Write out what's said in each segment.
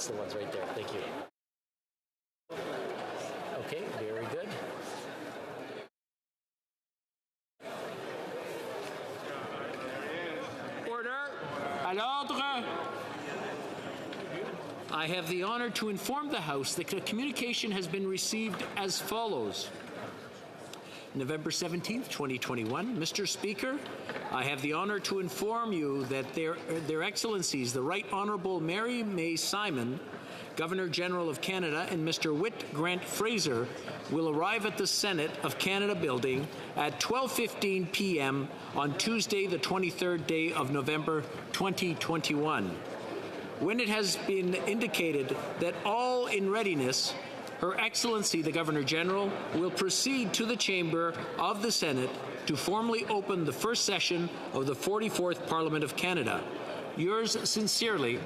That's the ones right there. Thank you. Okay, very good. Order. À l'ordre. I have the honor to inform the House that the communication has been received as follows. November 17th, 2021. Mr. Speaker, I have the honor to inform you that Their Excellencies, the Right Honourable Mary May Simon, Governor-General of Canada, and Mr. Whit Grant Fraser will arrive at the Senate of Canada building at 12:15 p.m. on Tuesday, the 23rd day of November 2021. When it has been indicated that all in readiness, Her Excellency the Governor-General will proceed to the chamber of the Senate to formally open the first session of the 44th Parliament of Canada. Yours sincerely,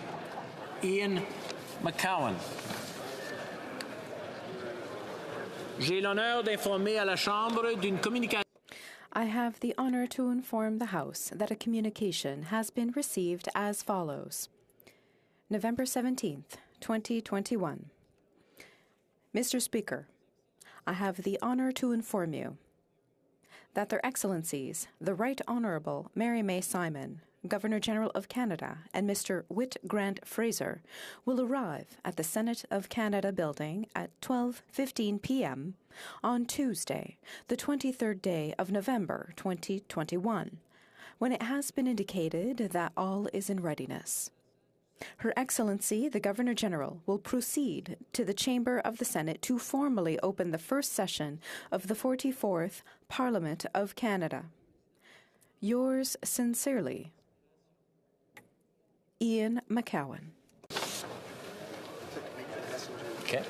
Ian McCowan. J'ai l'honneur d'informer à la Chambre d'une communication. I have the honor to inform the House that a communication has been received as follows. November 17th, 2021. Mr. Speaker, I have the honor to inform you that Their Excellencies, the Right Honourable Mary May Simon, Governor-General of Canada, and Mr. Whit Grant Fraser will arrive at the Senate of Canada building at 12:15 p.m. on Tuesday, the 23rd day of November 2021, when it has been indicated that all is in readiness. Her Excellency, the Governor-General, will proceed to the Chamber of the Senate to formally open the first session of the 44th Parliament of Canada. Yours sincerely, Ian McCowan. Okay.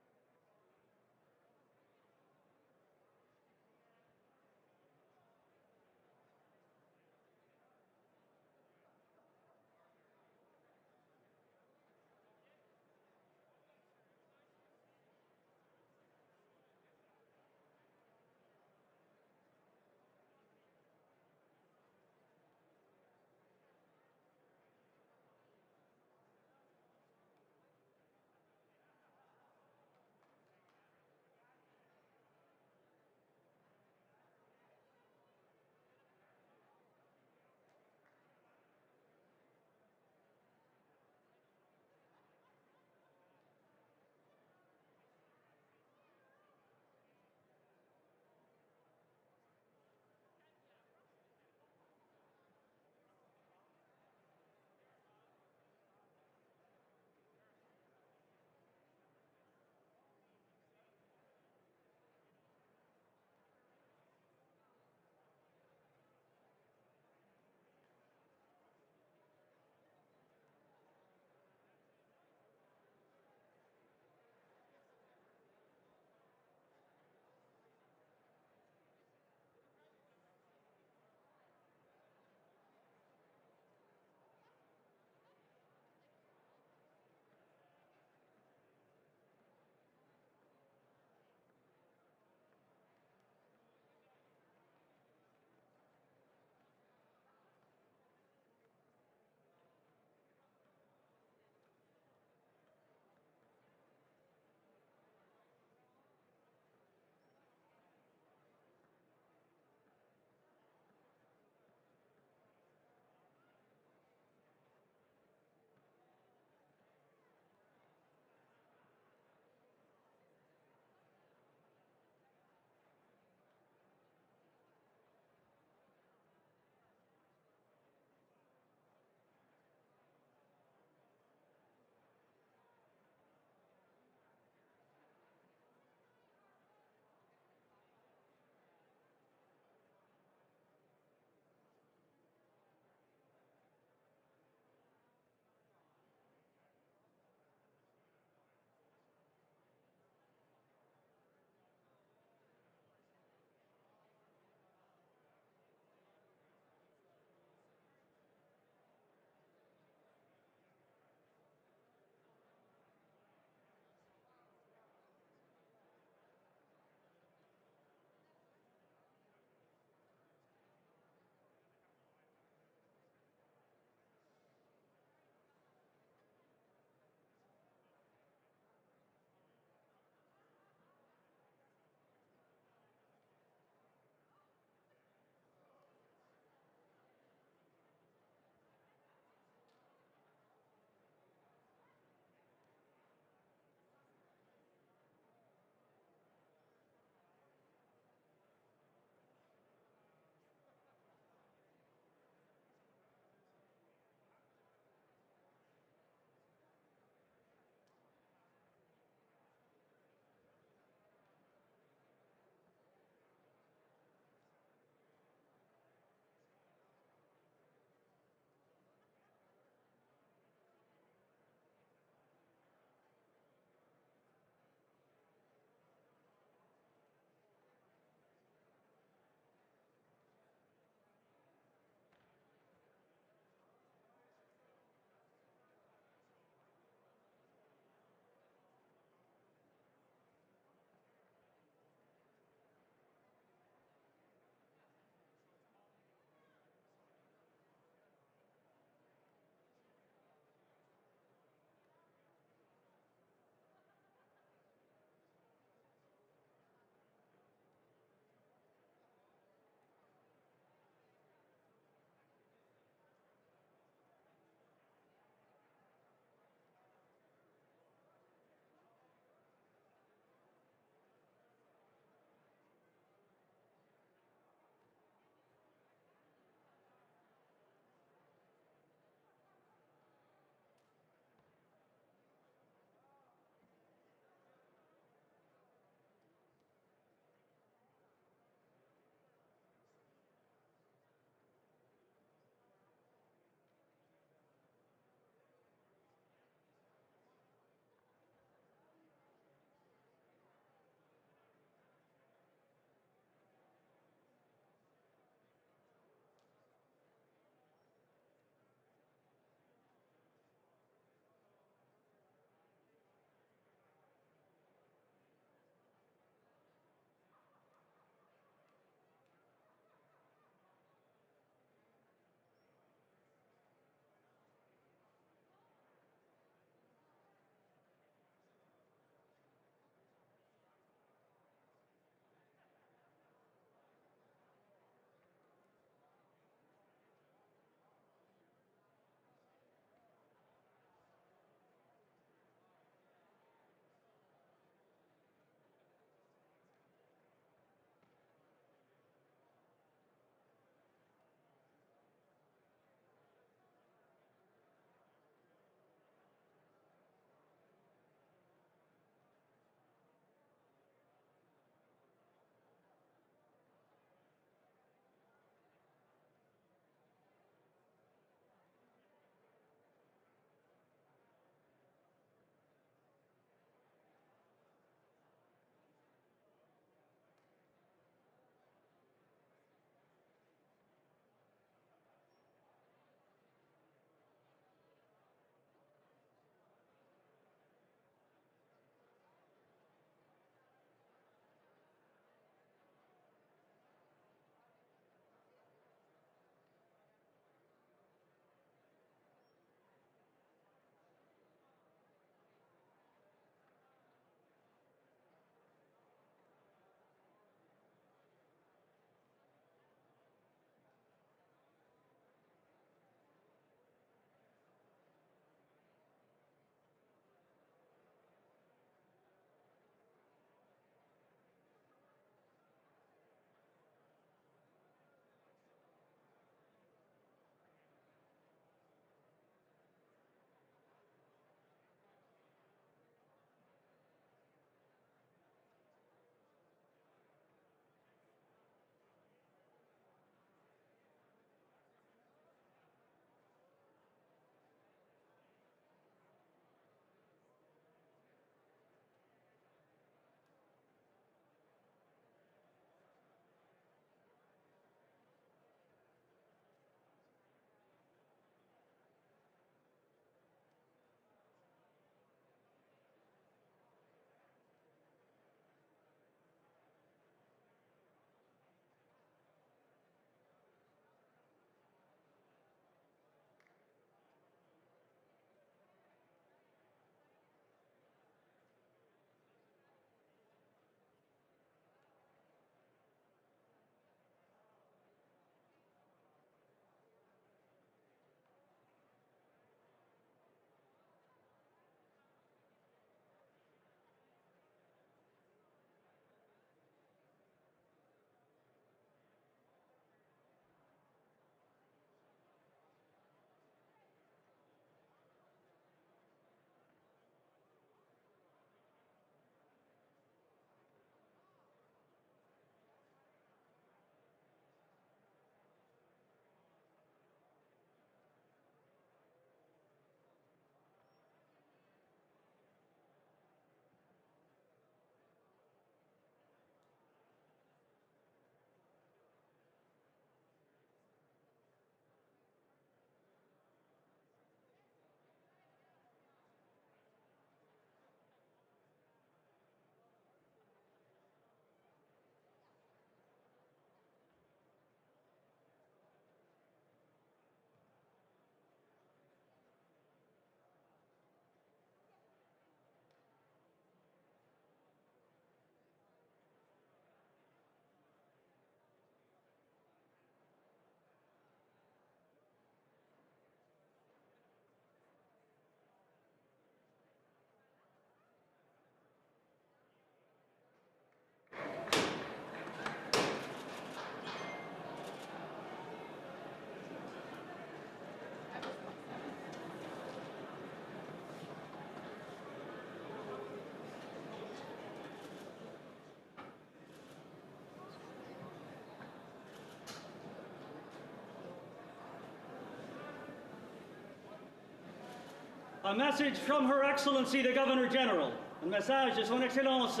A message from Her Excellency the Governor General. Un message de Son Excellence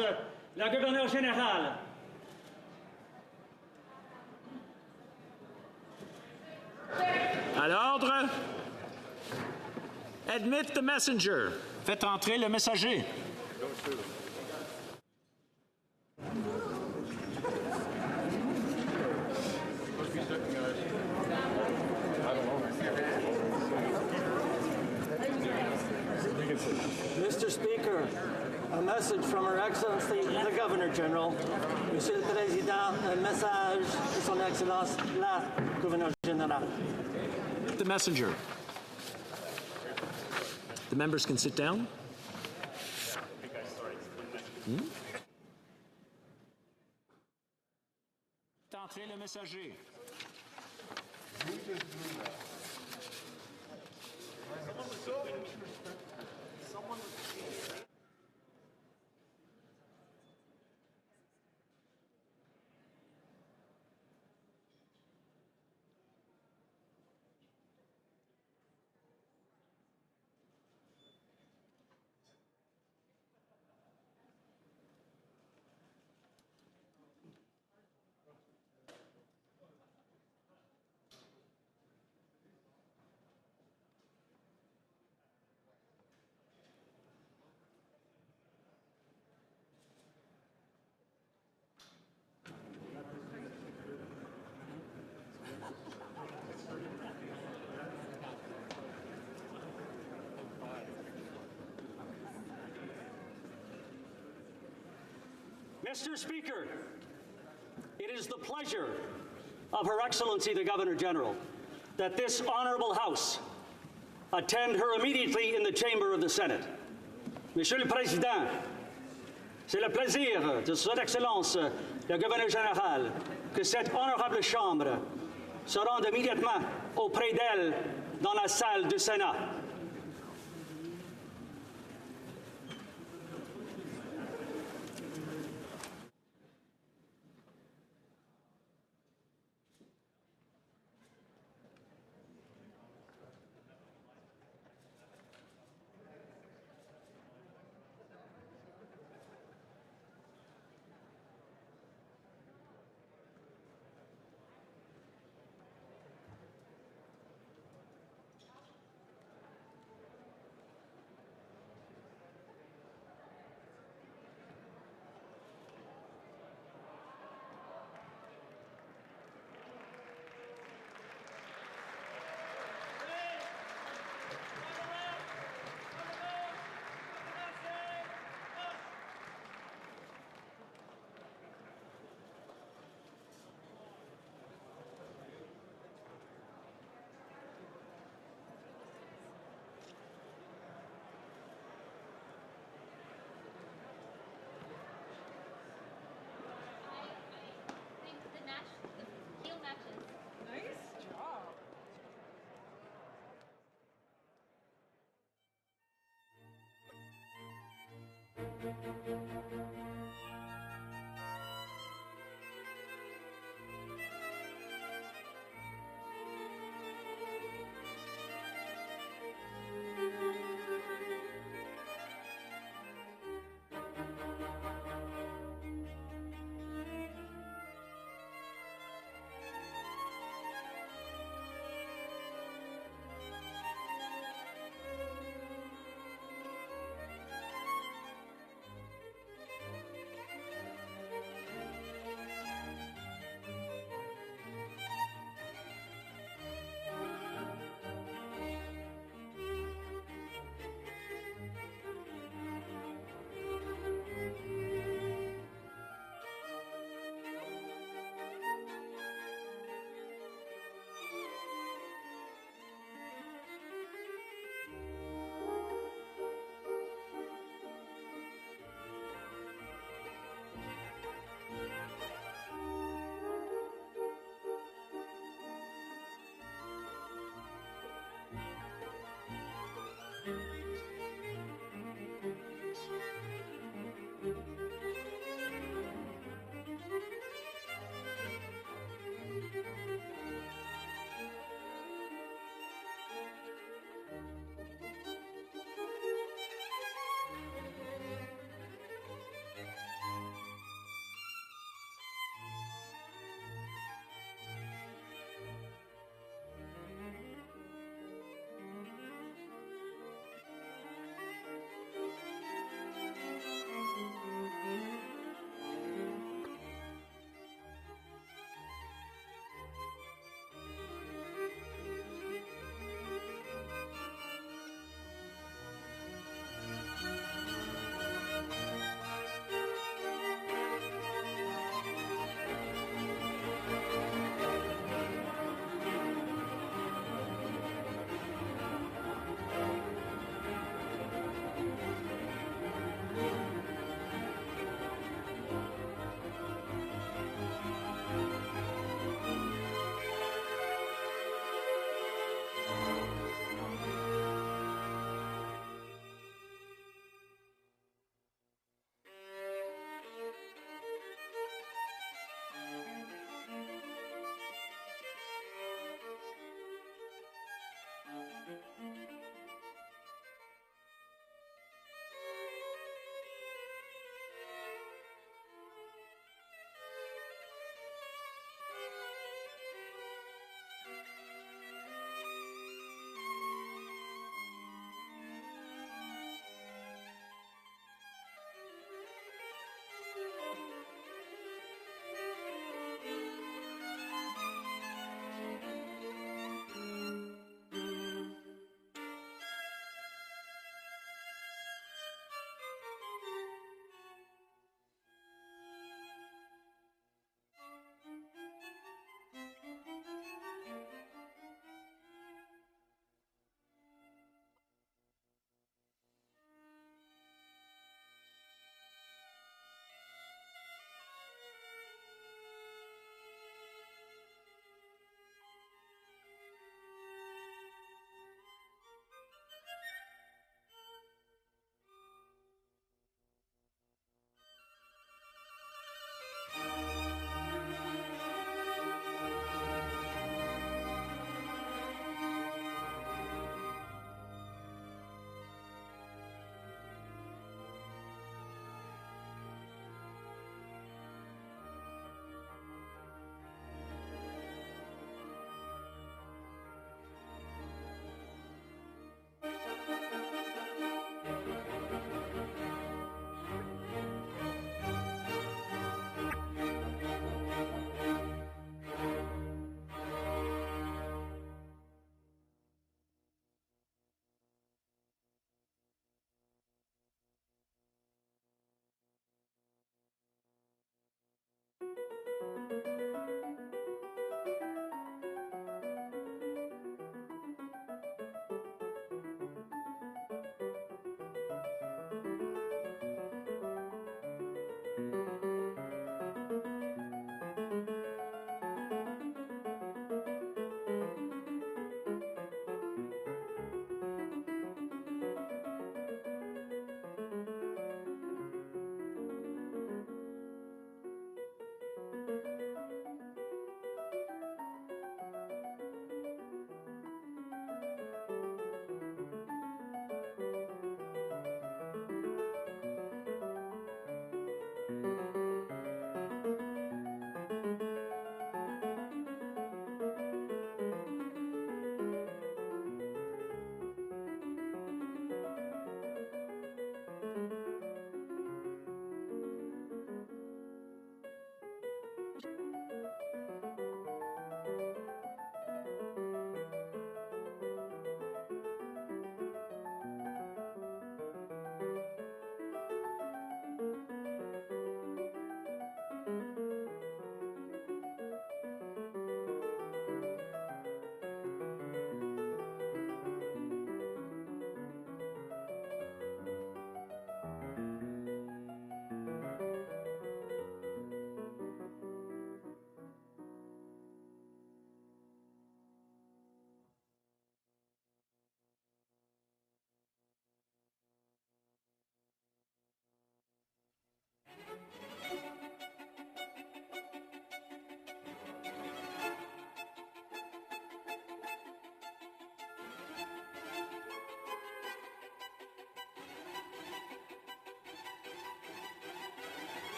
la Gouverneure Générale. À l'ordre. Admit the messenger. Faites entrer le messager. Mr. Speaker, a message from Her Excellency the Governor General. Monsieur le Président, un message de Son Excellence la Gouverneure Générale. The messenger. The members can sit down. Faites entrer le messager. Mr. Speaker, it is the pleasure of Her Excellency the Governor General that this honorable House attend her immediately in the chamber of the Senate. Monsieur le Président, c'est le plaisir de Son Excellence le Gouverneur Général que cette honorable Chambre se rende immédiatement auprès d'elle dans la salle du Sénat.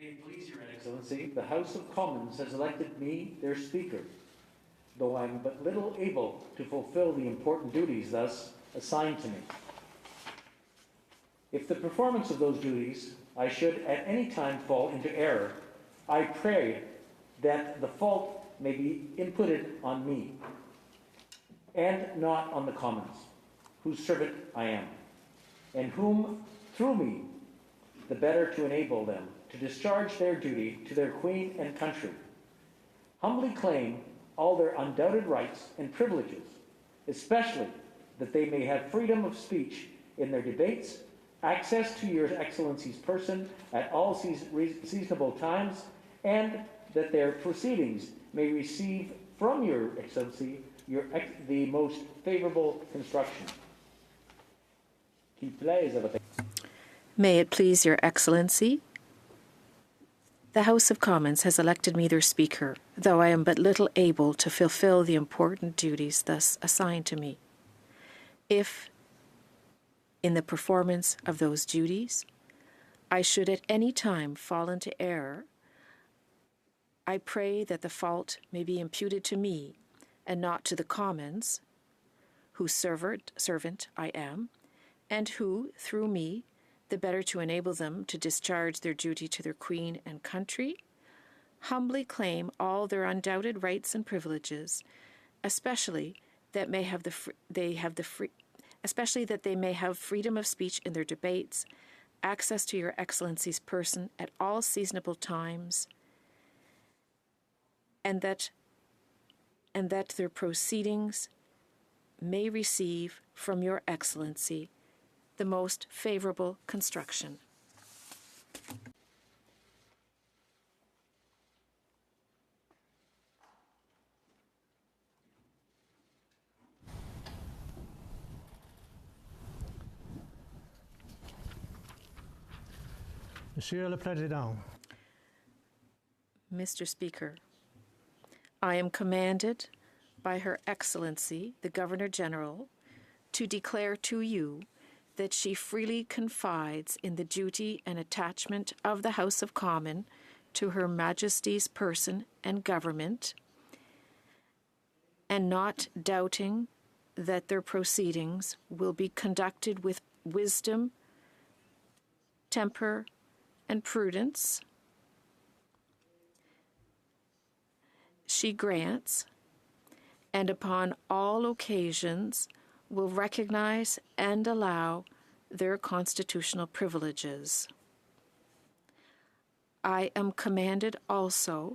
May it please Your Excellency, the House of Commons has elected me their Speaker, though I am but little able to fulfill the important duties thus assigned to me. If the performance of those duties I should at any time fall into error, I pray that the fault may be inputted on me, and not on the Commons, whose servant I am, and whom, through me, the better to enable them to discharge their duty to their Queen and country, humbly claim all their undoubted rights and privileges, especially that they may have freedom of speech in their debates, access to Your Excellency's person at all seasonable times, and that their proceedings may receive from Your Excellency the most favorable construction. May it please Your Excellency, the House of Commons has elected me their Speaker, though I am but little able to fulfill the important duties thus assigned to me. If, in the performance of those duties, I should at any time fall into error, I pray that the fault may be imputed to me and not to the Commons, whose servant I am, and who, through me, the better to enable them to discharge their duty to their Queen and country, humbly claim all their undoubted rights and privileges, especially that they may have freedom of speech in their debates, access to Your Excellency's person at all seasonable times, and that their proceedings may receive from Your Excellency the most favorable construction. Monsieur le Président. Mr. Speaker, I am commanded by Her Excellency, the Governor-General, to declare to you that she freely confides in the duty and attachment of the House of Commons to Her Majesty's person and government, and not doubting that their proceedings will be conducted with wisdom, temper, and prudence, she grants, and upon all occasions will recognize and allow their constitutional privileges. I am commanded also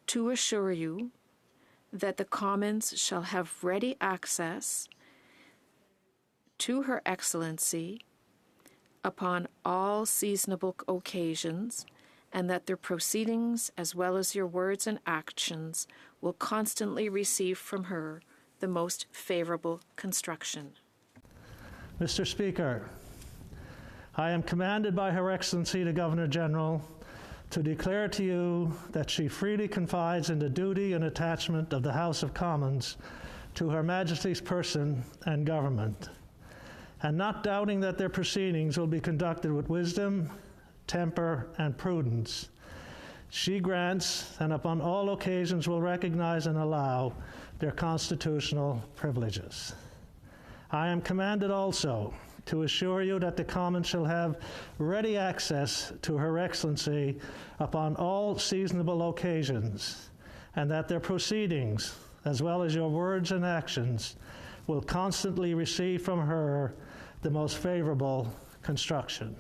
to assure you that the Commons shall have ready access to Her Excellency upon all seasonable occasions, and that their proceedings, as well as your words and actions, will constantly receive from her the most favorable construction. Mr. Speaker, I am commanded by Her Excellency the Governor-General to declare to you that she freely confides in the duty and attachment of the House of Commons to Her Majesty's person and government, and not doubting that their proceedings will be conducted with wisdom, temper, and prudence. She grants, and upon all occasions will recognize and allow their constitutional privileges. I am commanded also to assure you that the Commons shall have ready access to Her Excellency upon all seasonable occasions, and that their proceedings, as well as your words and actions, will constantly receive from her the most favorable construction.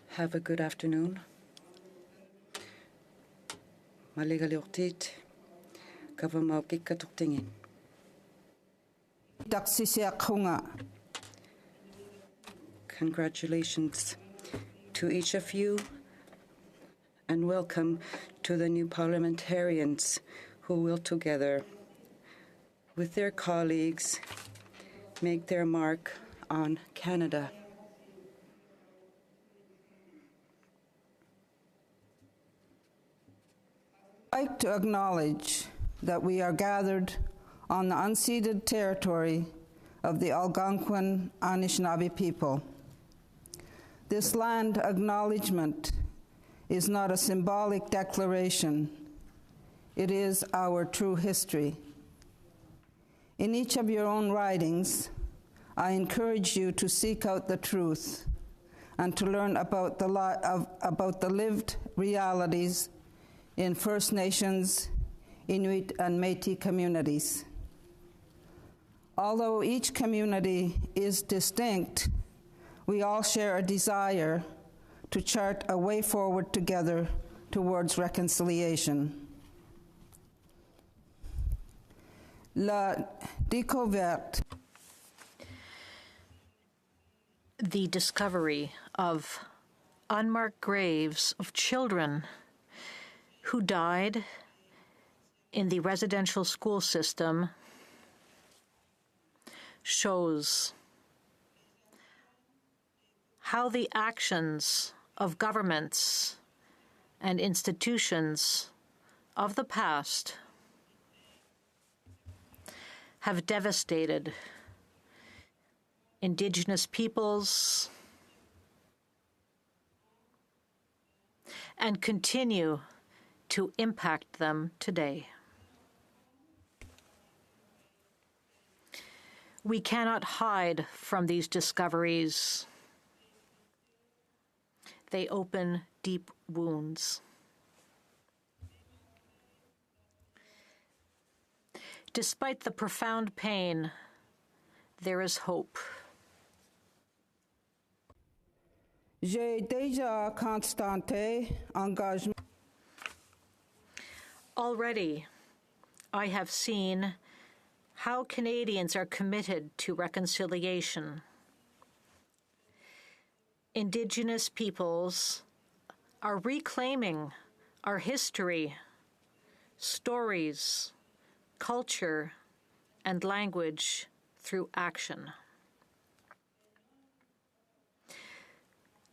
Have a good afternoon. Maligaliotit, Kavamauki Katuktingin. Congratulations to each of you, and welcome to the new parliamentarians who will together, with their colleagues, make their mark on Canada. I'd like to acknowledge that we are gathered on the unceded territory of the Algonquin Anishinaabe people. This land acknowledgement is not a symbolic declaration. It is our true history. In each of your own writings, I encourage you to seek out the truth and to learn about the lived realities in First Nations, Inuit, and Métis communities. Although each community is distinct, we all share a desire to chart a way forward together towards reconciliation. La découverte. The discovery of unmarked graves of children who died in the residential school system shows how the actions of governments and institutions of the past have devastated Indigenous peoples and continue to impact them today. We cannot hide from these discoveries. They open deep wounds. Despite the profound pain, there is hope. J'ai déjà constaté engagement. Already, I have seen how Canadians are committed to reconciliation. Indigenous peoples are reclaiming our history, stories, culture, and language through action.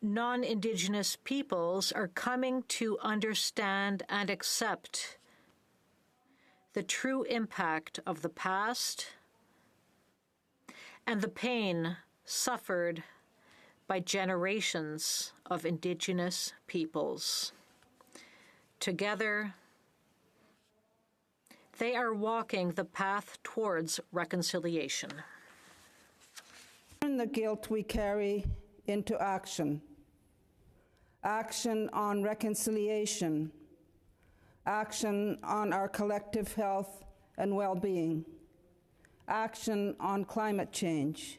Non-Indigenous peoples are coming to understand and accept the true impact of the past and the pain suffered by generations of Indigenous peoples. Together, they are walking the path towards reconciliation. Turn the guilt we carry into action. Action on reconciliation. Action on our collective health and well-being. Action on climate change.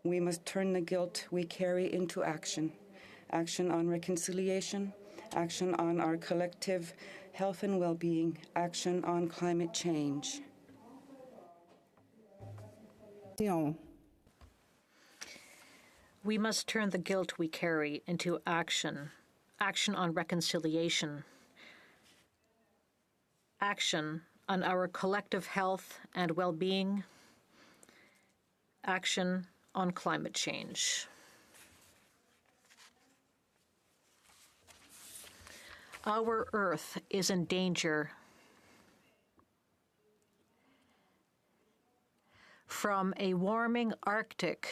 We must turn the guilt we carry into action. Action on reconciliation, action on our collective health and well-being, action on climate change. We must turn the guilt we carry into action. Action on reconciliation. Action on our collective health and well-being. Action on climate change. Our Earth is in danger from a warming Arctic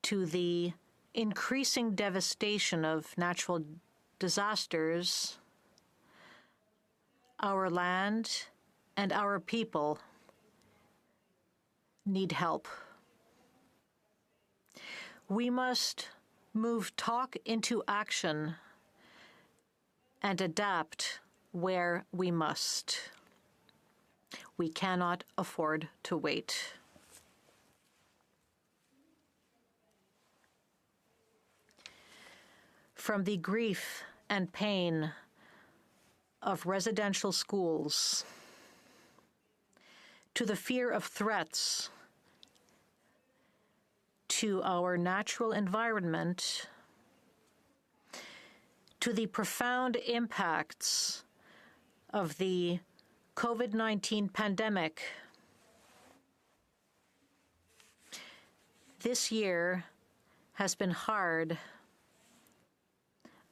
to the increasing devastation of natural disasters. Our land and our people need help. We must move talk into action and adapt where we must. We cannot afford to wait. from the grief and pain of residential schools, to the fear of threats to our natural environment, to the profound impacts of the COVID-19 pandemic. This year has been hard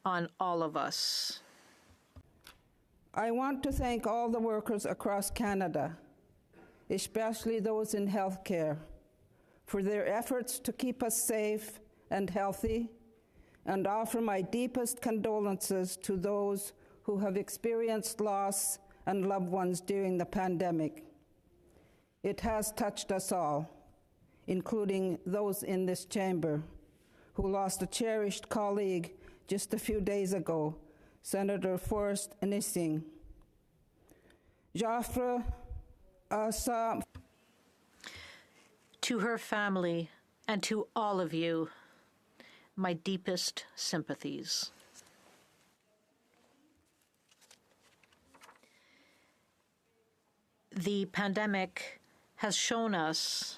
on all of us. I want to thank all the workers across Canada, especially those in healthcare, for their efforts to keep us safe and healthy, and offer my deepest condolences to those who have experienced loss and loved ones during the pandemic. It has touched us all, including those in this chamber, who lost a cherished colleague just a few days ago, Senator Forrest Nising. Joffre Asa. To her family and to all of you, my deepest sympathies. The pandemic has shown us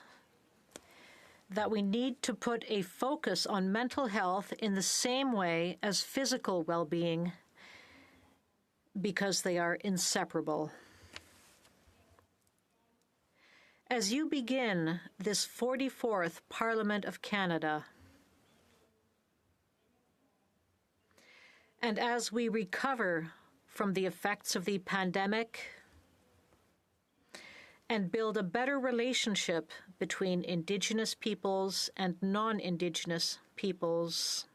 that we need to put a focus on mental health in the same way as physical well-being, because they are inseparable. As you begin this 44th Parliament of Canada, and as we recover from the effects of the pandemic and build a better relationship between Indigenous peoples and non-Indigenous peoples,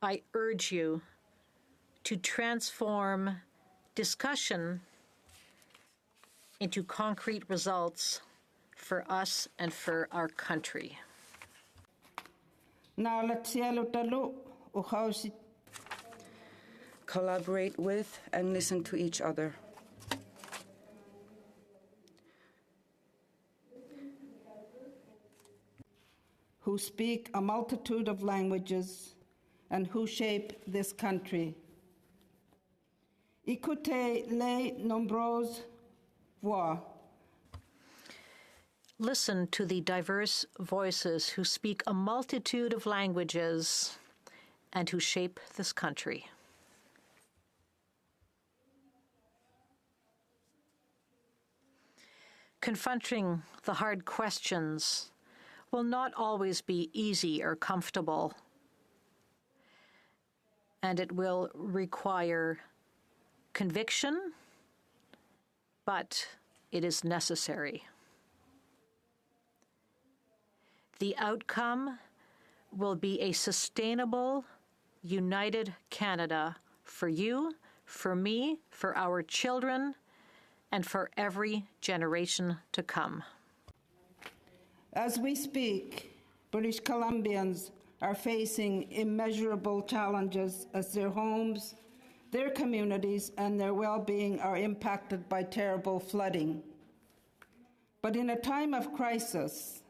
I urge you to transform discussion into concrete results for us and for our country. Collaborate with and listen to each other. Who speak a multitude of languages and who shape this country. Écoutez les nombreuses voix. Listen to the diverse voices who speak a multitude of languages and who shape this country. Confronting the hard questions will not always be easy or comfortable, and it will require conviction, but it is necessary. The outcome will be a sustainable, united Canada for you, for me, for our children, and for every generation to come. As we speak, British Columbians are facing immeasurable challenges as their homes, their communities, and their well-being are impacted by terrible flooding. But in a time of crisis,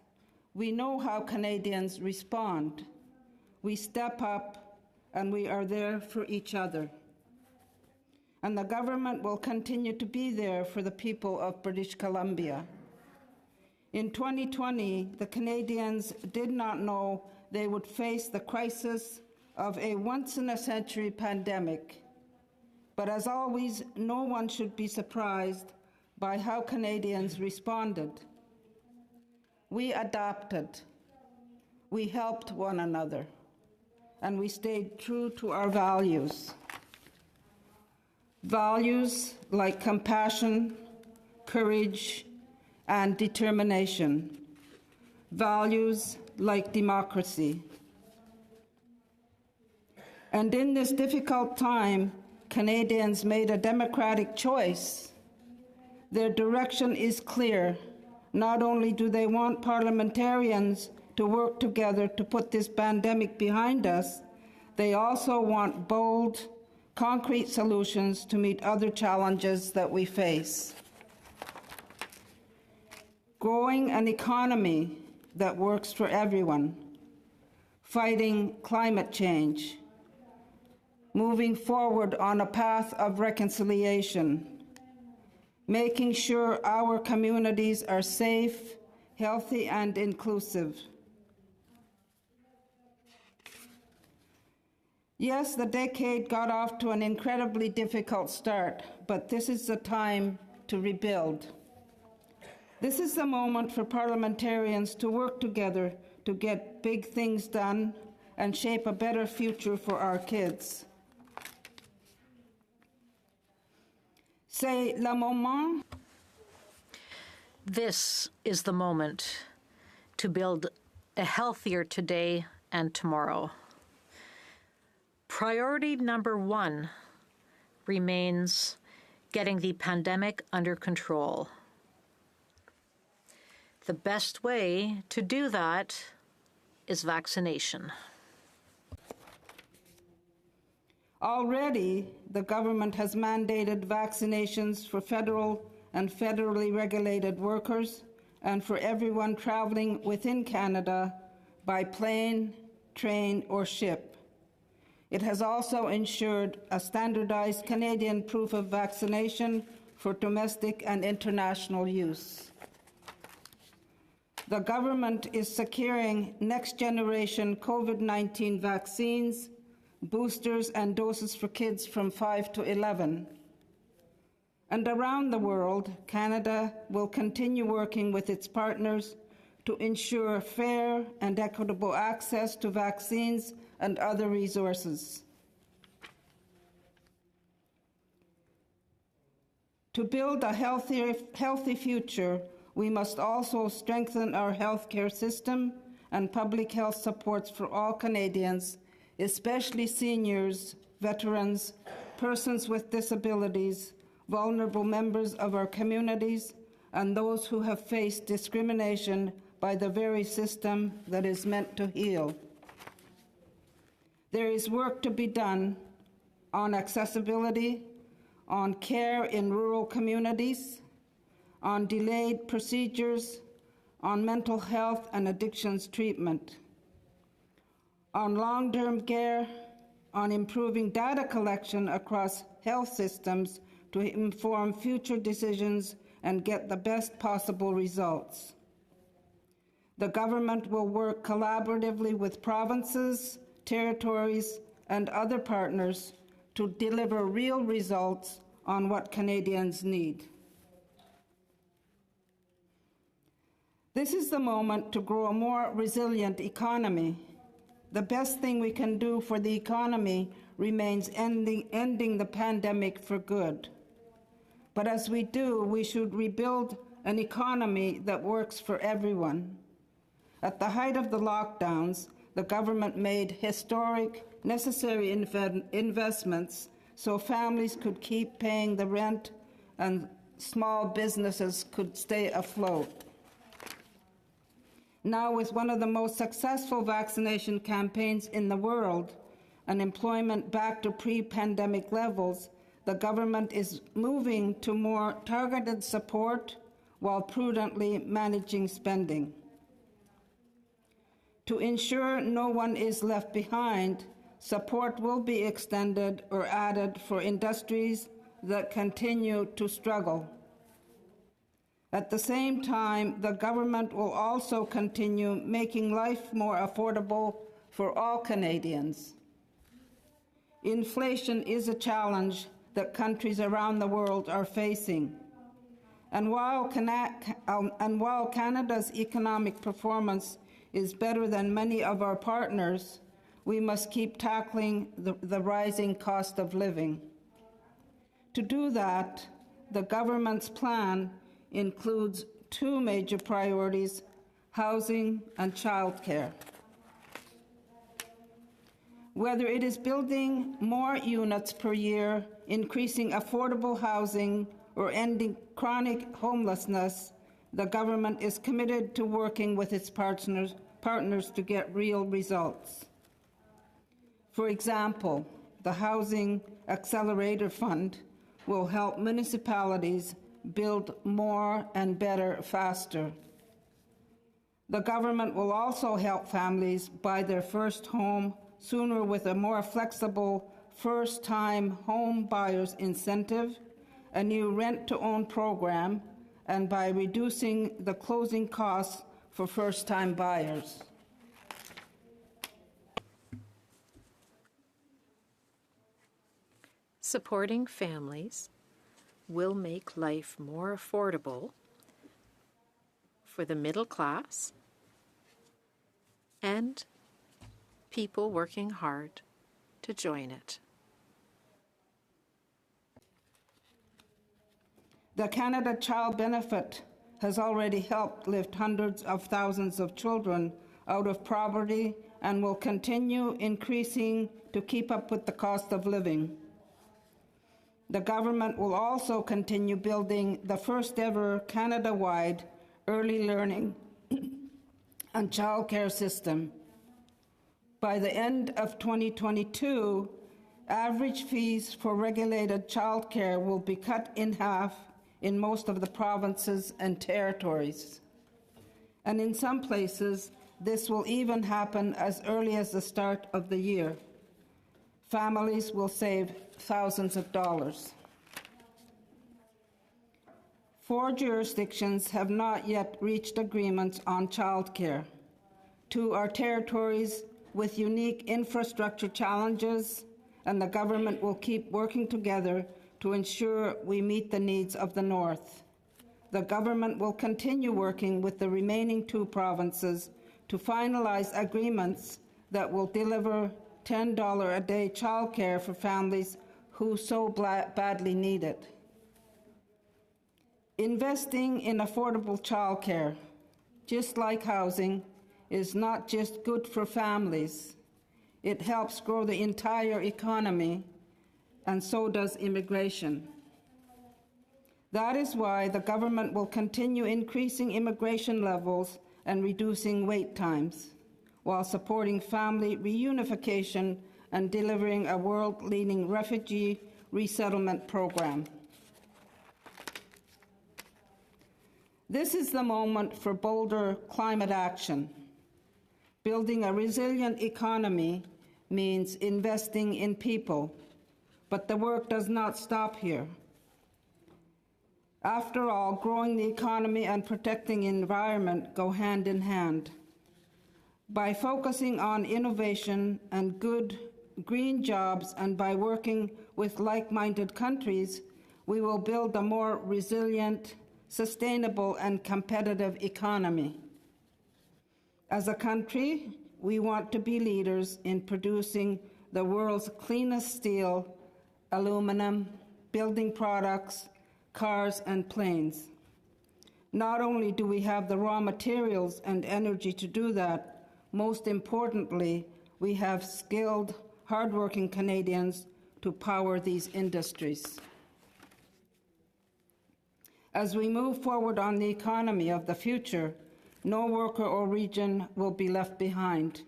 we know how Canadians respond. We step up and we are there for each other. And the government will continue to be there for the people of British Columbia. In 2020, the Canadians did not know they would face the crisis of a once-in-a-century pandemic. But as always, no one should be surprised by how Canadians responded. We adapted, we helped one another, and we stayed true to our values. Values like compassion, courage, and determination. Values like democracy. And in this difficult time, Canadians made a democratic choice. Their direction is clear. Not only do they want parliamentarians to work together to put this pandemic behind us, they also want bold, concrete solutions to meet other challenges that we face. Growing an economy that works for everyone, fighting climate change, moving forward on a path of reconciliation, making sure our communities are safe, healthy, and inclusive. Yes, the decade got off to an incredibly difficult start, but this is the time to rebuild. This is the moment for parliamentarians to work together to get big things done and shape a better future for our kids. C'est le moment. This is the moment to build a healthier today and tomorrow. Priority number one remains getting the pandemic under control. The best way to do that is vaccination. Already, the government has mandated vaccinations for federal and federally regulated workers and for everyone traveling within Canada by plane, train, or ship. It has also ensured a standardized Canadian proof of vaccination for domestic and international use. The government is securing next-generation COVID-19 vaccines, boosters, and doses for kids from 5 to 11. And around the world, Canada will continue working with its partners to ensure fair and equitable access to vaccines and other resources. To build a healthy future, we must also strengthen our healthcare system and public health supports for all Canadians, especially seniors, veterans, persons with disabilities, vulnerable members of our communities, and those who have faced discrimination by the very system that is meant to heal. There is work to be done on accessibility, on care in rural communities, on delayed procedures, on mental health and addictions treatment, on long-term care, on improving data collection across health systems to inform future decisions and get the best possible results. The government will work collaboratively with provinces, territories, and other partners to deliver real results on what Canadians need. This is the moment to grow a more resilient economy. The best thing we can do for the economy remains ending the pandemic for good. But as we do, we should rebuild an economy that works for everyone. At the height of the lockdowns, the government made historic, necessary investments so families could keep paying the rent and small businesses could stay afloat. Now, with one of the most successful vaccination campaigns in the world and employment back to pre-pandemic levels, the government is moving to more targeted support while prudently managing spending. To ensure no one is left behind, support will be extended or added for industries that continue to struggle. At the same time, the government will also continue making life more affordable for all Canadians. Inflation is a challenge that countries around the world are facing. And while Canada's economic performance is better than many of our partners, we must keep tackling the rising cost of living. To do that, the government's plan includes two major priorities: housing and childcare. Whether it is building more units per year, increasing affordable housing, or ending chronic homelessness, the government is committed to working with its partners to get real results. For example, the Housing Accelerator Fund will help municipalities build more and better faster. The government will also help families buy their first home sooner with a more flexible first-time home buyers incentive, a new rent-to-own program, and by reducing the closing costs for first-time buyers. Supporting families will make life more affordable for the middle class and people working hard to join it. The Canada Child Benefit has already helped lift hundreds of thousands of children out of poverty and will continue increasing to keep up with the cost of living. The government will also continue building the first ever Canada-wide early learning and childcare system. By the end of 2022, average fees for regulated childcare will be cut in half in most of the provinces and territories. And in some places, this will even happen as early as the start of the year. Families will save thousands of dollars. 4 jurisdictions have not yet reached agreements on childcare. 2 are territories with unique infrastructure challenges, and the government will keep working together to ensure we meet the needs of the North. The government will continue working with the remaining 2 provinces to finalize agreements that will deliver $10 a day childcare for families who so badly need it. Investing in affordable childcare, just like housing, is not just good for families. It helps grow the entire economy, and so does immigration. That is why the government will continue increasing immigration levels and reducing wait times, while supporting family reunification and delivering a world-leading refugee resettlement program. This is the moment for bolder climate action. Building a resilient economy means investing in people, but the work does not stop here. After all, growing the economy and protecting the environment go hand in hand. By focusing on innovation and good green jobs and by working with like-minded countries, we will build a more resilient, sustainable, and competitive economy. As a country, we want to be leaders in producing the world's cleanest steel, aluminum, building products, cars, and planes. Not only do we have the raw materials and energy to do that, most importantly, we have skilled, hardworking Canadians to power these industries. As we move forward on the economy of the future, no worker or region will be left behind.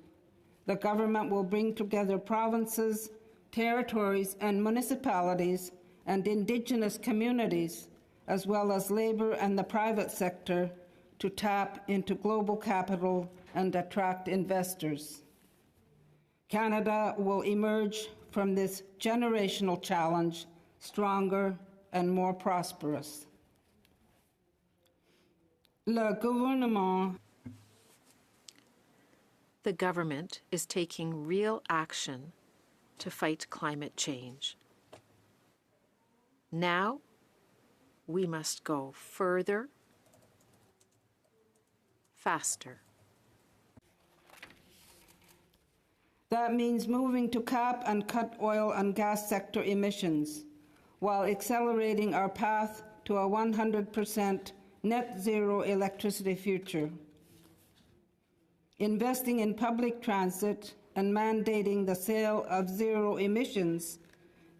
The government will bring together provinces, territories, and municipalities and Indigenous communities, as well as labor and the private sector, to tap into global capital and attract investors. Canada will emerge from this generational challenge stronger and more prosperous. Le gouvernement. The government is taking real action to fight climate change. Now, we must go further, faster. That means moving to cap and cut oil and gas sector emissions, while accelerating our path to a 100% net zero electricity future. Investing in public transit and mandating the sale of zero emissions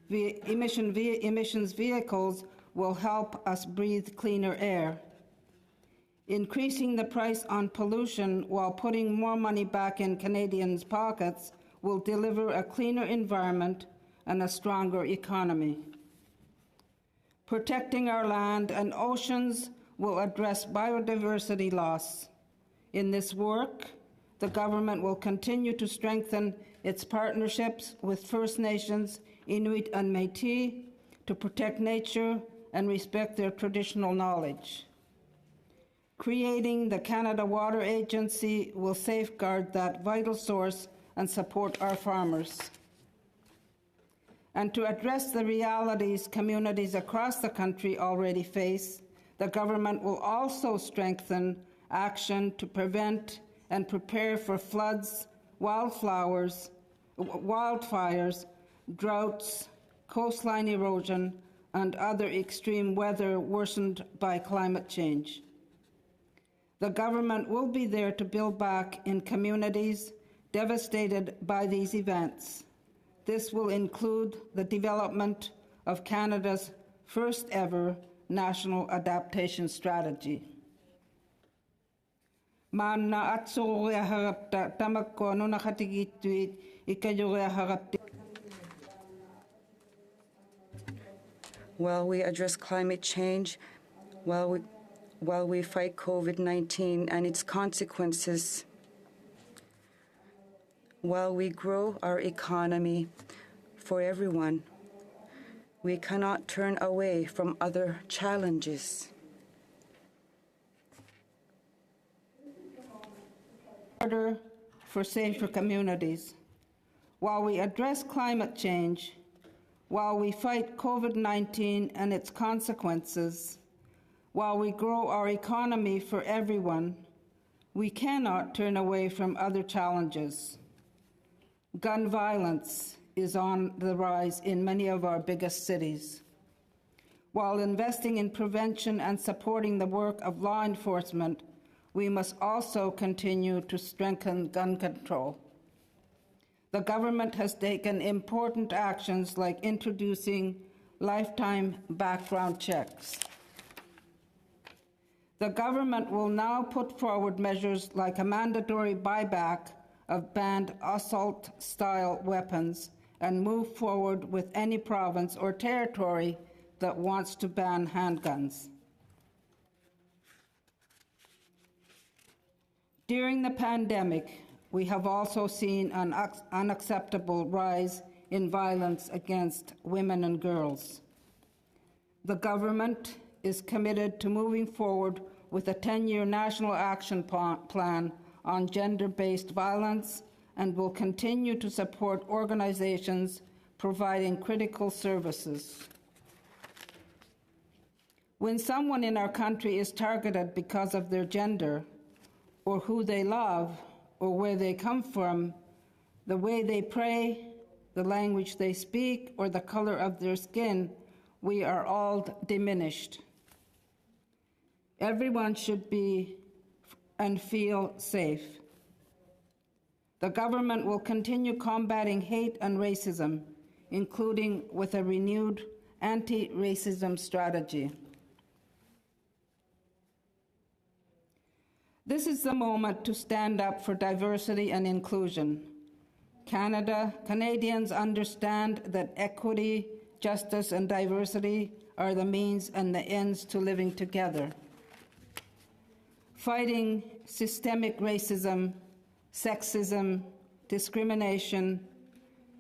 vehicles will help us breathe cleaner air. Increasing the price on pollution while putting more money back in Canadians' pockets will deliver a cleaner environment and a stronger economy. Protecting our land and oceans will address biodiversity loss. In this work, the government will continue to strengthen its partnerships with First Nations, Inuit and Métis to protect nature and respect their traditional knowledge. Creating the Canada Water Agency will safeguard that vital source and support our farmers. And to address the realities communities across the country already face, the government will also strengthen action to prevent and prepare for floods, wildfires, droughts, coastline erosion, and other extreme weather worsened by climate change. The government will be there to build back in communities devastated by these events. This will include the development of Canada's first ever National Adaptation Strategy. While we address climate change, while we fight COVID-19 and its consequences, while we grow our economy for everyone, we cannot turn away from other challenges. Order for safer communities. While we address climate change, while we fight COVID-19 and its consequences, while we grow our economy for everyone, we cannot turn away from other challenges. Gun violence is on the rise in many of our biggest cities. While investing in prevention and supporting the work of law enforcement, we must also continue to strengthen gun control. The government has taken important actions like introducing lifetime background checks. The government will now put forward measures like a mandatory buyback of banned assault-style weapons and move forward with any province or territory that wants to ban handguns. During the pandemic, we have also seen an unacceptable rise in violence against women and girls. The government is committed to moving forward with a 10-year national action plan on gender-based violence and will continue to support organizations providing critical services. When someone in our country is targeted because of their gender, or who they love, or where they come from, the way they pray, the language they speak, or the color of their skin, we are all diminished. Everyone should be and feel safe. The government will continue combating hate and racism, including with a renewed anti-racism strategy. This is the moment to stand up for diversity and inclusion. Canadians understand that equity, justice, and diversity are the means and the ends to living together. Fighting systemic racism, sexism, discrimination,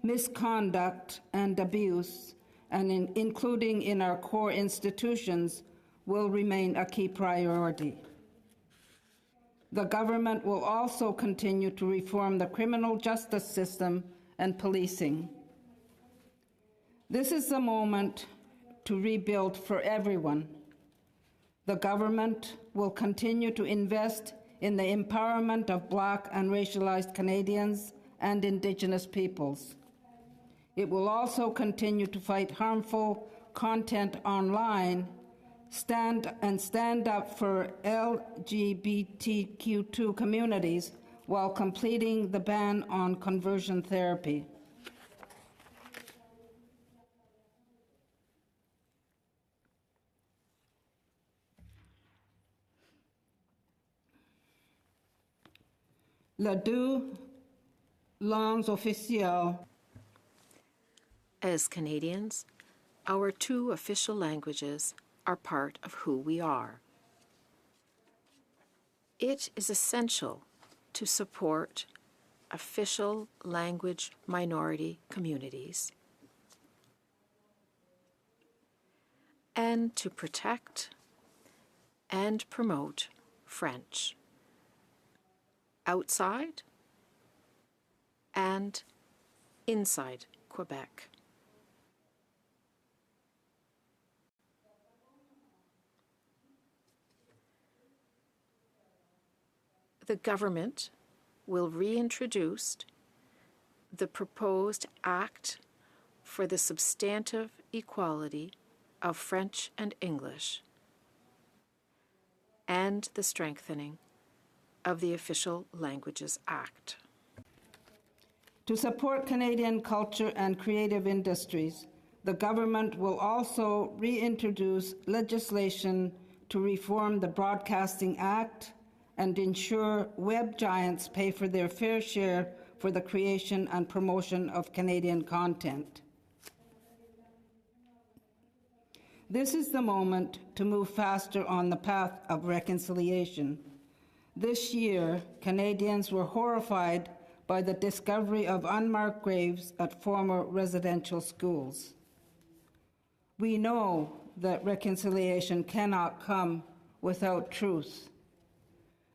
misconduct, and abuse, and including in our core institutions, will remain a key priority. The government will also continue to reform the criminal justice system and policing. This is the moment to rebuild for everyone. The government will continue to invest in the empowerment of Black and racialized Canadians and Indigenous peoples. It will also continue to fight harmful content online, stand up for LGBTQ2 communities while completing the ban on conversion therapy. Les deux langues officielles. As Canadians, our two official languages are part of who we are. It is essential to support official language minority communities and to protect and promote French outside and inside Quebec. The government will reintroduce the proposed Act for the Substantive Equality of French and English and the strengthening of the Official Languages Act. To support Canadian culture and creative industries, the government will also reintroduce legislation to reform the Broadcasting Act and ensure web giants pay for their fair share for the creation and promotion of Canadian content. This is the moment to move faster on the path of reconciliation. This year, Canadians were horrified by the discovery of unmarked graves at former residential schools. We know that reconciliation cannot come without truth.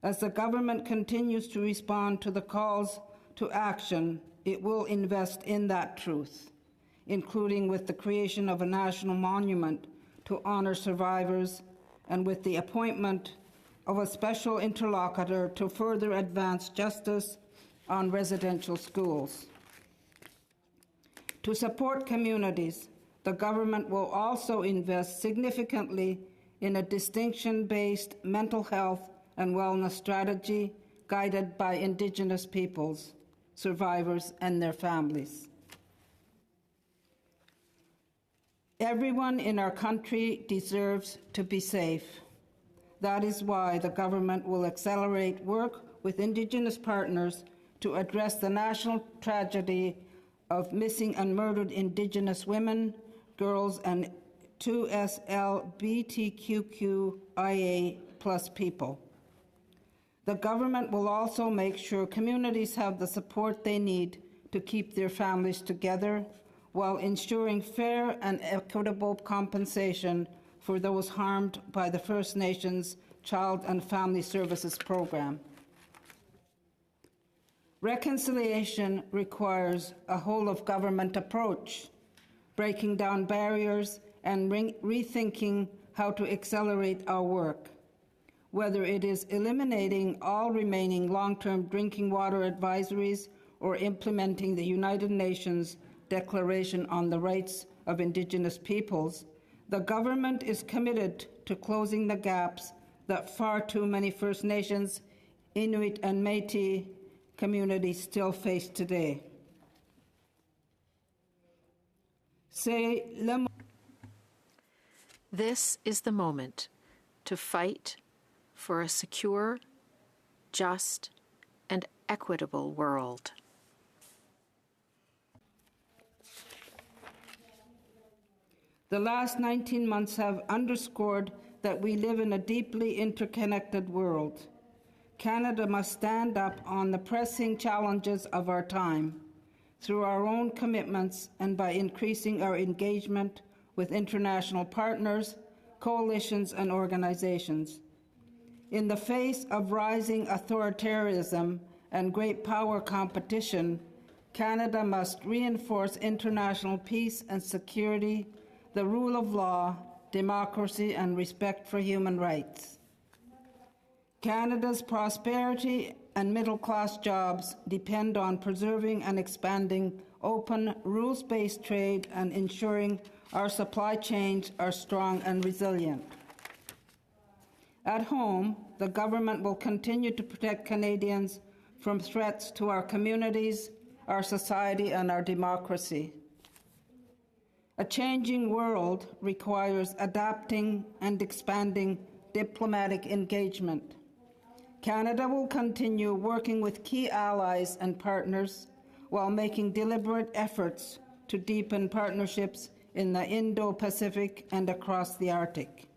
As the government continues to respond to the calls to action, it will invest in that truth, including with the creation of a national monument to honor survivors and with the appointment of a special interlocutor to further advance justice on residential schools. To support communities, the government will also invest significantly in a distinction-based mental health and wellness strategy guided by Indigenous peoples, survivors, and their families. Everyone in our country deserves to be safe. That is why the government will accelerate work with Indigenous partners to address the national tragedy of missing and murdered Indigenous women, girls, and 2SLBTQIA+ people. The government will also make sure communities have the support they need to keep their families together while ensuring fair and equitable compensation for those harmed by the First Nations Child and Family Services Program. Reconciliation requires a whole-of-government approach, breaking down barriers and rethinking how to accelerate our work. Whether it is eliminating all remaining long-term drinking water advisories or implementing the United Nations Declaration on the Rights of Indigenous Peoples, the government is committed to closing the gaps that far too many First Nations, Inuit, and Métis communities still face today. This is the moment to fight for a secure, just, and equitable world. The last 19 months have underscored that we live in a deeply interconnected world. Canada must stand up on the pressing challenges of our time through our own commitments and by increasing our engagement with international partners, coalitions, and organizations. In the face of rising authoritarianism and great power competition, Canada must reinforce international peace and security, the rule of law, democracy, and respect for human rights. Canada's prosperity and middle-class jobs depend on preserving and expanding open, rules-based trade and ensuring our supply chains are strong and resilient. At home, the government will continue to protect Canadians from threats to our communities, our society, and our democracy. A changing world requires adapting and expanding diplomatic engagement. Canada will continue working with key allies and partners while making deliberate efforts to deepen partnerships in the Indo-Pacific and across the Arctic.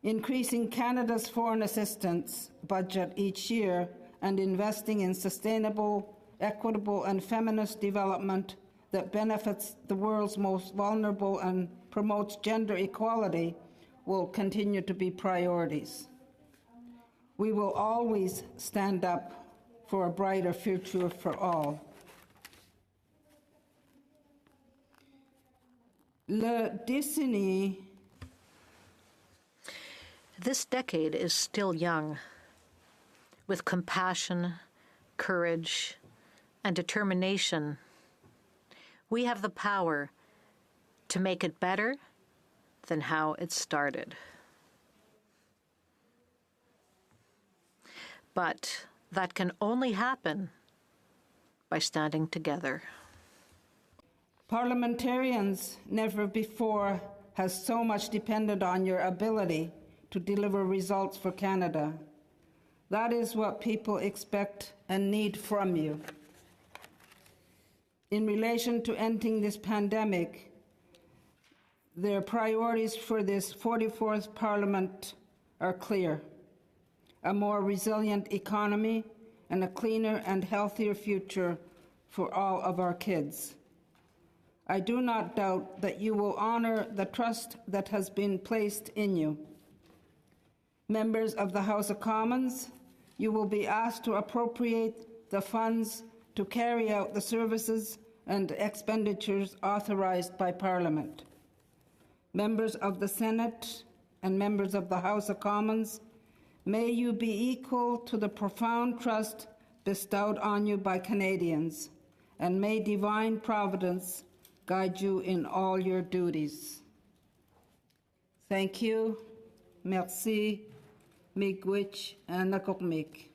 increasing Canada's foreign assistance budget each year and investing in sustainable, equitable, and feminist development that benefits the world's most vulnerable and promotes gender equality will continue to be priorities. We will always stand up for a brighter future for all. This decade is still young. With compassion, courage, and determination, we have the power to make it better than how it started. But that can only happen by standing together. Parliamentarians never before has so much depended on your ability to deliver results for Canada. That is what people expect and need from you. In relation to ending this pandemic, their priorities for this 44th Parliament are clear: a more resilient economy and a cleaner and healthier future for all of our kids. I do not doubt that you will honor the trust that has been placed in you. Members of the House of Commons, you will be asked to appropriate the funds to carry out the services and expenditures authorized by Parliament. Members of the Senate and members of the House of Commons, may you be equal to the profound trust bestowed on you by Canadians, and may divine providence guide you in all your duties. Thank you. Merci. Miigwech and nakokmik.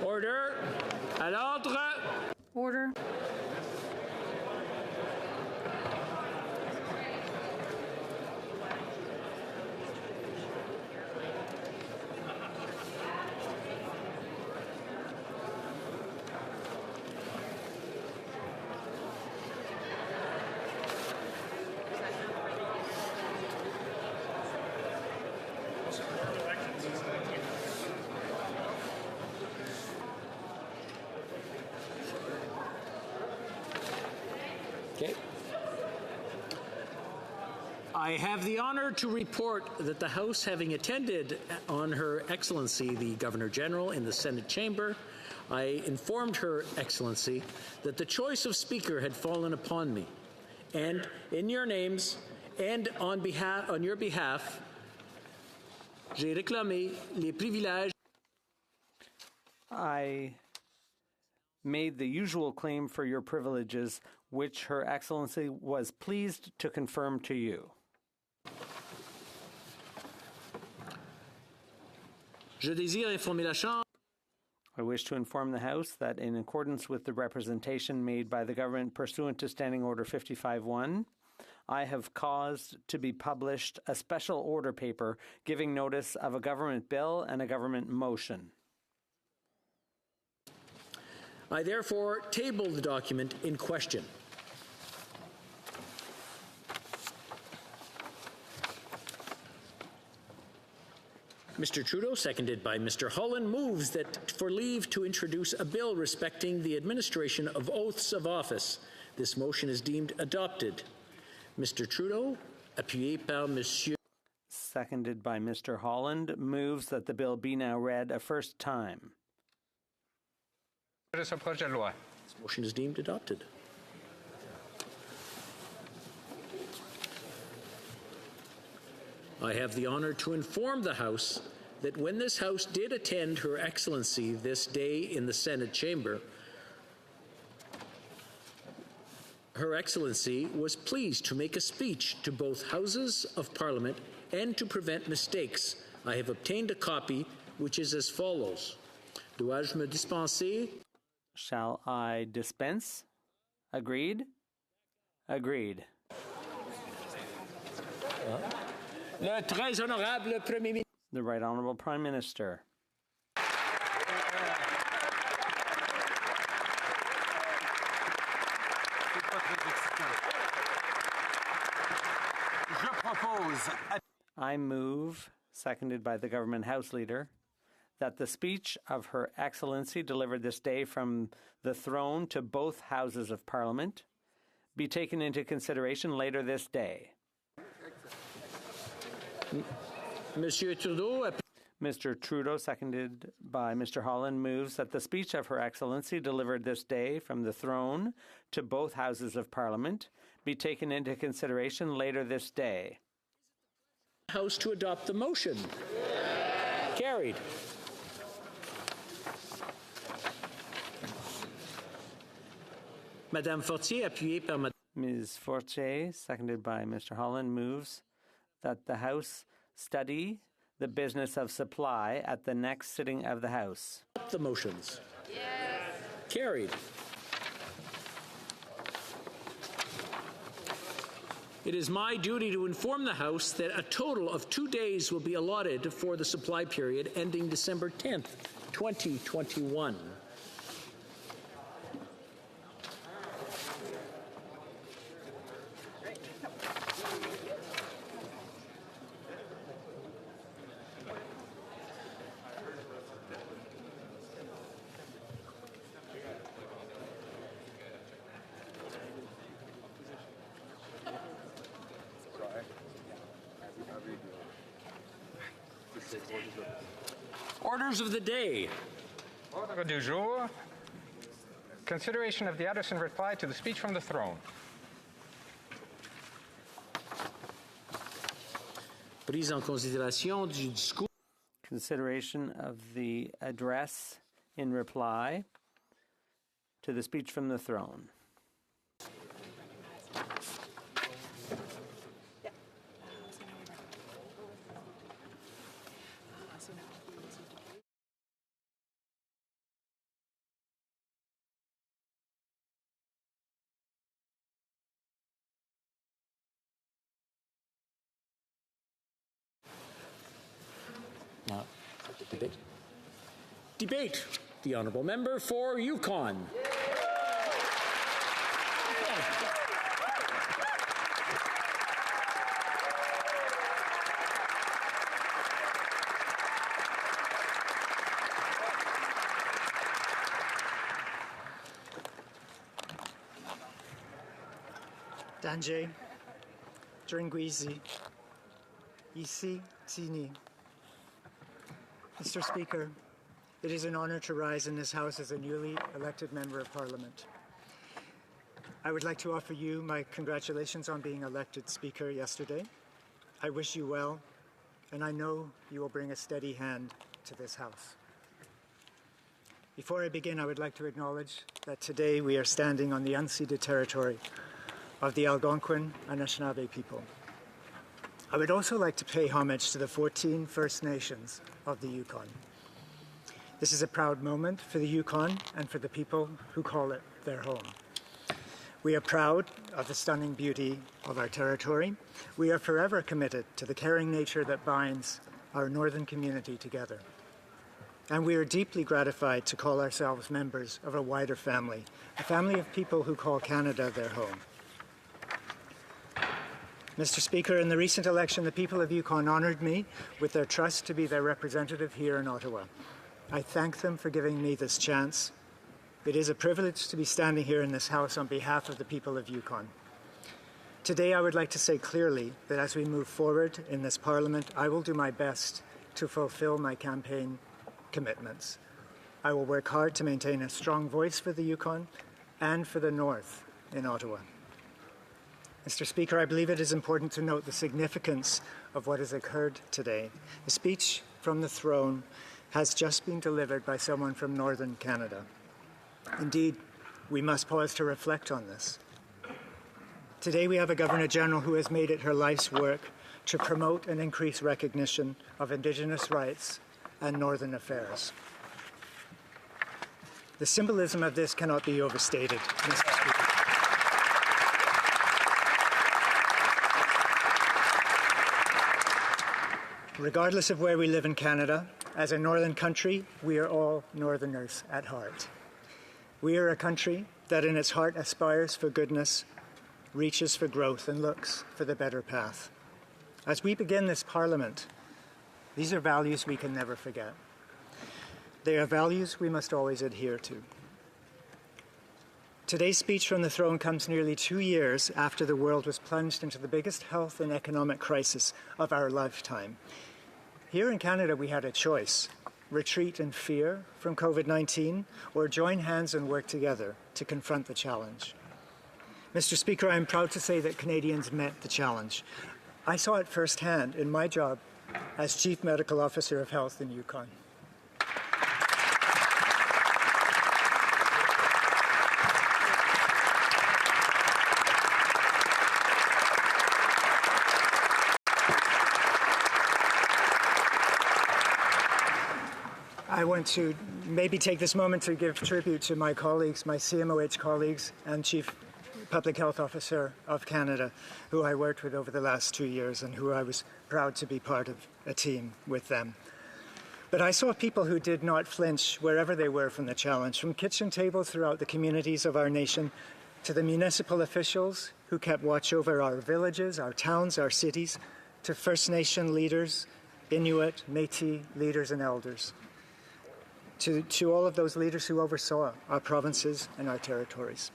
Order. À l'ordre. Order. Okay. I have the honor to report that the House, having attended on Her Excellency the Governor General in the Senate chamber, I informed Her Excellency that the choice of Speaker had fallen upon me, and in your names and on your behalf, j'ai réclamé les privilèges. I made the usual claim for your privileges, which Her Excellency was pleased to confirm to you. Je désire informer la Chambre. I wish to inform the House that in accordance with the representation made by the government pursuant to Standing Order 55-1, I have caused to be published a special order paper giving notice of a government bill and a government motion. I therefore table the document in question. Mr. Trudeau, seconded by Mr. Holland, moves that for leave to introduce a bill respecting the administration of oaths of office. This motion is deemed adopted. Mr. Trudeau, appuyé par Monsieur. Seconded by Mr. Holland, moves that the bill be now read a first time. This motion is deemed adopted. I have the honor to inform the House that when this House did attend Her Excellency this day in the Senate chamber, Her Excellency was pleased to make a speech to both Houses of Parliament and to prevent mistakes. I have obtained a copy which is as follows. Dois-je me dispenser? Shall I dispense? Agreed? Agreed. Le très honorable Premier Ministre. The Right Honourable Prime Minister. I move, seconded by the Government House Leader, that the speech of Her Excellency delivered this day from the throne to both Houses of Parliament be taken into consideration later this day. Monsieur Trudeau. Mr. Trudeau, seconded by Mr. Holland, moves that the speech of Her Excellency delivered this day from the throne to both Houses of Parliament be taken into consideration later this day. House to adopt the motion. Carried. Madame Fortier, appuyée par Ms. Fortier, seconded by Mr. Holland, moves that the House study the business of supply at the next sitting of the House. The motions. Yes. Carried. It is my duty to inform the House that a total of 2 days will be allotted for the supply period ending December 10th, 2021. Orders of the day. Ordre du jour. Consideration of the Addison reply to the speech from the throne. Prise en considération du discours. consideration of the address in reply to the speech from the throne. Debate. Debate. The honourable member for Yukon. Danje, Dringwizi, Isi Tini. Mr. Speaker, it is an honor to rise in this House as a newly elected Member of Parliament. I would like to offer you my congratulations on being elected Speaker yesterday. I wish you well, and I know you will bring a steady hand to this House. Before I begin, I would like to acknowledge that today we are standing on the unceded territory of the Algonquin Anishinaabe people. I would also like to pay homage to the 14 First Nations of the Yukon. This is a proud moment for the Yukon and for the people who call it their home. We are proud of the stunning beauty of our territory. We are forever committed to the caring nature that binds our northern community together. And we are deeply gratified to call ourselves members of a wider family, a family of people who call Canada their home. Mr. Speaker, in the recent election, the people of Yukon honoured me with their trust to be their representative here in Ottawa. I thank them for giving me this chance. It is a privilege to be standing here in this House on behalf of the people of Yukon. Today, I would like to say clearly that as we move forward in this Parliament, I will do my best to fulfil my campaign commitments. I will work hard to maintain a strong voice for the Yukon and for the North in Ottawa. Mr. Speaker, I believe it is important to note the significance of what has occurred today. The speech from the throne has just been delivered by someone from Northern Canada. Indeed, we must pause to reflect on this. Today we have a Governor-General who has made it her life's work to promote and increase recognition of Indigenous rights and Northern affairs. The symbolism of this cannot be overstated, Mr. Speaker. Regardless of where we live in Canada, as a northern country, we are all Northerners at heart. We are a country that in its heart aspires for goodness, reaches for growth, and looks for the better path. As we begin this Parliament, these are values we can never forget. They are values we must always adhere to. Today's speech from the throne comes nearly 2 years after the world was plunged into the biggest health and economic crisis of our lifetime. Here in Canada, we had a choice: retreat in fear from COVID-19 or join hands and work together to confront the challenge. Mr. Speaker, I am proud to say that Canadians met the challenge. I saw it firsthand in my job as Chief Medical Officer of Health in Yukon. I want to maybe take this moment to give tribute to my colleagues, my CMOH colleagues and Chief Public Health Officer of Canada, who I worked with over the last 2 years and who I was proud to be part of a team with them. But I saw people who did not flinch wherever they were from the challenge, from kitchen tables throughout the communities of our nation to the municipal officials who kept watch over our villages, our towns, our cities, to First Nation leaders, Inuit, Métis leaders and elders. To all of those leaders who oversaw our provinces and our territories.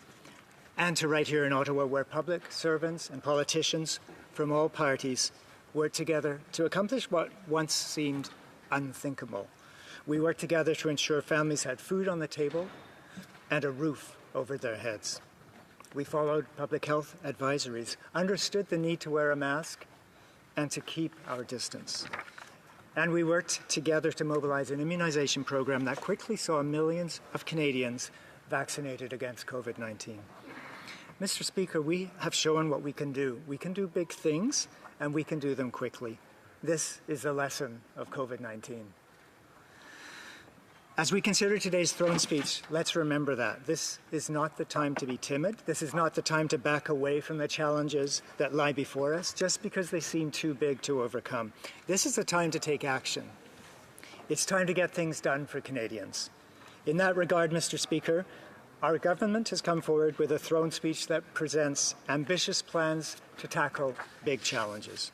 And to right here in Ottawa, where public servants and politicians from all parties worked together to accomplish what once seemed unthinkable. We worked together to ensure families had food on the table and a roof over their heads. We followed public health advisories, understood the need to wear a mask and to keep our distance. And we worked together to mobilize an immunization program that quickly saw millions of Canadians vaccinated against COVID-19. Mr. Speaker, we have shown what we can do. We can do big things, and we can do them quickly. This is the lesson of COVID-19. As we consider today's throne speech, let's remember that. This is not the time to be timid. This is not the time to back away from the challenges that lie before us just because they seem too big to overcome. This is the time to take action. It's time to get things done for Canadians. In that regard, Mr. Speaker, our government has come forward with a throne speech that presents ambitious plans to tackle big challenges.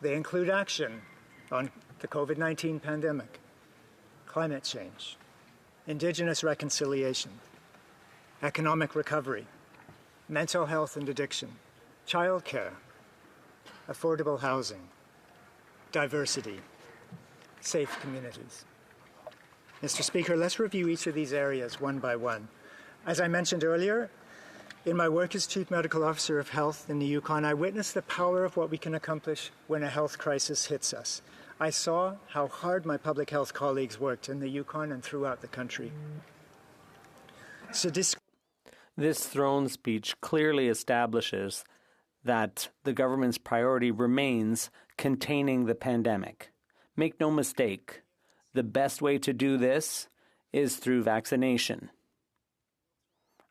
They include action on the COVID-19 pandemic, climate change, Indigenous reconciliation, economic recovery, mental health and addiction, childcare, affordable housing, diversity, safe communities. Mr. Speaker, let's review each of these areas one by one. As I mentioned earlier, in my work as Chief Medical Officer of Health in the Yukon, I witnessed the power of what we can accomplish when a health crisis hits us. I saw how hard my public health colleagues worked in the Yukon and throughout the country. This throne speech clearly establishes that the government's priority remains containing the pandemic. Make no mistake, the best way to do this is through vaccination.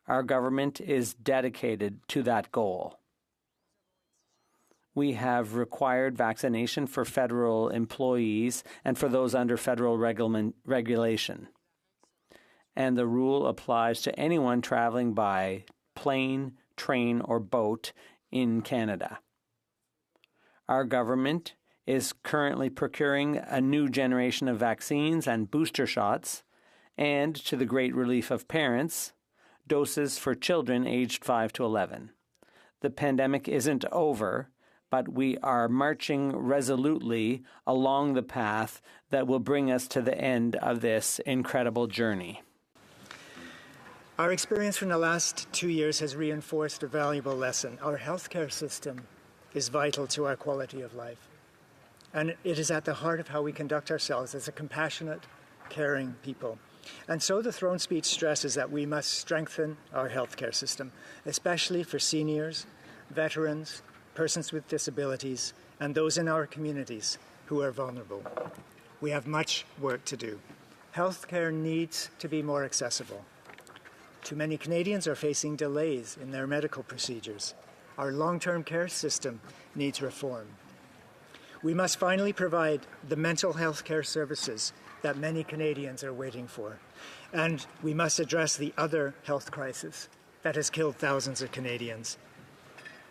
Our government is dedicated to that goal. We have required vaccination for federal employees and for those under federal regulation. And the rule applies to anyone traveling by plane, train, or boat in Canada. Our government is currently procuring a new generation of vaccines and booster shots, and, to the great relief of parents, doses for children aged 5 to 11. The pandemic isn't over, but we are marching resolutely along the path that will bring us to the end of this incredible journey. Our experience from the last 2 years has reinforced a valuable lesson. Our healthcare system is vital to our quality of life. And it is at the heart of how we conduct ourselves as a compassionate, caring people. And so the throne speech stresses that we must strengthen our healthcare system, especially for seniors, veterans, persons with disabilities, and those in our communities who are vulnerable. We have much work to do. Healthcare needs to be more accessible. Too many Canadians are facing delays in their medical procedures. Our long-term care system needs reform. We must finally provide the mental health care services that many Canadians are waiting for. And we must address the other health crisis that has killed thousands of Canadians.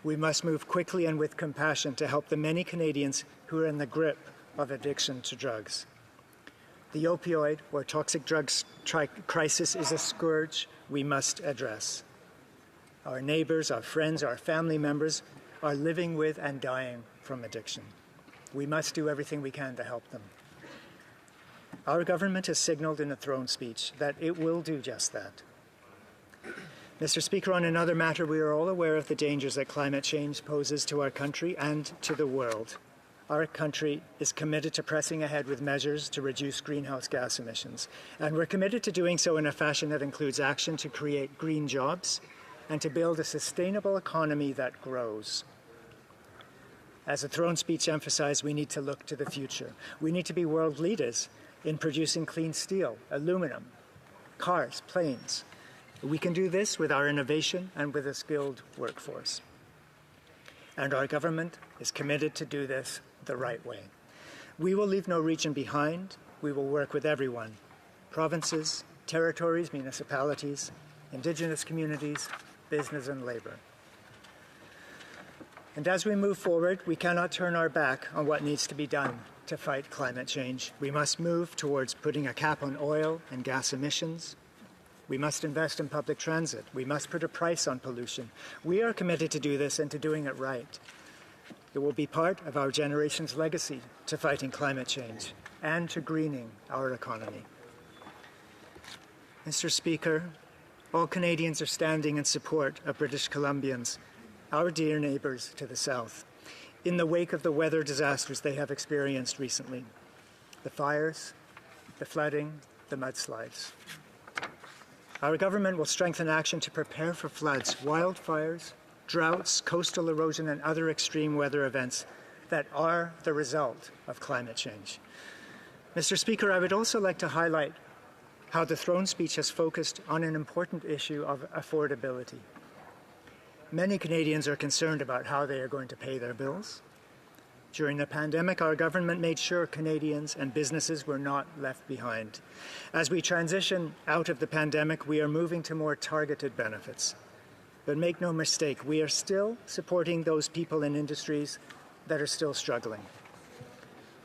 We must move quickly and with compassion to help the many Canadians who are in the grip of addiction to drugs. The opioid or toxic drugs crisis is a scourge we must address. Our neighbors, our friends, our family members are living with and dying from addiction. We must do everything we can to help them. Our government has signaled in a throne speech that it will do just that. Mr. Speaker, on another matter, we are all aware of the dangers that climate change poses to our country and to the world. Our country is committed to pressing ahead with measures to reduce greenhouse gas emissions. And we're committed to doing so in a fashion that includes action to create green jobs and to build a sustainable economy that grows. As the throne speech emphasized, we need to look to the future. We need to be world leaders in producing clean steel, aluminum, cars, planes. We can do this with our innovation and with a skilled workforce. And our government is committed to do this the right way. We will leave no region behind. We will work with everyone, provinces, territories, municipalities, Indigenous communities, business and labor. And as we move forward, we cannot turn our back on what needs to be done to fight climate change. We must move towards putting a cap on oil and gas emissions. We must invest in public transit. We must put a price on pollution. We are committed to do this and to doing it right. It will be part of our generation's legacy to fighting climate change and to greening our economy. Mr. Speaker, all Canadians are standing in support of British Columbians, our dear neighbours to the south, in the wake of the weather disasters they have experienced recently. the fires, the flooding, the mudslides. Our government will strengthen action to prepare for floods, wildfires, droughts, coastal erosion, and other extreme weather events that are the result of climate change. Mr. Speaker, I would also like to highlight how the throne speech has focused on an important issue of affordability. Many Canadians are concerned about how they are going to pay their bills. During the pandemic, our government made sure Canadians and businesses were not left behind. As we transition out of the pandemic, we are moving to more targeted benefits. But make no mistake, we are still supporting those people in industries that are still struggling.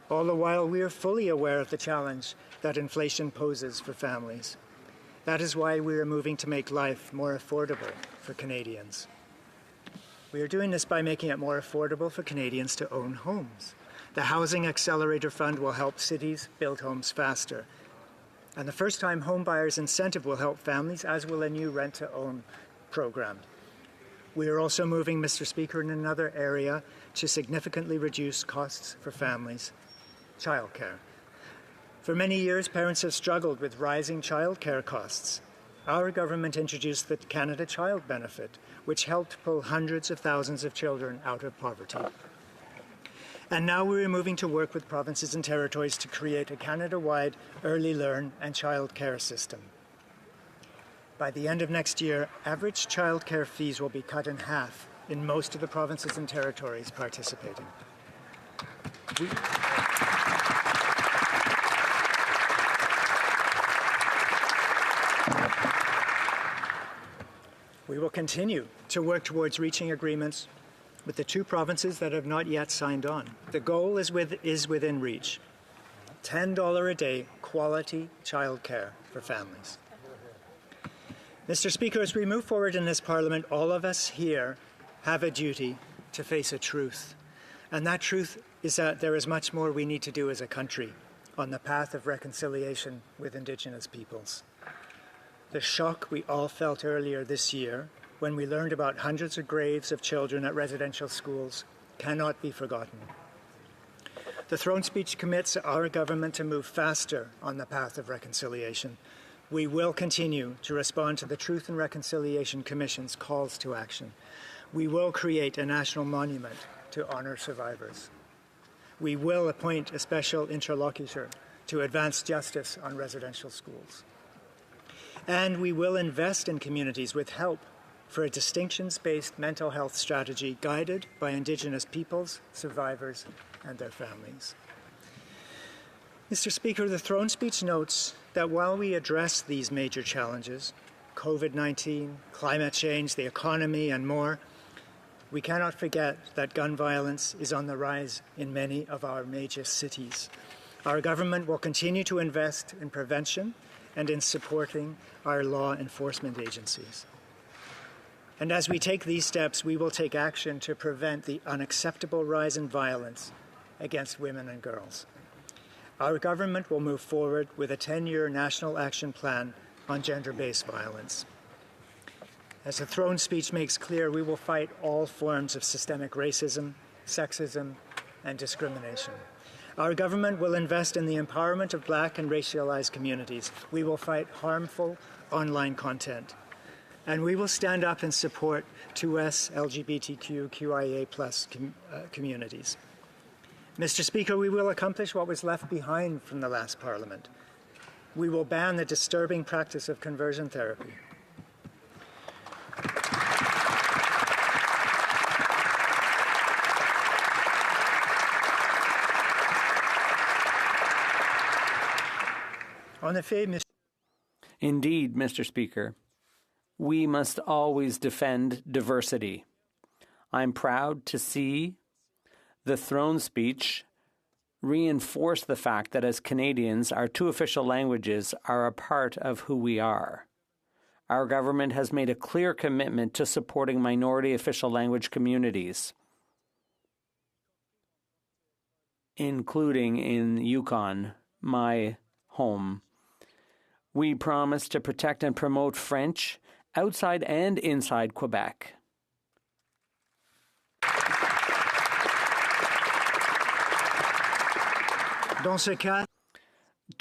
All the while, we are fully aware of the challenge that inflation poses for families. That is why we are moving to make life more affordable for Canadians. We are doing this by making it more affordable for Canadians to own homes. The Housing Accelerator Fund will help cities build homes faster. And the First-Time Homebuyers Incentive will help families, as will a new rent-to-own program. We are also moving, Mr. Speaker, in another area to significantly reduce costs for families: childcare. For many years, parents have struggled with rising childcare costs. Our government introduced the Canada Child Benefit, which helped pull hundreds of thousands of children out of poverty. And now we are moving to work with provinces and territories to create a Canada-wide early learn and childcare system. By the end of next year, average childcare fees will be cut in half in most of the provinces and territories participating. We will continue to work towards reaching agreements with the two provinces that have not yet signed on. The goal is within reach: $10 a day quality childcare for families. Mr. Speaker, as we move forward in this Parliament, all of us here have a duty to face a truth. And that truth is that there is much more we need to do as a country on the path of reconciliation with Indigenous peoples. The shock we all felt earlier this year when we learned about hundreds of graves of children at residential schools cannot be forgotten. The throne speech commits our government to move faster on the path of reconciliation. We will continue to respond to the Truth and Reconciliation Commission's calls to action. We will create a national monument to honour survivors. We will appoint a special interlocutor to advance justice on residential schools. And we will invest in communities with help for a distinctions-based mental health strategy guided by Indigenous peoples, survivors, and their families. Mr. Speaker, the throne speech notes that while we address these major challenges, COVID-19, climate change, the economy, and more, we cannot forget that gun violence is on the rise in many of our major cities. Our government will continue to invest in prevention and in supporting our law enforcement agencies. And as we take these steps, we will take action to prevent the unacceptable rise in violence against women and girls. Our government will move forward with a 10-year national action plan on gender-based violence. As the throne speech makes clear, we will fight all forms of systemic racism, sexism, and discrimination. Our government will invest in the empowerment of Black and racialized communities. We will fight harmful online content. And we will stand up and support 2S, LGBTQ, QIA+ communities. Mr. Speaker, we will accomplish what was left behind from the last Parliament. We will ban the disturbing practice of conversion therapy. Indeed, Mr. Speaker, we must always defend diversity. I'm proud to see the throne speech reinforce the fact that as Canadians, our two official languages are a part of who we are. Our government has made a clear commitment to supporting minority official language communities, including in Yukon, my home. We promise to protect and promote French outside and inside Quebec.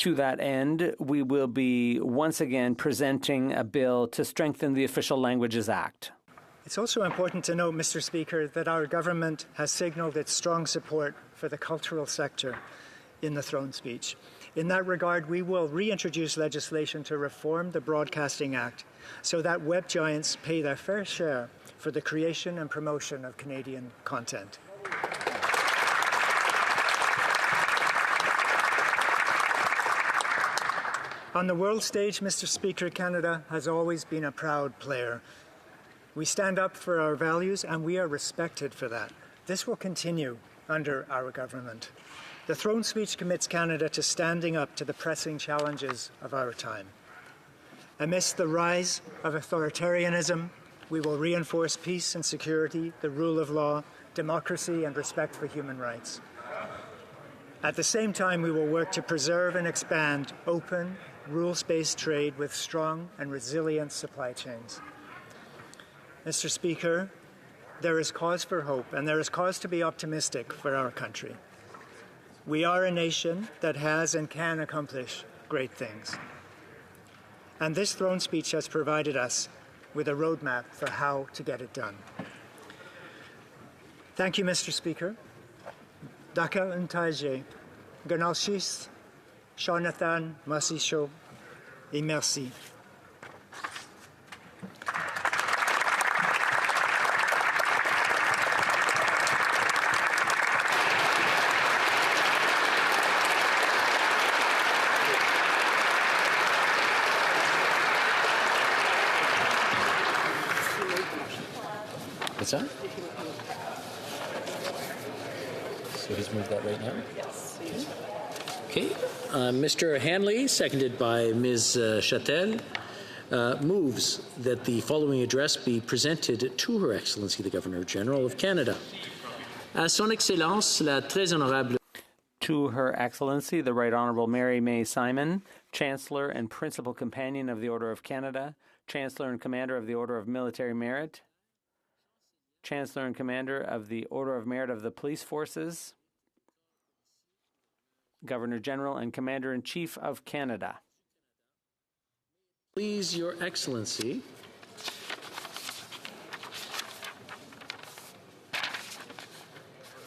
To that end, we will be once again presenting a bill to strengthen the Official Languages Act. It's also important to note, Mr. Speaker, that our government has signalled its strong support for the cultural sector in the throne speech. In that regard, we will reintroduce legislation to reform the Broadcasting Act so that web giants pay their fair share for the creation and promotion of Canadian content. On the world stage, Mr. Speaker, Canada has always been a proud player. We stand up for our values and we are respected for that. This will continue under our government. The throne speech commits Canada to standing up to the pressing challenges of our time. Amidst the rise of authoritarianism, we will reinforce peace and security, the rule of law, democracy, and respect for human rights. At the same time, we will work to preserve and expand open, rules-based trade with strong and resilient supply chains. Mr. Speaker, there is cause for hope, and there is cause to be optimistic for our country. We are a nation that has and can accomplish great things. And this throne speech has provided us with a roadmap for how to get it done. Thank you, Mr. Speaker. Daka Ntaje, Ganalshis, Jonathan Masisho, et merci. What's that? So he's moved that right now? Yes. Okay. Mr. Hanley, seconded by Ms. Châtel, moves that the following address be presented to Her Excellency the Governor-General of Canada. À Son Excellence, la très honorable. To Her Excellency, the Right Honourable Mary May Simon, Chancellor and Principal Companion of the Order of Canada, Chancellor and Commander of the Order of Military Merit, Chancellor and Commander of the Order of Merit of the Police Forces, Governor-General and Commander-in-Chief of Canada. Please, Your Excellency.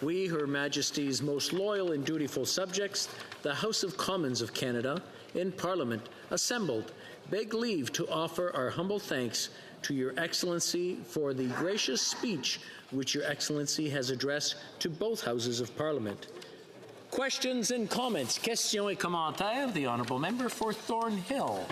We, Her Majesty's most loyal and dutiful subjects, the House of Commons of Canada, in Parliament, assembled, beg leave to offer our humble thanks to Your Excellency for the gracious speech which Your Excellency has addressed to both Houses of Parliament. Questions and comments. Questions et commentaires. The Honourable Member for Thornhill.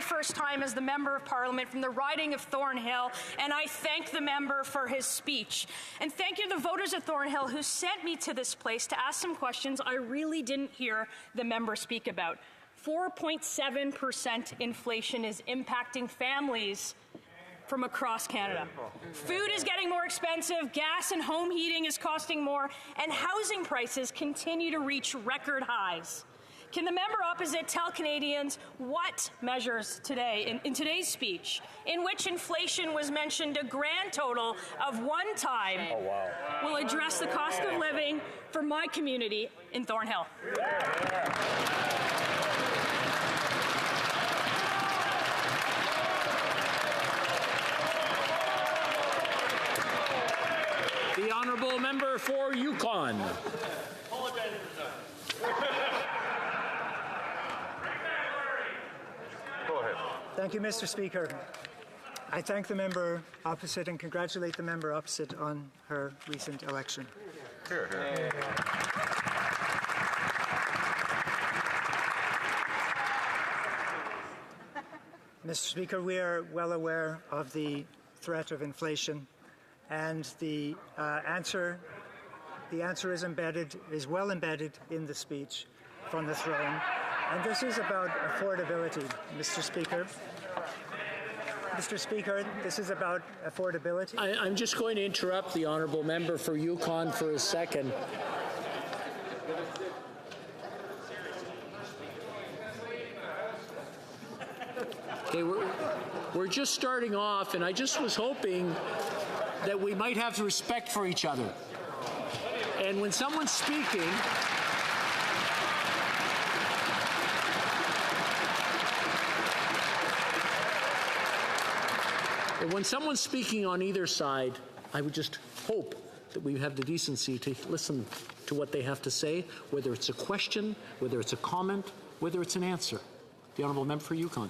First time as the Member of Parliament from the riding of Thornhill, and I thank the member for his speech. And thank you to the voters of Thornhill who sent me to this place to ask some questions I really didn't hear the member speak about. 4.7% inflation is impacting families from across Canada. Food is getting more expensive, gas and home heating is costing more, and housing prices continue to reach record highs. Can the member opposite tell Canadians what measures today, in today's speech, in which inflation was mentioned a grand total of one time, will address the cost of living for my community in Thornhill? The Honourable Member for Yukon. Thank you, Mr. Speaker. I thank the member opposite and congratulate the member opposite on her recent election. Here, here. Mr. Speaker, we are well aware of the threat of inflation, and the answer is well embedded in the speech from the throne. And this is about affordability, Mr. Speaker. Mr. Speaker, this is about affordability. I'm just going to interrupt the Honourable Member for Yukon for a second. Okay, We're just starting off, and I just was hoping that we might have respect for each other. And when someone's speaking, on either side, I would just hope that we have the decency to listen to what they have to say, whether it's a question, whether it's a comment, whether it's an answer. The Honourable Member for Yukon.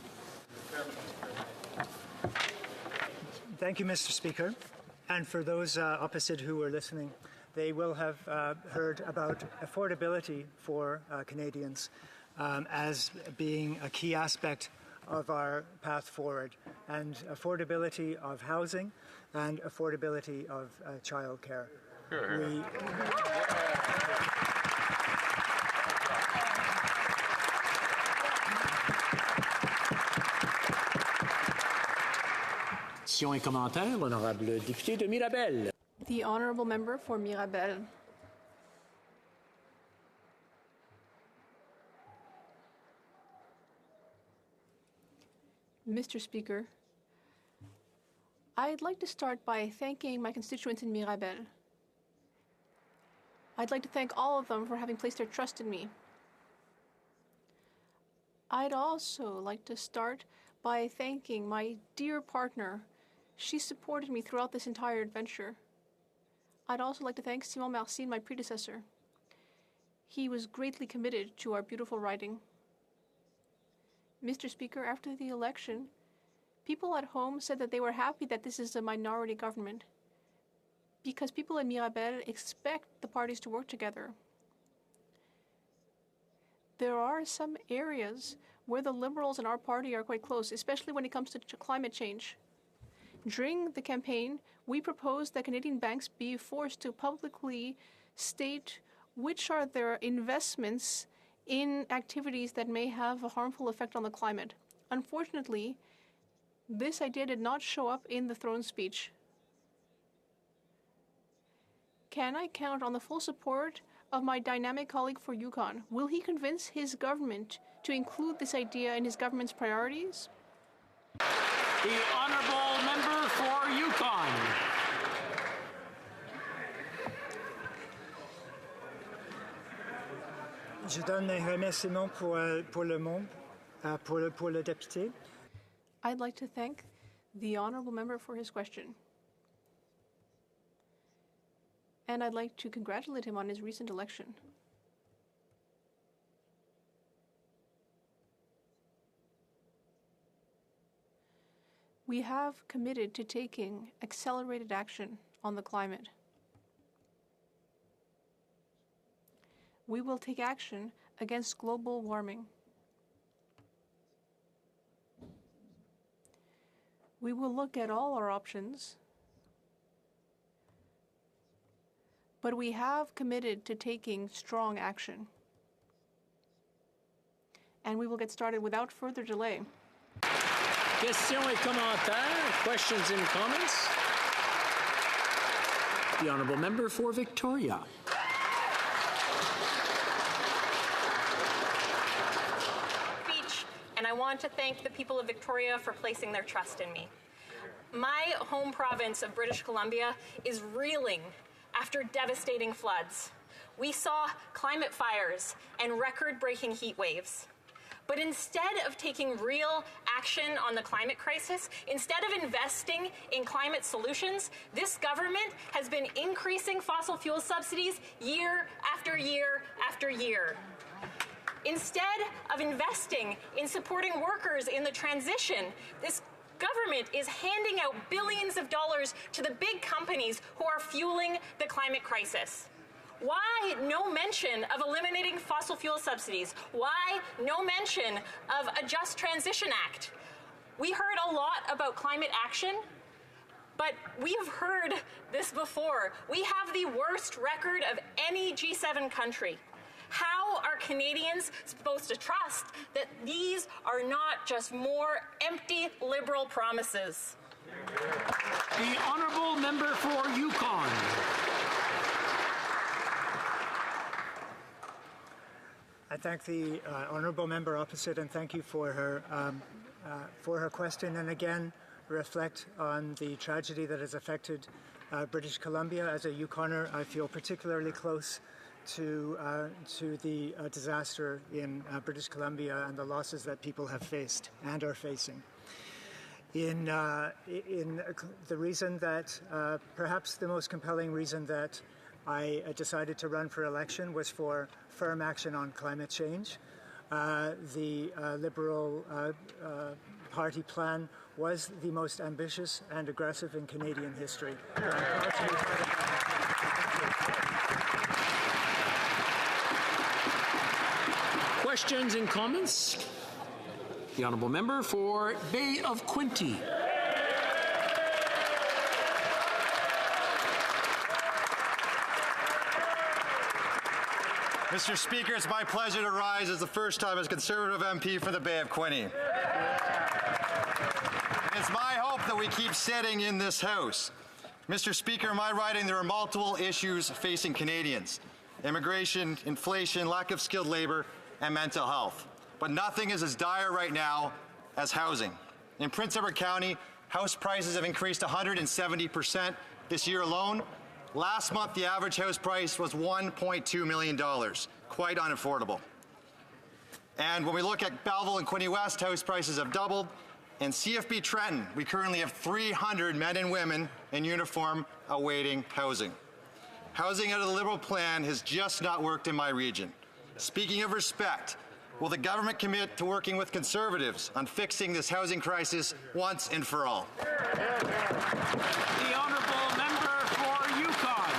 Thank you, Mr. Speaker. And for those opposite who were listening, they will have heard about affordability for Canadians as being a key aspect of our path forward, and affordability of housing and affordability of childcare. Questions et commentaires, l'honorable député de Mirabel. The honourable member for Mirabel. Mr. Speaker, I'd like to start by thanking my constituents in Mirabel. I'd like to thank all of them for having placed their trust in me. I'd also like to start by thanking my dear partner. She supported me throughout this entire adventure. I'd also like to thank Simon Mercier, my predecessor. He was greatly committed to our beautiful riding. Mr. Speaker, after the election, people at home said that they were happy that this is a minority government because people in Mirabel expect the parties to work together. There are some areas where the Liberals and our party are quite close, especially when it comes to climate change. During the campaign, we proposed that Canadian banks be forced to publicly state which are their investments in activities that may have a harmful effect on the climate. Unfortunately, this idea did not show up in the throne speech. Can I count on the full support of my dynamic colleague for Yukon? Will he convince his government to include this idea in his government's priorities? The honourable member for Yukon. Je donne mes remerciements pour le monde, pour le député. I'd like to thank the honourable member for his question. And I'd like to congratulate him on his recent election. We have committed to taking accelerated action on the climate. We will take action against global warming. We will look at all our options, but we have committed to taking strong action. And we will get started without further delay. Questions et commentaires, questions and comments? The honourable member for Victoria. And I want to thank the people of Victoria for placing their trust in me. My home province of British Columbia is reeling after devastating floods. We saw climate fires and record-breaking heat waves. But instead of taking real action on the climate crisis, instead of investing in climate solutions, this government has been increasing fossil fuel subsidies year after year after year. Instead of investing in supporting workers in the transition, this government is handing out billions of dollars to the big companies who are fueling the climate crisis. Why no mention of eliminating fossil fuel subsidies? Why no mention of a Just Transition Act? We heard a lot about climate action, but we have heard this before. We have the worst record of any G7 country. How are Canadians supposed to trust that these are not just more empty Liberal promises? The honourable member for Yukon. I thank the honourable member opposite and thank you for her for her question, and again reflect on the tragedy that has affected British Columbia. As a Yukoner, I feel particularly close to the disaster in British Columbia and the losses that people have faced and are facing. In the reason that, perhaps the most compelling reason that I decided to run for election was for firm action on climate change. The Liberal Party plan was the most ambitious and aggressive in Canadian history. Questions and comments? The Honourable Member for Bay of Quinte. Mr. Speaker, it's my pleasure to rise as the first time as Conservative MP for the Bay of Quinte. It's my hope that we keep sitting in this House. Mr. Speaker, in my riding, there are multiple issues facing Canadians: immigration, inflation, lack of skilled labor, and mental health. But nothing is as dire right now as housing. In Prince Edward County, house prices have increased 170% this year alone. Last month, the average house price was $1.2 million, quite unaffordable. And when we look at Belleville and Quinte West, house prices have doubled. In CFB Trenton, we currently have 300 men and women in uniform awaiting housing. Housing out of the Liberal plan has just not worked in my region. Speaking of respect, will the government commit to working with Conservatives on fixing this housing crisis once and for all? The Honourable Member for Yukon.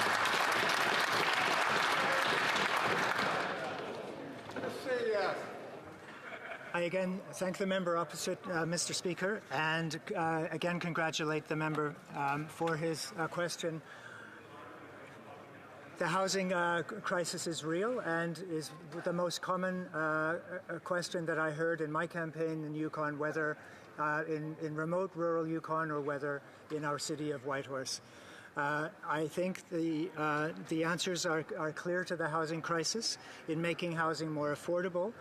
I again thank the member opposite, Mr. Speaker, and again congratulate the member for his question. The housing crisis is real and is the most common question that I heard in my campaign in Yukon, whether in remote rural Yukon or whether in our city of Whitehorse. I think the answers are clear to the housing crisis in making housing more affordable.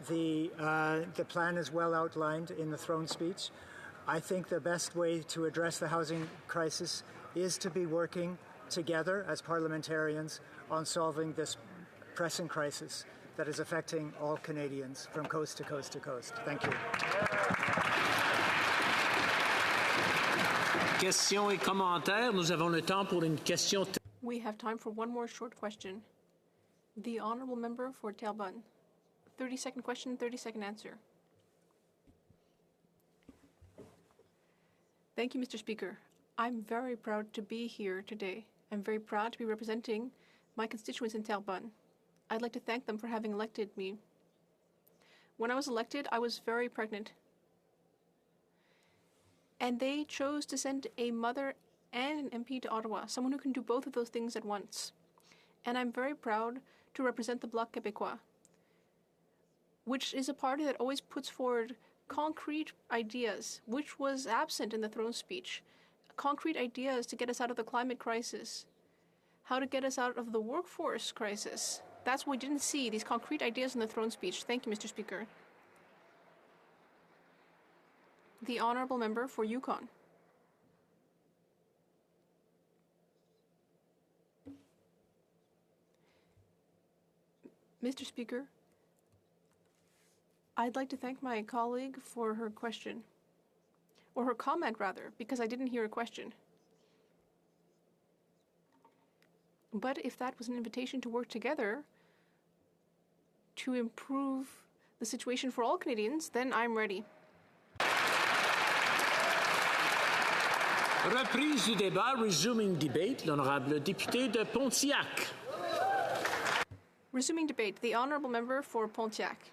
The plan is well outlined in the throne speech. I think the best way to address the housing crisis is to be working together as parliamentarians on solving this pressing crisis that is affecting all Canadians from coast to coast to coast. Thank you. Questions et commentaires. Nous avons le temps pour une question. We have time for one more short question. The Honourable Member for Terrebonne. 30-second question, 30-second answer. Thank you, Mr. Speaker. I'm very proud to be here today. I'm very proud to be representing my constituents in Terrebonne. I'd like to thank them for having elected me. When I was elected, I was very pregnant. And they chose to send a mother and an MP to Ottawa, someone who can do both of those things at once. And I'm very proud to represent the Bloc Québécois, which is a party that always puts forward concrete ideas, which was absent in the throne speech. Concrete ideas to get us out of the climate crisis, how to get us out of the workforce crisis. That's what we didn't see, these concrete ideas in the throne speech. Thank you, Mr. Speaker. The Honourable Member for Yukon. Mr. Speaker, I'd like to thank my colleague for her question. Or her comment, rather, because I didn't hear a question. But if that was an invitation to work together to improve the situation for all Canadians, then I'm ready. Reprise du débat, resuming debate, l'honorable député de Pontiac. Resuming debate, the Honourable Member for Pontiac.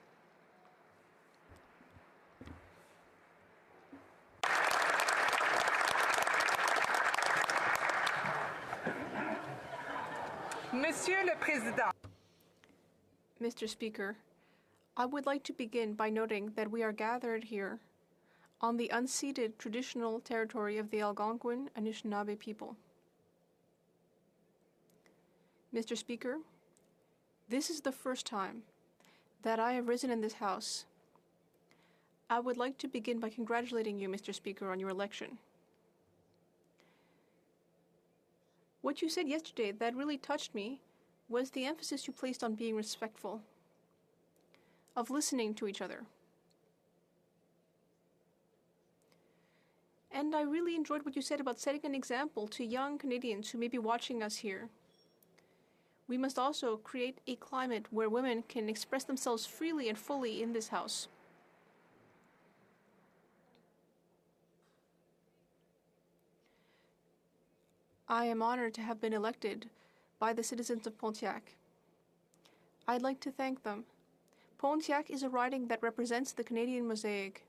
Monsieur le Président. Mr. Speaker, I would like to begin by noting that we are gathered here on the unceded traditional territory of the Algonquin Anishinaabe people. Mr. Speaker, this is the first time that I have risen in this House I would like to begin by congratulating you, Mr. Speaker, on your election. What you said yesterday that really touched me was the emphasis you placed on being respectful, of listening to each other. And I really enjoyed what you said about setting an example to young Canadians who may be watching us here. We must also create a climate where women can express themselves freely and fully in this House. I am honored to have been elected by the citizens of Pontiac. I'd like to thank them. Pontiac is a riding that represents the Canadian mosaic.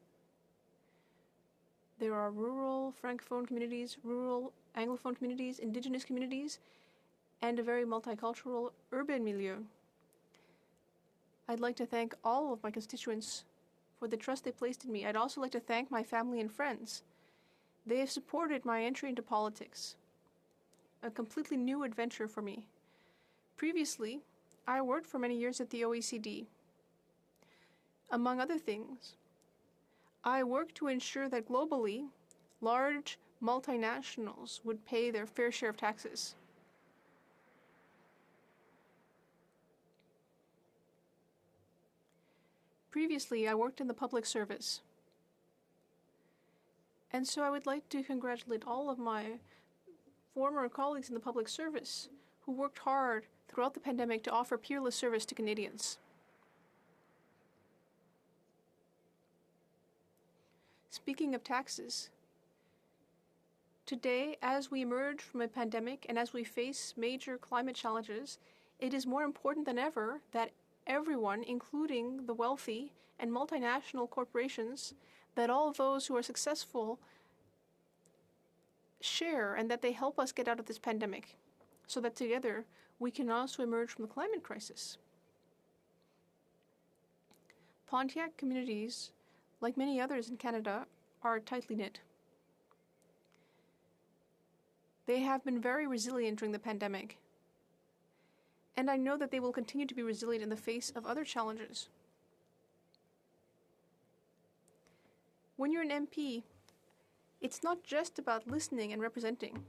There are rural Francophone communities, rural Anglophone communities, Indigenous communities, and a very multicultural urban milieu. I'd like to thank all of my constituents for the trust they placed in me. I'd also like to thank my family and friends. They have supported my entry into politics, a completely new adventure for me. Previously, I worked for many years at the OECD. Among other things, I worked to ensure that globally, large multinationals would pay their fair share of taxes. Previously, I worked in the public service. And so I would like to congratulate all of my former colleagues in the public service who worked hard throughout the pandemic to offer peerless service to Canadians. Speaking of taxes, today, as we emerge from a pandemic and as we face major climate challenges, it is more important than ever that everyone, including the wealthy and multinational corporations, that all those who are successful share and that they help us get out of this pandemic so that together we can also emerge from the climate crisis. Pontiac communities, like many others in Canada, are tightly knit. They have been very resilient during the pandemic, and I know that they will continue to be resilient in the face of other challenges. When you're an MP, it's not just about listening and representing.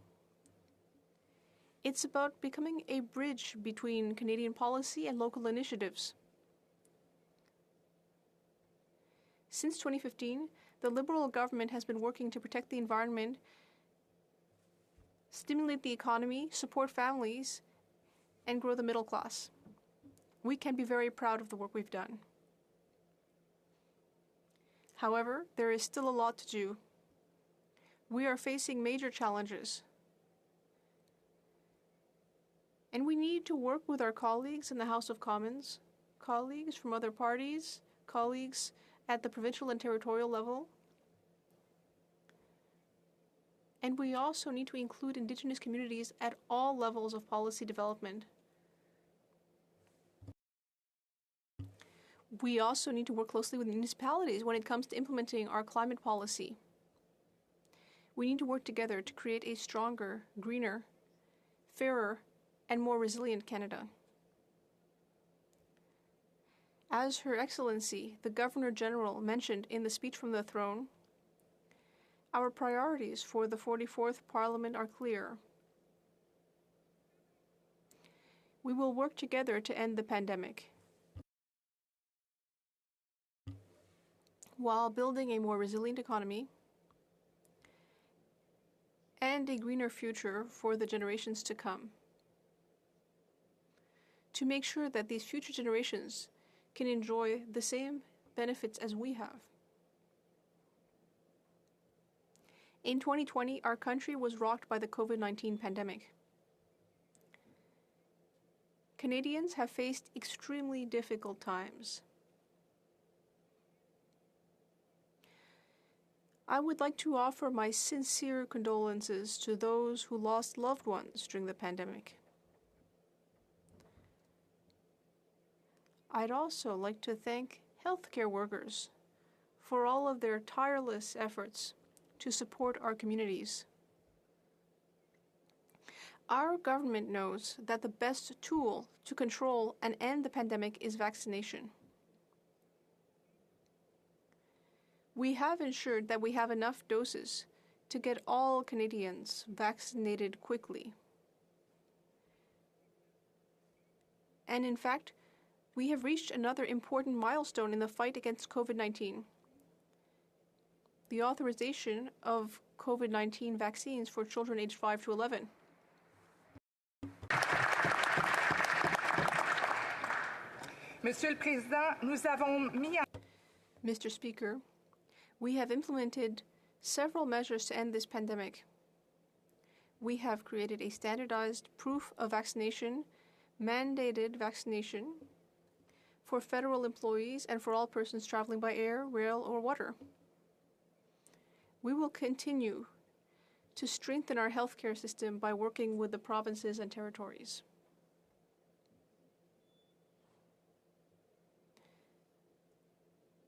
It's about becoming a bridge between Canadian policy and local initiatives. Since 2015, the Liberal government has been working to protect the environment, stimulate the economy, support families, and grow the middle class. We can be very proud of the work we've done. However, there is still a lot to do. We are facing major challenges. And we need to work with our colleagues in the House of Commons, colleagues from other parties, colleagues at the provincial and territorial level. And we also need to include Indigenous communities at all levels of policy development. We also need to work closely with municipalities when it comes to implementing our climate policy. We need to work together to create a stronger, greener, fairer, and more resilient Canada. As Her Excellency, the Governor-General, mentioned in the speech from the throne, our priorities for the 44th Parliament are clear. We will work together to end the pandemic, while building a more resilient economy and a greener future for the generations to come, to make sure that these future generations can enjoy the same benefits as we have. In 2020, our country was rocked by the COVID-19 pandemic. Canadians have faced extremely difficult times. I would like to offer my sincere condolences to those who lost loved ones during the pandemic. I'd also like to thank healthcare workers for all of their tireless efforts to support our communities. Our government knows that the best tool to control and end the pandemic is vaccination. We have ensured that we have enough doses to get all Canadians vaccinated quickly. And in fact, we have reached another important milestone in the fight against COVID-19. The authorization of COVID-19 vaccines for children aged 5 to 11. Monsieur le Président, nous avons mis en... Mr. Speaker, we have implemented several measures to end this pandemic. We have created a standardized proof of vaccination, mandated vaccination for federal employees and for all persons traveling by air, rail, or water. We will continue to strengthen our healthcare system by working with the provinces and territories.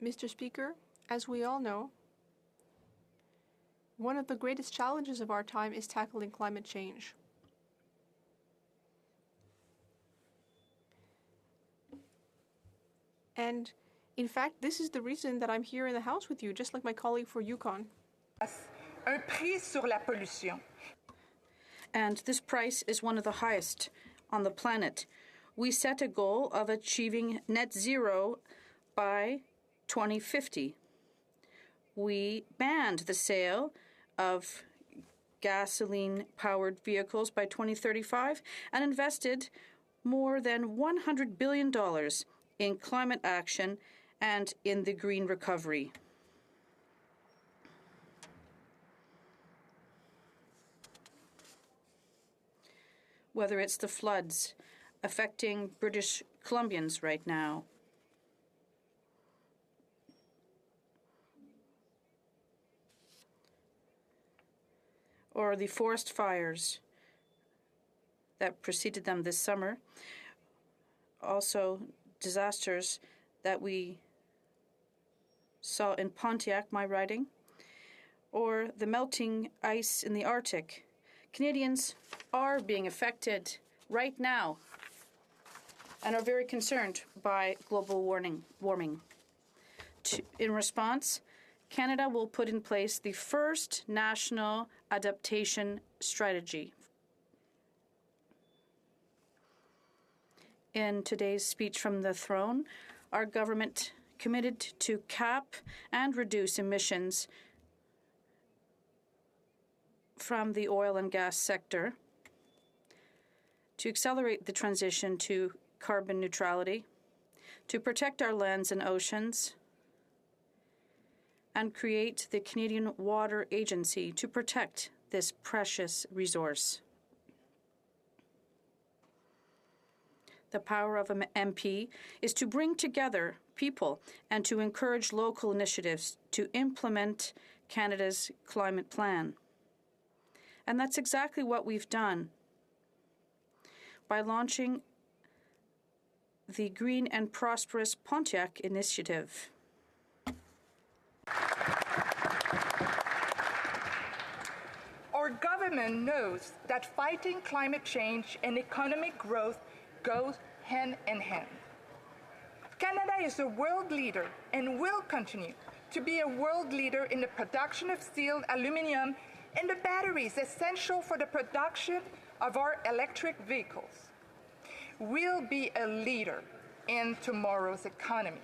Mr. Speaker, as we all know, one of the greatest challenges of our time is tackling climate change. And in fact, this is the reason that I'm here in the House with you, just like my colleague for Yukon. Un prix sur la pollution. And this price is one of the highest on the planet. We set a goal of achieving net zero by 2050. We banned the sale of gasoline-powered vehicles by 2035 and invested more than $100 billion in climate action and in the green recovery. Whether it's the floods affecting British Columbians right now, or the forest fires that preceded them this summer, also disasters that we saw in Pontiac, my riding, or the melting ice in the Arctic. Canadians are being affected right now and are very concerned by global warming. In response, Canada will put in place the first national adaptation strategy. In today's speech from the throne, our government committed to cap and reduce emissions from the oil and gas sector, to accelerate the transition to carbon neutrality, to protect our lands and oceans, and create the Canadian Water Agency to protect this precious resource. The power of an MP is to bring together people and to encourage local initiatives to implement Canada's climate plan. And that's exactly what we've done by launching the Green and Prosperous Pontiac Initiative. Our government knows that fighting climate change and economic growth goes hand in hand. Canada is a world leader and will continue to be a world leader in the production of steel, aluminum, and the batteries essential for the production of our electric vehicles. We'll be a leader in tomorrow's economy.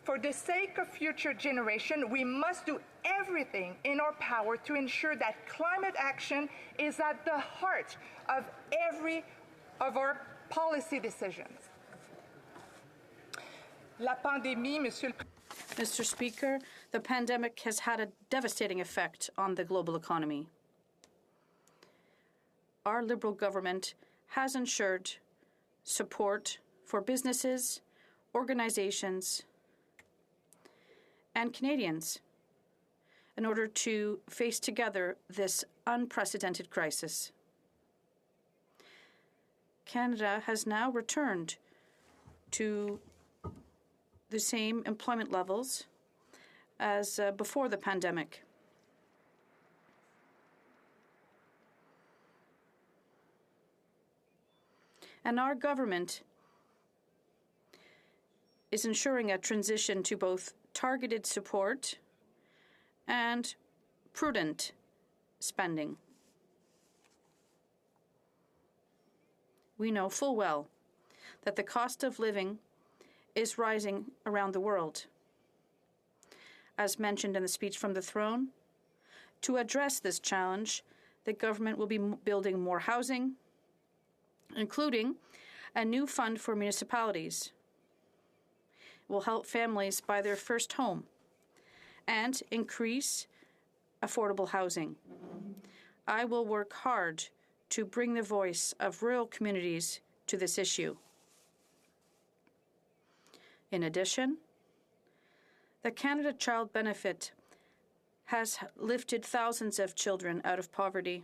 For the sake of future generations, we must do everything in our power to ensure that climate action is at the heart of every of our policy decisions. La pandémie, Mr. Speaker, the pandemic has had a devastating effect on the global economy. Our Liberal government has ensured support for businesses, organizations, and Canadians in order to face together this unprecedented crisis. Canada has now returned to the same employment levels as before the pandemic. And our government is ensuring a transition to both targeted support, and prudent spending. We know full well that the cost of living is rising around the world. As mentioned in the speech from the throne, to address this challenge, the government will be building more housing, including a new fund for municipalities. It will help families buy their first home and increase affordable housing. I will work hard to bring the voice of rural communities to this issue. In addition, the Canada Child Benefit has lifted thousands of children out of poverty,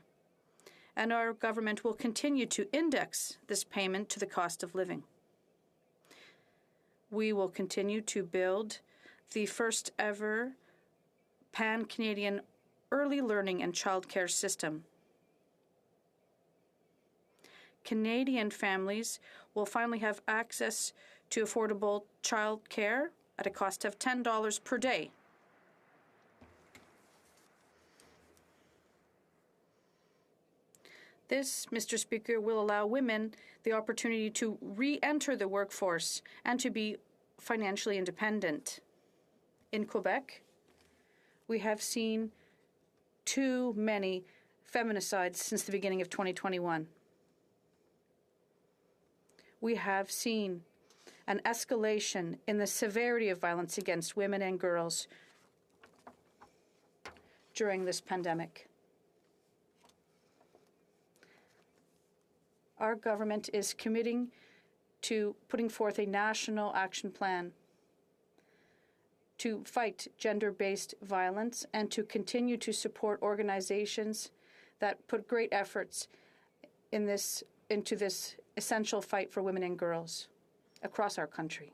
and our government will continue to index this payment to the cost of living. We will continue to build the first ever pan-Canadian early learning and childcare system. Canadian families will finally have access to affordable childcare at a cost of $10 per day. This, Mr. Speaker, will allow women the opportunity to re-enter the workforce and to be financially independent. In Quebec, we have seen too many feminicides since the beginning of 2021. We have seen an escalation in the severity of violence against women and girls during this pandemic. Our government is committing to putting forth a national action plan to fight gender-based violence and to continue to support organizations that put great efforts into this essential fight for women and girls across our country.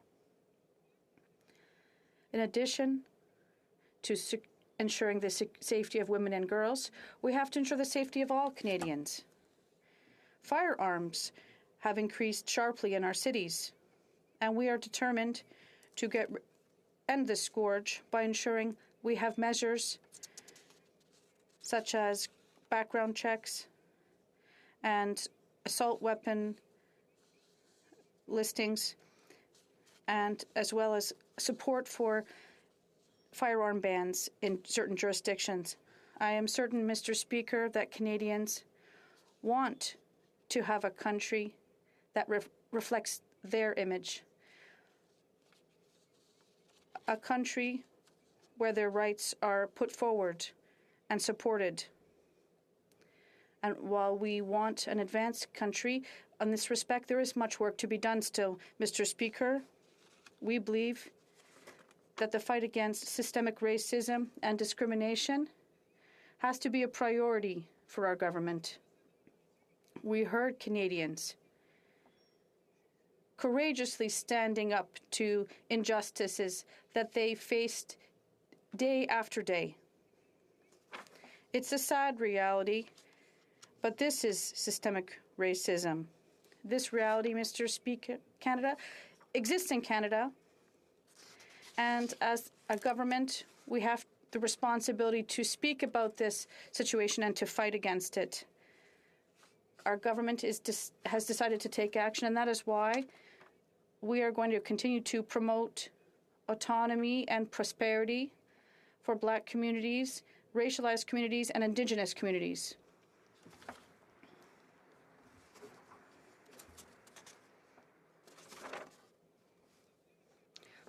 In addition to ensuring the safety of women and girls, we have to ensure the safety of all Canadians. Firearms have increased sharply in our cities, and we are determined to end this scourge by ensuring we have measures such as background checks and assault weapon listings, and as well as support for firearm bans in certain jurisdictions. I am certain, Mr. Speaker, that Canadians want to have a country that reflects their image, a country where their rights are put forward and supported. And while we want an advanced country, in this respect, there is much work to be done still. Mr. Speaker, we believe that the fight against systemic racism and discrimination has to be a priority for our government. We heard Canadians courageously standing up to injustices that they faced day after day. It's a sad reality, but this is systemic racism. This reality, Mr. Speaker, exists in Canada, and as a government, we have the responsibility to speak about this situation and to fight against it. Our government has decided to take action, and that is why we are going to continue to promote autonomy and prosperity for Black communities, racialized communities, and Indigenous communities.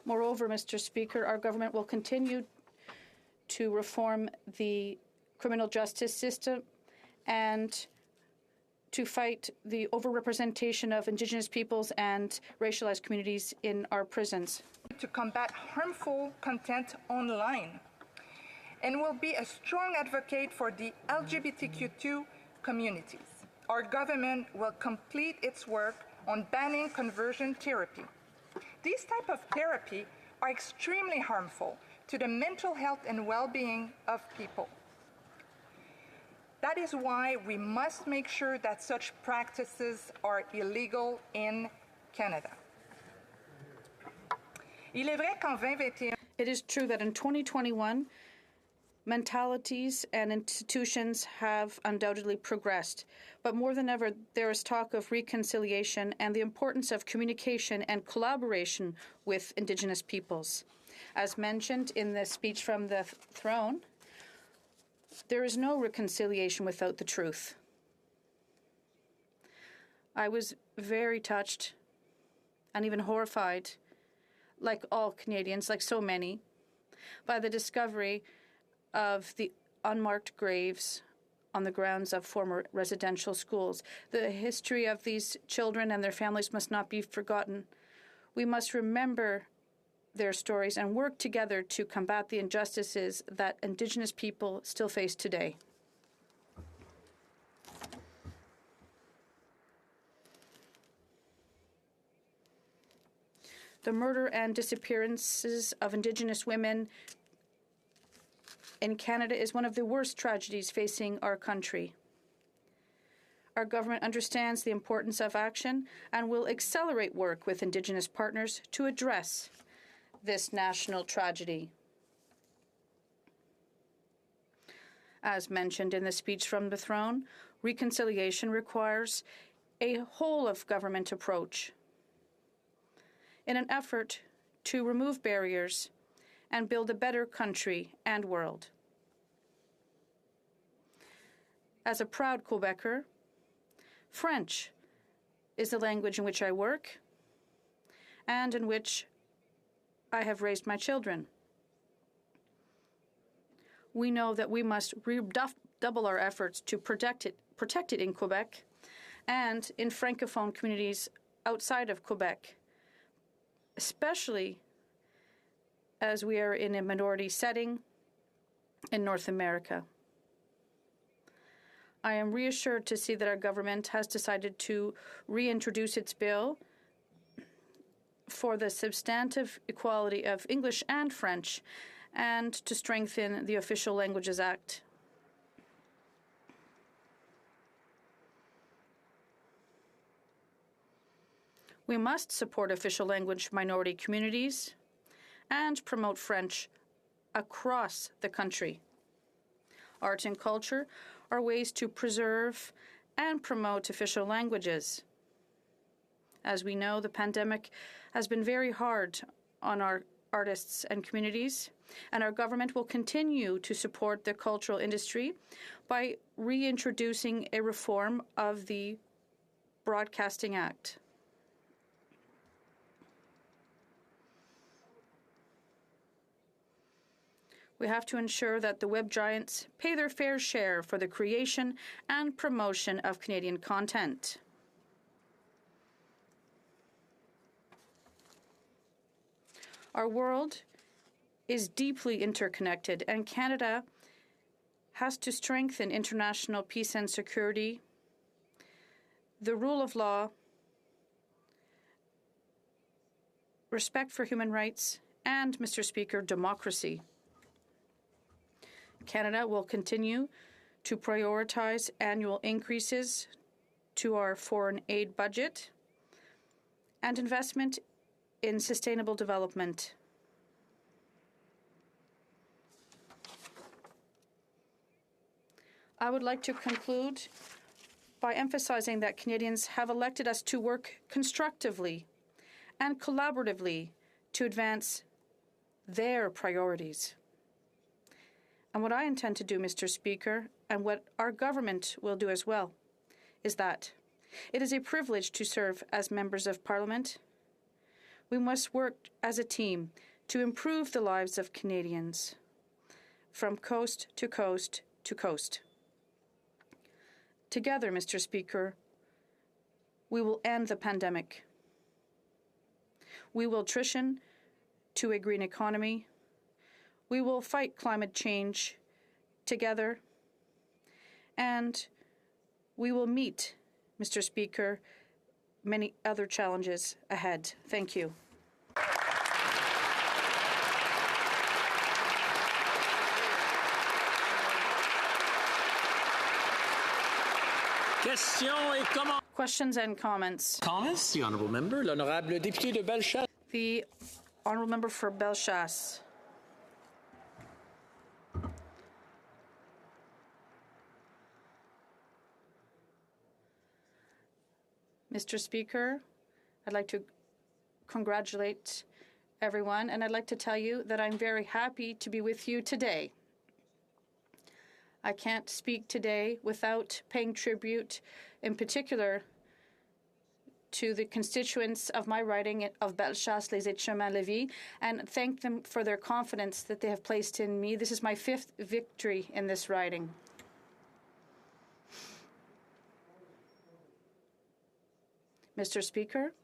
Moreover, Mr. Speaker, our government will continue to reform the criminal justice system and to fight the overrepresentation of Indigenous peoples and racialized communities in our prisons. To combat harmful content online, and will be a strong advocate for the LGBTQ2 communities. Our government will complete its work on banning conversion therapy. These types of therapy are extremely harmful to the mental health and well-being of people. That is why we must make sure that such practices are illegal in Canada. It is true that in 2021, mentalities and institutions have undoubtedly progressed, but more than ever, there is talk of reconciliation and the importance of communication and collaboration with Indigenous peoples. As mentioned in the speech from the throne, there is no reconciliation without the truth. I was very touched and even horrified, like all Canadians, like so many, by the discovery of the unmarked graves on the grounds of former residential schools. The history of these children and their families must not be forgotten. We must remember their stories and work together to combat the injustices that Indigenous people still face today. The murder and disappearances of Indigenous women in Canada is one of the worst tragedies facing our country. Our government understands the importance of action and will accelerate work with Indigenous partners to address this national tragedy. As mentioned in the speech from the throne, reconciliation requires a whole-of-government approach in an effort to remove barriers and build a better country and world. As a proud Quebecer, French is the language in which I work and in which I have raised my children. We know that we must redouble our efforts to protect it in Quebec and in Francophone communities outside of Quebec, especially as we are in a minority setting in North America. I am reassured to see that our government has decided to reintroduce its bill for the substantive equality of English and French and to strengthen the Official Languages Act. We must support official language minority communities and promote French across the country. Art and culture are ways to preserve and promote official languages. As we know, the pandemic has been very hard on our artists and communities, and our government will continue to support the cultural industry by reintroducing a reform of the Broadcasting Act. We have to ensure that the web giants pay their fair share for the creation and promotion of Canadian content. Our world is deeply interconnected, and Canada has to strengthen international peace and security, the rule of law, respect for human rights, and, Mr. Speaker, democracy. Canada will continue to prioritize annual increases to our foreign aid budget and investment in sustainable development. I would like to conclude by emphasizing that Canadians have elected us to work constructively and collaboratively to advance their priorities. And what I intend to do, Mr. Speaker, and what our government will do as well, is that it is a privilege to serve as members of Parliament. We must work as a team to improve the lives of Canadians from coast to coast to coast. Together, Mr. Speaker, we will end the pandemic. We will transition to a green economy. We will fight climate change together. And we will meet, Mr. Speaker, many other challenges ahead. Thank you. Questions and comments. Comments? The Honourable Member, l'Honourable Député de Bellechasse. The Honourable Member for Bellechasse. Mr. Speaker, I'd like to congratulate everyone, and I'd like to tell you that I'm very happy to be with you today. I can't speak today without paying tribute, in particular, to the constituents of my riding of Bellechasse-les-Échemins-Lévis, and thank them for their confidence that they have placed in me. This is my 5th victory in this riding. Mr. Speaker,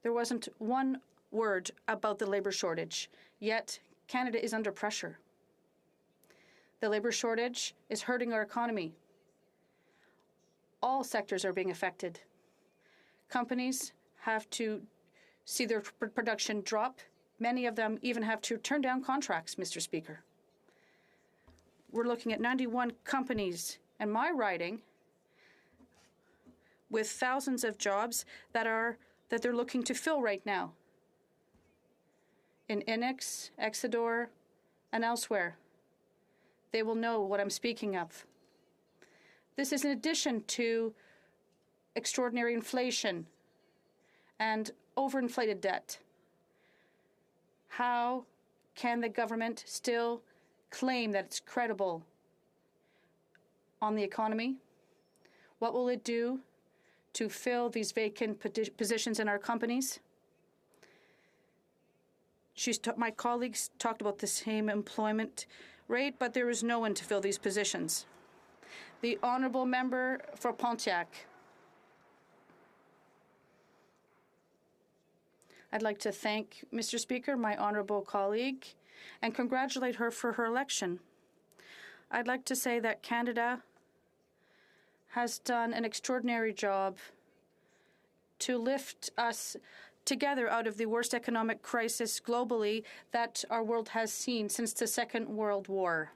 there wasn't one word about the labour shortage, yet Canada is under pressure. The labour shortage is hurting our economy. All sectors are being affected. Companies have to see their production drop. Many of them even have to turn down contracts, Mr. Speaker. We're looking at 91 companies in my riding with thousands of jobs that they're looking to fill right now in Inex, Exidor, and elsewhere. They will know what I'm speaking of. This is in addition to extraordinary inflation and overinflated debt. How can the government still claim that it's credible on the economy? What will it do to fill these vacant positions in our companies? My colleagues talked about the same employment rate, but there is no one to fill these positions. The honourable member for Pontiac. I'd like to thank, Mr. Speaker, my honourable colleague, and congratulate her for her election. I'd like to say that Canada has done an extraordinary job to lift us together out of the worst economic crisis globally that our world has seen since the Second World War.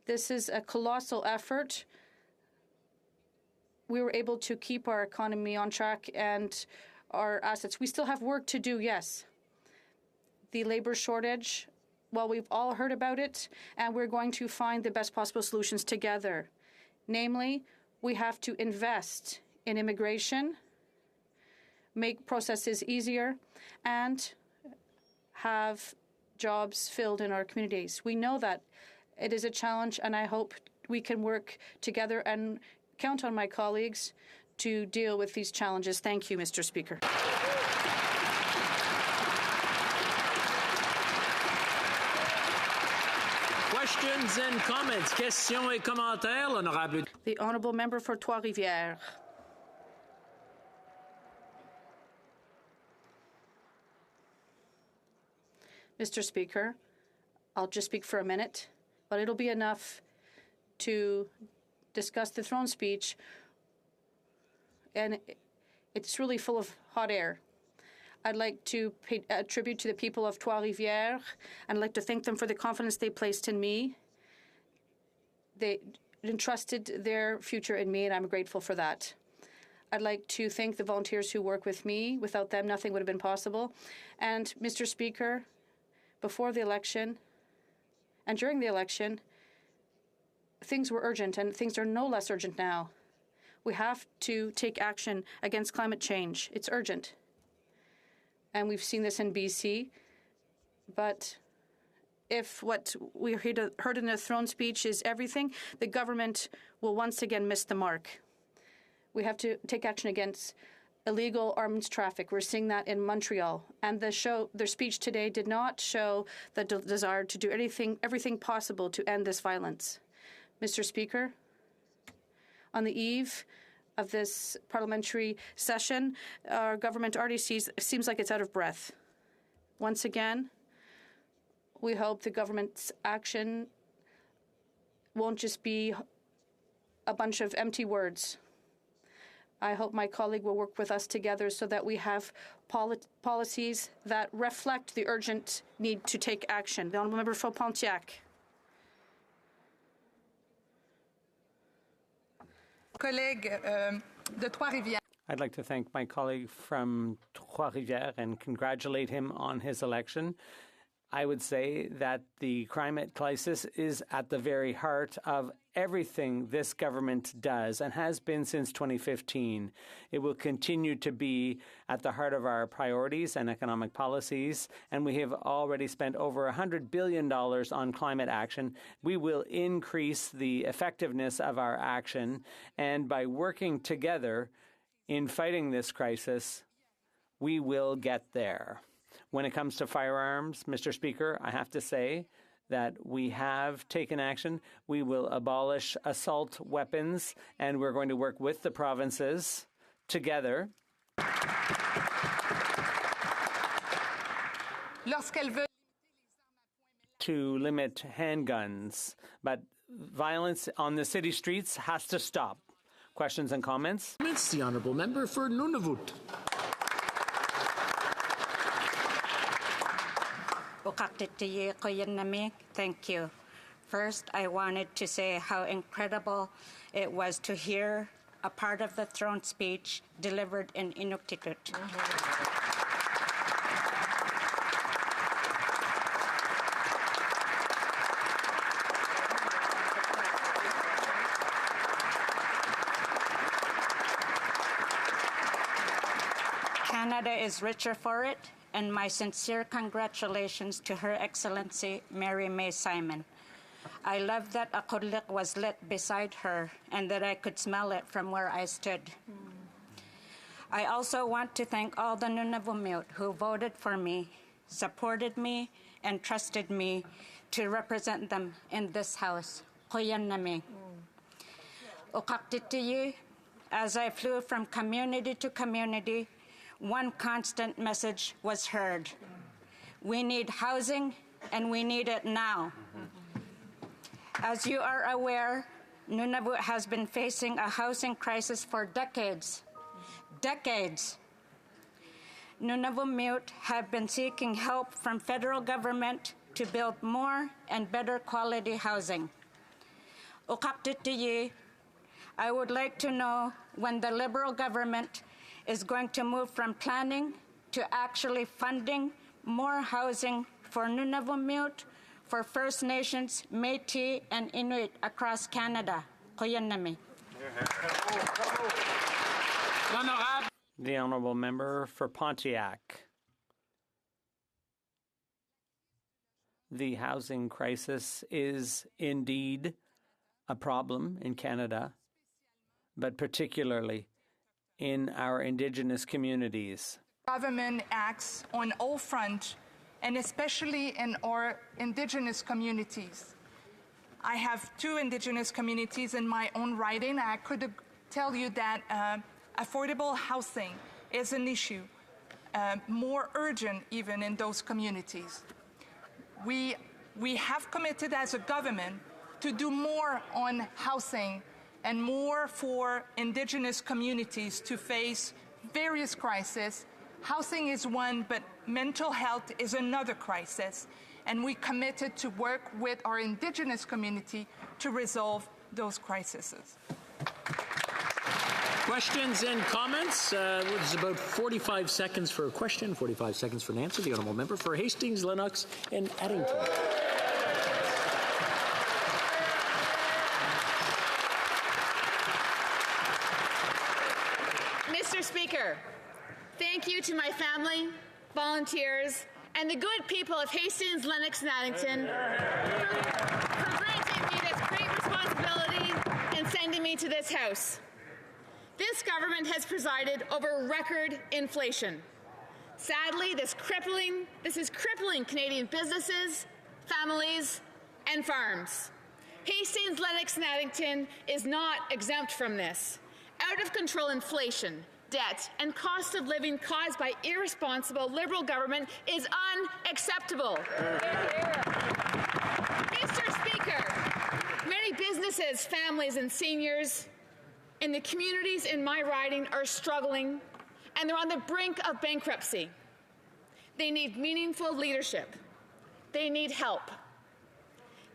This is a colossal effort. We were able to keep our economy on track and our assets. We still have work to do, yes. The labor shortage, well, we've all heard about it, and we're going to find the best possible solutions together. Namely, we have to invest in immigration, make processes easier, and have jobs filled in our communities. We know that it is a challenge, and I hope we can work together and count on my colleagues to deal with these challenges. Thank you, Mr. Speaker. Questions and comments. Questions et commentaires, l'honorable. The honourable member for Trois-Rivières. Mr. Speaker, I'll just speak for a minute, but it'll be enough to discuss the throne speech, and it's really full of hot air. I'd like to pay a tribute to the people of Trois-Rivières, and I'd like to thank them for the confidence they placed in me. They entrusted their future in me, and I'm grateful for that. I'd like to thank the volunteers who work with me. Without them, nothing would have been possible. And, Mr. Speaker, before the election and during the election, things were urgent, and things are no less urgent now. We have to take action against climate change. It's urgent. And we've seen this in BC. But if what we heard in the throne speech is everything, the government will once again miss the mark. We have to take action against illegal arms traffic. We're seeing that in Montreal. And their speech today did not show the desire to do everything possible to end this violence. Mr. Speaker, on the eve of this parliamentary session, our government already seems like it's out of breath. Once again, we hope the government's action won't just be a bunch of empty words. I hope my colleague will work with us together so that we have policies that reflect the urgent need to take action. The honourable member for Pontiac. I'd like to thank my colleague from Trois-Rivières and congratulate him on his election. I would say that the climate crisis is at the very heart of everything this government does and has been since 2015. It will continue to be at the heart of our priorities and economic policies, and we have already spent over $100 billion on climate action. We will increase the effectiveness of our action, and by working together in fighting this crisis, we will get there. When it comes to firearms, Mr. Speaker, I have to say that we have taken action. We will abolish assault weapons, and we're going to work with the provinces together to limit handguns. But violence on the city streets has to stop. Questions and comments? The Honourable Member for Nunavut. Thank you. First, I wanted to say how incredible it was to hear a part of the throne speech delivered in Inuktitut. Canada is richer for it, and my sincere congratulations to Her Excellency Mary May Simon. I love that a kudlik was lit beside her and that I could smell it from where I stood. I also want to thank all the Nunavummiut who voted for me, supported me, and trusted me to represent them in this House. Koyanami. Ukaktitiyi, as I flew from community to community, one constant message was heard. We need housing, and we need it now. As you are aware, Nunavut has been facing a housing crisis for decades. Decades. Nunavummiut have been seeking help from federal government to build more and better quality housing. Ukaktitiyi, I would like to know when the Liberal government is going to move from planning to actually funding more housing for Nunavummiut, for First Nations, Métis, and Inuit across Canada. Koyanami. The Honourable Member for Pontiac. The housing crisis is indeed a problem in Canada, but particularly in our Indigenous communities. Government acts on all fronts, and especially in our Indigenous communities. I have two Indigenous communities in my own riding. I could tell you that affordable housing is an issue, more urgent even in those communities. We have committed as a government to do more on housing and more for Indigenous communities to face various crises. Housing is one, but mental health is another crisis. And we committed to work with our Indigenous community to resolve those crises. Questions and comments? There's about 45 seconds for a question, 45 seconds for an answer. The Honourable Member for Hastings, Lennox, and Addington. Mr. Speaker, thank you to my family, volunteers, and the good people of Hastings, Lennox, and Addington for granting me this great responsibility and sending me to this House. This government has presided over record inflation. Sadly, this is crippling Canadian businesses, families, and farms. Hastings, Lennox, and Addington is not exempt from this. Out-of-control inflation, debt, and cost of living caused by irresponsible Liberal government is unacceptable. Mr. Speaker, many businesses, families, and seniors in the communities in my riding are struggling, and they're on the brink of bankruptcy. They need meaningful leadership. They need help.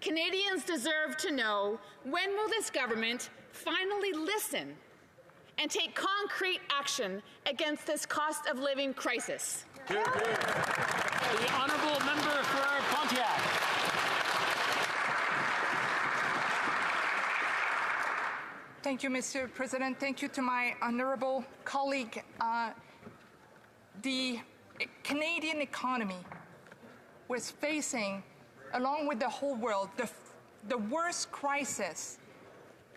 Canadians deserve to know, when will this government finally listen and take concrete action against this cost of living crisis? The Honourable Member for Pontiac. Thank you, Mr. President. Thank you to my honorable colleague. The Canadian economy was facing, along with the whole world, the worst crisis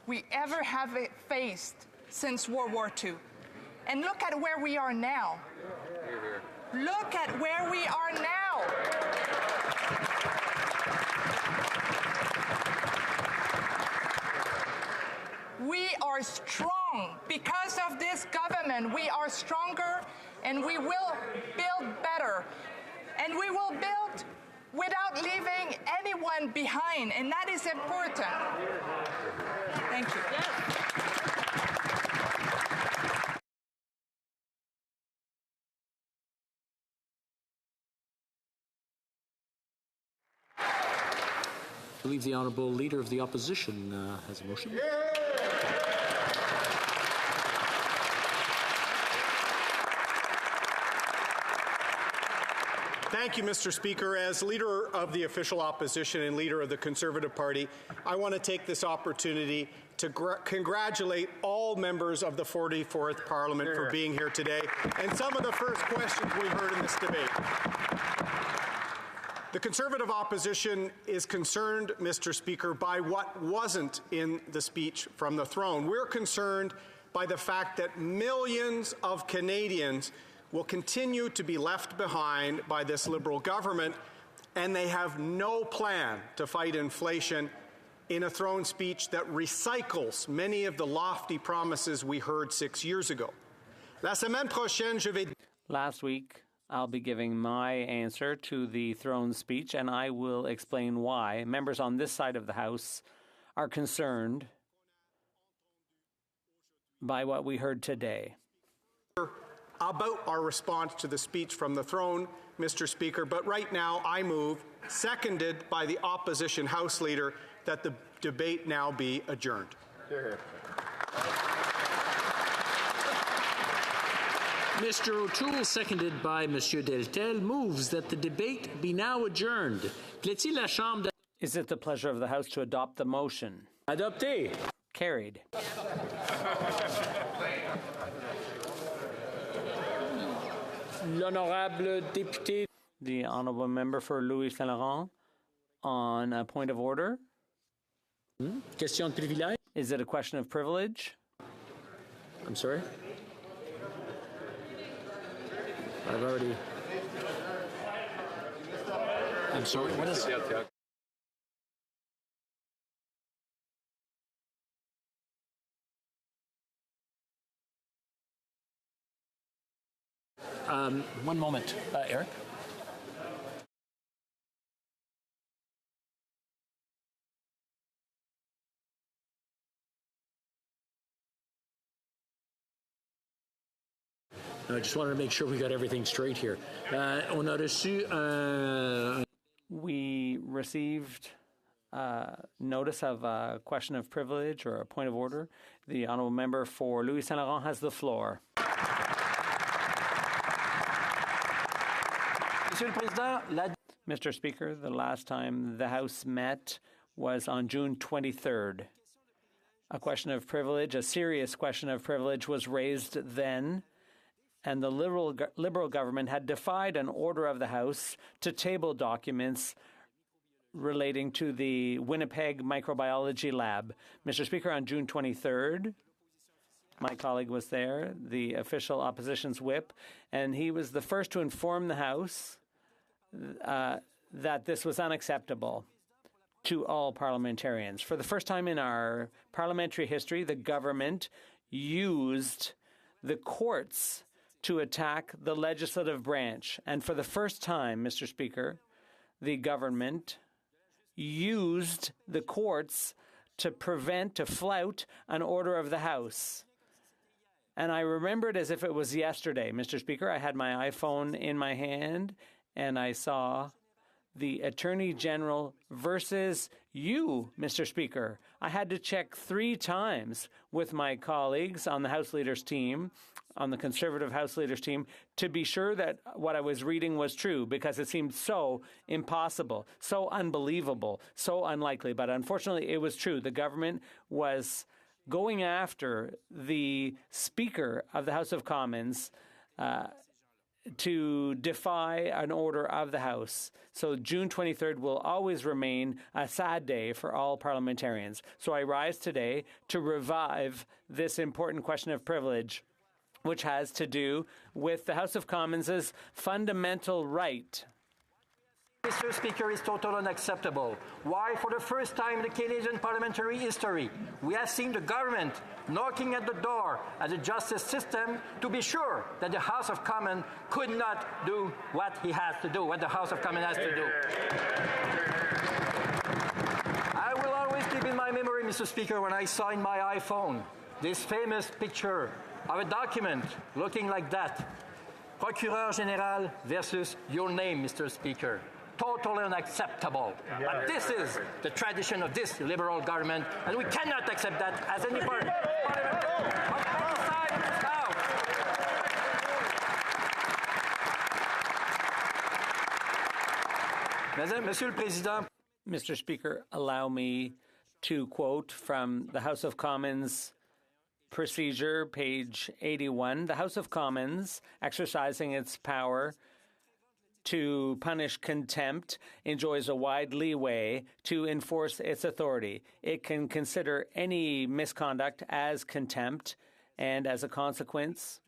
we ever have faced since World War II. And look at where we are now. Look at where we are now. We are strong. Because of this government, we are stronger, and we will build better. And we will build without leaving anyone behind, and that is important. Thank you. I believe the Honourable Leader of the Opposition has a motion. Thank you, Mr. Speaker. As Leader of the Official Opposition and Leader of the Conservative Party, I want to take this opportunity to congratulate all members of the 44th Parliament for being here today and some of the first questions we heard in this debate. The Conservative opposition is concerned, Mr. Speaker, by what wasn't in the speech from the throne. We're concerned by the fact that millions of Canadians will continue to be left behind by this Liberal government, and they have no plan to fight inflation in a throne speech that recycles many of the lofty promises we heard 6 years ago. La semaine prochaine, je vais... Last week, I'll be giving my answer to the throne speech, and I will explain why members on this side of the House are concerned by what we heard today. About our response to the speech from the throne, Mr. Speaker, but right now I move, seconded by the opposition House Leader, that the debate now be adjourned. Mr. O'Toole, seconded by Monsieur Deltel, moves that the debate be now adjourned. Plaît-il la Chambre Is it the pleasure of the House to adopt the motion? Adopté. Carried. L'honorable député. The honourable member for Louis Saint Laurent on a point of order. Question de privilège. Is it a question of privilege? I'm sorry? I've already... I'm sorry, what is... One moment, Eric. I just wanted to make sure we got everything straight here. On a reçu We received notice of a question of privilege or a point of order. The honourable member for Louis Saint Laurent has the floor. Mr. Speaker, the last time the House met was on June 23rd. A question of privilege, a serious question of privilege, was raised then, and the Liberal government had defied an order of the House to table documents relating to the Winnipeg Microbiology Lab. Mr. Speaker, on June 23rd, my colleague was there, the official opposition's whip, and he was the first to inform the House that this was unacceptable to all parliamentarians. For the first time in our parliamentary history, the government used the courts to attack the legislative branch. And for the first time, Mr. Speaker, the government used the courts to flout an order of the House. And I remember it as if it was yesterday, Mr. Speaker. I had my iPhone in my hand, and I saw the Attorney General versus you, Mr. Speaker. I had to check 3 times with my colleagues on the House Leaders team, on the Conservative House Leaders team, to be sure that what I was reading was true, because it seemed so impossible, so unbelievable, so unlikely. But unfortunately, it was true. The government was going after the Speaker of the House of Commons to defy an order of the House. So June 23rd will always remain a sad day for all parliamentarians. So I rise today to revive this important question of privilege, which has to do with the House of Commons' fundamental right. Mr. Speaker, is totally unacceptable. Why, for the first time in the Canadian parliamentary history, we have seen the government knocking at the door of the justice system to be sure that the House of Commons could not do what he has to do, what the House of Commons has to do. I will always keep in my memory, Mr. Speaker, when I saw in my iPhone this famous picture of a document looking like that. Procureur Général versus your name, Mr. Speaker. Totally unacceptable. But this is the tradition of this Liberal government, and we cannot accept that as any parliament of any side in this House. Monsieur le Président. Mr. Speaker, allow me to quote from the House of Commons procedure, page 81. The House of Commons, exercising its power to punish contempt, enjoys a wide leeway to enforce its authority. It can consider any misconduct as contempt, and as a consequence,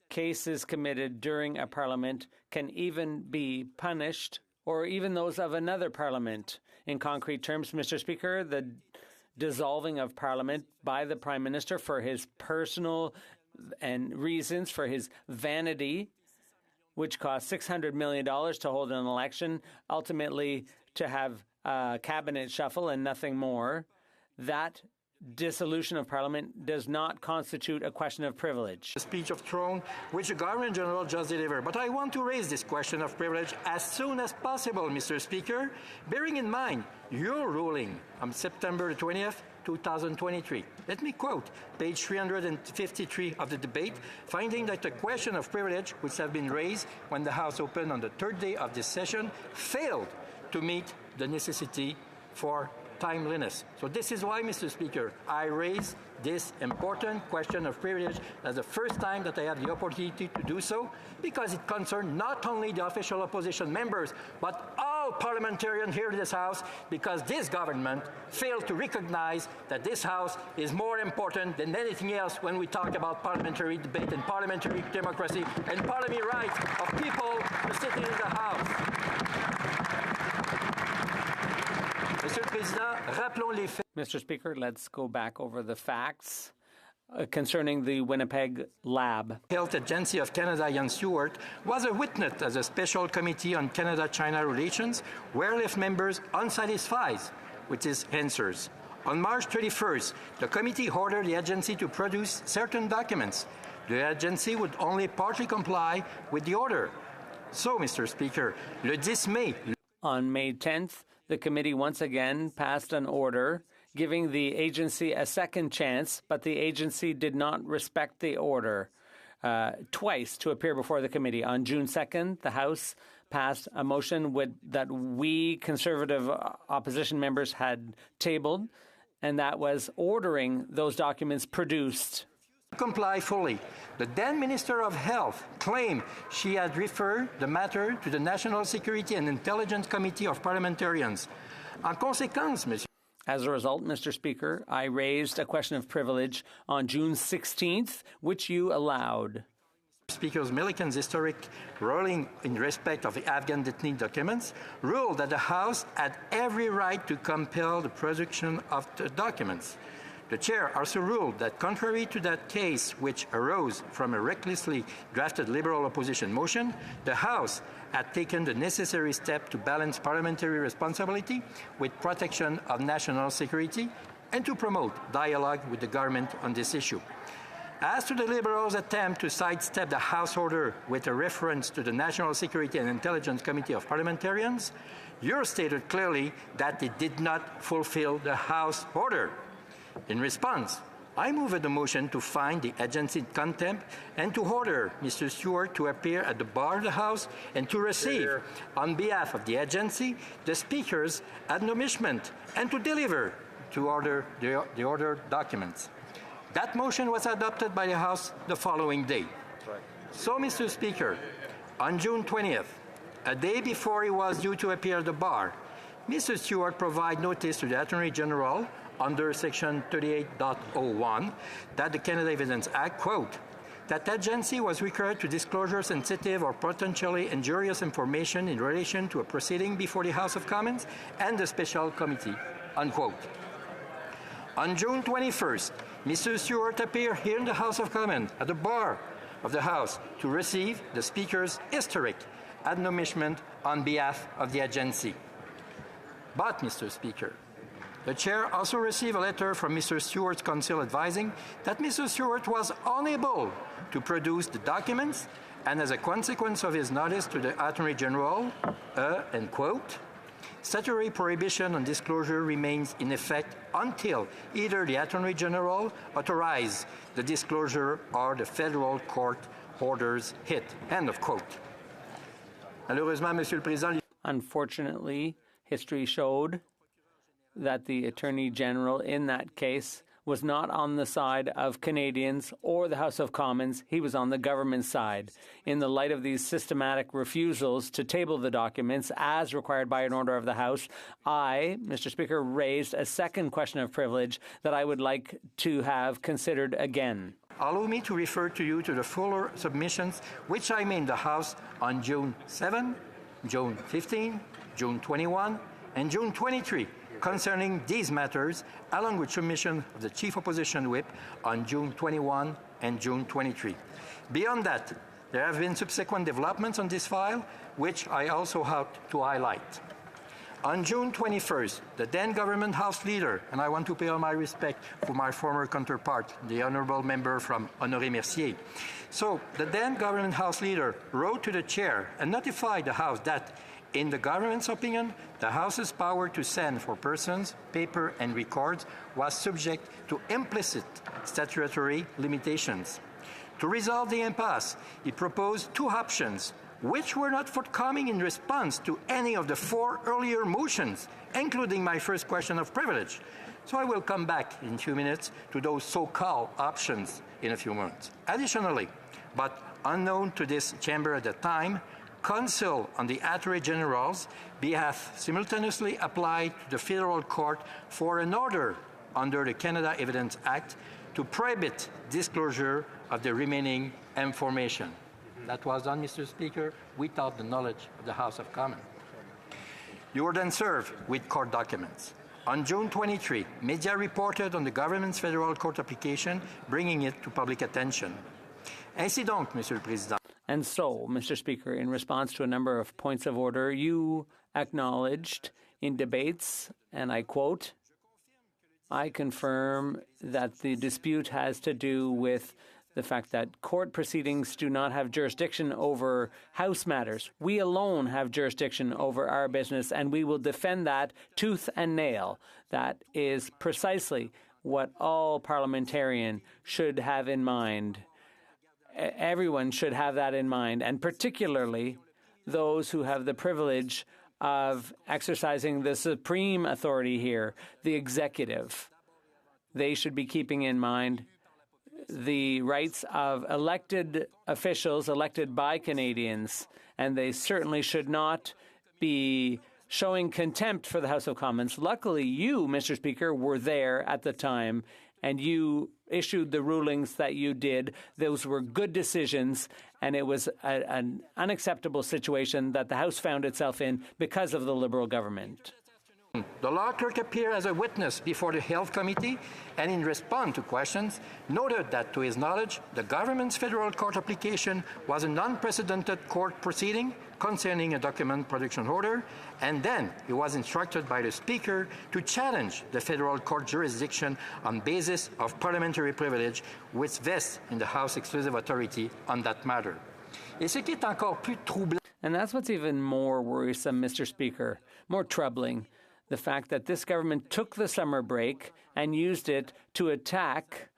cases committed during a parliament can even be punished, or even those of another parliament. In concrete terms, Mr. Speaker, the dissolving of Parliament by the Prime Minister for his personal and reasons, for his vanity, which cost $600 million to hold an election, ultimately to have a cabinet shuffle and nothing more. That dissolution of Parliament does not constitute a question of privilege. The speech of throne, which the Governor General just delivered. But I want to raise this question of privilege as soon as possible, Mr. Speaker, bearing in mind your ruling on September 20th, 2023. Let me quote page 353 of the debate, finding that the question of privilege, which have been raised when the House opened on the third day of this session, failed to meet the necessity for timeliness. So this is why, Mr. Speaker, I raise this important question of privilege as the first time that I have the opportunity to do so, because it concerns not only the official opposition members, but all parliamentarians here in this House, because this government failed to recognize that this House is more important than anything else when we talk about parliamentary debate and parliamentary democracy and parliamentary rights of people to sit in the House. Mr. Speaker, let's go back over the facts concerning the Winnipeg lab. Health Agency of Canada, Ian Stewart, was a witness as a special committee on Canada-China relations, where left members unsatisfied with his answers. On March 31st, the committee ordered the agency to produce certain documents. The agency would only partly comply with the order. So, Mr. Speaker, le 10 May... On May 10th, the committee once again passed an order giving the agency a second chance, but the agency did not respect the order twice to appear before the committee. On June 2nd, the House passed a motion that we Conservative opposition members had tabled, and that was ordering those documents produced. Comply fully. The then Minister of Health claimed she had referred the matter to the National Security and Intelligence Committee of Parliamentarians. En conséquence, Monsieur. As a result, Mr. Speaker, I raised a question of privilege on June 16th, which you allowed. Speaker's Milliken's historic ruling in respect of the Afghan detainee documents ruled that the House had every right to compel the production of the documents. The Chair also ruled that contrary to that case which arose from a recklessly drafted Liberal opposition motion, the House had taken the necessary step to balance parliamentary responsibility with protection of national security and to promote dialogue with the government on this issue. As to the Liberals' attempt to sidestep the House order with a reference to the National Security and Intelligence Committee of Parliamentarians, you stated clearly that they did not fulfill the House order. In response, I move the motion to find the agency in contempt and to order Mr. Stewart to appear at the bar of the House and to receive, on behalf of the agency, the Speaker's admonishment and to deliver to order the ordered documents. That motion was adopted by the House the following day. So, Mr. Speaker, on June 20th, a day before he was due to appear at the bar, Mr. Stewart provided notice to the Attorney General under Section 38.01 that the Canada Evidence Act, quote, that agency was required to disclose sensitive or potentially injurious information in relation to a proceeding before the House of Commons and the Special Committee, unquote. On June 21st, Mr. Stewart appeared here in the House of Commons at the bar of the House to receive the Speaker's historic admonishment on behalf of the agency. But, Mr. Speaker, the Chair also received a letter from Mr. Stewart's counsel advising that Mr. Stewart was unable to produce the documents, and as a consequence of his notice to the Attorney General, and quote, statutory prohibition on disclosure remains in effect until either the Attorney General authorizes the disclosure or the federal court orders it. End of quote. Malheureusement, Monsieur le Président. Unfortunately, history showed that the Attorney General in that case was not on the side of Canadians or the House of Commons. He was on the government side. In the light of these systematic refusals to table the documents as required by an order of the House, I, Mr. Speaker, raised a second question of privilege that I would like to have considered again. Allow me to refer to you to the fuller submissions which I made in the House on June 7, June 15, June 21, and June 23 concerning these matters, along with submission of the Chief Opposition Whip on June 21 and June 23. Beyond that, there have been subsequent developments on this file, which I also have to highlight. On June 21st, the then government House Leader, and I want to pay all my respect for my former counterpart, the honourable member from Honoré Mercier. So, the then government House Leader wrote to the Chair and notified the House that, in the government's opinion, the House's power to send for persons, paper, and records was subject to implicit statutory limitations. To resolve the impasse, he proposed two options, which were not forthcoming in response to any of the four earlier motions, including my first question of privilege. So I will come back in a few minutes to those so-called options in a few moments. Additionally, but unknown to this chamber at the time, Counsel on the Attorney General's behalf simultaneously applied to the Federal Court for an order under the Canada Evidence Act to prohibit disclosure of the remaining information. That was done, Mr. Speaker, without the knowledge of the House of Commons. You were then served with court documents. On June 23, media reported on the government's federal court application, bringing it to public attention. Ainsi donc, Monsieur le Président. And so, Mr. Speaker, in response to a number of points of order, you acknowledged in debates, and I quote, I confirm that the dispute has to do with the fact that court proceedings do not have jurisdiction over House matters. We alone have jurisdiction over our business, and we will defend that tooth and nail. That is precisely what all parliamentarians should have in mind. Everyone should have that in mind, and particularly those who have the privilege of exercising the supreme authority here, the executive. They should be keeping in mind the rights of elected officials elected by Canadians, and they certainly should not be showing contempt for the House of Commons. Luckily, you, Mr. Speaker, were there at the time, and you issued the rulings that you did. Those were good decisions, and it was an unacceptable situation that the House found itself in because of the Liberal government. The law clerk appeared as a witness before the Health Committee and in response to questions noted that, to his knowledge, the government's federal court application was an unprecedented court proceeding concerning a document production order, and then he was instructed by the Speaker to challenge the federal court jurisdiction on basis of parliamentary privilege, which vests in the House exclusive authority on that matter. Et ce qui est encore plus troublant. And that's what's even more worrisome, Mr. Speaker, more troubling. The fact that this government took the summer break and used it to attack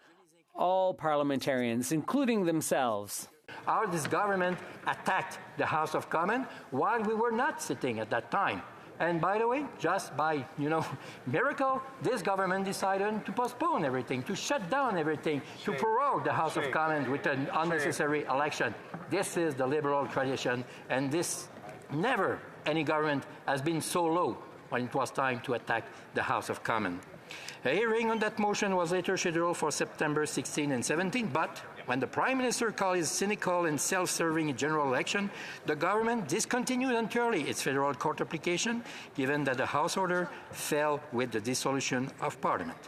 all parliamentarians, including themselves. How this government attacked the House of Commons while we were not sitting at that time. And by the way, just by, miracle, this government decided to postpone everything, to shut down everything, to prorogue the House of Commons with an unnecessary election. This is the liberal tradition, and this never any government has been so low when it was time to attack the House of Commons. A hearing on that motion was later scheduled for September 16 and 17, but when the Prime Minister called his cynical and self-serving general election, the government discontinued entirely its federal court application, given that the House order fell with the dissolution of Parliament.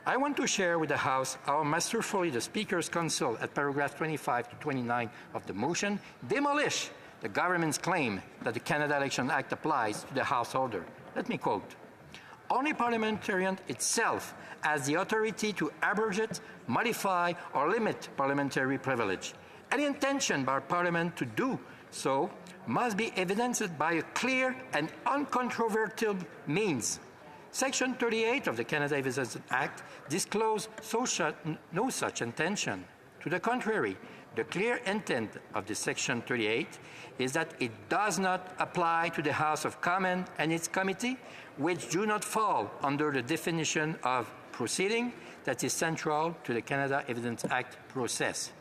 I want to share with the House how masterfully the Speaker's Counsel at paragraph 25 to 29 of the motion demolish the government's claim that the Canada Election Act applies to the House order. Let me quote. Only parliamentarian itself has the authority to abrogate, modify, or limit parliamentary privilege. Any intention by Parliament to do so must be evidenced by a clear and uncontroverted means. Section 38 of the Canada Evidence Act discloses no such intention. To the contrary, the clear intent of the Section 38 is that it does not apply to the House of Commons and its committee, which do not fall under the definition of proceeding that is central to the Canada Evidence Act process.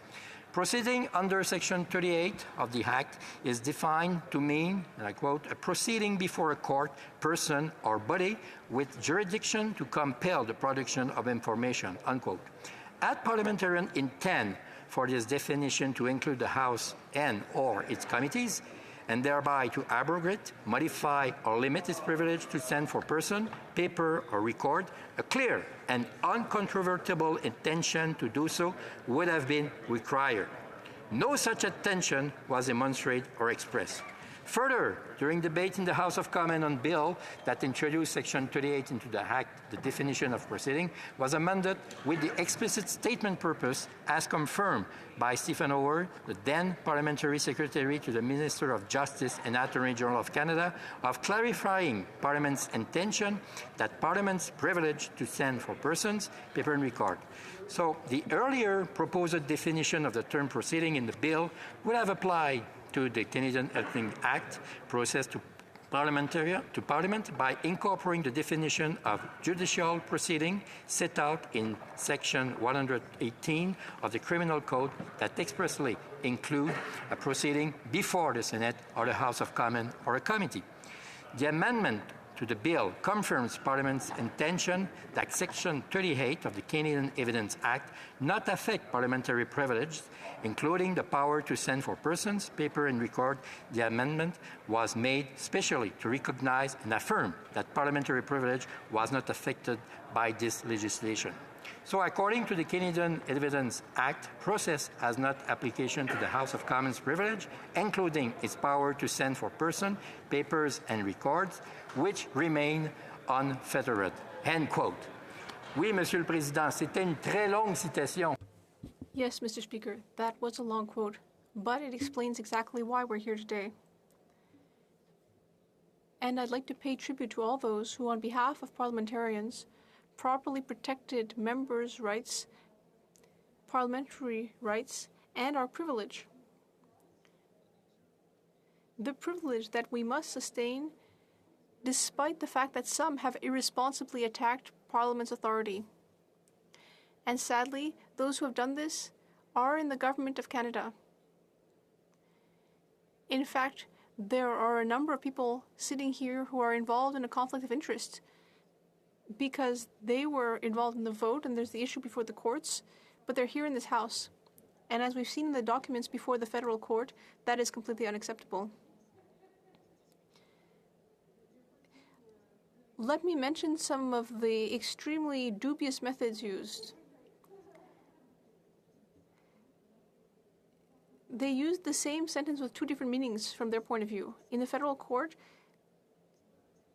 Proceeding under Section 38 of the Act is defined to mean, and I quote, a proceeding before a court, person, or body with jurisdiction to compel the production of information, unquote. Had parliamentarians intend for this definition to include the House and/or its committees, and thereby to abrogate, modify, or limit its privilege to stand for person, paper, or record, a clear and uncontrovertible intention to do so would have been required. No such intention was demonstrated or expressed. Further, during debate in the House of Commons on bill that introduced Section 38 into the Act, the definition of proceeding was amended with the explicit statement purpose, as confirmed by Stephen Howard, the then Parliamentary Secretary to the Minister of Justice and Attorney General of Canada, of clarifying Parliament's intention that Parliament's privilege to stand for persons, paper and record. So the earlier proposed definition of the term proceeding in the bill would have applied to the Canadian Elections Act process to Parliament by incorporating the definition of judicial proceeding set out in Section 118 of the Criminal Code that expressly include a proceeding before the Senate or the House of Commons or a committee. The amendment to the bill confirms Parliament's intention that Section 38 of the Canadian Evidence Act not affect parliamentary privileges, including the power to send for persons, paper, and record. The amendment was made specially to recognize and affirm that parliamentary privilege was not affected by this legislation. So according to the Canadian Evidence Act, process has not application to the House of Commons privilege, including its power to send for person, papers, and records, which remain unfettered. End quote. Oui, Monsieur le Président, c'était une très longue citation. Yes, Mr. Speaker, that was a long quote, but it explains exactly why we're here today. And I'd like to pay tribute to all those who, on behalf of parliamentarians, properly protected members' rights, parliamentary rights, and our privilege. The privilege that we must sustain despite the fact that some have irresponsibly attacked Parliament's authority. And sadly, those who have done this are in the Government of Canada. In fact, there are a number of people sitting here who are involved in a conflict of interest because they were involved in the vote and there's the issue before the courts, but they're here in this House. And as we've seen in the documents before the federal court, that is completely unacceptable. Let me mention some of the extremely dubious methods used. They used the same sentence with two different meanings from their point of view. In the federal court,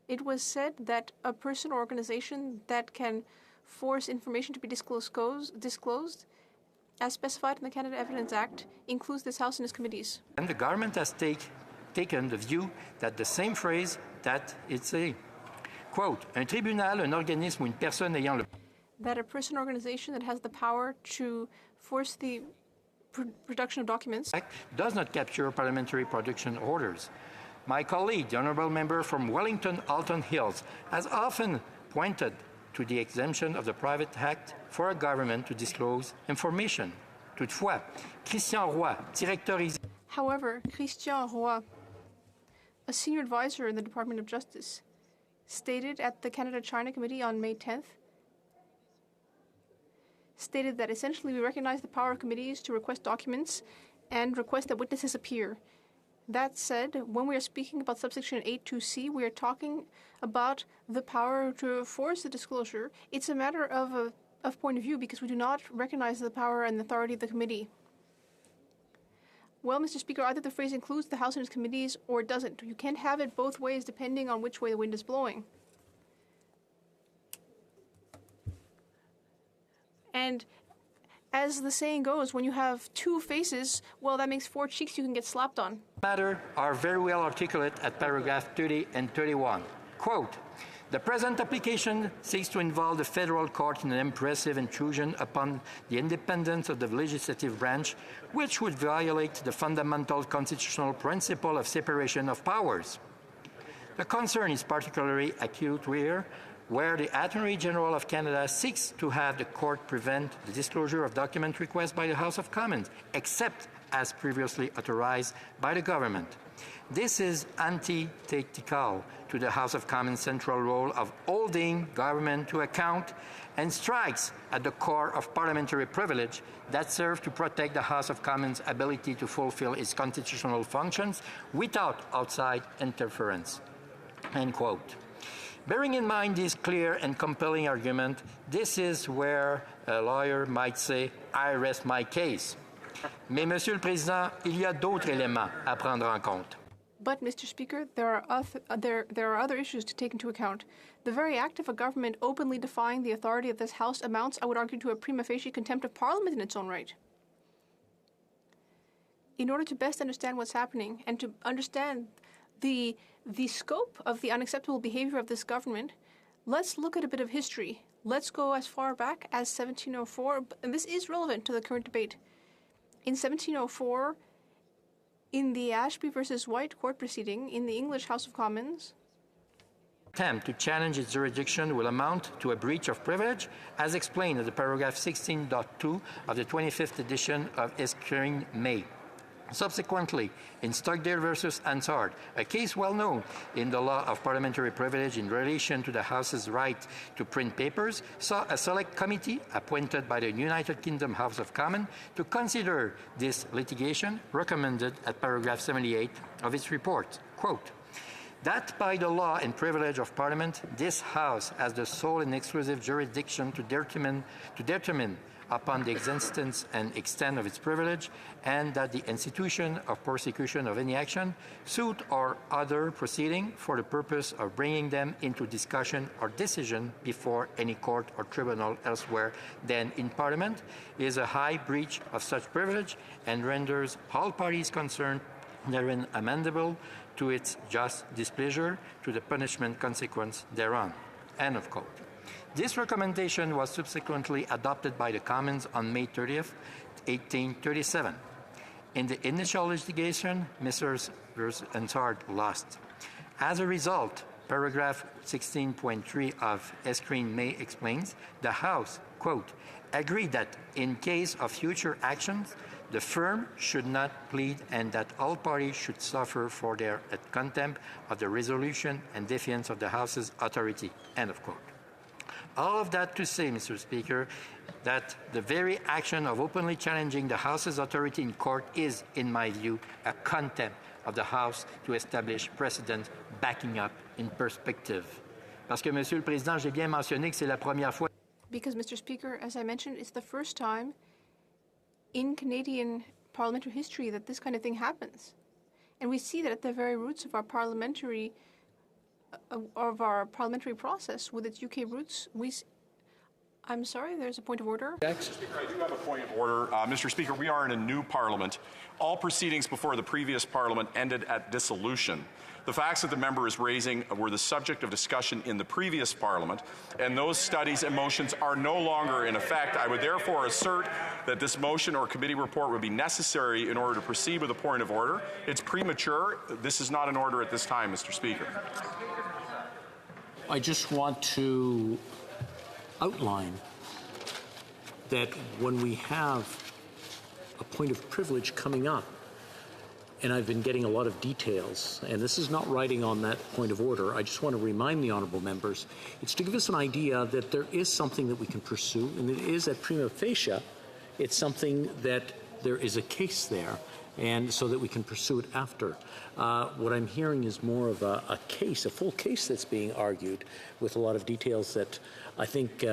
it was said that a person or organization that can force information to be disclosed, as specified in the Canada Evidence Act, includes this House and its committees. And the government has taken the view that the same phrase, that it's a, quote, un tribunal, un organisme ou une personne ayant le... That a person or organization that has the power to force the production of documents does not capture parliamentary production orders. My colleague, the honourable member from Wellington Alton Hills, has often pointed to the exemption of the Private Act for a government to disclose information. Toutefois, Christian Roy, directeur... However, Christian Roy, a senior advisor in the Department of Justice, stated at the Canada-China Committee on May 10th, stated that essentially we recognize the power of committees to request documents and request that witnesses appear. That said, when we are speaking about subsection 82C, we are talking about the power to force the disclosure. It's a matter of point of view because we do not recognize the power and authority of the committee. Well, Mr. Speaker, either the phrase includes the House and its committees or it doesn't. You can't have it both ways depending on which way the wind is blowing. And as the saying goes, when you have two faces, well, that makes four cheeks you can get slapped on. Matter are very well articulate at paragraph 30 and 31. Quote, the present application seeks to involve the federal court in an impressive intrusion upon the independence of the legislative branch, which would violate the fundamental constitutional principle of separation of powers. The concern is particularly acute here, where the Attorney General of Canada seeks to have the court prevent the disclosure of document requests by the House of Commons, except as previously authorized by the government. This is antithetical to the House of Commons' central role of holding government to account and strikes at the core of parliamentary privilege that serves to protect the House of Commons' ability to fulfill its constitutional functions without outside interference. End quote. Bearing in mind this clear and compelling argument, this is where a lawyer might say, I rest my case. Mais, Monsieur le Président, il y a d'autres éléments à prendre en compte. But, Mr. Speaker, there are other issues to take into account. The very act of a government openly defying the authority of this House amounts, I would argue, to a prima facie contempt of Parliament in its own right. In order to best understand what's happening and to understand the scope of the unacceptable behavior of this government, let's look at a bit of history. Let's go as far back as 1704, and this is relevant to the current debate. In 1704, in the Ashby versus White court proceeding in the English House of Commons, attempt to challenge its jurisdiction will amount to a breach of privilege, as explained in the paragraph 16.2 of the 25th edition of Escreen May. Subsequently, in Stockdale versus Hansard, a case well known in the law of parliamentary privilege in relation to the House's right to print papers, saw a select committee appointed by the United Kingdom House of Commons to consider this litigation, recommended at paragraph 78 of its report. Quote, that by the law and privilege of Parliament, this House has the sole and exclusive jurisdiction to determine upon the existence and extent of its privilege, and that the institution of prosecution of any action, suit, or other proceeding for the purpose of bringing them into discussion or decision before any court or tribunal elsewhere than in Parliament is a high breach of such privilege and renders all parties concerned therein amendable to its just displeasure to the punishment consequence thereon. End of quote. This recommendation was subsequently adopted by the Commons on May 30th, 1837. In the initial litigation, Messrs. Hansard lost. As a result, paragraph 16.3 of Escreen May explains, the House, quote, agreed that in case of future actions, the firm should not plead and that all parties should suffer for their contempt of the resolution and defiance of the House's authority, end of quote. All of that to say, Mr. Speaker, that the very action of openly challenging the House's authority in court is, in my view, a contempt of the House to establish precedent backing up in perspective. Parce que, Monsieur le Président, j'ai bien mentionné que c'est la première fois. Because, Mr. Speaker, as I mentioned, it's the first time in Canadian parliamentary history that this kind of thing happens. And we see that at the very roots of our parliamentary process, with its UK roots, I'm sorry, there's a point of order. Mr. Speaker, I do have a point of order. Mr. Speaker, we are in a new Parliament. All proceedings before the previous Parliament ended at dissolution. The facts that the member is raising were the subject of discussion in the previous Parliament, and those studies and motions are no longer in effect. I would therefore assert that this motion or committee report would be necessary in order to proceed with a point of order. It's premature. This is not an order at this time, Mr. Speaker. I just want to outline that when we have a point of privilege coming up, and I've been getting a lot of details, and this is not writing on that point of order, I just want to remind the honourable members, it's to give us an idea that there is something that we can pursue, and it is at prima facie, it's something that there is a case there, and so that we can pursue it after. What I'm hearing is more of a case, a full case that's being argued with a lot of details that I think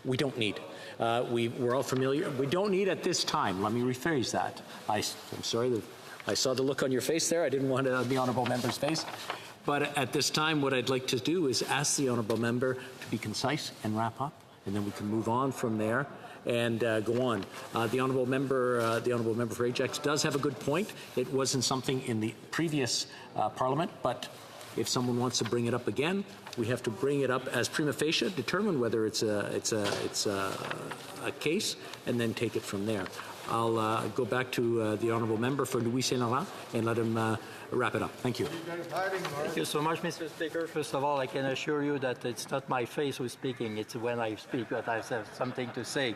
we don't need. We're all familiar. We don't need at this time. Let me rephrase that. I'm sorry that I saw the look on your face there. I didn't want it on the honourable member's face. But at this time, what I'd like to do is ask the honourable member to be concise and wrap up, and then we can move on from there and go on. The honourable member for Ajax does have a good point. It wasn't something in the previous Parliament, but if someone wants to bring it up again, we have to bring it up as prima facie, determine whether it's a case, and then take it from there. I'll go back to the honourable member for Louis Saint Laurent and let him wrap it up. Thank you. Thank you so much, Mr. Speaker. First of all, I can assure you that it's not my face who's speaking. It's when I speak that I have something to say.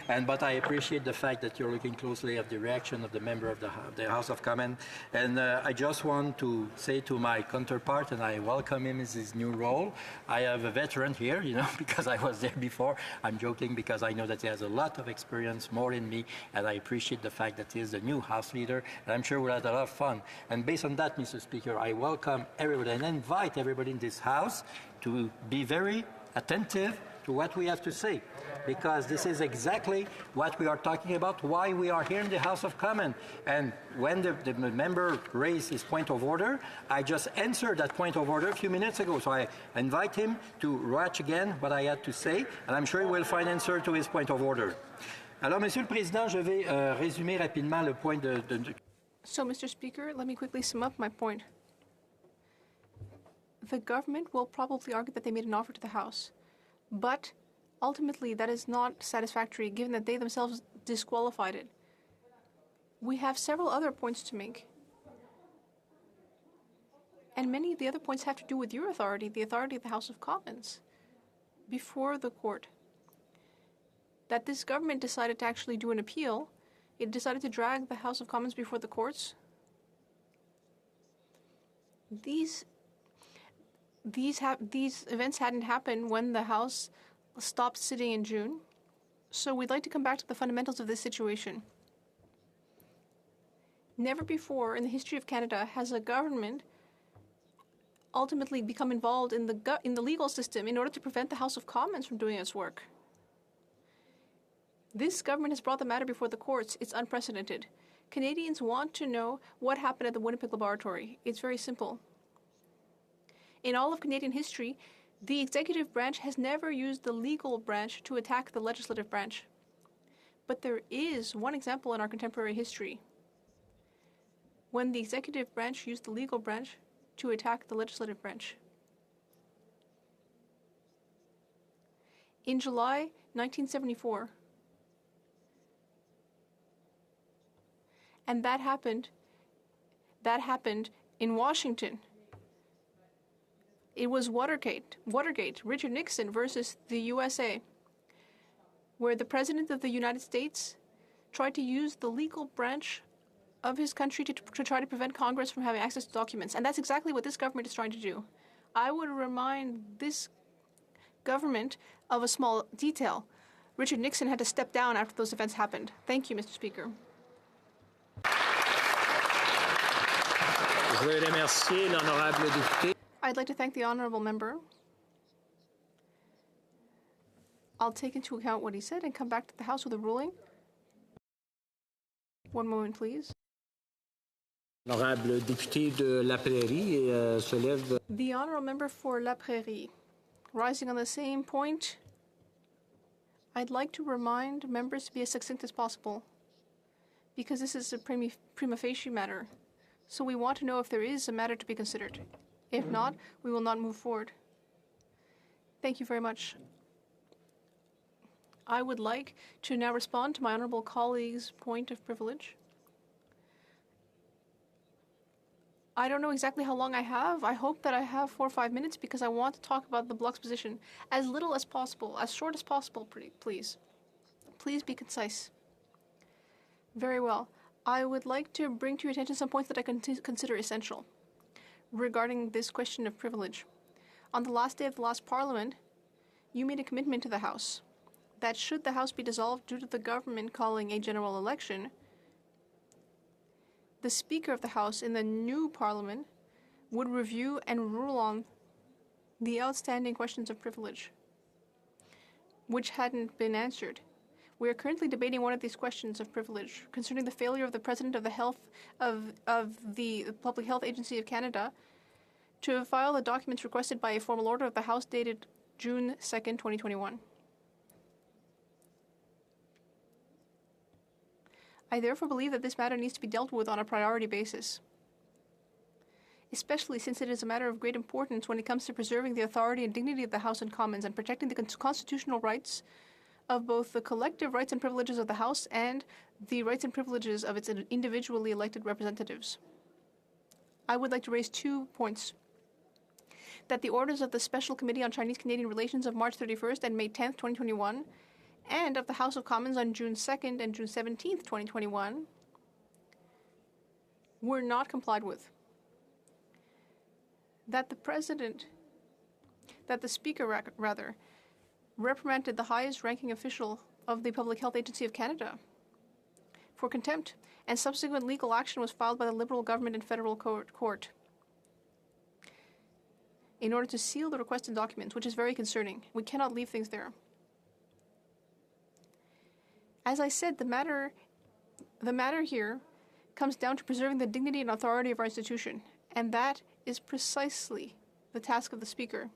But I appreciate the fact that you're looking closely at the reaction of the member of the House of Commons. And I just want to say to my counterpart, and I welcome him in his new role. I have a veteran here, because I was there before. I'm joking because I know that he has a lot of experience, more than me, and I appreciate the fact that he is the new House leader. And I'm sure we'll have a lot of fun. And based on that, Mr. Speaker, I welcome everybody and invite everybody in this House to be very attentive to what we have to say, because this is exactly what we are talking about, why we are here in the House of Commons. And when the member raised his point of order, I just answered that point of order a few minutes ago. So I invite him to watch again what I had to say, and I'm sure he will find answer to his point of order. Alors, Monsieur le Président, je vais résumer rapidement le point de... So, Mr. Speaker, let me quickly sum up my point. The government will probably argue that they made an offer to the House, but ultimately that is not satisfactory given that they themselves disqualified it. We have several other points to make. And many of the other points have to do with your authority, the authority of the House of Commons, before the court. That this government decided to actually do an appeal. It decided to drag the House of Commons before the courts. These events hadn't happened when the House stopped sitting in June. So we'd like to come back to the fundamentals of this situation. Never before in the history of Canada has a government ultimately become involved in the legal system in order to prevent the House of Commons from doing its work. This government has brought the matter before the courts. It's unprecedented. Canadians want to know what happened at the Winnipeg Laboratory. It's very simple. In all of Canadian history, the executive branch has never used the legal branch to attack the legislative branch. But there is one example in our contemporary history when the executive branch used the legal branch to attack the legislative branch. In July 1974, and that happened in Washington. It was Watergate, Richard Nixon versus the USA, where the President of the United States tried to use the legal branch of his country to try to prevent Congress from having access to documents. And that's exactly what this government is trying to do. I would remind this government of a small detail. Richard Nixon had to step down after those events happened. Thank you, Mr. Speaker. I'd like to thank the honourable member. I'll take into account what he said and come back to the House with a ruling. One moment, please. Honorable député de La Prairie se lève. The honourable member for La Prairie, rising on the same point I'd like to remind members to be as succinct as possible, because this is a prima facie matter, so we want to know if there is a matter to be considered. If not, we will not move forward. Thank you very much. I would like to now respond to my honourable colleague's point of privilege. I don't know exactly how long I have. I hope that I have 4 or 5 minutes because I want to talk about the Bloc's position as little as possible, as short as possible, please. Please be concise. Very well. I would like to bring to your attention some points that I consider essential regarding this question of privilege. On the last day of the last Parliament, you made a commitment to the House that should the House be dissolved due to the government calling a general election, the Speaker of the House in the new Parliament would review and rule on the outstanding questions of privilege, which hadn't been answered. We are currently debating one of these questions of privilege concerning the failure of the President of the Public Health Agency of Canada to file the documents requested by a formal order of the House dated June 2nd, 2021. I therefore believe that this matter needs to be dealt with on a priority basis, especially since it is a matter of great importance when it comes to preserving the authority and dignity of the House and Commons and protecting the constitutional rights of both the collective rights and privileges of the House and the rights and privileges of its individually elected representatives. I would like to raise 2 points. That the orders of the Special Committee on Chinese-Canadian Relations of March 31st and May 10th, 2021, and of the House of Commons on June 2nd and June 17th, 2021, were not complied with. That the Speaker reprimanded the highest-ranking official of the Public Health Agency of Canada for contempt, and subsequent legal action was filed by the Liberal government in federal court in order to seal the requested documents, which is very concerning. We cannot leave things there. As I said, the matter here comes down to preserving the dignity and authority of our institution, and that is precisely the task of the Speaker.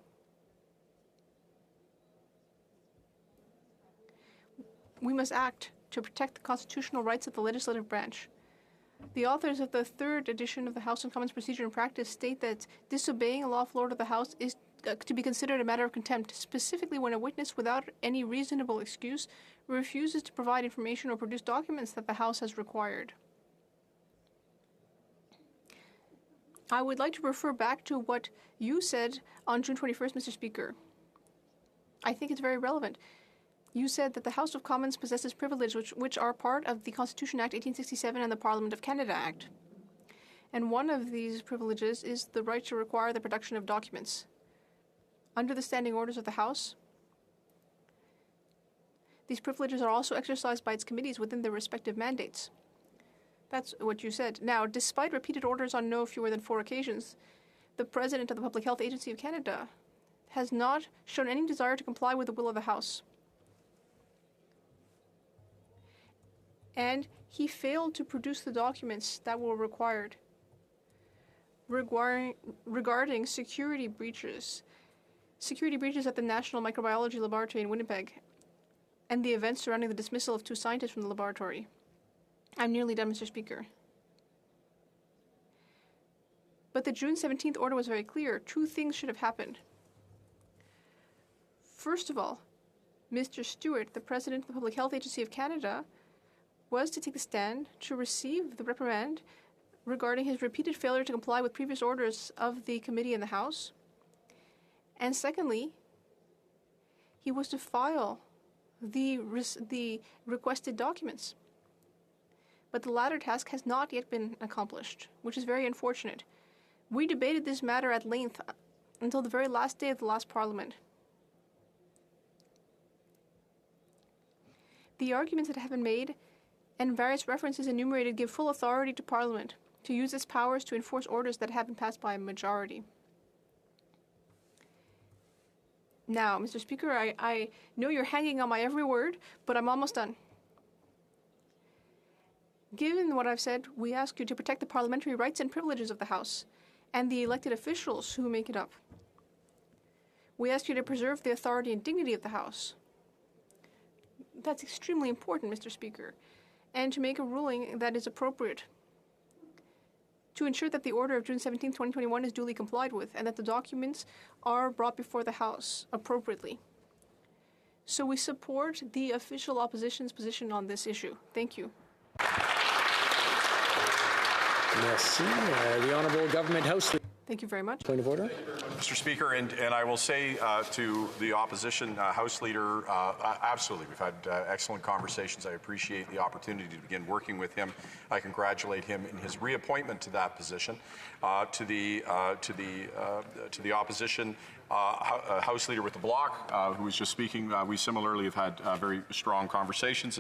We must act to protect the constitutional rights of the legislative branch. The authors of the 3rd edition of the House and Commons Procedure and Practice state that disobeying a lawful order of the House is to be considered a matter of contempt, specifically when a witness, without any reasonable excuse, refuses to provide information or produce documents that the House has required. I would like to refer back to what you said on June 21st, Mr. Speaker. I think it's very relevant. You said that the House of Commons possesses privileges which are part of the Constitution Act 1867 and the Parliament of Canada Act. And one of these privileges is the right to require the production of documents. Under the standing orders of the House, these privileges are also exercised by its committees within their respective mandates. That's what you said. Now, despite repeated orders on no fewer than 4 occasions, the President of the Public Health Agency of Canada has not shown any desire to comply with the will of the House. And he failed to produce the documents that were required regarding security breaches at the National Microbiology Laboratory in Winnipeg, and the events surrounding the dismissal of 2 scientists from the laboratory. I'm nearly done, Mr. Speaker. But the June 17th order was very clear. 2 things should have happened. First of all, Mr. Stewart, the President of the Public Health Agency of Canada, was to take the stand to receive the reprimand regarding his repeated failure to comply with previous orders of the committee in the House. And secondly, he was to file the requested documents. But the latter task has not yet been accomplished, which is very unfortunate. We debated this matter at length until the very last day of the last Parliament. The arguments that have been made and various references enumerated give full authority to Parliament to use its powers to enforce orders that have been passed by a majority. Now, Mr. Speaker, I know you're hanging on my every word, but I'm almost done. Given what I've said, we ask you to protect the parliamentary rights and privileges of the House and the elected officials who make it up. We ask you to preserve the authority and dignity of the House, That's extremely important, Mr. Speaker, and to make a ruling that is appropriate to ensure that the order of June 17, 2021 is duly complied with and that the documents are brought before the House appropriately. So we support the official opposition's position on this issue. Thank you. Merci. The Honourable Government House Leader. Thank you very much. Point of order. Mr. Speaker, and I will say to the opposition House Leader, absolutely, we've had excellent conversations. I appreciate the opportunity to begin working with him. I congratulate him in his reappointment to that position. To the opposition House Leader with the Bloc, who was just speaking, we similarly have had very strong conversations,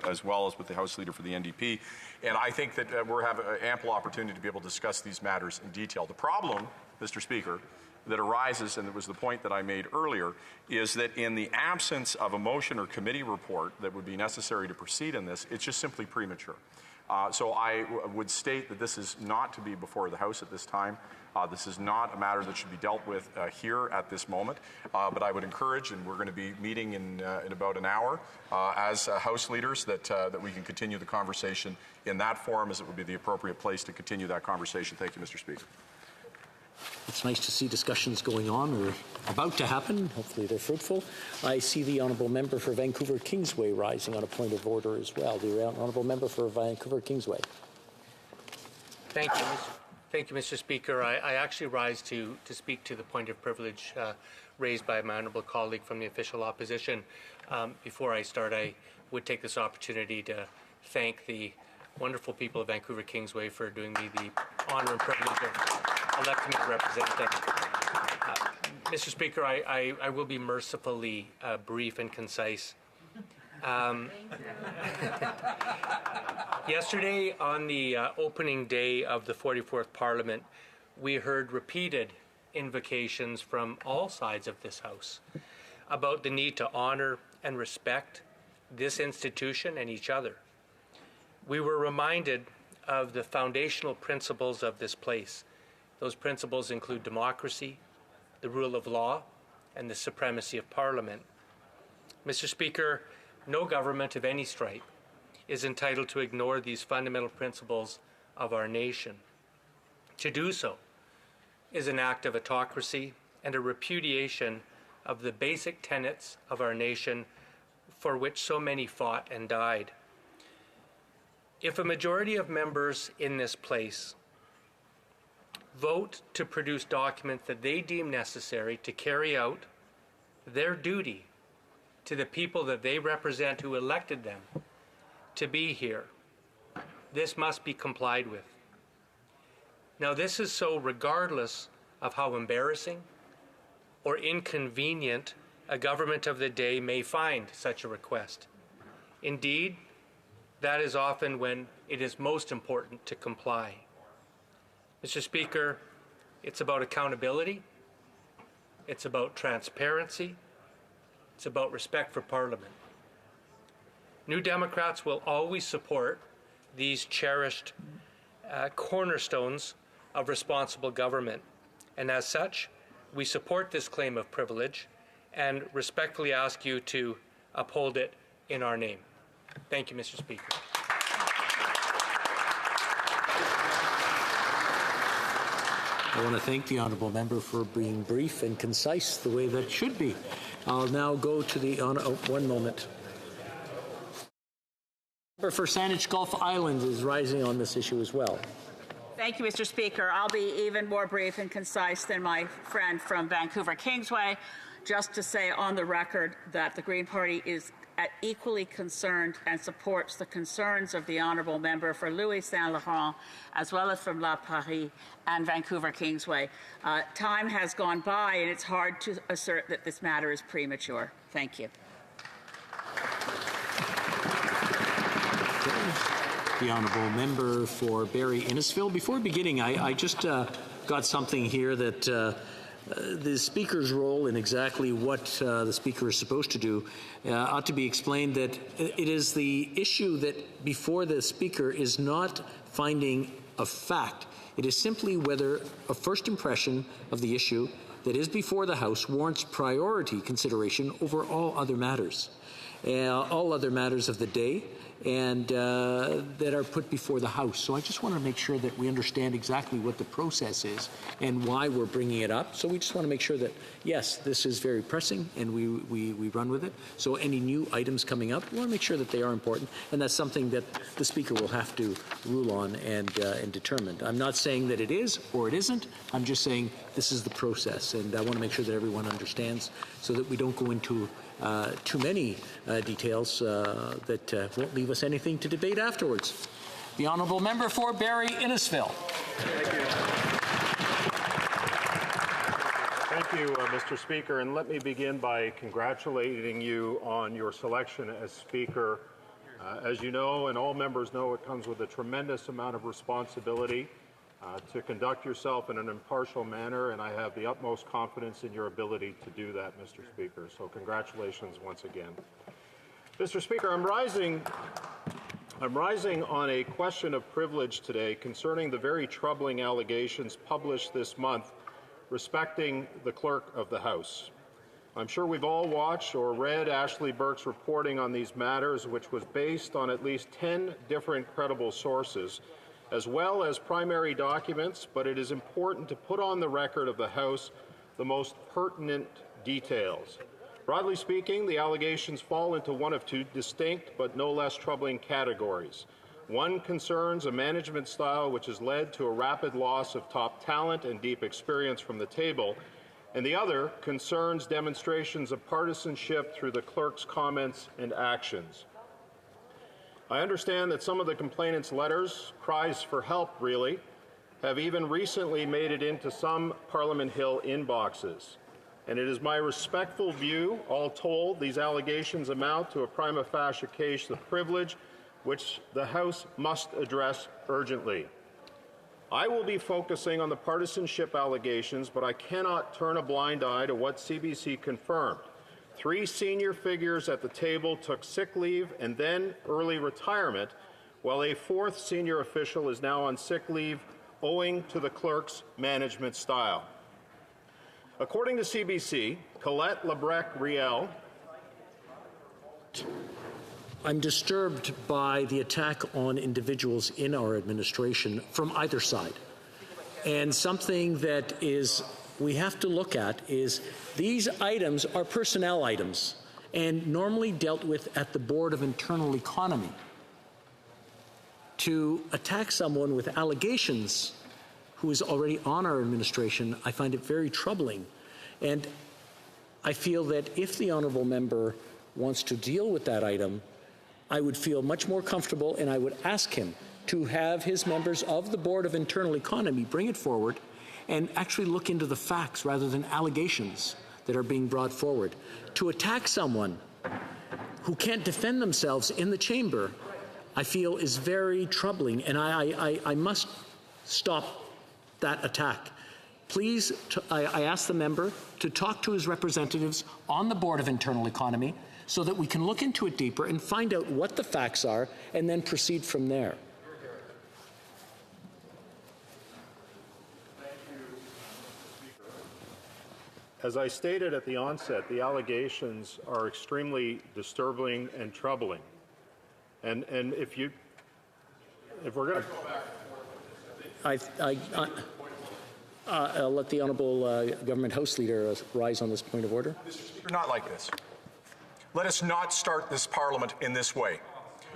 as well as with the House Leader for the NDP. And I think that we'll have ample opportunity to be able to discuss these matters in detail. The problem, Mr. Speaker, that arises, and it was the point that I made earlier, is that in the absence of a motion or committee report that would be necessary to proceed in this, it's just simply premature. So I would state that this is not to be before the House at this time. This is not a matter that should be dealt with here at this moment, but I would encourage, and we're going to be meeting in about an hour as House leaders, that we can continue the conversation in that forum, as it would be the appropriate place to continue that conversation. Thank you, Mr. Speaker. It's nice to see discussions going on or about to happen. Hopefully they're fruitful. I see the Honourable Member for Vancouver Kingsway rising on a point of order as well. The Honourable Member for Vancouver Kingsway. Thank you, Mr. Speaker. I actually rise to speak to the point of privilege raised by my honourable colleague from the official opposition. Before I start, I would take this opportunity to thank the wonderful people of Vancouver Kingsway for doing me the honour and privilege of electing me to represent them. Mr. Speaker, I will be mercifully brief and concise. Yesterday, on the opening day of the 44th Parliament, we heard repeated invocations from all sides of this House about the need to honour and respect this institution and each other. We were reminded of the foundational principles of this place. Those principles include democracy, the rule of law, and the supremacy of Parliament. Mr. Speaker, no government of any stripe is entitled to ignore these fundamental principles of our nation. To do so is an act of autocracy and a repudiation of the basic tenets of our nation for which so many fought and died. If a majority of members in this place vote to produce documents that they deem necessary to carry out their duty to the people that they represent who elected them to be here, this must be complied with. Now, this is so regardless of how embarrassing or inconvenient a government of the day may find such a request. Indeed, that is often when it is most important to comply. Mr. Speaker, it's about accountability, it's about transparency, it's about respect for Parliament. New Democrats will always support these cherished cornerstones of responsible government, and as such, we support this claim of privilege and respectfully ask you to uphold it in our name. Thank you, Mr. Speaker. I want to thank the Honourable Member for being brief and concise the way that should be. I'll now go to the one moment. Member for Saanich Gulf Islands is rising on this issue as well. Thank you, Mr. Speaker. I'll be even more brief and concise than my friend from Vancouver Kingsway, just to say on the record that the Green Party is equally concerned and supports the concerns of the Honourable Member for Louis Saint Laurent, as well as from La Prairie and Vancouver Kingsway. Time has gone by, and it's hard to assert that this matter is premature. Thank you. The Honourable Member for Barrie Innisfil. Before beginning, I just got something here that the Speaker's role in exactly what the Speaker is supposed to do ought to be explained, that it is the issue that before the Speaker is not finding of fact. It is simply whether a first impression of the issue that is before the House warrants priority consideration over all other matters. all other matters of the day, and that are put before the House. So I just want to make sure that we understand exactly what the process is and why we're bringing it up. So we just want to make sure that, yes, this is very pressing, and we run with it. So any new items coming up, we want to make sure that they are important, and that's something that the Speaker will have to rule on and determine. I'm not saying that it is or it isn't. I'm just saying this is the process, and I want to make sure that everyone understands so that we don't go into too many details that won't leave us anything to debate afterwards. The Honourable Member for Barrie Innisfil. Thank you. Thank you, Mr. Speaker, and let me begin by congratulating you on your selection as Speaker. As you know, and all members know, it comes with a tremendous amount of responsibility to conduct yourself in an impartial manner, and I have the utmost confidence in your ability to do that, Mr. Speaker. So congratulations once again. Mr. Speaker, I'm rising on a question of privilege today concerning the very troubling allegations published this month respecting the Clerk of the House. I'm sure we've all watched or read Ashley Burke's reporting on these matters, which was based on at least 10 different credible sources, as well as primary documents, but it is important to put on the record of the House the most pertinent details. Broadly speaking, the allegations fall into one of two distinct but no less troubling categories. One concerns a management style which has led to a rapid loss of top talent and deep experience from the table, and the other concerns demonstrations of partisanship through the clerk's comments and actions. I understand that some of the complainants' letters, cries for help really, have even recently made it into some Parliament Hill inboxes. And it is my respectful view, all told, these allegations amount to a prima facie case of privilege which the House must address urgently. I will be focusing on the partisanship allegations, but I cannot turn a blind eye to what CBC confirmed. 3 senior figures at the table took sick leave and then early retirement, while a 4th senior official is now on sick leave owing to the clerk's management style. According to CBC, Colette Lebrec-Riel. I'm disturbed by the attack on individuals in our administration from either side. And something that we have to look at is these items are personnel items and normally dealt with at the Board of Internal Economy. To attack someone with allegations who is already on our administration, I find it very troubling. And I feel that if the honourable member wants to deal with that item, I would feel much more comfortable, and I would ask him to have his members of the Board of Internal Economy bring it forward and actually look into the facts rather than allegations that are being brought forward. To attack someone who can't defend themselves in the chamber, I feel is very troubling, and I must stop that attack. Please, I ask the member to talk to his representatives on the Board of Internal Economy so that we can look into it deeper and find out what the facts are and then proceed from there. As I stated at the onset, the allegations are extremely disturbing and troubling. And if we're going to I'll let the Honourable Government House Leader rise on this point of order. Mr. Speaker, not like this. Let us not start this Parliament in this way.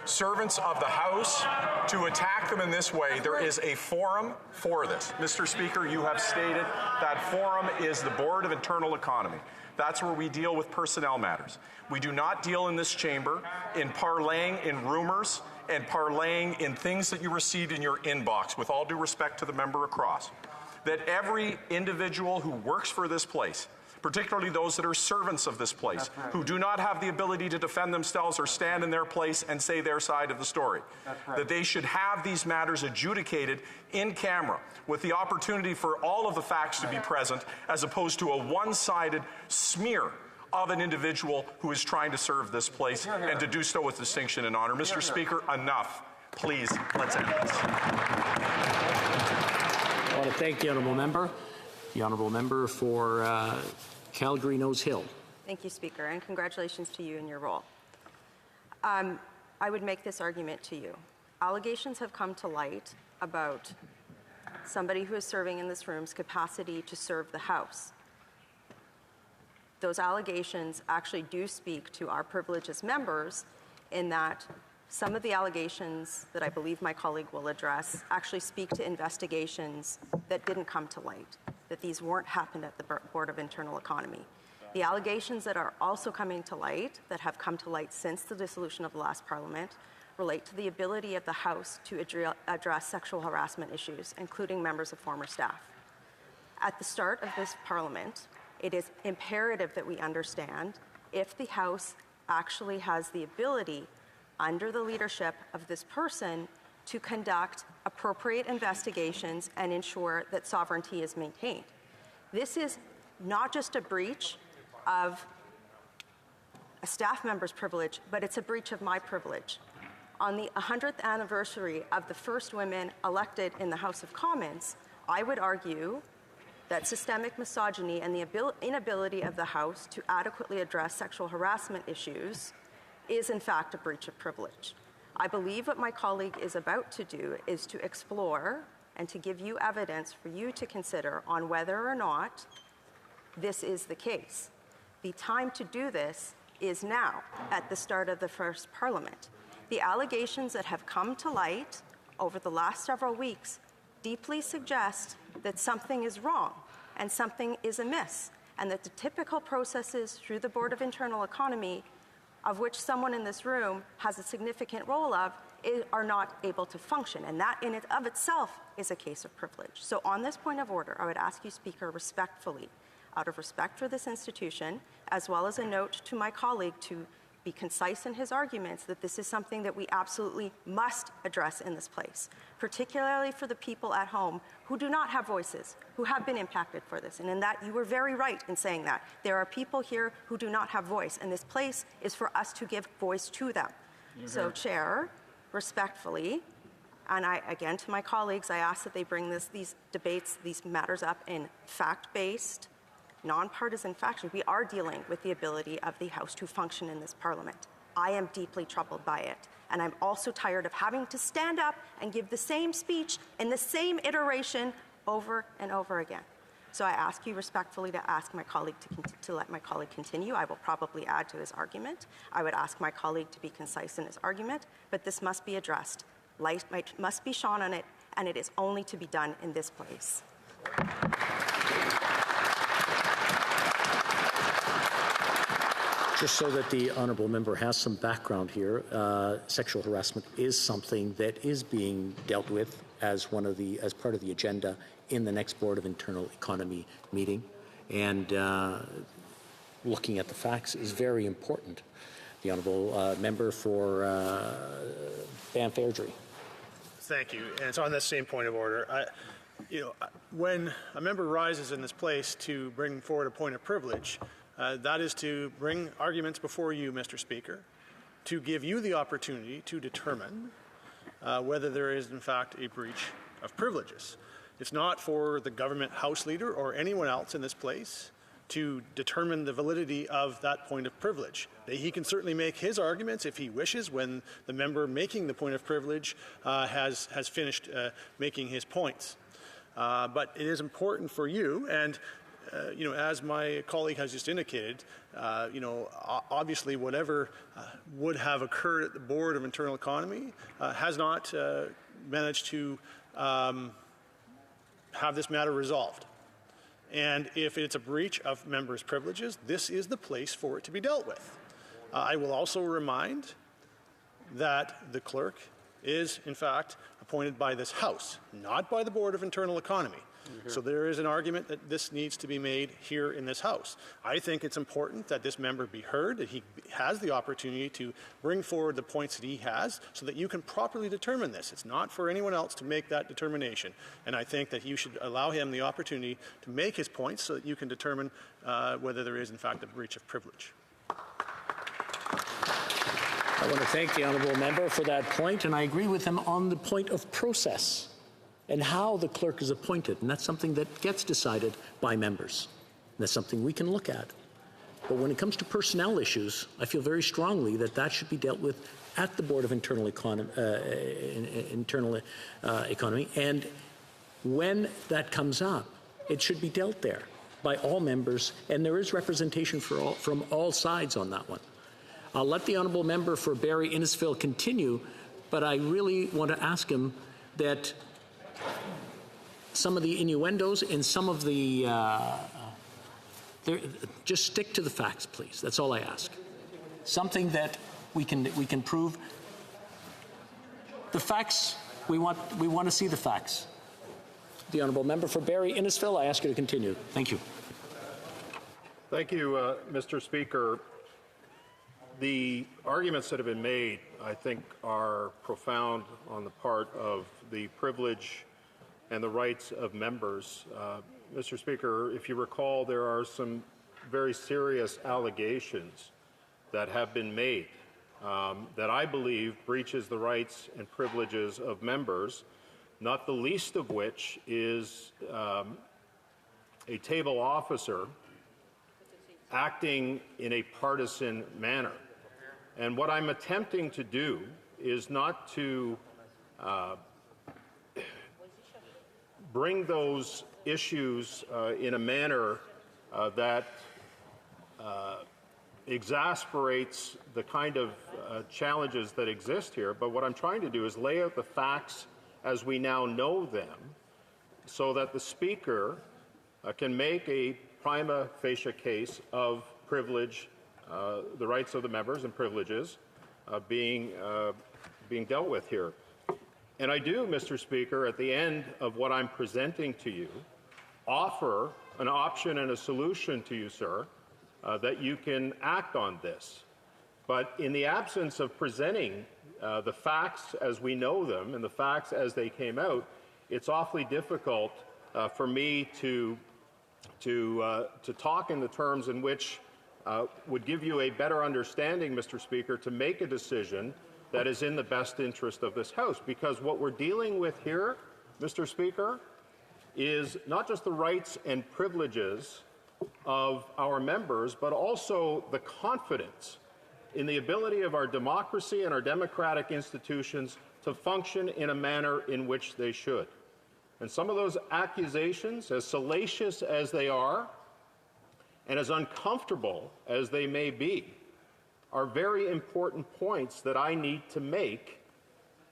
Servants of the House, to attack them in this way, there is a forum for this. Mr. Speaker, you have stated that forum is the Board of Internal Economy. That's where we deal with personnel matters. We do not deal in this chamber in parlaying in rumors and parlaying in things that you received in your inbox, with all due respect to the member across. That every individual who works for this place, particularly those that are servants of this place, who do not have the ability to defend themselves or stand in their place and say their side of the story, that they should have these matters adjudicated in camera with the opportunity for all of the facts to be present, as opposed to a one-sided smear of an individual who is trying to serve this place and to do so with distinction and honor. Mr. Speaker, enough. Please, let's end this. I want to thank the Honourable Member. The Honourable Member for Calgary Nose Hill. Thank you, Speaker, and congratulations to you in your role. I would make this argument to you. Allegations have come to light about somebody who is serving in this room's capacity to serve the House. Those allegations actually do speak to our privilege as members, in that some of the allegations that I believe my colleague will address actually speak to investigations that didn't come to light, that these weren't happened at the Board of Internal Economy. The allegations that are also coming to light, that have come to light since the dissolution of the last Parliament, relate to the ability of the House to address sexual harassment issues, including members of former staff. At the start of this Parliament, it is imperative that we understand if the House actually has the ability, under the leadership of this person, to conduct appropriate investigations and ensure that sovereignty is maintained. This is not just a breach of a staff member's privilege, but it's a breach of my privilege. On the 100th anniversary of the first women elected in the House of Commons, I would argue that systemic misogyny and the inability of the House to adequately address sexual harassment issues is in fact a breach of privilege. I believe what my colleague is about to do is to explore and to give you evidence for you to consider on whether or not this is the case. The time to do this is now, at the start of the first Parliament. The allegations that have come to light over the last several weeks deeply suggest that something is wrong and something is amiss, and that the typical processes through the Board of Internal Economy, of which someone in this room has a significant role of, are not able to function. And that in and of itself is a case of privilege. So on this point of order, I would ask you, Speaker, respectfully, out of respect for this institution, as well as a note to my colleague to be concise in his arguments, that this is something that we absolutely must address in this place, particularly for the people at home who do not have voices, who have been impacted for this. And in that, you were very right in saying that. There are people here who do not have voice, and this place is for us to give voice to them. So, Chair, respectfully, and again, to my colleagues, I ask that they bring these debates, these matters up in fact-based, nonpartisan fashion. We are dealing with the ability of the House to function in this Parliament. I am deeply troubled by it. And I'm also tired of having to stand up and give the same speech in the same iteration over and over again. So I ask you respectfully to ask my colleague to let my colleague continue. I will probably add to his argument. I would ask my colleague to be concise in his argument, but this must be addressed. Light must be shone on it, and it is only to be done in this place. Just so that the honourable member has some background here, sexual harassment is something that is being dealt with as part of the agenda in the next Board of Internal Economy meeting, and looking at the facts is very important. The honourable member for Banff Airdrie. Thank you. And so on that same point of order, when a member rises in this place to bring forward a point of privilege, that is to bring arguments before you, Mr. Speaker, to give you the opportunity to determine whether there is, in fact, a breach of privileges. It's not for the government House Leader or anyone else in this place to determine the validity of that point of privilege. He can certainly make his arguments if he wishes when the member making the point of privilege has finished making his points. But it is important for you, and as my colleague has just indicated, obviously whatever would have occurred at the Board of Internal Economy has not managed to have this matter resolved. And if it's a breach of members' privileges, this is the place for it to be dealt with. I will also remind that the clerk is, in fact, appointed by this House, not by the Board of Internal Economy. So there is an argument that this needs to be made here in this House. I think it's important that this member be heard, that he has the opportunity to bring forward the points that he has so that you can properly determine this. It's not for anyone else to make that determination. And I think that you should allow him the opportunity to make his points so that you can determine whether there is, in fact, a breach of privilege. I want to thank the honourable member for that point, and I agree with him on the point of process and how the clerk is appointed, and that's something that gets decided by members. And that's something we can look at. But when it comes to personnel issues, I feel very strongly that that should be dealt with at the Board of Internal Economy. And when that comes up, it should be dealt there by all members, and there is representation from all sides on that one. I'll let the honourable member for Barrie Innisfil continue, but I really want to ask him that some of the innuendos and some of the just stick to the facts, please. That's all I ask. Something that we can prove. The facts, we want to see the facts. The honourable member for Barrie Innisfil, I ask you to continue. Thank you. Thank you, Mr. Speaker. The arguments that have been made, I think, are profound on the part of the privilege and the rights of members. Mr. Speaker, if you recall, there are some very serious allegations that have been made that I believe breaches the rights and privileges of members, not the least of which is a table officer acting in a partisan manner. And what I'm attempting to do is not to bring those issues in a manner that exasperates the kind of challenges that exist here, but what I'm trying to do is lay out the facts as we now know them so that the Speaker can make a prima facie case of privilege, the rights of the members and privileges being dealt with here. And I do, Mr. Speaker, at the end of what I'm presenting to you, offer an option and a solution to you, sir, that you can act on this. But in the absence of presenting the facts as we know them and the facts as they came out, it's awfully difficult for me to talk in the terms in which would give you a better understanding, Mr. Speaker, to make a decision that is in the best interest of this House. Because what we're dealing with here, Mr. Speaker, is not just the rights and privileges of our members, but also the confidence in the ability of our democracy and our democratic institutions to function in a manner in which they should. And some of those accusations, as salacious as they are, and as uncomfortable as they may be, are very important points that I need to make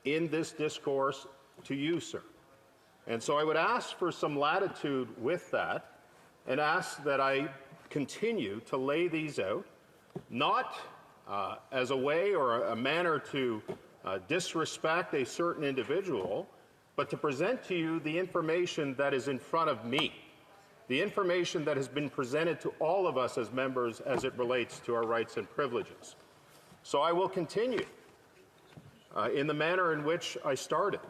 in this discourse to you, sir. And so I would ask for some latitude with that and ask that I continue to lay these out, not as a way or a manner to disrespect a certain individual, but to present to you the information that is in front of me, the information that has been presented to all of us as members as it relates to our rights and privileges. So I will continue in the manner in which I started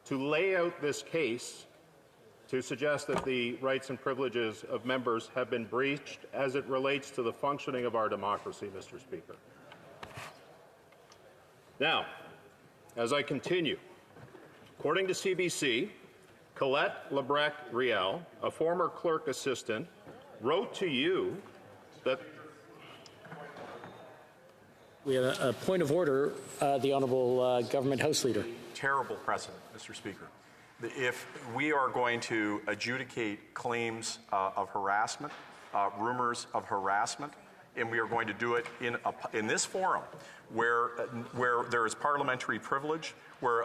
to lay out this case to suggest that the rights and privileges of members have been breached as it relates to the functioning of our democracy, Mr. Speaker. Now, as I continue, according to CBC, Colette Lebrec-Riel, a former clerk assistant, wrote to you that... We have a point of order, the Honourable Government House Leader. Terrible precedent, Mr. Speaker. If we are going to adjudicate claims of harassment, rumors of harassment, and we are going to do it in this forum where there is parliamentary privilege, where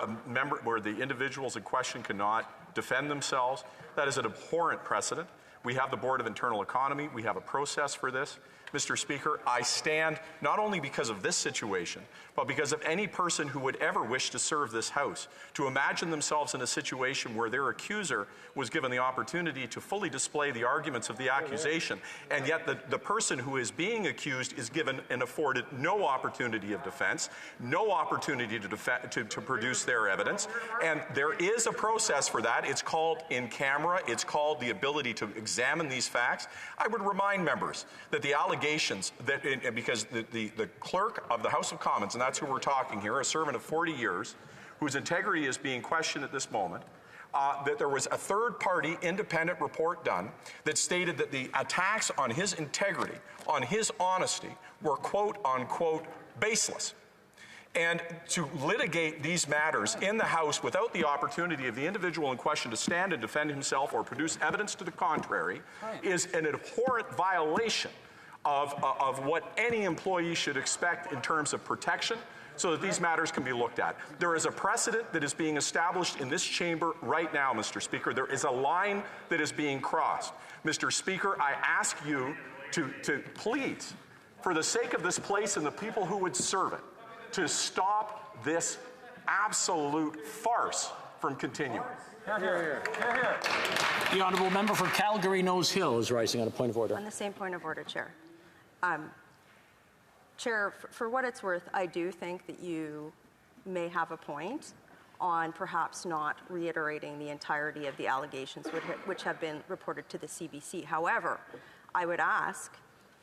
the individuals in question cannot defend themselves, that is an abhorrent precedent. We have the Board of Internal Economy. We have a process for this. Mr. Speaker, I stand not only because of this situation, but because of any person who would ever wish to serve this House, to imagine themselves in a situation where their accuser was given the opportunity to fully display the arguments of the accusation, and yet the person who is being accused is given and afforded no opportunity of defense, no opportunity to produce their evidence, and there is a process for that. It's called in camera. It's called the ability to examine these facts. I would remind members that the allegations that, because the clerk of the House of Commons, and that's who we're talking here, a servant of 40 years, whose integrity is being questioned at this moment, that there was a third-party independent report done that stated that the attacks on his integrity, on his honesty, were quote-unquote baseless. And to litigate these matters in the House without the opportunity of the individual in question to stand and defend himself or produce evidence to the contrary is an abhorrent violation of what any employee should expect in terms of protection, so that these matters can be looked at. There is a precedent that is being established in this chamber right now, Mr. Speaker. There is a line that is being crossed. Mr. Speaker, I ask you to please, for the sake of this place and the people who would serve it, to stop this absolute farce from continuing. Hear, hear. Hear, hear. The honourable member for Calgary Nose Hill is rising on a point of order. On the same point of order, Chair. Chair, for what it's worth, I do think that you may have a point on perhaps not reiterating the entirety of the allegations which have been reported to the CBC. However, I would ask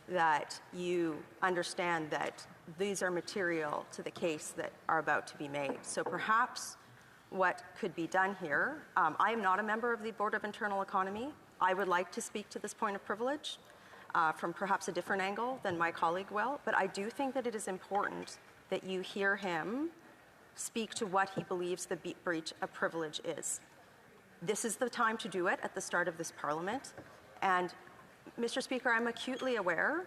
that you understand that these are material to the case that are about to be made. So perhaps what could be done here, I am not a member of the Board of Internal Economy. I would like to speak to this point of privilege from perhaps a different angle than my colleague will, but I do think that it is important that you hear him speak to what he believes the breach of privilege is. This is the time to do it at the start of this Parliament. And Mr. Speaker, I'm acutely aware,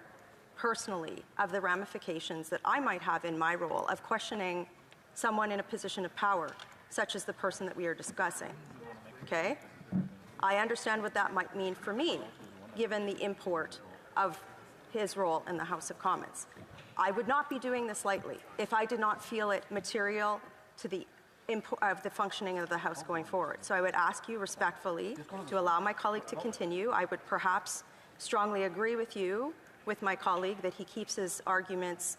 personally, of the ramifications that I might have in my role of questioning someone in a position of power, such as the person that we are discussing. Okay? I understand what that might mean for me, given the import of his role in the House of Commons. I would not be doing this lightly if I did not feel it material to the functioning of the House going forward. So I would ask you respectfully to allow my colleague to continue. I would perhaps strongly agree with you, with my colleague, that he keeps his arguments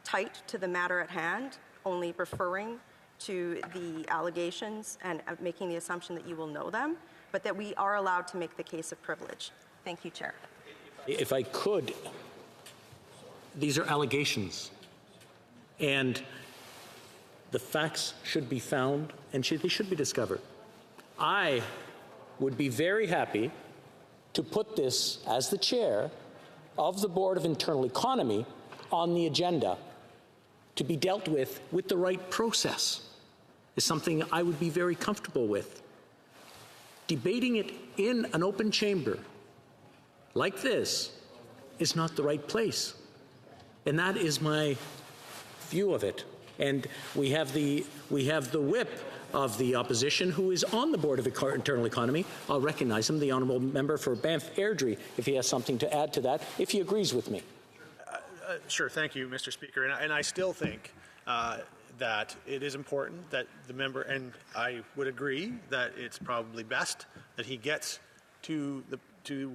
tight to the matter at hand, only referring to the allegations and making the assumption that you will know them, but that we are allowed to make the case of privilege. Thank you, Chair. If I could, these are allegations, and the facts should be found and they should be discovered. I would be very happy to put this, as the chair of the Board of Internal Economy, on the agenda to be dealt with the right process. Is something I would be very comfortable with. Debating it in an open chamber like this is not the right place. And that is my view of it. And we have the whip of the opposition who is on the Board of Internal Economy. I'll recognize him, the honourable member for Banff Airdrie, if he has something to add to that, if he agrees with me. Sure, thank you, Mr. Speaker. And I still think that it is important that the member, and I would agree that it's probably best that he gets to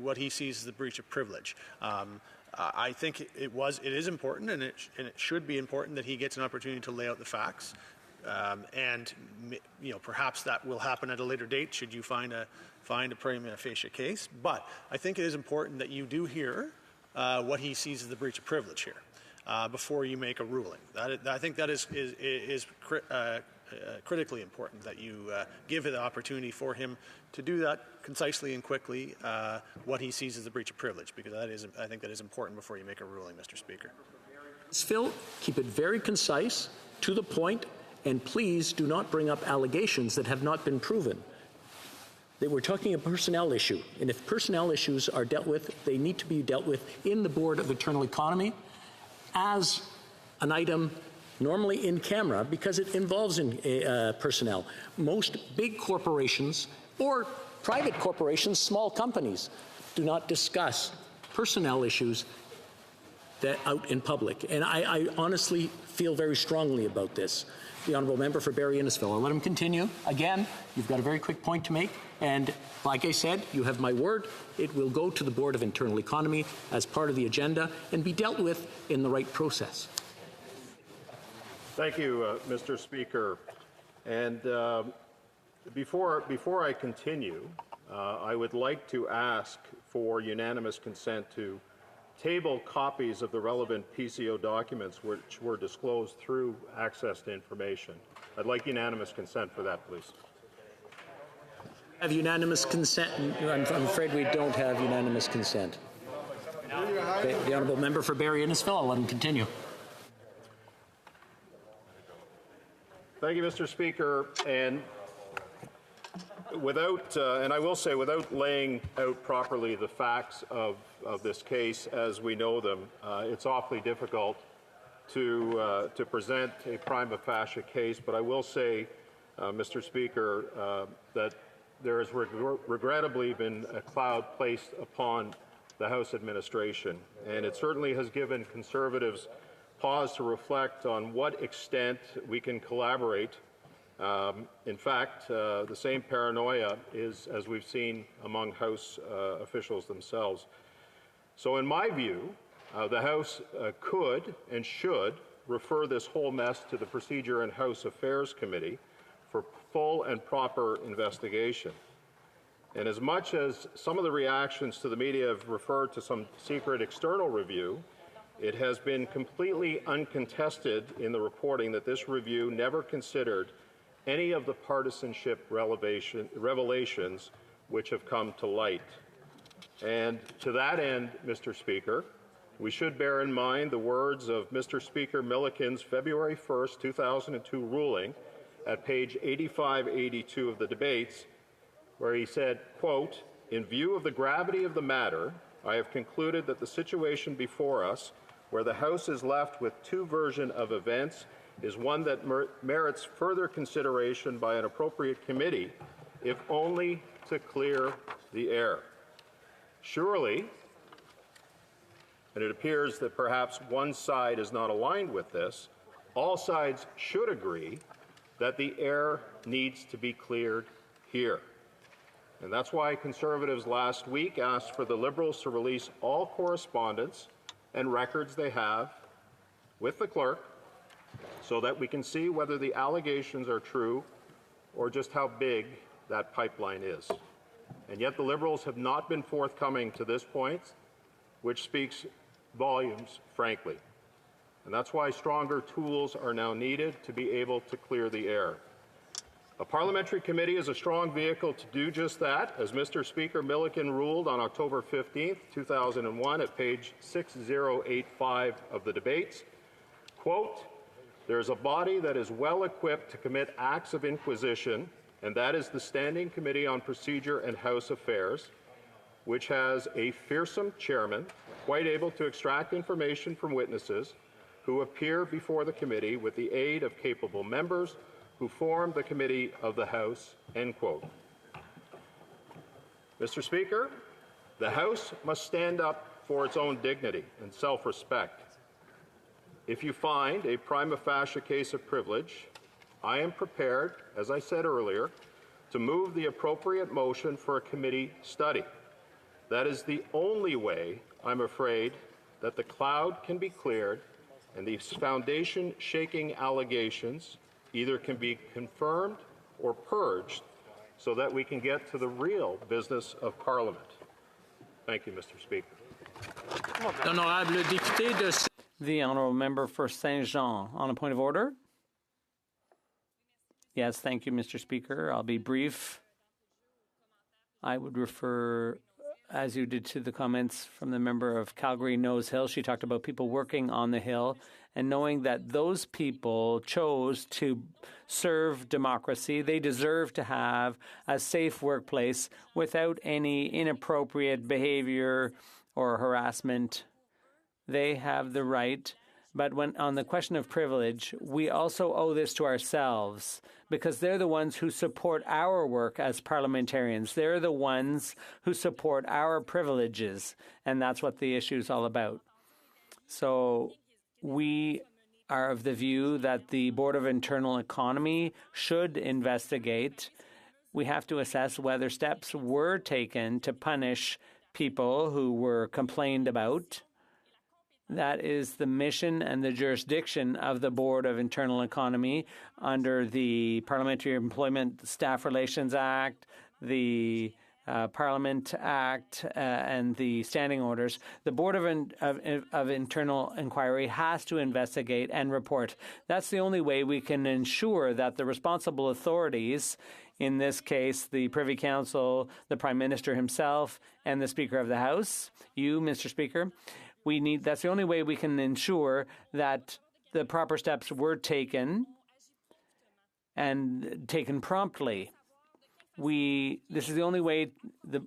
what he sees as the breach of privilege. I think it is important, and it should be important that he gets an opportunity to lay out the facts. And perhaps that will happen at a later date should you find a prima facie case. But I think it is important that you do hear what he sees as the breach of privilege here before you make a ruling. I think that is critically important, that you give the opportunity for him to do that concisely and quickly, what he sees as the breach of privilege, because I think that is important before you make a ruling, Mr. Speaker. Phil, keep it very concise, to the point, and please do not bring up allegations that have not been proven. That we're talking a personnel issue, and if personnel issues are dealt with, they need to be dealt with in the Board of Internal Economy as an item normally in camera, because it involves personnel. Most big corporations or private corporations, small companies, do not discuss personnel issues that out in public. And I honestly feel very strongly about this. The honourable member for Barrie Innisfil. I'll let him continue. Again, you've got a very quick point to make, and like I said, you have my word. It will go to the Board of Internal Economy as part of the agenda and be dealt with in the right process. Thank you, Mr. Speaker. And before I continue, I would like to ask for unanimous consent to table copies of the relevant PCO documents which were disclosed through access to information. I'd like unanimous consent for that, please. Have unanimous consent? I'm afraid we don't have unanimous consent. The honourable member for Barrie Innisfil, I'll let him continue. Thank you, Mr. Speaker. And I will say, without laying out properly the facts of this case as we know them, it's awfully difficult to present a prima facie case. But I will say, Mr. Speaker, that there has regrettably been a cloud placed upon the House administration, and it certainly has given Conservatives pause to reflect on what extent we can collaborate. In fact, the same paranoia is, as we've seen, among House officials themselves. So in my view, the House could and should refer this whole mess to the Procedure and House Affairs Committee for full and proper investigation. And as much as some of the reactions to the media have referred to some secret external review, it has been completely uncontested in the reporting that this review never considered any of the partisanship revelations which have come to light. And to that end, Mr. Speaker, we should bear in mind the words of Mr. Speaker Milliken's February 1st, 2002 ruling at page 8582 of the debates, where he said, quote, "In view of the gravity of the matter, I have concluded that the situation before us, where the House is left with two versions of events, is one that merits further consideration by an appropriate committee, if only to clear the air." Surely, and it appears that perhaps one side is not aligned with this, all sides should agree that the air needs to be cleared here. And that's why Conservatives last week asked for the Liberals to release all correspondence and records they have with the clerk so that we can see whether the allegations are true or just how big that pipeline is. And yet the Liberals have not been forthcoming to this point, which speaks volumes, frankly. And that's why stronger tools are now needed to be able to clear the air. A parliamentary committee is a strong vehicle to do just that, as Mr. Speaker Milliken ruled on October 15th, 2001 at page 6085 of the debates. Quote, "There is a body that is well equipped to commit acts of inquisition, and that is the Standing Committee on Procedure and House Affairs, which has a fearsome chairman, quite able to extract information from witnesses who appear before the committee with the aid of capable members who form the committee of the House," end quote. Mr. Speaker, the House must stand up for its own dignity and self-respect. If you find a prima facie case of privilege, I am prepared, as I said earlier, to move the appropriate motion for a committee study. That is the only way, I'm afraid, that the cloud can be cleared and these foundation-shaking allegations either can be confirmed or purged so that we can get to the real business of Parliament. Thank you, Mr. Speaker. The honourable member for Saint-Jean. On a point of order? Yes, thank you, Mr. Speaker. I'll be brief. I would refer, as you did, to the comments from the member of Calgary Nose Hill. She talked about people working on the Hill and knowing that those people chose to serve democracy. They deserve to have a safe workplace without any inappropriate behavior or harassment. They have the right. But when on the question of privilege, we also owe this to ourselves because they're the ones who support our work as parliamentarians. They're the ones who support our privileges, and that's what the issue is all about. So we are of the view that the Board of Internal Economy should investigate. We have to assess whether steps were taken to punish people who were complained about. That is the mission and the jurisdiction of the Board of Internal Economy under the Parliamentary Employment Staff Relations Act, the Parliament Act and the standing orders, the Board of Internal Inquiry has to investigate and report. That's the only way we can ensure that the responsible authorities, in this case, the Privy Council, the Prime Minister himself, and the Speaker of the House, you, Mr. Speaker, that's the only way we can ensure that the proper steps were taken and taken promptly. This is the only way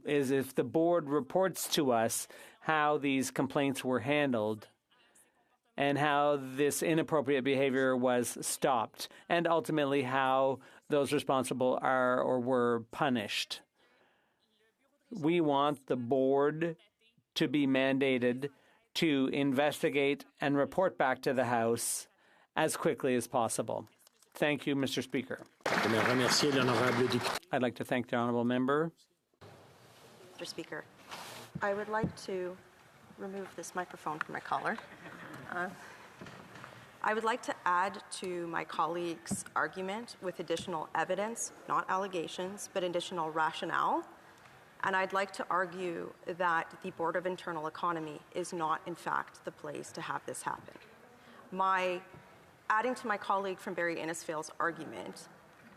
is if the board reports to us how these complaints were handled and how this inappropriate behavior was stopped, and ultimately how those responsible are or were punished. We want the board to be mandated to investigate and report back to the House as quickly as possible. Thank you, Mr. Speaker. I'd like to thank the honourable member. Mr. Speaker, I would like to remove this microphone from my collar. I would like to add to my colleague's argument with additional evidence, not allegations, but additional rationale. And I'd like to argue that the Board of Internal Economy is not, in fact, the place to have this happen. Adding to my colleague from Barrie Innisfail's argument,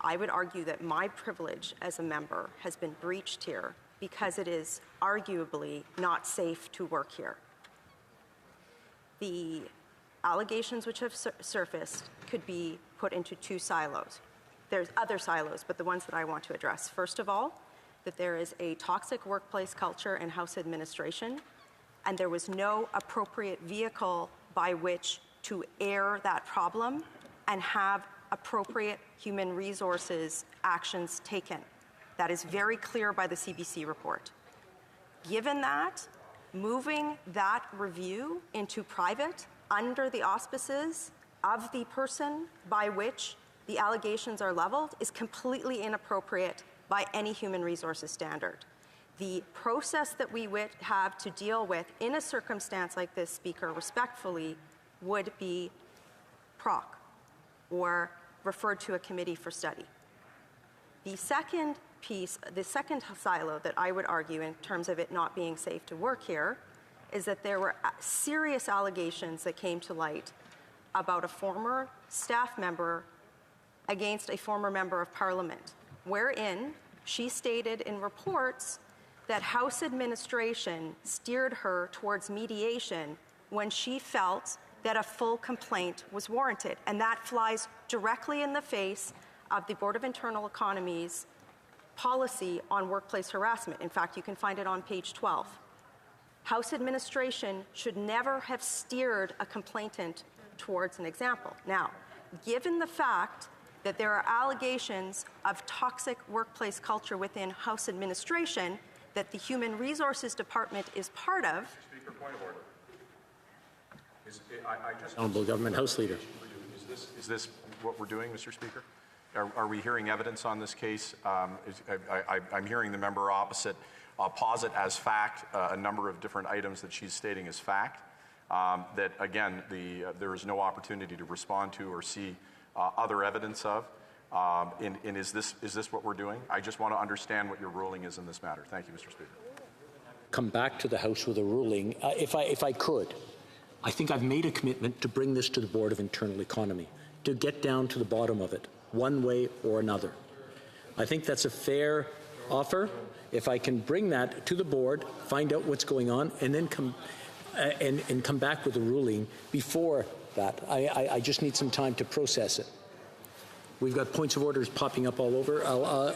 I would argue that my privilege as a member has been breached here because it is arguably not safe to work here. The allegations which have surfaced could be put into two silos. There's other silos, but the ones that I want to address. First of all, that there is a toxic workplace culture in House administration, and there was no appropriate vehicle by which to air that problem and have appropriate human resources actions taken. That is very clear by the CBC report. Given that, moving that review into private under the auspices of the person by which the allegations are leveled is completely inappropriate by any human resources standard. The process that we would have to deal with in a circumstance like this, Speaker, respectfully, would be PROC, or referred to a committee for study. The second piece, the second silo that I would argue in terms of it not being safe to work here is that there were serious allegations that came to light about a former staff member against a former member of Parliament, wherein she stated in reports that House administration steered her towards mediation when she felt that a full complaint was warranted. And that flies directly in the face of the Board of Internal Economy's policy on workplace harassment. In fact, you can find it on page 12. House administration should never have steered a complainant towards an example. Now, given the fact that there are allegations of toxic workplace culture within House administration that the Human Resources Department is part of. Speaker, point of order. Honourable Government House Leader. Is this what we're doing, Mr. Speaker? Are we hearing evidence on this case? I'm hearing the member opposite posit as fact a number of different items that she's stating as fact. That again, there is no opportunity to respond to or see other evidence of. And is this what we're doing? I just want to understand what your ruling is in this matter. Thank you, Mr. Speaker. Come back to the House with a ruling, if I could. I think I've made a commitment to bring this to the Board of Internal Economy, to get down to the bottom of it, one way or another. I think that's a fair offer. If I can bring that to the board, find out what's going on, and then come back with a ruling before that. I just need some time to process it. We've got points of orders popping up all over.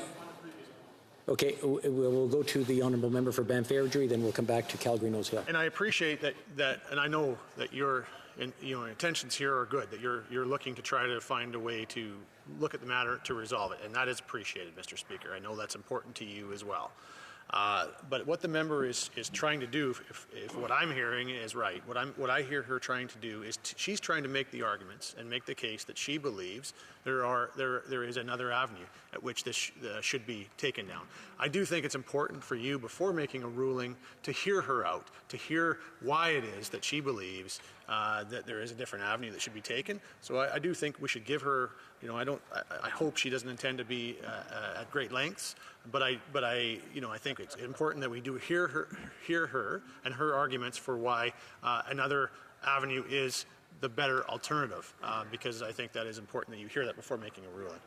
Okay, we'll go to the honourable member for Banff Airdrie, then we'll come back to Calgary Nose Hill. And I appreciate that, and I know that your intentions here are good, that you're looking to try to find a way to look at the matter to resolve it, and that is appreciated, Mr. Speaker. I know that's important to you as well. But what the member is trying to do, if what I'm hearing is right, what I hear her trying to do is she's trying to make the arguments and make the case that she believes there is another avenue at which this should be taken down. I do think it's important for you, before making a ruling, to hear her out, to hear why it is that she believes that there is a different avenue that should be taken. So I do think we should give her, I hope she doesn't intend to be at great lengths, but I think it's important that we do hear her and her arguments for why another avenue is the better alternative, because I think that is important that you hear that before making a ruling.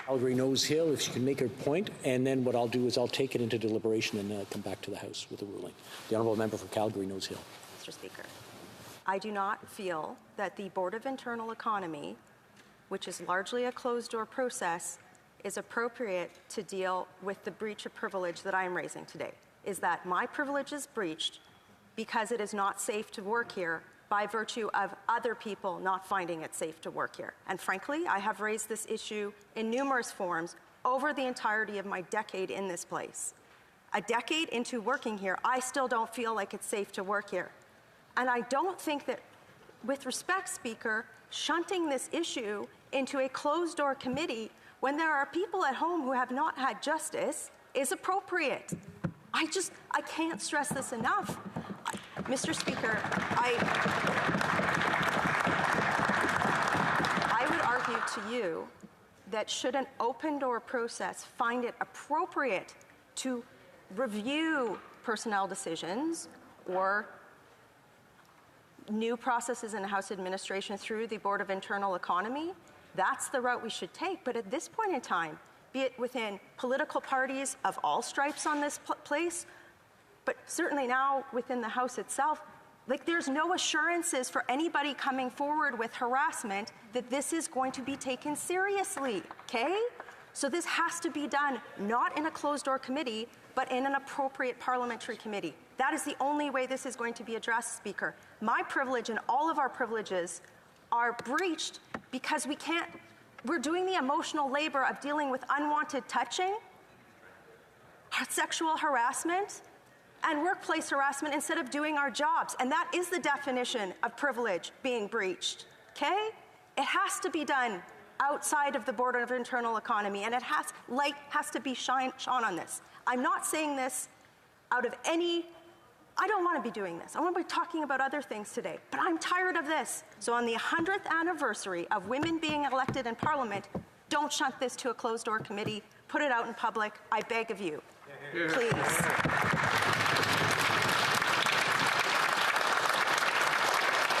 Calgary Nose Hill, if she can make her point, and then what I'll do is I'll take it into deliberation and come back to the House with a ruling. The Honourable Member for Calgary Nose Hill. Mr. Speaker, I do not feel that the Board of Internal Economy, which is largely a closed-door process, is appropriate to deal with the breach of privilege that I am raising today. Is that my privilege is breached because it is not safe to work here by virtue of other people not finding it safe to work here. And frankly, I have raised this issue in numerous forms over the entirety of my decade in this place. A decade into working here, I still don't feel like it's safe to work here. And I don't think that, with respect, Speaker, shunting this issue into a closed-door committee when there are people at home who have not had justice is appropriate. I can't stress this enough. Mr. Speaker, I would argue to you that should an open-door process find it appropriate to review personnel decisions or new processes in the House administration through the Board of Internal Economy, that's the route we should take. But at this point in time, be it within political parties of all stripes on this place, but certainly now within the House itself, there's no assurances for anybody coming forward with harassment that this is going to be taken seriously, okay? So this has to be done not in a closed-door committee, but in an appropriate parliamentary committee. That is the only way this is going to be addressed, Speaker. My privilege and all of our privileges are breached because we're doing the emotional labor of dealing with unwanted touching, sexual harassment, and workplace harassment instead of doing our jobs. And that is the definition of privilege being breached, okay? It has to be done outside of the Board of Internal Economy, and light has to be shone on this. I'm not saying this out of I don't want to be doing this. I want to be talking about other things today, but I'm tired of this. So on the 100th anniversary of women being elected in Parliament, don't shunt this to a closed-door committee. Put it out in public. I beg of you. Please.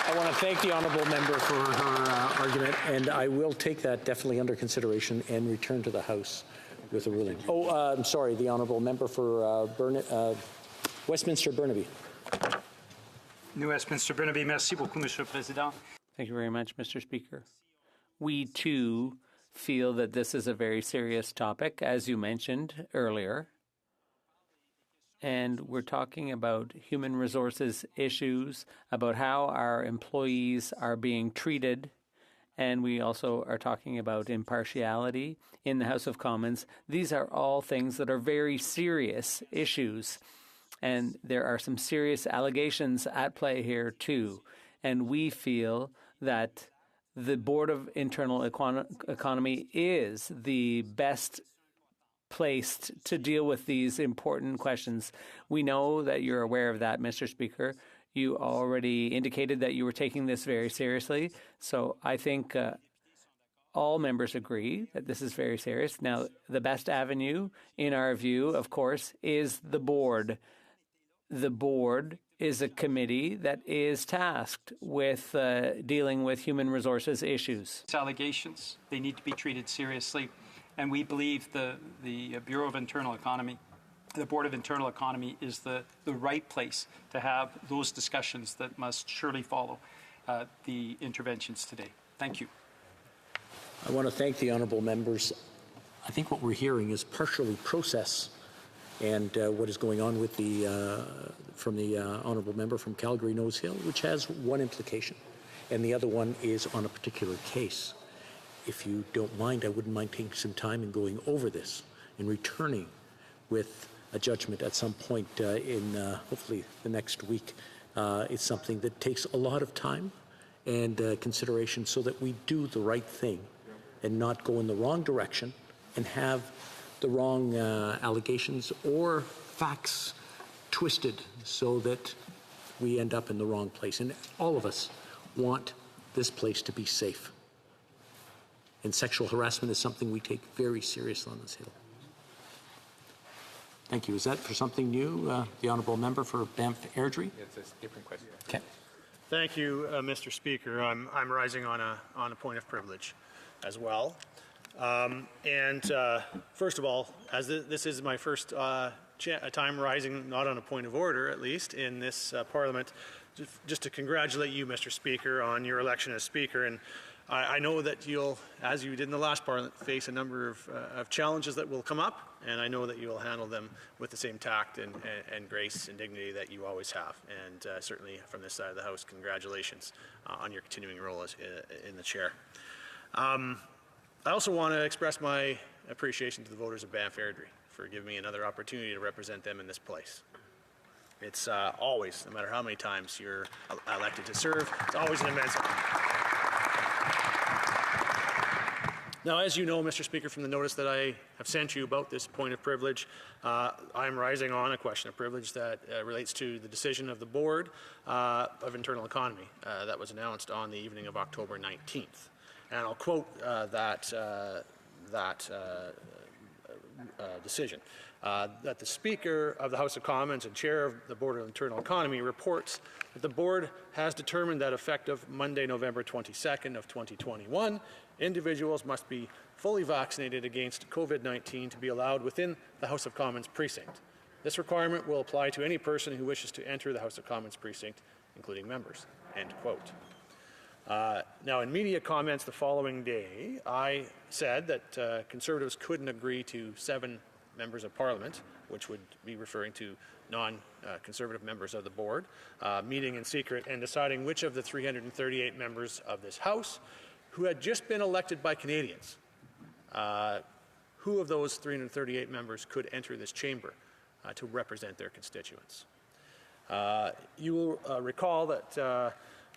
I want to thank the Honourable Member for her argument, and I will take that definitely under consideration and return to the House with a ruling. I'm sorry, the Honourable Member for Westminster Burnaby. New Westminster Burnaby, merci beaucoup, Monsieur le Président. Thank you very much, Mr. Speaker. We, too, feel that this is a very serious topic, as you mentioned earlier. And we're talking about human resources issues, about how our employees are being treated. And we also are talking about impartiality in the House of Commons. These are all things that are very serious issues. And there are some serious allegations at play here, too. And we feel that the Board of Internal Economy is the best placed to deal with these important questions. We know that you're aware of that, Mr. Speaker. You already indicated that you were taking this very seriously. So I think all members agree that this is very serious. Now, the best avenue, in our view, of course, is the board. The board is a committee that is tasked with dealing with human resources issues. Allegations, they need to be treated seriously. And we believe the Bureau of Internal Economy, the Board of Internal Economy, is the right place to have those discussions that must surely follow the interventions today. Thank you. I want to thank the honourable members. I think what we're hearing is partially process and what is going on with from the honourable member from Calgary Nose Hill, which has one implication, and the other one is on a particular case. If you don't mind, I wouldn't mind taking some time and going over this and returning with a judgment at some point in hopefully the next week. It's something that takes a lot of time and consideration so that we do the right thing and not go in the wrong direction and have the wrong allegations or facts twisted so that we end up in the wrong place. And all of us want this place to be safe. And sexual harassment is something we take very seriously on this Hill. Thank you. Is that for something new, the Honourable Member for Banff Airdrie? It's a different question. Okay. Thank you, Mr. Speaker. I'm rising on a point of privilege as well. First of all, as this is my first time rising, not on a point of order at least, in this Parliament, just to congratulate you, Mr. Speaker, on your election as Speaker. And I know that you'll, as you did in the last Parliament, face a number of challenges that will come up, and I know that you will handle them with the same tact and grace and dignity that you always have. And certainly from this side of the House, congratulations on your continuing role as in the chair. I also want to express my appreciation to the voters of Banff Airdrie for giving me another opportunity to represent them in this place. It's always, no matter how many times you're elected to serve, it's always an immense honor. Now, as you know, Mr. Speaker, from the notice that I have sent you about this point of privilege, I'm rising on a question of privilege that relates to the decision of the Board of Internal Economy that was announced on the evening of October 19th. And I'll quote that decision. That the Speaker of the House of Commons and Chair of the Board of Internal Economy reports that the Board has determined that effective Monday, November 22nd of 2021, individuals must be fully vaccinated against COVID-19 to be allowed within the House of Commons precinct. This requirement will apply to any person who wishes to enter the House of Commons precinct, including members. End quote. Now, in media comments the following day, I said that Conservatives couldn't agree to 7 members of Parliament, which would be referring to non-Conservative members of the Board, meeting in secret and deciding which of the 338 members of this House who had just been elected by Canadians, who of those 338 members could enter this chamber to represent their constituents. You will recall that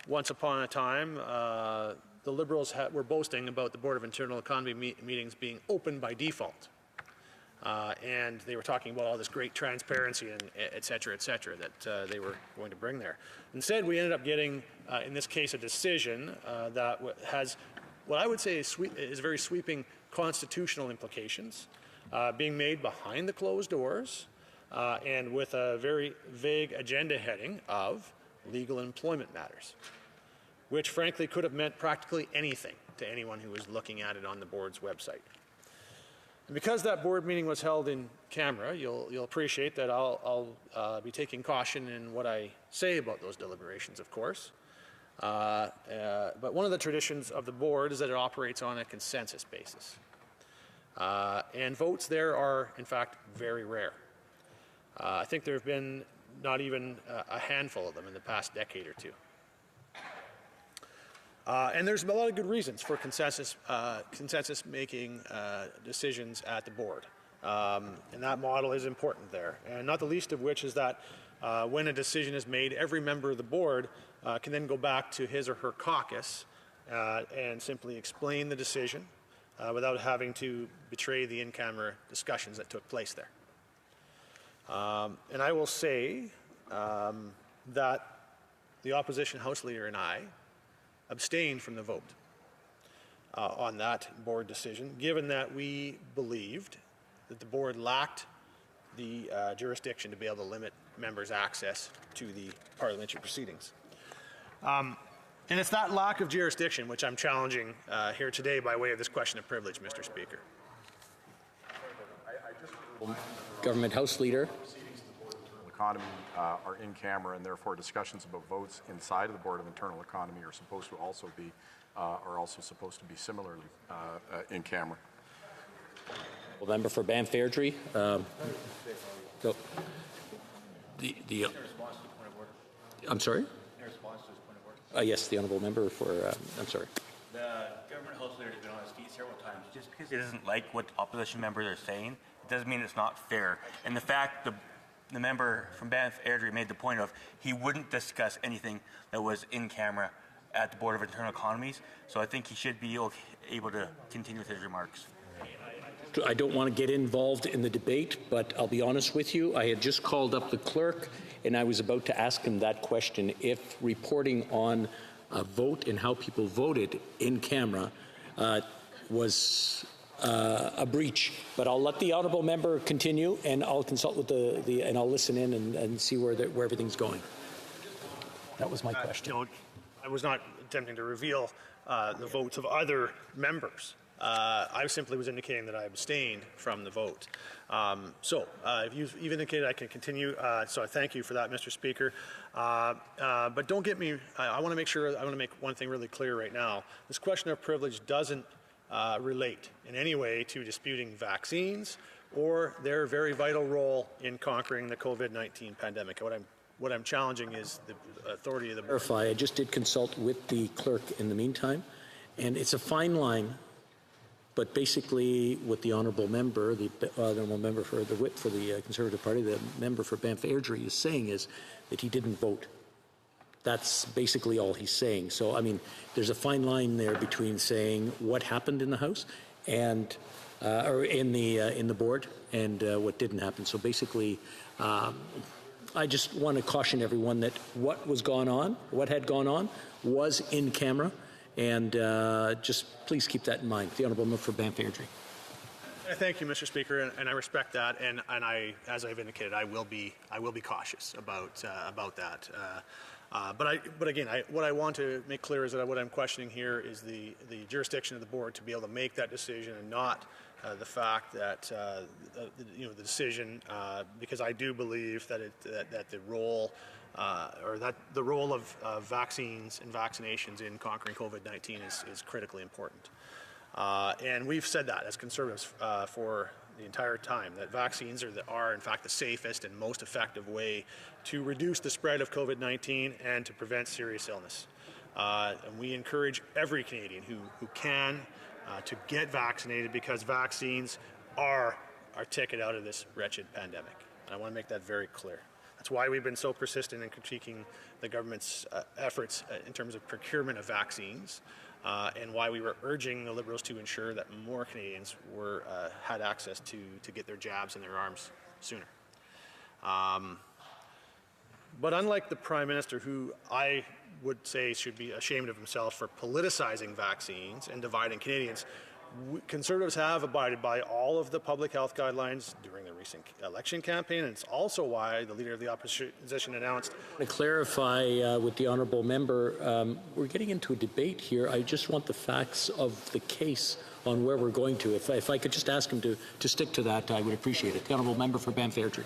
once upon a time, the Liberals were boasting about the Board of Internal Economy meetings being open by default. And they were talking about all this great transparency and et cetera, that they were going to bring there. Instead, we ended up getting, in this case, a decision that has what I would say is very sweeping constitutional implications, being made behind the closed doors and with a very vague agenda heading of legal employment matters, which frankly could have meant practically anything to anyone who was looking at it on the Board's website. And because that Board meeting was held in camera, you'll appreciate that I'll be taking caution in what I say about those deliberations, of course. But one of the traditions of the Board is that it operates on a consensus basis. And votes there are, in fact, very rare. I think there have been not even a handful of them in the past decade or two. And there's a lot of good reasons for consensus-making decisions at the Board. And that model is important there. And not the least of which is that when a decision is made, every member of the Board can then go back to his or her caucus and simply explain the decision without having to betray the in-camera discussions that took place there. And I will say that the opposition House Leader and I abstained from the vote on that Board decision, given that we believed that the Board lacked the jurisdiction to be able to limit members' access to the parliamentary proceedings. And it's that lack of jurisdiction which I'm challenging here today by way of this question of privilege, Mr. Speaker. Government House Leader. Economy are in camera, and therefore discussions about votes inside of the Board of Internal Economy are supposed to also be similarly in camera. Well, member for Banff Airdrie. So I'm sorry. In response to his point of order. Yes, the honourable member for. I'm sorry. The government House Leader has been on his feet several times. Just because he doesn't like what opposition members are saying, it doesn't mean it's not fair. And the fact the member from Banff Airdrie made the point of he wouldn't discuss anything that was in camera at the Board of Internal Economies. So I think he should be able to continue with his remarks. I don't want to get involved in the debate, but I'll be honest with you. I had just called up the clerk, and I was about to ask him that question. If reporting on vote and how people voted in camera was a breach. But I'll let the honourable member continue, and I'll consult with and I'll listen in and see where everything's going. That was my question. I was not attempting to reveal the votes of other members. I simply was indicating that I abstained from the vote. If you've indicated I can continue, so I thank you for that, Mr. Speaker. But don't get me, I want to make one thing really clear right now. This question of privilege doesn't relate in any way to disputing vaccines or their very vital role in conquering the COVID-19 pandemic. What I'm challenging is the authority of the board. Verify, I just did consult with the clerk in the meantime, and it's a fine line. But basically, what the honourable member, the honourable member for the whip for the Conservative Party, the member for Banff Airdrie, is saying is that he didn't vote. That's basically all he's saying. So, I mean, there's a fine line there between saying what happened in the House and or in the board and what didn't happen. So basically, I just want to caution everyone that what had gone on, was in camera. And just please keep that in mind. The Honourable Member for Banff Airdrie. Thank you, Mr. Speaker, and I respect that. And I, as I've indicated, I will be cautious about that. But again, what I want to make clear is that what I'm questioning here is the jurisdiction of the board to be able to make that decision, and not the fact that the decision, because I do believe that that the role. That the role of vaccines and vaccinations in conquering COVID-19 is critically important. And we've said that as Conservatives for the entire time, that vaccines are in fact the safest and most effective way to reduce the spread of COVID-19 and to prevent serious illness. And we encourage every Canadian who can to get vaccinated, because vaccines are our ticket out of this wretched pandemic. And I want to make that very clear. That's why we've been so persistent in critiquing the government's efforts in terms of procurement of vaccines, and why we were urging the Liberals to ensure that more Canadians had access to get their jabs in their arms sooner. But unlike the Prime Minister, who I would say should be ashamed of himself for politicizing vaccines and dividing Canadians, Conservatives have abided by all of the public health guidelines during the recent election campaign, and it's also why the Leader of the Opposition announced. To clarify with the honourable member, we're getting into a debate here. I just want the facts of the case on where we're going to. If I could just ask him to stick to that, I would appreciate it. The honourable member for Banff Airdrie.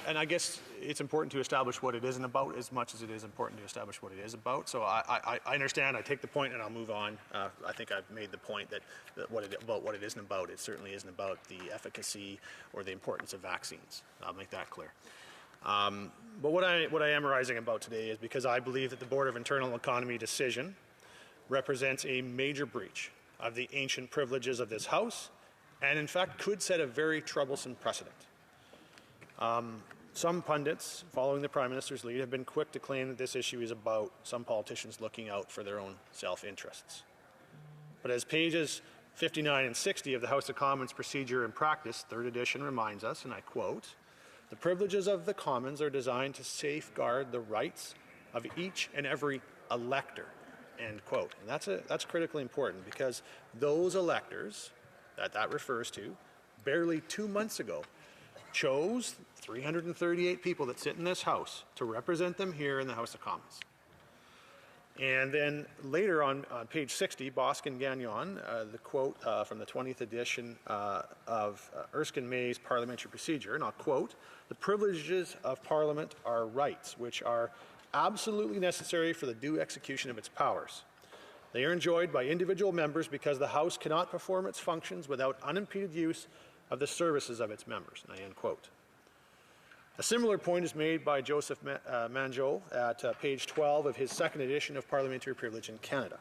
And I guess it's important to establish what it isn't about as much as it is important to establish what it is about. So I understand. I take the point, and I'll move on. I think I've made the point that what it isn't about. It certainly isn't about the efficacy or the importance of vaccines. I'll make that clear. But what I am rising about today is because I believe that the Board of Internal Economy decision represents a major breach of the ancient privileges of this House, and in fact could set a very troublesome precedent. Some pundits, following the Prime Minister's lead, have been quick to claim that this issue is about some politicians looking out for their own self-interests. But as pages 59 and 60 of the House of Commons Procedure and Practice, 3rd edition, reminds us, and I quote, "The privileges of the Commons are designed to safeguard the rights of each and every elector," end quote. And that's critically important, because those electors that refers to, barely 2 months ago, chose 338 people that sit in this House to represent them here in the House of Commons. And then later on page 60, Boskin Gagnon, the quote from the 20th edition of Erskine May's Parliamentary Procedure, and I'll quote, "The privileges of Parliament are rights which are absolutely necessary for the due execution of its powers. They are enjoyed by individual members because the House cannot perform its functions without unimpeded use of the services of its members," end quote. A similar point is made by Joseph Mangeot at page 12 of his 2nd edition of Parliamentary Privilege in Canada.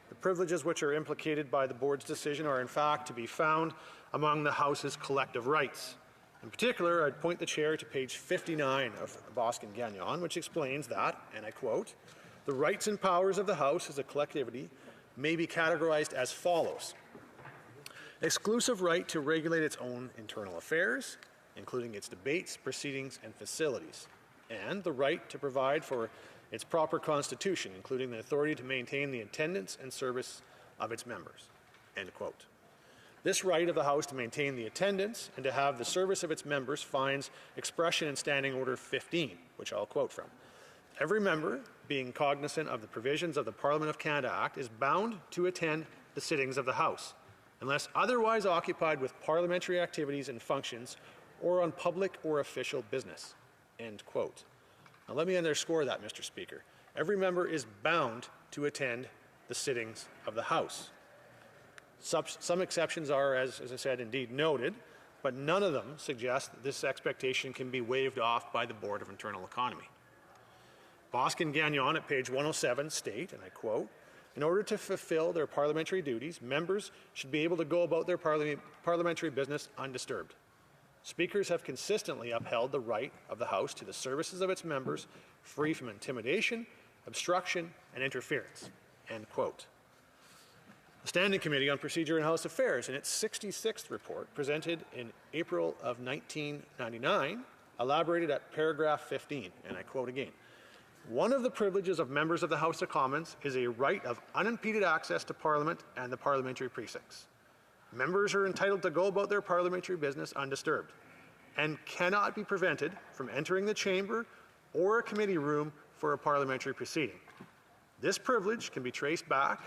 The privileges which are implicated by the Board's decision are in fact to be found among the House's collective rights. In particular, I'd point the Chair to page 59 of Boskin Gagnon, which explains that, and I quote, "The rights and powers of the House as a collectivity may be categorized as follows. Exclusive right to regulate its own internal affairs, including its debates, proceedings, and facilities, and the right to provide for its proper constitution, including the authority to maintain the attendance and service of its members." End quote. This right of the House to maintain the attendance and to have the service of its members finds expression in Standing Order 15, which I'll quote from. "Every member, being cognizant of the provisions of the Parliament of Canada Act, is bound to attend the sittings of the House, unless otherwise occupied with parliamentary activities and functions or on public or official business." End quote. Now let me underscore that, Mr. Speaker. Every member is bound to attend the sittings of the House. Some exceptions are, as I said, indeed noted, but none of them suggest that this expectation can be waived off by the Board of Internal Economy. Bosque and Gagnon at page 107 state, and I quote, "In order to fulfill their parliamentary duties, members should be able to go about their parliamentary business undisturbed. Speakers have consistently upheld the right of the House to the services of its members, free from intimidation, obstruction, and interference." End quote. The Standing Committee on Procedure and House Affairs, in its 66th report presented in April of 1999, elaborated at paragraph 15, and I quote again, "One of the privileges of members of the House of Commons is a right of unimpeded access to Parliament and the parliamentary precincts. Members are entitled to go about their parliamentary business undisturbed and cannot be prevented from entering the chamber or a committee room for a parliamentary proceeding. This privilege can be traced back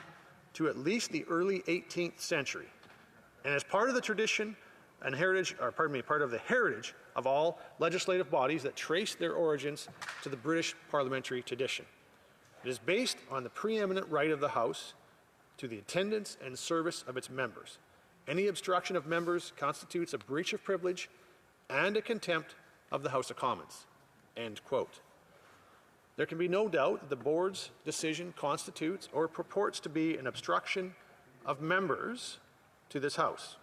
to at least the early 18th century, and as part of the tradition and heritage, or pardon me, part of the heritage of all legislative bodies that trace their origins to the British parliamentary tradition. It is based on the preeminent right of the House to the attendance and service of its members. Any obstruction of members constitutes a breach of privilege and a contempt of the House of Commons." End quote. There can be no doubt that the Board's decision constitutes or purports to be an obstruction of members to this House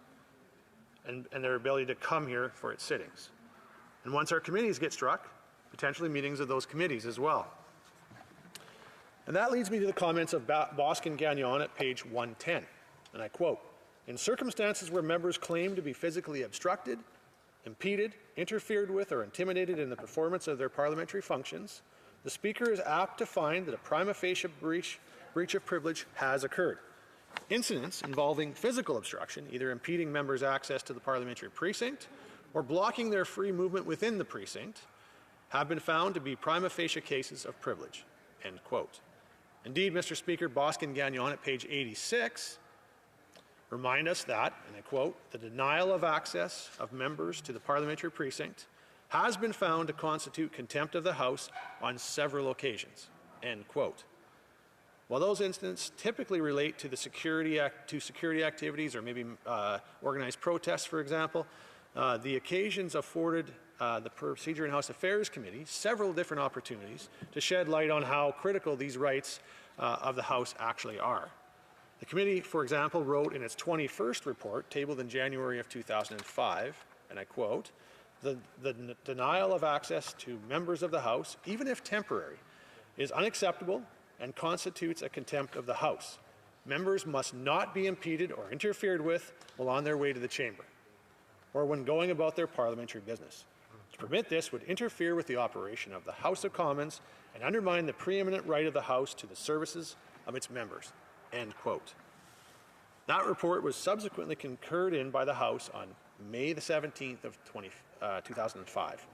and their ability to come here for its sittings. And once our committees get struck, potentially meetings of those committees as well. And that leads me to the comments of Bosque and Gagnon at page 110, and I quote, "In circumstances where members claim to be physically obstructed, impeded, interfered with, or intimidated in the performance of their parliamentary functions, the Speaker is apt to find that a prima facie breach of privilege has occurred. Incidents involving physical obstruction, either impeding members' access to the parliamentary precinct or blocking their free movement within the precinct, have been found to be prima facie cases of privilege." End quote. Indeed, Mr. Speaker, Bosque and Gagnon at page 86 remind us that, and I quote, "The denial of access of members to the parliamentary precinct has been found to constitute contempt of the House on several occasions." End quote. While those incidents typically relate to security activities or maybe organized protests, for example, the occasions afforded the Procedure and House Affairs Committee several different opportunities to shed light on how critical these rights of the House actually are. The committee, for example, wrote in its 21st report, tabled in January of 2005, and I quote, the denial of access to members of the House, even if temporary, is unacceptable and constitutes a contempt of the House. Members must not be impeded or interfered with while on their way to the chamber or when going about their parliamentary business. To permit this would interfere with the operation of the House of Commons and undermine the preeminent right of the House to the services of its members." End quote. That report was subsequently concurred in by the House on May the 17th of 2005.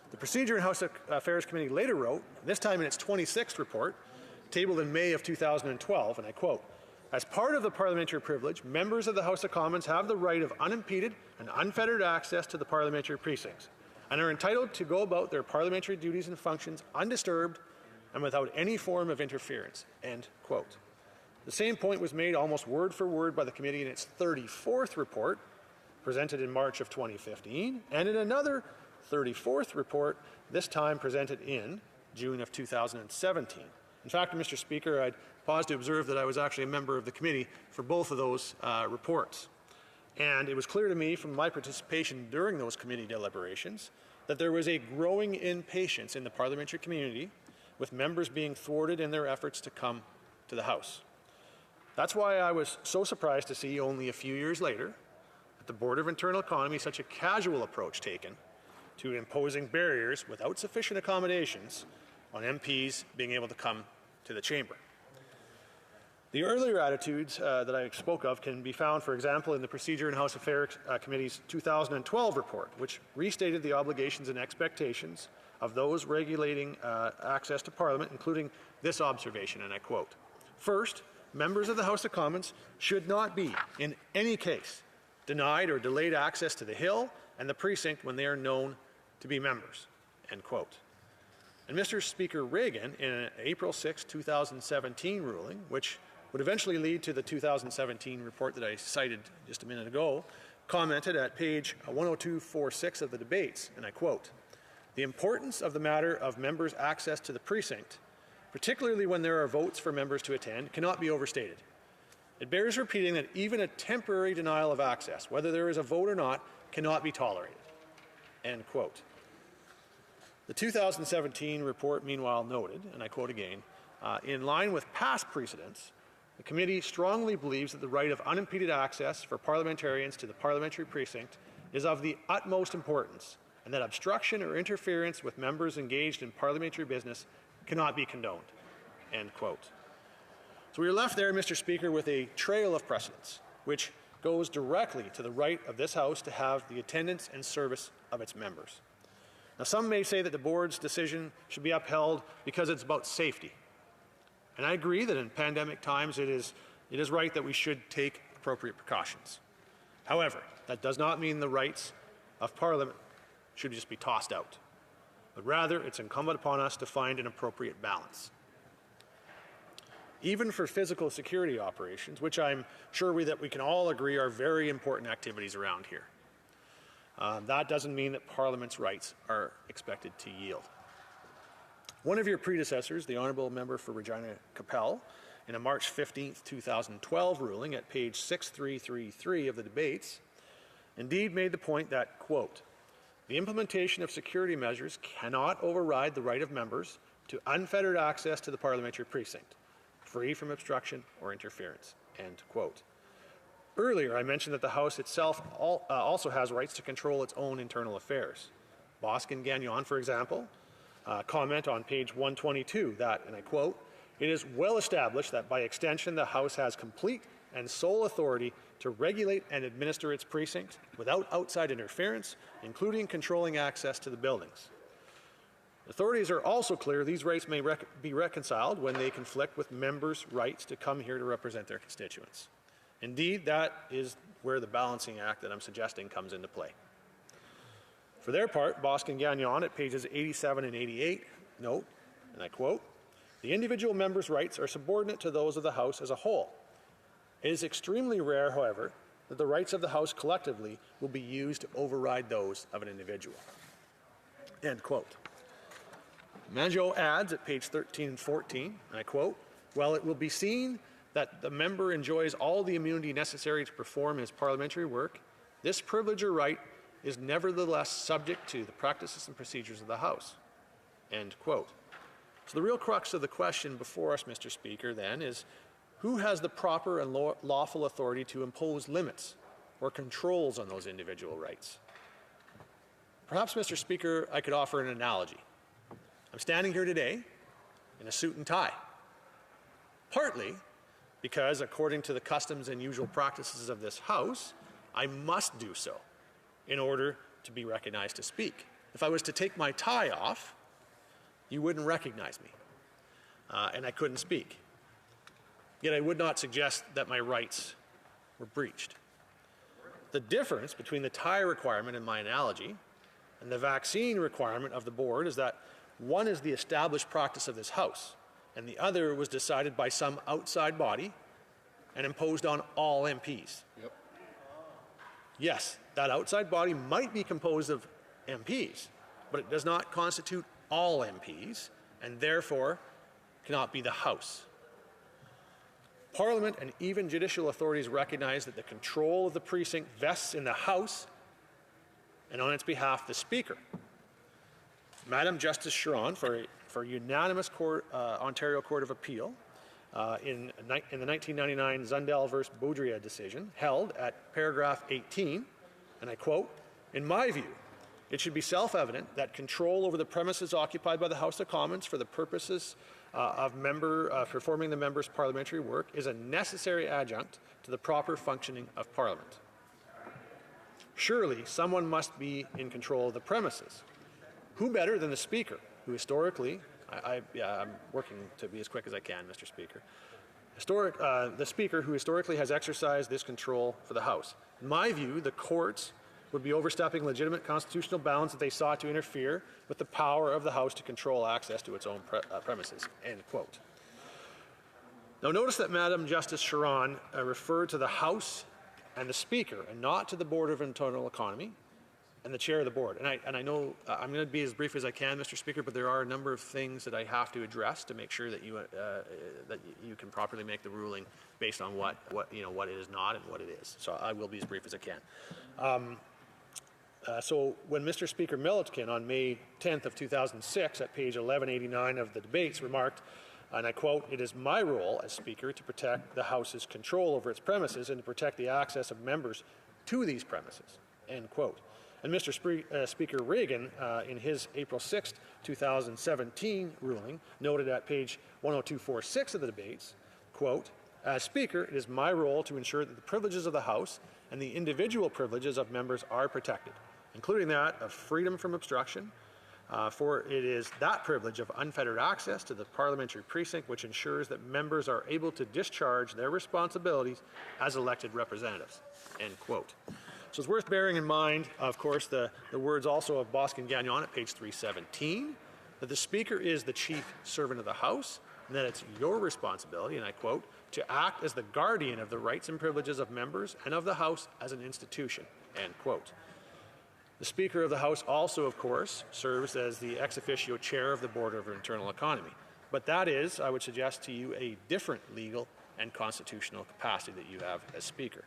The Procedure and House Affairs Committee later wrote, this time in its 26th report, tabled in May of 2012, and I quote, "As part of the parliamentary privilege, members of the House of Commons have the right of unimpeded and unfettered access to the parliamentary precincts and are entitled to go about their parliamentary duties and functions undisturbed and without any form of interference." End quote. The same point was made almost word for word by the committee in its 34th report, presented in March of 2015, and in another 34th report, this time presented in June of 2017. In fact, Mr. Speaker, I'd pause to observe that I was actually a member of the committee for both of those reports. And it was clear to me from my participation during those committee deliberations that there was a growing impatience in the parliamentary community with members being thwarted in their efforts to come to the House. That's why I was so surprised to see only a few years later at the Board of Internal Economy such a casual approach taken to imposing barriers without sufficient accommodations on MPs being able to come to the chamber. The earlier attitudes that I spoke of can be found, for example, in the Procedure and House Affairs Committee's 2012 report, which restated the obligations and expectations of those regulating access to Parliament, including this observation, and I quote, "First, members of the House of Commons should not be, in any case, denied or delayed access to the Hill and the precinct when they are known to be members," end quote. And Mr. Speaker Reagan, in an April 6, 2017 ruling, which would eventually lead to the 2017 report that I cited just a minute ago, commented at page 10246 of the debates, and I quote, "The importance of the matter of members' access to the precinct, particularly when there are votes for members to attend, cannot be overstated. It bears repeating that even a temporary denial of access, whether there is a vote or not, cannot be tolerated," end quote. The 2017 report, meanwhile, noted, and I quote again, "In line with past precedents, the committee strongly believes that the right of unimpeded access for parliamentarians to the parliamentary precinct is of the utmost importance, and that obstruction or interference with members engaged in parliamentary business cannot be condoned," end quote. So we are left there, Mr. Speaker, with a trail of precedents, which goes directly to the right of this House to have the attendance and service of its members. Now, some may say that the board's decision should be upheld because it's about safety. And I agree that in pandemic times it is right that we should take appropriate precautions. However, that does not mean the rights of Parliament should just be tossed out, but rather it's incumbent upon us to find an appropriate balance. Even for physical security operations, which I'm sure that we can all agree are very important activities around here, that doesn't mean that Parliament's rights are expected to yield. One of your predecessors, the Honourable Member for Regina Capel, in a March 15, 2012 ruling at page 6333 of the debates, indeed made the point that, quote, "The implementation of security measures cannot override the right of members to unfettered access to the parliamentary precinct, free from obstruction or interference," end quote. Earlier, I mentioned that the House itself also has rights to control its own internal affairs. Boskin Gagnon, for example, comment on page 122 that, and I quote, "It is well established that by extension the House has complete and sole authority to regulate and administer its precinct without outside interference, including controlling access to the buildings. Authorities are also clear these rights may be reconciled when they conflict with members' rights to come here to represent their constituents." Indeed, that is where the balancing act that I'm suggesting comes into play. For their part, Boskin Gagnon at pages 87 and 88 note, and I quote, "The individual members' rights are subordinate to those of the House as a whole. It is extremely rare, however, that the rights of the House collectively will be used to override those of an individual," end quote. Manjot adds at page 13 and 14, and I quote, "While it will be seen that the member enjoys all the immunity necessary to perform his parliamentary work, this privilege or right is nevertheless subject to the practices and procedures of the House," end quote. So the real crux of the question before us, Mr. Speaker, then, is who has the proper and lawful authority to impose limits or controls on those individual rights? Perhaps, Mr. Speaker, I could offer an analogy. I'm standing here today in a suit and tie, partly because, according to the customs and usual practices of this House, I must do so in order to be recognized to speak. If I was to take my tie off, you wouldn't recognize me, and I couldn't speak. Yet I would not suggest that my rights were breached. The difference between the tie requirement in my analogy and the vaccine requirement of the board is that one is the established practice of this House, and the other was decided by some outside body and imposed on all MPs. Yep. Yes, that outside body might be composed of MPs, but it does not constitute all MPs, and therefore cannot be the House. Parliament and even judicial authorities recognize that the control of the precinct vests in the House and on its behalf the Speaker. Madam Justice Chiron, for unanimous Ontario Court of Appeal, in the 1999 Zundel v. Boudria decision, held at paragraph 18, and I quote, "In my view, It should be self-evident that control over the premises occupied by the House of Commons for the purposes of performing the member's parliamentary work is a necessary adjunct to the proper functioning of Parliament. Surely someone must be in control of the premises. Who better than the Speaker, who historically, I'm working to be as quick as I can, Mr. Speaker. The Speaker who historically has exercised this control for the House. In my view, the courts would be overstepping legitimate constitutional bounds if they sought to interfere with the power of the House to control access to its own premises, end quote. Now notice that Madam Justice Sharon referred to the House and the Speaker and not to the Board of Internal Economy and the chair of the board. And I know I'm going to be as brief as I can, Mr. Speaker, but there are a number of things that I have to address to make sure that you can properly make the ruling based on what it is not and what it is. So I will be as brief as I can. So when Mr. Speaker Milliken on May 10th of 2006 at page 1189 of the debates remarked, and I quote, "It is my role as Speaker to protect the House's control over its premises and to protect the access of members to these premises," end quote. And Mr. Speaker Reagan, in his April 6th, 2017 ruling, noted at page 10246 of the debates, quote, "As Speaker, it is my role to ensure that the privileges of the House and the individual privileges of members are protected, including that of freedom from obstruction, for it is that privilege of unfettered access to the parliamentary precinct which ensures that members are able to discharge their responsibilities as elected representatives," end quote. So it's worth bearing in mind, of course, the words also of Boscan Gagnon at page 317, that the Speaker is the chief servant of the House, and that it's your responsibility, and I quote, "to act as the guardian of the rights and privileges of members and of the House as an institution," end quote. The Speaker of the House also, of course, serves as the ex officio chair of the Board of Internal Economy. But that is, I would suggest to you, a different legal and constitutional capacity that you have as Speaker.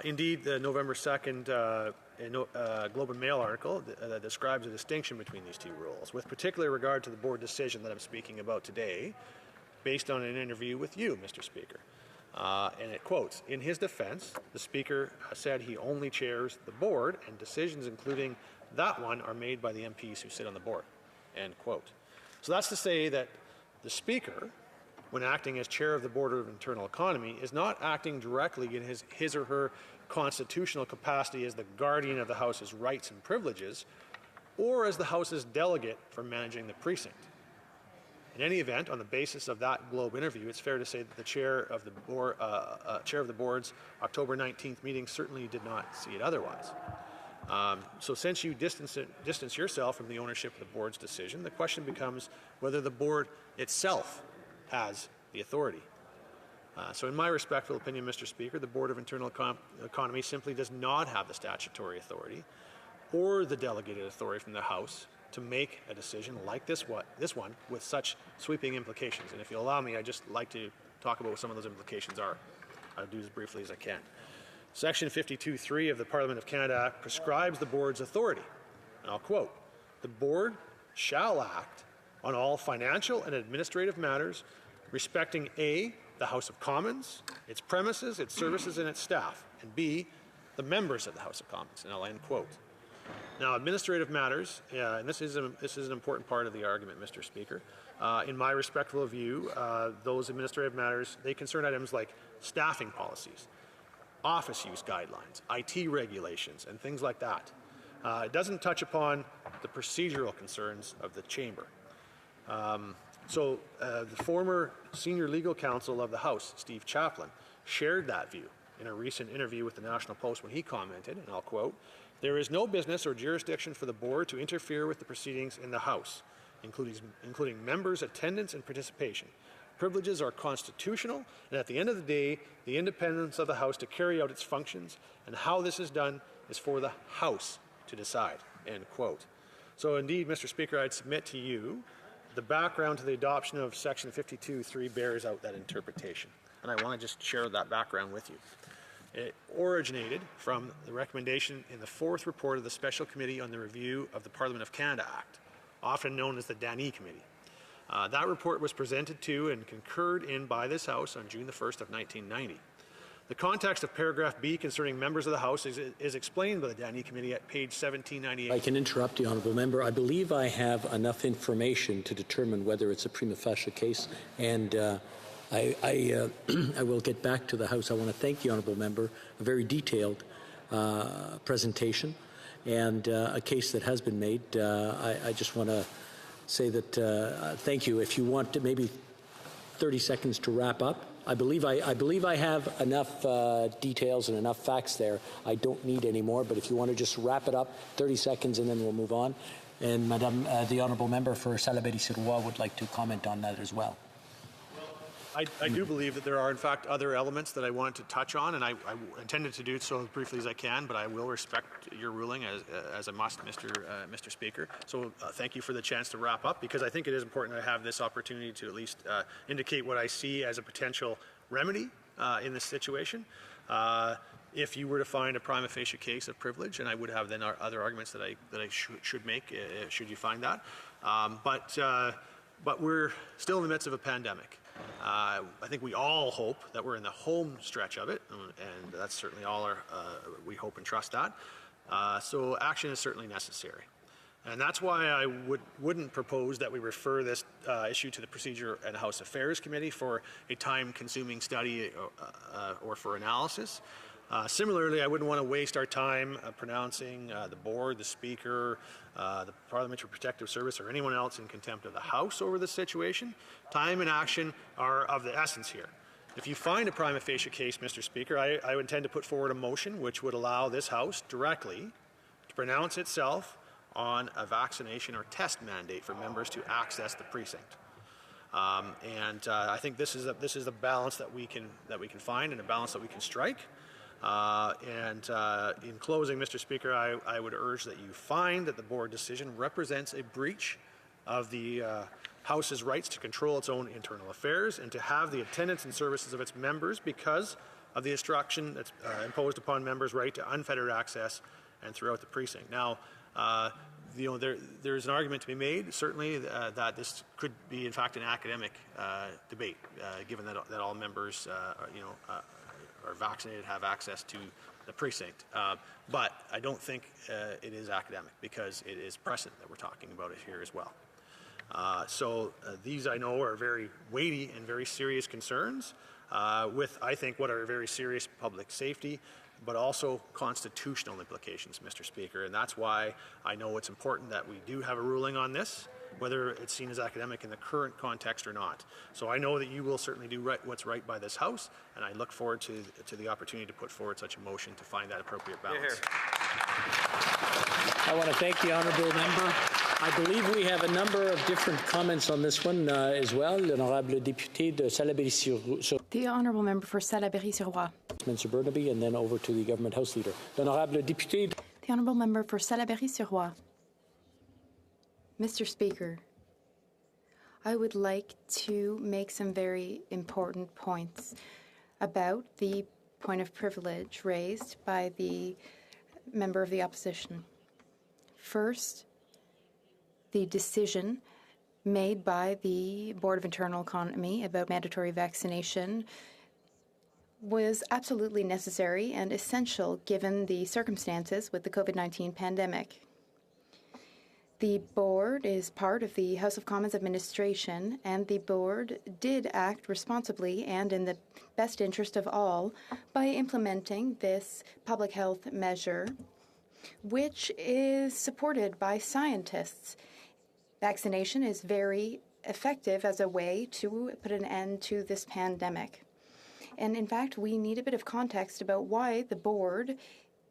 Indeed, the November 2nd Globe and Mail article describes a distinction between these two roles, with particular regard to the board decision that I'm speaking about today, based on an interview with you, Mr. Speaker. And it quotes, "In his defense, the Speaker said he only chairs the board, and decisions including that one are made by the MPs who sit on the board," end quote. So that's to say that the Speaker, when acting as chair of the Board of Internal Economy, is not acting directly in his or her constitutional capacity as the guardian of the House's rights and privileges, or as the House's delegate for managing the precinct. In any event, on the basis of that Globe interview, it's fair to say that the chair of the board's October 19th meeting certainly did not see it otherwise. So since you distance yourself from the ownership of the board's decision, the question becomes whether the board itself has the authority. So in my respectful opinion, Mr. Speaker, the Board of Internal Economy simply does not have the statutory authority or the delegated authority from the House to make a decision like this one with such sweeping implications. And if you'll allow me, I'd just like to talk about what some of those implications are. I'll do as briefly as I can. Section 52(3) of the Parliament of Canada Act prescribes the board's authority. And I'll quote, "The board shall act on all financial and administrative matters respecting A, the House of Commons, its premises, its services, and its staff, and B, the members of the House of Commons," and I'll end quote. Now, administrative matters, and this is an important part of the argument, Mr. Speaker. In my respectful view, those administrative matters, they concern items like staffing policies, office use guidelines, IT regulations, and things like that. It doesn't touch upon the procedural concerns of the chamber. So the former senior legal counsel of the House, Steve Chaplin, shared that view in a recent interview with the National Post when he commented, and I'll quote, "There is no business or jurisdiction for the board to interfere with the proceedings in the House, including members' attendance and participation. Privileges are constitutional, and at the end of the day, the independence of the House to carry out its functions, and how this is done is for the House to decide," end quote. So indeed, Mr. Speaker, I'd submit to you the background to the adoption of Section 52(3) bears out that interpretation. And I want to just share that background with you. It originated from the recommendation in the fourth report of the Special Committee on the Review of the Parliament of Canada Act, often known as the Dany Committee. That report was presented to and concurred in by this House on June the 1st of 1990. The context of paragraph B concerning members of the House is explained by the Dany Committee at page 1798. I can interrupt the honourable member. I believe I have enough information to determine whether it's a prima facie case, and I will get back to the House. I want to thank the honourable member, a very detailed presentation and a case that has been made. I just want to say that thank you. If you want to maybe 30 seconds to wrap up. I believe I have enough details and enough facts there. I don't need any more, but if you want to just wrap it up, 30 seconds, and then we'll move on. And Madame, the Honourable Member for Salaberry-Sirois would like to comment on that as well. I do believe that there are, in fact, other elements that I wanted to touch on, and I intended to do so as briefly as I can, but I will respect your ruling as I must, Mr. Speaker. So thank you for the chance to wrap up, because I think it is important to have this opportunity to at least indicate what I see as a potential remedy in this situation. If you were to find a prima facie case of privilege, and I would have then other arguments that I should make should you find that. But we're still in the midst of a pandemic. I think we all hope that we're in the home stretch of it, and that's certainly all we hope and trust that. So action is certainly necessary. And that's why I wouldn't propose that we refer this issue to the Procedure and House Affairs Committee for a time-consuming study or for analysis. Similarly, I wouldn't want to waste our time pronouncing the board, the Speaker, the Parliamentary Protective Service, or anyone else in contempt of the House over this situation. Time and action are of the essence here. If you find a prima facie case, Mr. Speaker, I would intend to put forward a motion which would allow this House directly to pronounce itself on a vaccination or test mandate for members to access the precinct. I think this is the balance that we can find, and a balance that we can strike. In closing, Mr. Speaker, I would urge that you find that the board decision represents a breach of the House's rights to control its own internal affairs and to have the attendance and services of its members because of the instruction that's imposed upon members' right to unfettered access and throughout the precinct. Now, there's an argument to be made, certainly, that this could be, in fact, an academic debate, given that all members, are vaccinated, have access to the precinct. But I don't think it is academic, because it is precedent that we're talking about it here as well. These, I know, are very weighty and very serious concerns with, I think, what are very serious public safety, but also constitutional implications, Mr. Speaker. And that's why I know it's important that we do have a ruling on this, whether it's seen as academic in the current context or not. So I know that you will certainly do what's right by this House, and I look forward to the opportunity to put forward such a motion to find that appropriate balance. I want to thank the honourable member. I believe we have a number of different comments on this one as well. L'honorable député de Salaberry-Sirois. The honourable member for Salaberry-Sirois. Mr. Burnaby, and then over to the Government House Leader. L'honorable député. The honourable member for Salaberry-Sirois. Mr. Speaker, I would like to make some very important points about the point of privilege raised by the member of the opposition. First, the decision made by the Board of Internal Economy about mandatory vaccination was absolutely necessary and essential given the circumstances with the COVID-19 pandemic. The board is part of the House of Commons administration, and the board did act responsibly and in the best interest of all by implementing this public health measure, which is supported by scientists. Vaccination is very effective as a way to put an end to this pandemic. And in fact, we need a bit of context about why the board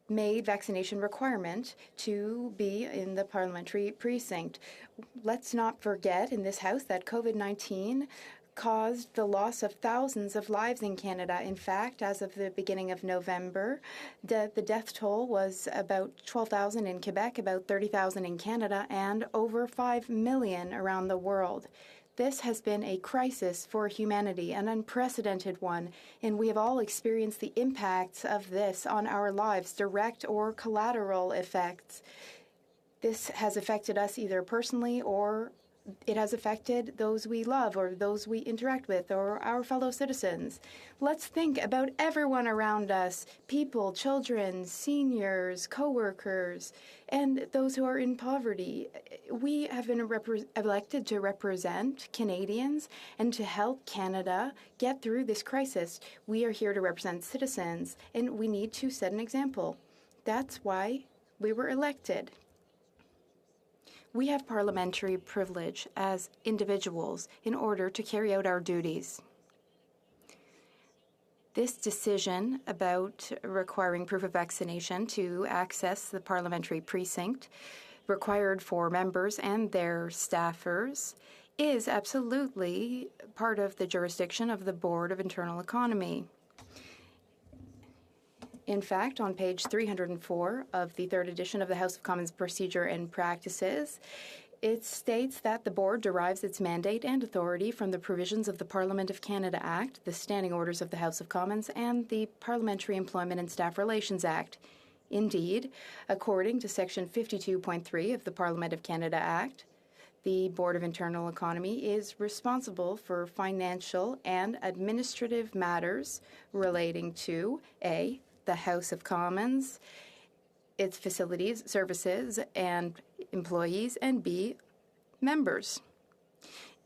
made vaccination requirement to be in the parliamentary precinct. Let's not forget in this House that COVID-19 caused the loss of thousands of lives in Canada. In fact, as of the beginning of November, the death toll was about 12,000 in Quebec, about 30,000 in Canada, and over 5 million around the world. This has been a crisis for humanity, an unprecedented one, and we have all experienced the impacts of this on our lives, direct or collateral effects. This has affected us either personally or it has affected those we love or those we interact with or our fellow citizens. Let's think about everyone around us, people, children, seniors, co-workers, and those who are in poverty. We have been elected to represent Canadians and to help Canada get through this crisis. We are here to represent citizens, and we need to set an example. That's why we were elected. We have parliamentary privilege as individuals in order to carry out our duties. This decision about requiring proof of vaccination to access the parliamentary precinct required for members and their staffers is absolutely part of the jurisdiction of the Board of Internal Economy. In fact, on page 304 of the third edition of the House of Commons Procedure and Practices, it states that the Board derives its mandate and authority from the provisions of the Parliament of Canada Act, the Standing Orders of the House of Commons, and the Parliamentary Employment and Staff Relations Act. Indeed, according to Section 52.3 of the Parliament of Canada Act, the Board of Internal Economy is responsible for financial and administrative matters relating to A, the House of Commons, its facilities, services, and employees, and B, members.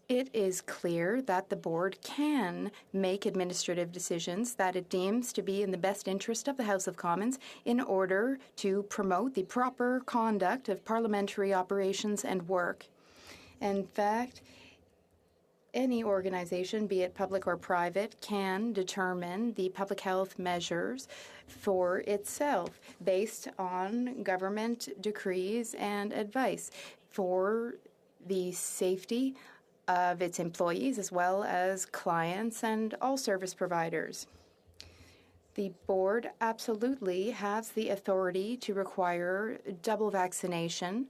It is clear that the Board can make administrative decisions that it deems to be in the best interest of the House of Commons in order to promote the proper conduct of parliamentary operations and work. In fact, any organization, be it public or private, can determine the public health measures for itself based on government decrees and advice for the safety of its employees as well as clients and all service providers. The Board absolutely has the authority to require double vaccination.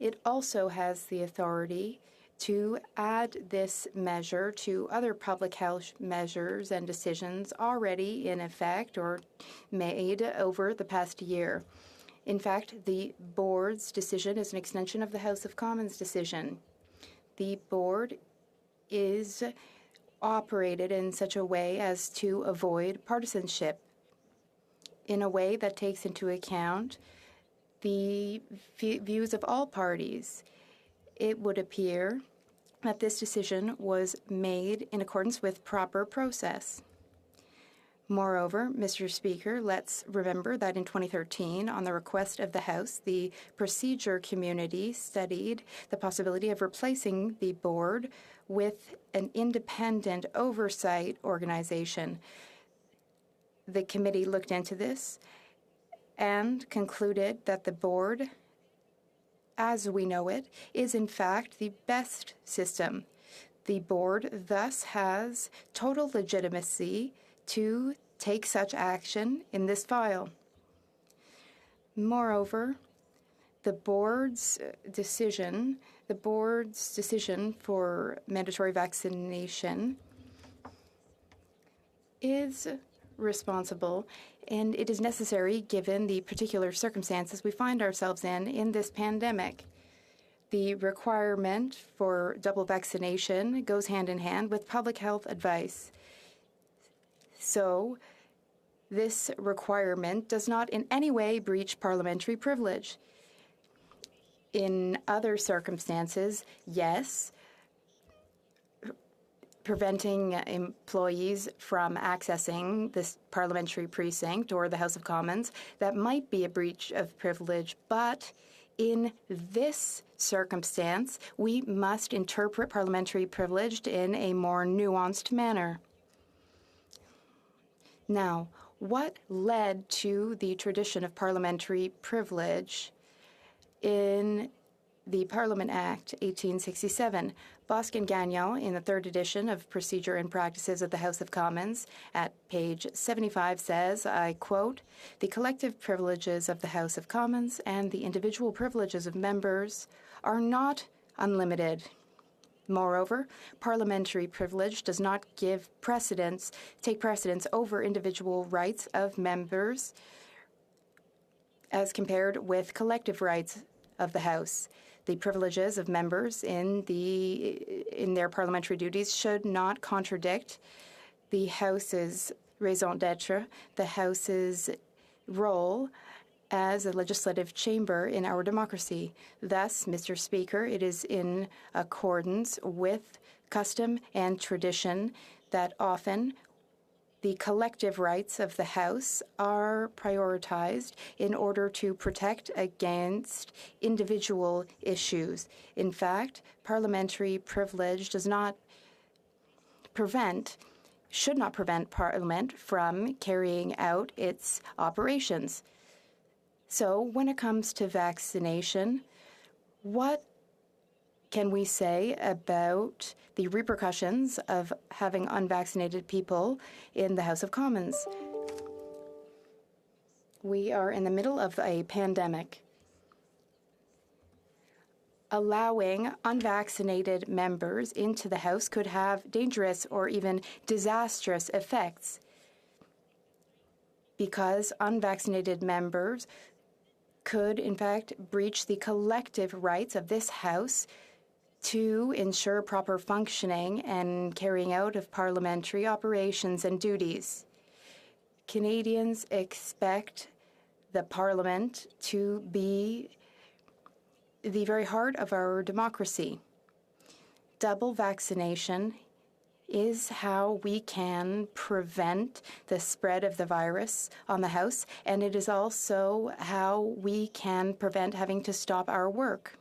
It also has the authority to add this measure to other public health measures and decisions already in effect or made over the past year. In fact, the Board's decision is an extension of the House of Commons decision. The Board is operated in such a way as to avoid partisanship, in a way that takes into account the views of all parties. It would appear that this decision was made in accordance with proper process. Moreover, Mr. Speaker, let's remember that in 2013, on the request of the House, the procedure community studied the possibility of replacing the Board with an independent oversight organization. The committee looked into this and concluded that the Board, as we know it, is in fact the best system. The Board thus has total legitimacy to take such action in this file. Moreover, the Board's decision for mandatory vaccination is responsible, and it is necessary given the particular circumstances we find ourselves in this pandemic. The requirement for double vaccination goes hand in hand with public health advice. So, this requirement does not in any way breach parliamentary privilege. In other circumstances, yes, preventing employees from accessing this parliamentary precinct or the House of Commons, that might be a breach of privilege, but in this circumstance, we must interpret parliamentary privilege in a more nuanced manner. Now, what led to the tradition of parliamentary privilege in the Parliament Act 1867? Boskin Gagnon, in the third edition of Procedure and Practices of the House of Commons, at page 75 says, I quote, "The collective privileges of the House of Commons and the individual privileges of members are not unlimited. Moreover, parliamentary privilege does not take precedence over individual rights of members as compared with collective rights of the House. The privileges of members in their parliamentary duties should not contradict the House's raison d'etre, the House's role as a legislative chamber in our democracy. Thus, Mr. Speaker, it is in accordance with custom and tradition that often the collective rights of the House are prioritized in order to protect against individual issues. In fact, parliamentary privilege should not prevent Parliament from carrying out its operations. So when it comes to vaccination, what can we say about the repercussions of having unvaccinated people in the House of Commons? We are in the middle of a pandemic. Allowing unvaccinated members into the House could have dangerous or even disastrous effects because unvaccinated members could, in fact, breach the collective rights of this House to ensure proper functioning and carrying out of parliamentary operations and duties. Canadians expect the Parliament to be the very heart of our democracy. Double vaccination is how we can prevent the spread of the virus on the House, and it is also how we can prevent having to stop our work.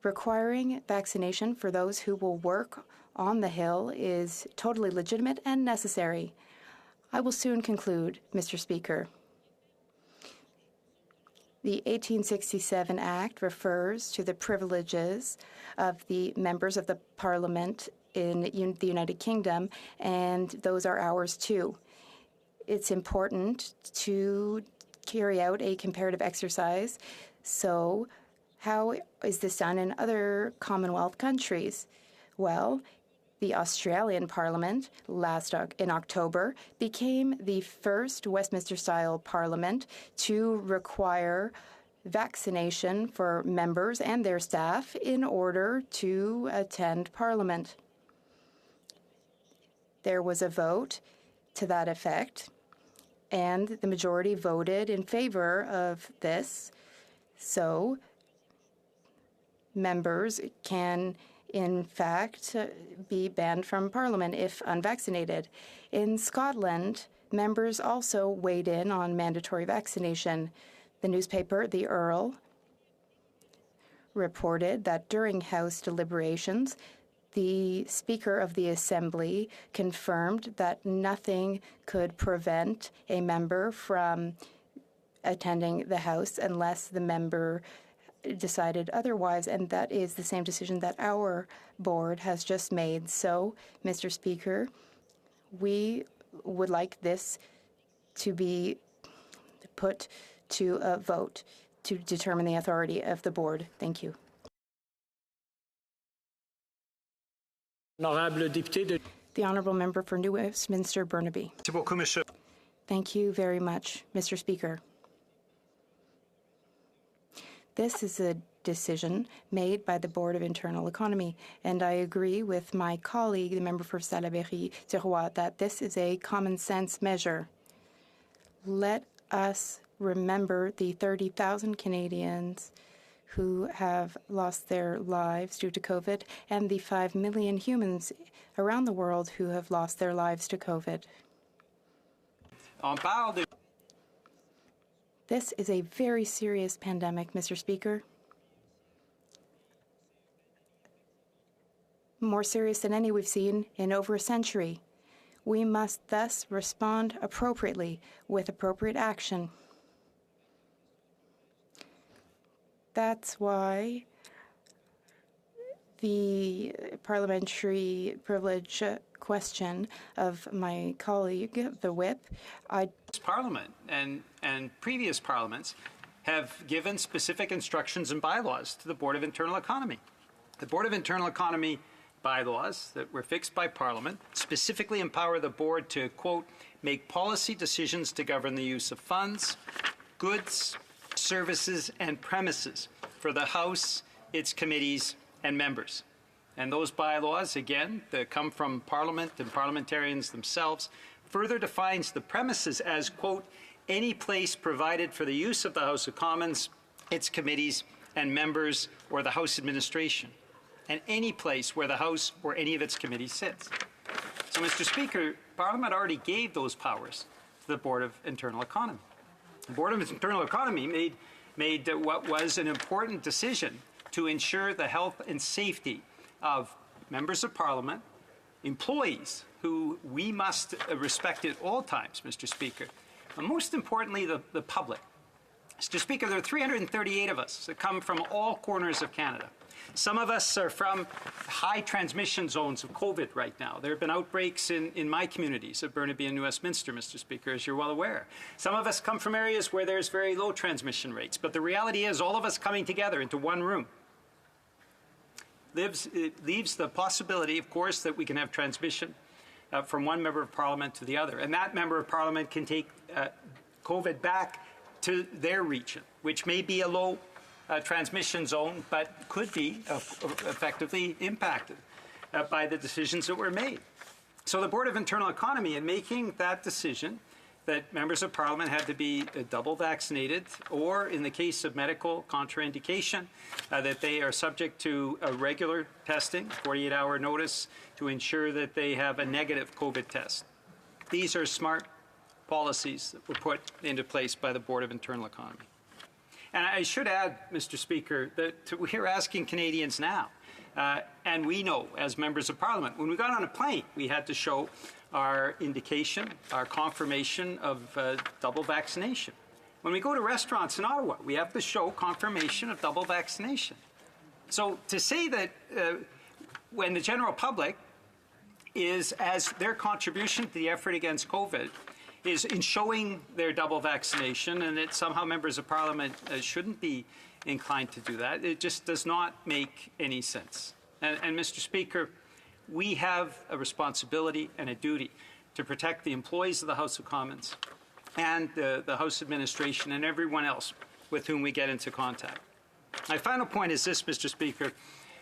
Requiring vaccination for those who will work on the Hill is totally legitimate and necessary. I will soon conclude, Mr. Speaker. The 1867 Act refers to the privileges of the members of the Parliament in the United Kingdom, and those are ours too. It's important to carry out a comparative exercise. So how is this done in other Commonwealth countries? Well, the Australian Parliament in October became the first Westminster-style Parliament to require vaccination for members and their staff in order to attend Parliament. There was a vote to that effect, and the majority voted in favor of this. So members can, in fact, be banned from Parliament if unvaccinated. In Scotland, members also weighed in on mandatory vaccination. The newspaper, The Earl, reported that during House deliberations, the Speaker of the Assembly confirmed that nothing could prevent a member from attending the House unless the member decided otherwise, and that is the same decision that our board has just made. So, Mr. Speaker, we would like this to be put to a vote to determine the authority of the board. Thank you. The Honourable Member for New Westminster Burnaby. Thank you very much, Mr. Speaker. This is a decision made by the Board of Internal Economy, and I agree with my colleague, the member for Salaberry-Sirois, that this is a common-sense measure. Let us remember the 30,000 Canadians who have lost their lives due to COVID and the 5 million humans around the world who have lost their lives to COVID. This is a very serious pandemic, Mr. Speaker. More serious than any we've seen in over a century. We must thus respond appropriately with appropriate action. That's why the parliamentary privilege question of my colleague, the Whip, This Parliament and previous parliaments have given specific instructions and bylaws to the Board of Internal Economy. The Board of Internal Economy bylaws that were fixed by Parliament specifically empower the board to, quote, make policy decisions to govern the use of funds, goods, services, and premises for the House, its committees, and members. And those bylaws, again, that come from Parliament and parliamentarians themselves, further defines the premises as, quote, any place provided for the use of the House of Commons, its committees, and members, or the House administration, and any place where the House or any of its committees sits. So, Mr. Speaker, Parliament already gave those powers to the Board of Internal Economy. The Board of Internal Economy made what was an important decision to ensure the health and safety of members of Parliament, employees who we must respect at all times, Mr. Speaker, and most importantly, the public. Mr. Speaker, there are 338 of us that come from all corners of Canada. Some of us are from high transmission zones of COVID right now. There have been outbreaks in my communities of Burnaby and New Westminster, Mr. Speaker, as you're well aware. Some of us come from areas where there's very low transmission rates. But the reality is all of us coming together into one room leaves the possibility, of course, that we can have transmission from one member of Parliament to the other. And that member of Parliament can take COVID back to their region, which may be a low transmission zone, but could be effectively impacted by the decisions that were made. So the Board of Internal Economy, in making that decision that members of Parliament had to be double vaccinated, or in the case of medical contraindication, that they are subject to a regular testing, 48-hour notice, to ensure that they have a negative COVID test. These are smart policies that were put into place by the Board of Internal Economy. And I should add, Mr. Speaker, that we're asking Canadians now, and we know as members of Parliament, when we got on a plane, we had to show our indication, our confirmation of double vaccination. When we go to restaurants in Ottawa, we have to show confirmation of double vaccination. So to say that when the general public is, as their contribution to the effort against COVID, is in showing their double vaccination, and that somehow members of Parliament shouldn't be inclined to do that, it just does not make any sense. And Mr. Speaker, we have a responsibility and a duty to protect the employees of the House of Commons and the House administration and everyone else with whom we get into contact. My final point is this, Mr. Speaker.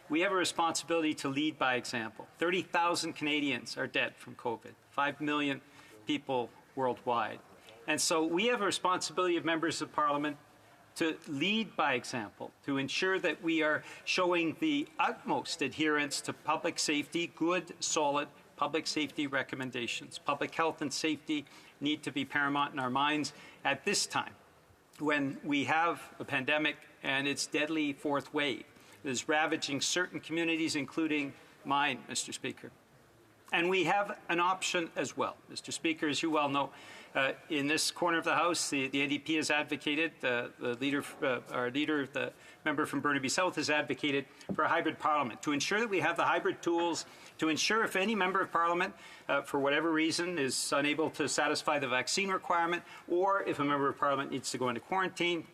We have a responsibility to lead by example. 30,000 Canadians are dead from COVID, 5 million people worldwide. And so we have a responsibility of members of Parliament to lead by example, to ensure that we are showing the utmost adherence to public safety, good, solid public safety recommendations. Public health and safety need to be paramount in our minds at this time when we have a pandemic and its deadly fourth wave that is ravaging certain communities, including mine, Mr. Speaker. And we have an option as well. Mr. Speaker, as you well know, in this corner of the House, the NDP has advocated, our leader, the member from Burnaby South, has advocated for a hybrid parliament to ensure that we have the hybrid tools, to ensure if any member of Parliament, for whatever reason, is unable to satisfy the vaccine requirement, or if a member of Parliament needs to go into quarantine,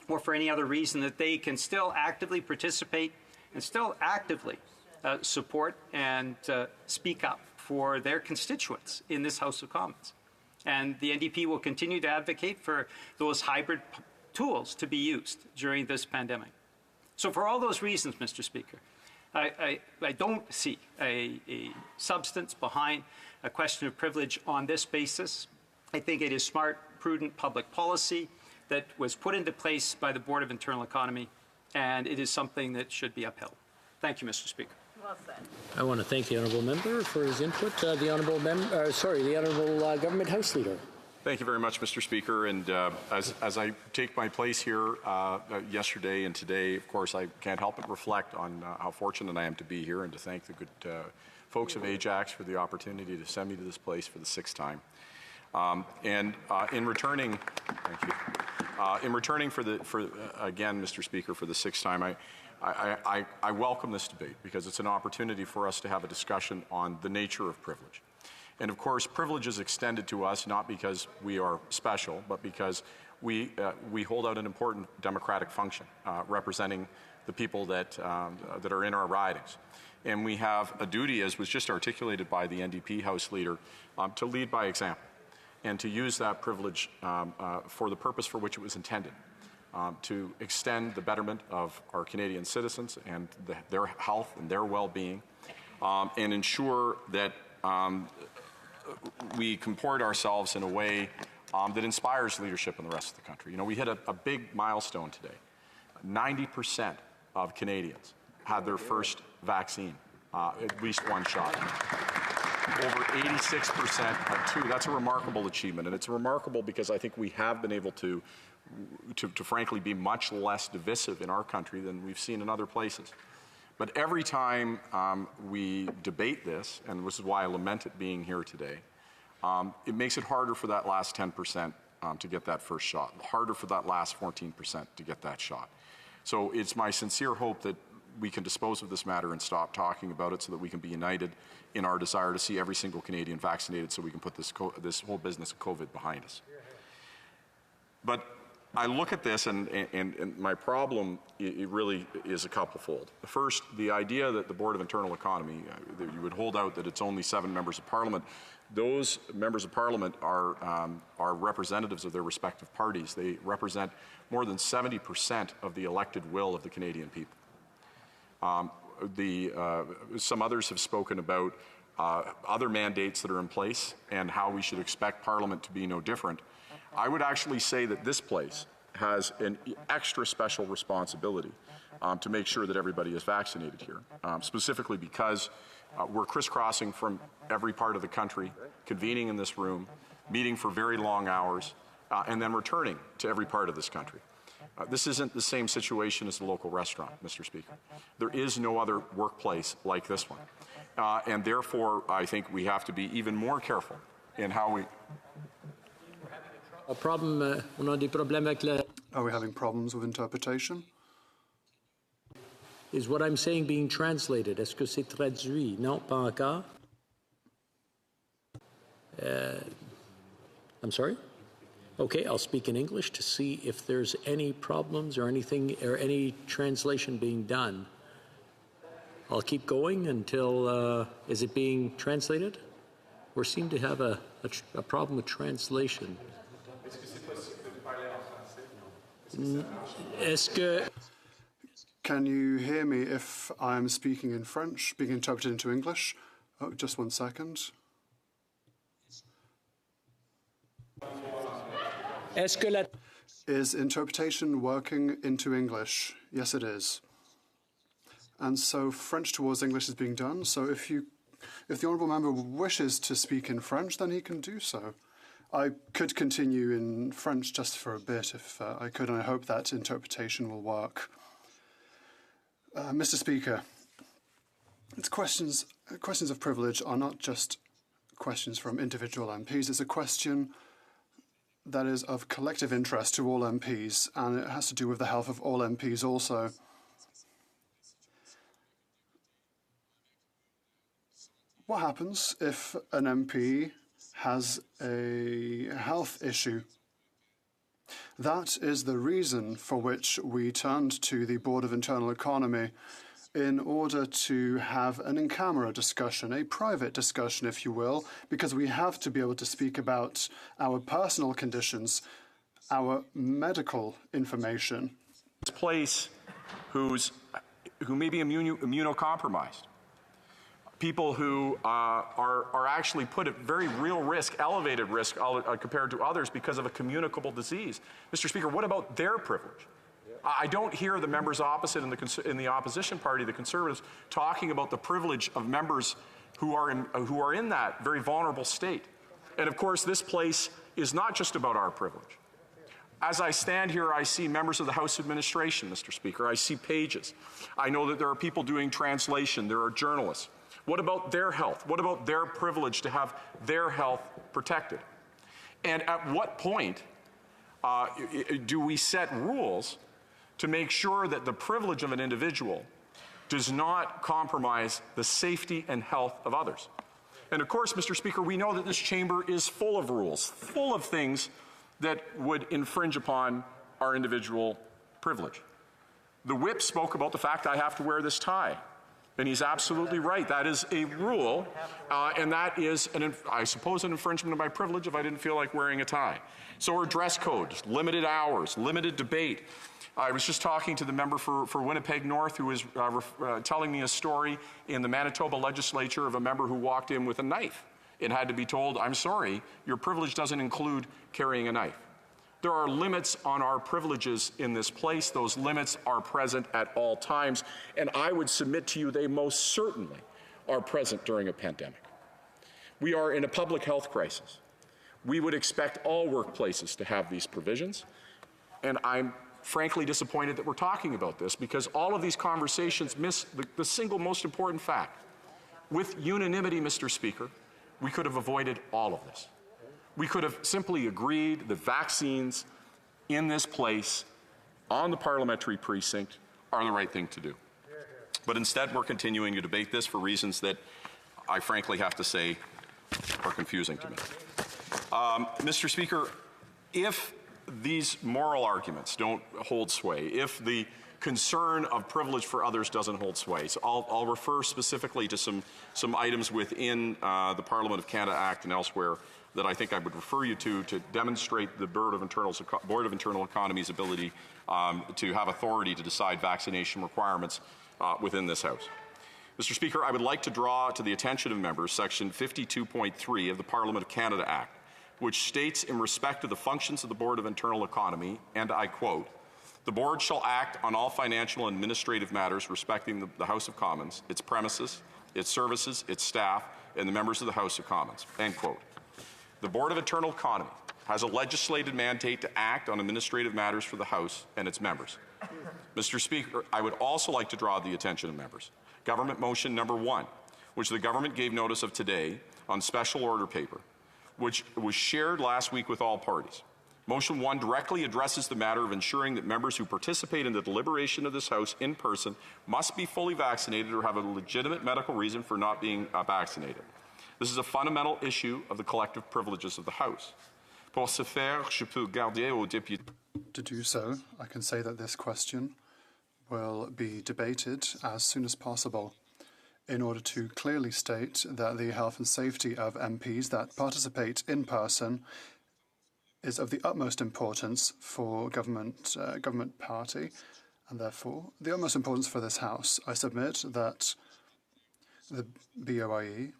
or for any other reason, that they can still actively participate and still actively support and speak up for their constituents in this House of Commons. And the NDP will continue to advocate for those hybrid tools to be used during this pandemic. So for all those reasons, Mr. Speaker, I don't see a substance behind a question of privilege on this basis. I think it is smart, prudent public policy that was put into place by the Board of Internal Economy, and it is something that should be upheld. Thank you, Mr. Speaker. Well said. I want to thank the honourable member for his input. The honourable government House Leader. Thank you very much, Mr. Speaker. And as I take my place here yesterday and today, of course, I can't help but reflect on how fortunate I am to be here and to thank the good folks of Ajax for the opportunity to send me to this place for the 6th time. In returning, thank you. In returning again, Mr. Speaker, for the 6th time, I welcome this debate because it's an opportunity for us to have a discussion on the nature of privilege. And of course, privilege is extended to us not because we are special, but because we hold out an important democratic function representing the people that are in our ridings. And we have a duty, as was just articulated by the NDP House Leader, to lead by example and to use that privilege for the purpose for which it was intended. to extend the betterment of our Canadian citizens and their health and their well-being, and ensure that we comport ourselves in a way that inspires leadership in the rest of the country. You know, we hit a big milestone today. 90% of Canadians had their first vaccine, at least one shot. Over 86% had two. That's a remarkable achievement, and it's remarkable because I think we have been able to frankly be much less divisive in our country than we've seen in other places. But every time we debate this, and this is why I lament it being here today, it makes it harder for that last 10% to get that first shot, harder for that last 14% to get that shot. So it's my sincere hope that we can dispose of this matter and stop talking about it so that we can be united in our desire to see every single Canadian vaccinated so we can put this whole business of COVID behind us. But I look at this and my problem, it really is a couple-fold. First, the idea that the Board of Internal Economy, that you would hold out that it's only 7 members of Parliament. Those members of Parliament are representatives of their respective parties. They represent more than 70% of the elected will of the Canadian people. Some others have spoken about other mandates that are in place and how we should expect Parliament to be no different. I would actually say that this place has an extra special responsibility to make sure that everybody is vaccinated here, specifically because we're crisscrossing from every part of the country, convening in this room, meeting for very long hours, and then returning to every part of this country. This isn't the same situation as the local restaurant, Mr. Speaker. There is no other workplace like this one. And therefore, I think we have to be even more careful in how we... Are we having problems with interpretation? Is what I'm saying being translated? Est-ce que c'est traduit? Non, pas encore. I'm sorry? Okay, I'll speak in English to see if there's any problems or anything or any translation being done. I'll keep going until, is it being translated? We seem to have a problem with translation. Est-ce que... Can you hear me if I'm speaking in French, being interpreted into English? Oh, just 1 second. Is interpretation working into English? Yes, it is. And so French towards English is being done. So if the honourable member wishes to speak in French, then he can do so. I could continue in French just for a bit if I could, and I hope that interpretation will work. Mr. Speaker, it's questions of privilege are not just questions from individual MPs. It's a question that is of collective interest to all MPs, and it has to do with the health of all MPs also. What happens if an MP has a health issue? That is the reason for which we turned to the Board of Internal Economy in order to have an in-camera discussion, a private discussion, if you will, because we have to be able to speak about our personal conditions, our medical information. This place who may be immunocompromised, people who are actually put at very real risk, elevated risk compared to others because of a communicable disease. Mr. Speaker, what about their privilege? I don't hear the members opposite in the opposition party, the Conservatives, talking about the privilege of members who are in that very vulnerable state. And of course, this place is not just about our privilege. As I stand here, I see members of the House administration, Mr. Speaker. I see pages. I know that there are people doing translation. There are journalists. What about their health? What about their privilege to have their health protected? And at what point do we set rules to make sure that the privilege of an individual does not compromise the safety and health of others? And of course, Mr. Speaker, we know that this chamber is full of rules, full of things that would infringe upon our individual privilege. The whip spoke about the fact I have to wear this tie. And he's absolutely right. That is a rule, and that is, I suppose, an infringement of my privilege if I didn't feel like wearing a tie. So our dress code, limited hours, limited debate. I was just talking to the member for Winnipeg North who was telling me a story in the Manitoba legislature of a member who walked in with a knife and had to be told, I'm sorry, your privilege doesn't include carrying a knife. There are limits on our privileges in this place. Those limits are present at all times, and I would submit to you they most certainly are present during a pandemic. We are in a public health crisis. We would expect all workplaces to have these provisions, and I'm frankly disappointed that we're talking about this because all of these conversations miss the single most important fact. With unanimity, Mr. Speaker, we could have avoided all of this. We could have simply agreed that vaccines in this place on the parliamentary precinct are the right thing to do. But instead, we're continuing to debate this for reasons that I frankly have to say are confusing to me. Mr. Speaker, if these moral arguments don't hold sway, if the concern of privilege for others doesn't hold sway, so I'll refer specifically to some items within the Parliament of Canada Act and elsewhere that I think I would refer you to demonstrate the Board of Internal Economy's ability to have authority to decide vaccination requirements within this House. Mr. Speaker, I would like to draw to the attention of members Section 52.3 of the Parliament of Canada Act, which states in respect to the functions of the Board of Internal Economy, and I quote, "The Board shall act on all financial and administrative matters respecting the House of Commons, its premises, its services, its staff, and the members of the House of Commons," end quote. The Board of Internal Economy has a legislated mandate to act on administrative matters for the House and its members. Mr. Speaker, I would also like to draw the attention of members. Government Motion Number 1, which the government gave notice of today on special order paper, which was shared last week with all parties. Motion 1 directly addresses the matter of ensuring that members who participate in the deliberation of this House in person must be fully vaccinated or have a legitimate medical reason for not being vaccinated. This is a fundamental issue of the collective privileges of the House. Pour ce faire, je peux garder aux députés. To do so, I can say that this question will be debated as soon as possible in order to clearly state that the health and safety of MPs that participate in person is of the utmost importance for government party and therefore the utmost importance for this House. I submit that the BOIE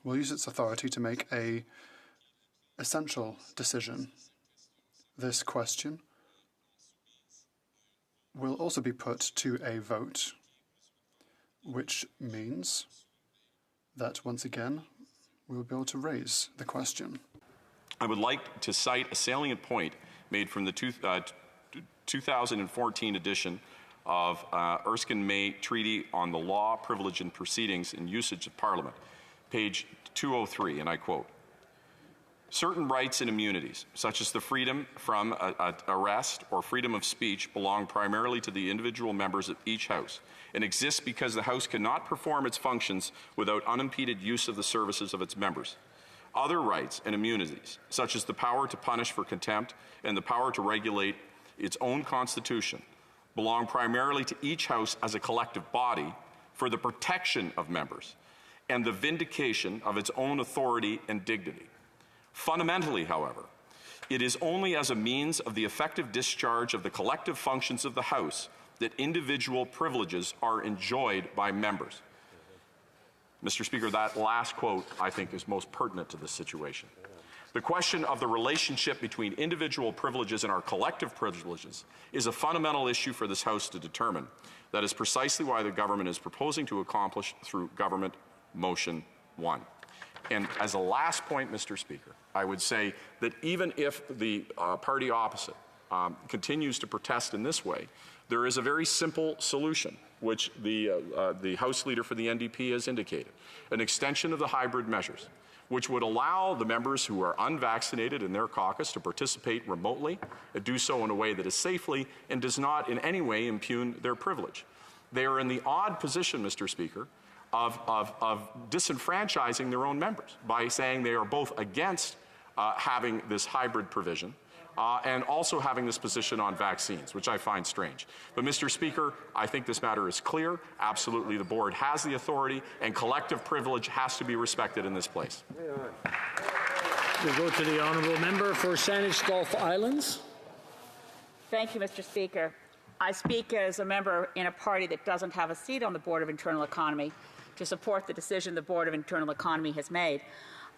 will use its authority to make an essential decision. This question will also be put to a vote, which means that once again we will be able to raise the question. I would like to cite a salient point made from the 2014 edition of Erskine-May Treaty on the Law, Privilege and Proceedings and Usage of Parliament, page 203, and I quote, "Certain rights and immunities, such as the freedom from arrest or freedom of speech, belong primarily to the individual members of each House and exist because the House cannot perform its functions without unimpeded use of the services of its members. Other rights and immunities, such as the power to punish for contempt and the power to regulate its own constitution, belong primarily to each House as a collective body for the protection of members and the vindication of its own authority and dignity. Fundamentally, however, it is only as a means of the effective discharge of the collective functions of the House that individual privileges are enjoyed by members." Mr. Speaker, that last quote, I think, is most pertinent to this situation. The question of the relationship between individual privileges and our collective privileges is a fundamental issue for this House to determine. That is precisely why the government is proposing to accomplish through Government Motion 1. And as a last point, Mr. Speaker, I would say that even if the party opposite continues to protest in this way, there is a very simple solution, which the House Leader for the NDP has indicated, an extension of the hybrid measures, which would allow the members who are unvaccinated in their caucus to participate remotely and do so in a way that is safely and does not in any way impugn their privilege. They are in the odd position, Mr. Speaker, of disenfranchising their own members by saying they are both against having this hybrid provision and also having this position on vaccines, which I find strange. But, Mr. Speaker, I think this matter is clear. Absolutely, the board has the authority, and collective privilege has to be respected in this place. We'll go to the honourable member for Saanich Gulf Islands. Thank you, Mr. Speaker. I speak as a member in a party that doesn't have a seat on the Board of Internal Economy to support the decision the Board of Internal Economy has made.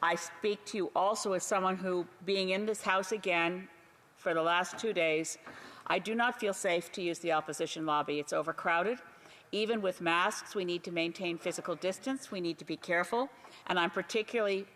I speak to you also as someone who, being in this House again for the last 2 days, I do not feel safe to use the opposition lobby. It's overcrowded. Even with masks, we need to maintain physical distance. We need to be careful. And I'm particularly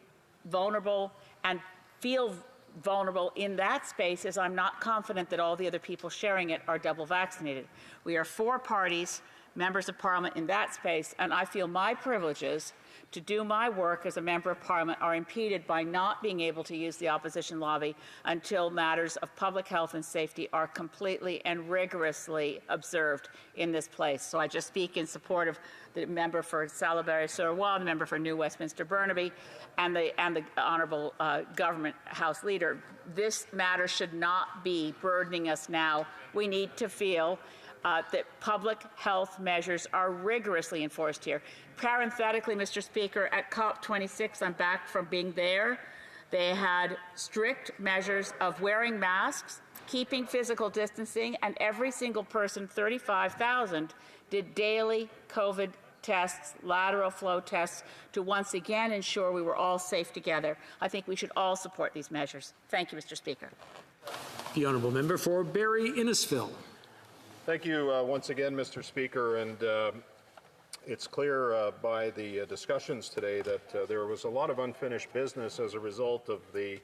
vulnerable and feel vulnerable in that space as I'm not confident that all the other people sharing it are double vaccinated. We are 4 parties, members of Parliament in that space, and I feel my privileges to do my work as a member of Parliament are impeded by not being able to use the opposition lobby until matters of public health and safety are completely and rigorously observed in this place. So I just speak in support of the member for Salaberry-Surrey, the member for New Westminster Burnaby, and the Honourable Government House Leader. This matter should not be burdening us now. We need to feel that public health measures are rigorously enforced here. Parenthetically, Mr. Speaker, at COP26, I'm back from being there. They had strict measures of wearing masks, keeping physical distancing, and every single person, 35,000, did daily COVID tests, lateral flow tests, to once again ensure we were all safe together. I think we should all support these measures. Thank you, Mr. Speaker. The honourable member for Barrie Innisfil. Thank you once again, Mr. Speaker, and it's clear by the discussions today that there was a lot of unfinished business as a result of the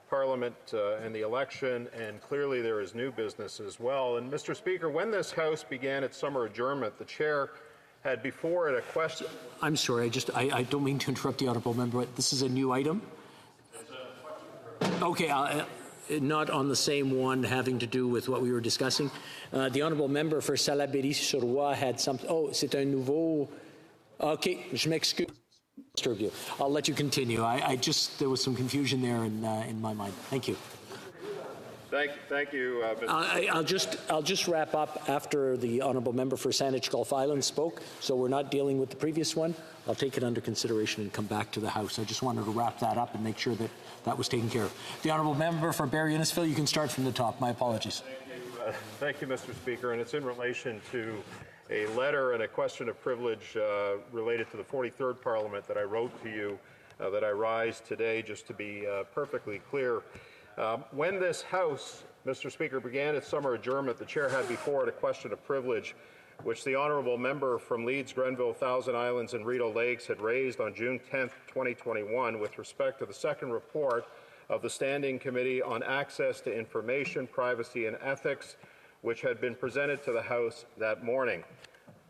Parliament and the election, and clearly there is new business as well. And Mr. Speaker, when this House began its summer adjournment, the Chair had before it a question. I'm sorry, I don't mean to interrupt the honourable member, but this is a new item? Okay, not on the same one having to do with what we were discussing. The honourable member for Salaberry-Surrey had something. Oh, c'est un nouveau. Okay, je m'excuse. Disturb you. I'll let you continue. There was some confusion there in my mind. Thank you. Thank you, Mr. I'll just wrap up after the honourable member for Saanich Gulf Islands spoke. So we're not dealing with the previous one. I'll take it under consideration and come back to the House. I just wanted to wrap that up and make sure that that was taken care of. The honourable member for Barrie Innisfil, you can start from the top. My apologies. Thank you, Mr. Speaker, and it's in relation to a letter and a question of privilege related to the 43rd Parliament that I wrote to you that I rise today, just to be perfectly clear. When this House, Mr. Speaker, began its summer adjournment, the Chair had before it a question of privilege which the honourable member from Leeds, Grenville, Thousand Islands and Rideau Lakes had raised on June 10, 2021 with respect to the second report of the Standing Committee on Access to Information, Privacy and Ethics, which had been presented to the House that morning.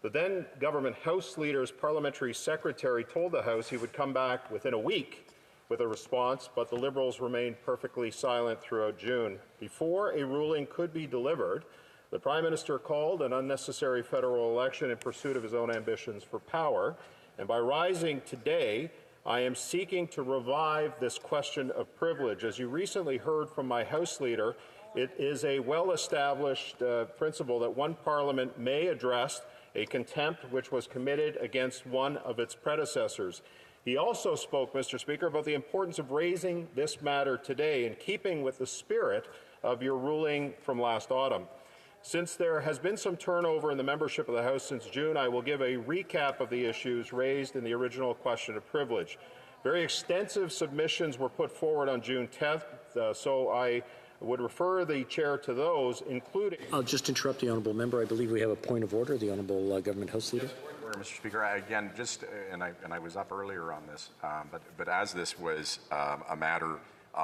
The then government House Leader's parliamentary secretary told the House he would come back within a week with a response, but the Liberals remained perfectly silent throughout June. Before a ruling could be delivered, the Prime Minister called an unnecessary federal election in pursuit of his own ambitions for power, and by rising today, I am seeking to revive this question of privilege. As you recently heard from my House Leader, it is a well-established principle that one Parliament may address a contempt which was committed against one of its predecessors. He also spoke, Mr. Speaker, about the importance of raising this matter today in keeping with the spirit of your ruling from last autumn. Since there has been some turnover in the membership of the House since June, I will give a recap of the issues raised in the original question of privilege. Very extensive submissions were put forward on June 10th, so I would refer the Chair to those, including... I'll just interrupt the honourable member. I believe we have a point of order. The honourable Government House Leader. Yes, Mr. Speaker, again, I was up earlier on this, but as this was a matter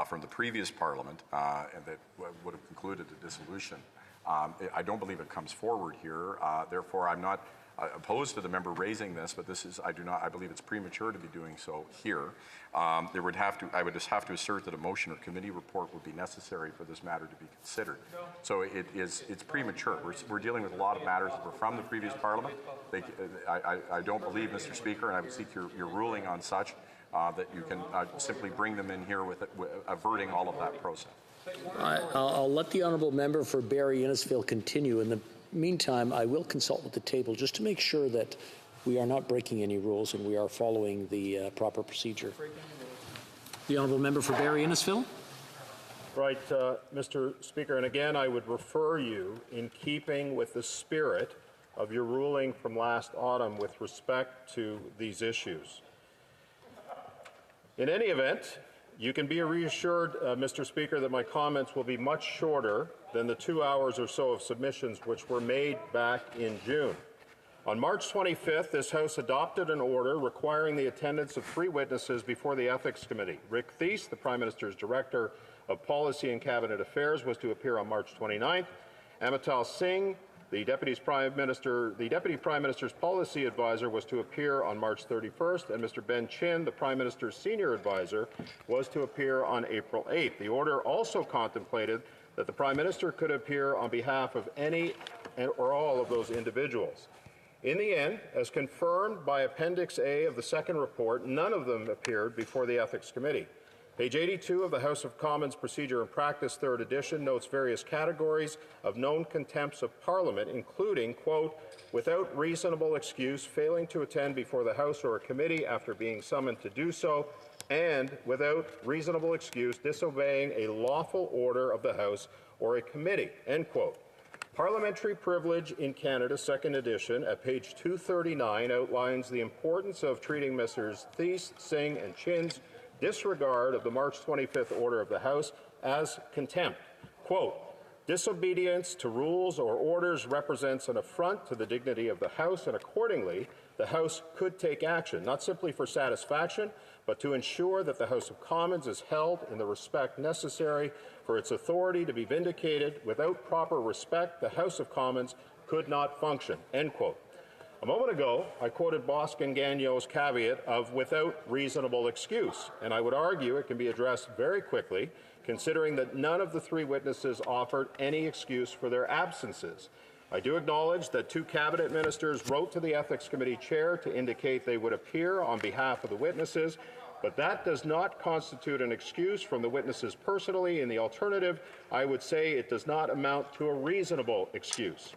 from the previous Parliament and that would have concluded the dissolution, I don't believe it comes forward here. Therefore, I'm not opposed to the member raising this, but I believe it's premature to be doing so here. I would just have to assert that a motion or committee report would be necessary for this matter to be considered. So it's premature. We're dealing with a lot of matters that were from the previous Parliament. I don't believe, Mr. Speaker, and I would seek your ruling on such, that you can simply bring them in here with averting all of that process. I'll let the honourable member for Barrie Innisfil continue. In the meantime, I will consult with the table just to make sure that we are not breaking any rules and we are following the proper procedure. The honourable member for Barrie Innisfil. Right, Mr. Speaker, and again, I would refer you in keeping with the spirit of your ruling from last autumn with respect to these issues. In any event, you can be reassured, Mr. Speaker, that my comments will be much shorter than the 2 hours or so of submissions which were made back in June. On March 25th, this House adopted an order requiring the attendance of 3 witnesses before the Ethics Committee. Rick Thies, the Prime Minister's Director of Policy and Cabinet Affairs, was to appear on March 29th. Amital Singh, the Deputy Prime Minister's Policy Advisor, was to appear on March 31st, and Mr. Ben Chin, the Prime Minister's Senior Advisor, was to appear on April 8th. The order also contemplated that the Prime Minister could appear on behalf of any or all of those individuals. In the end, as confirmed by Appendix A of the second report, none of them appeared before the Ethics Committee. Page 82 of the House of Commons Procedure and Practice, 3rd edition, notes various categories of known contempts of Parliament, including, quote, without reasonable excuse, failing to attend before the House or a committee after being summoned to do so, and without reasonable excuse, disobeying a lawful order of the House or a committee, end quote. Parliamentary Privilege in Canada, 2nd edition, at page 239, outlines the importance of treating Messrs. Thies, Singh, and Chin's disregard of the March 25th order of the House as contempt. Quote, disobedience to rules or orders represents an affront to the dignity of the House, and accordingly, the House could take action, not simply for satisfaction, but to ensure that the House of Commons is held in the respect necessary for its authority to be vindicated. Without proper respect, the House of Commons could not function, end quote. A moment ago, I quoted Boscan Gagno's caveat of without reasonable excuse, and I would argue it can be addressed very quickly, considering that none of the 3 witnesses offered any excuse for their absences. I do acknowledge that 2 cabinet ministers wrote to the Ethics Committee chair to indicate they would appear on behalf of the witnesses, but that does not constitute an excuse from the witnesses personally. In the alternative, I would say it does not amount to a reasonable excuse.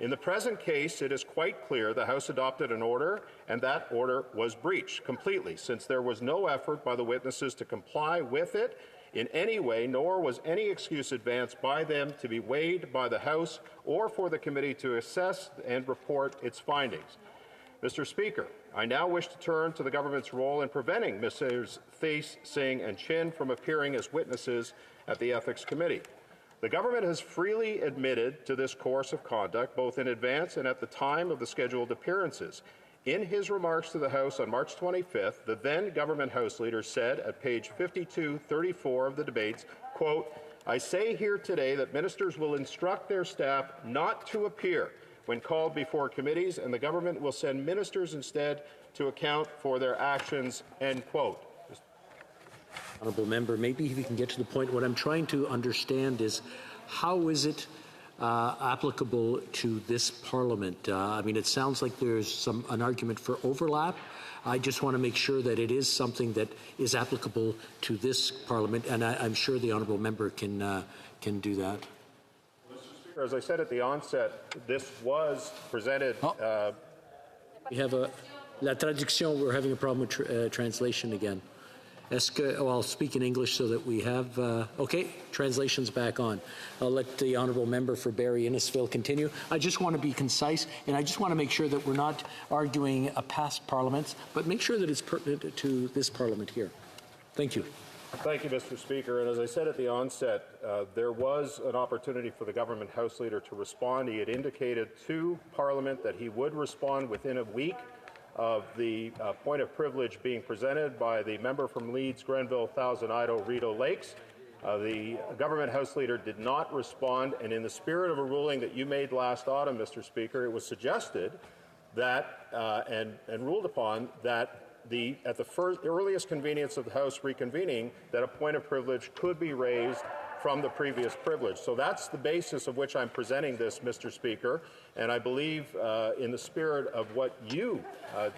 In the present case, it is quite clear the House adopted an order, and that order was breached completely, since there was no effort by the witnesses to comply with it in any way, nor was any excuse advanced by them to be weighed by the House or for the committee to assess and report its findings. Mr. Speaker, I now wish to turn to the government's role in preventing Messrs. Thies, Singh, and Chin from appearing as witnesses at the Ethics Committee. The government has freely admitted to this course of conduct, both in advance and at the time of the scheduled appearances. In his remarks to the House on March 25th, the then government House Leader said at page 5234 of the debates, quote, I say here today that ministers will instruct their staff not to appear when called before committees, and the government will send ministers instead to account for their actions, end quote. Honourable member, maybe if you can get to the point, what I'm trying to understand is how is it applicable to this Parliament? I mean, it sounds like there's an argument for overlap. I just want to make sure that it is something that is applicable to this Parliament, and I'm sure the honourable member can do that. Mr. Speaker, as I said at the onset, this was presented. We have la traduction. We're having a problem with translation again. I'll speak in English so that we have, okay, translation's back on. I'll let the honourable member for Barrie Innisfil continue. I just want to be concise, and I just want to make sure that we're not arguing a past parliaments, but make sure that it's pertinent to this Parliament here. Thank you. Thank you, Mr. Speaker. And as I said at the onset, there was an opportunity for the government House Leader to respond. He had indicated to Parliament that he would respond within a week of the point of privilege being presented by the member from Leeds, Grenville, Thousand Idaho, Rideau Lakes. The government House Leader did not respond, and in the spirit of a ruling that you made last autumn, Mr. Speaker, it was suggested that and ruled upon that at the earliest convenience of the House reconvening, that a point of privilege could be raised from the previous privilege. So that's the basis of which I'm presenting this, Mr. Speaker, and I believe in the spirit of what you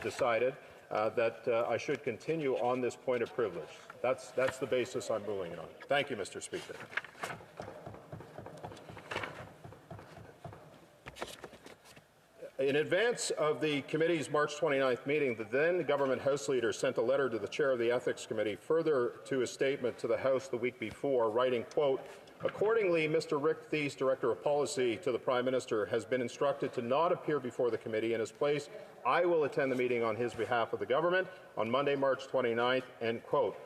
decided that I should continue on this point of privilege. That's the basis I'm ruling it on. Thank you, Mr. Speaker. In advance of the committee's March 29th meeting, the then government House Leader sent a letter to the chair of the Ethics Committee, further to a statement to the House the week before, writing, quote, "Accordingly, Mr. Rick Thies, Director of Policy to the Prime Minister, has been instructed to not appear before the committee. In his place, I will attend the meeting on his behalf of the government on Monday, March 29th, end quote.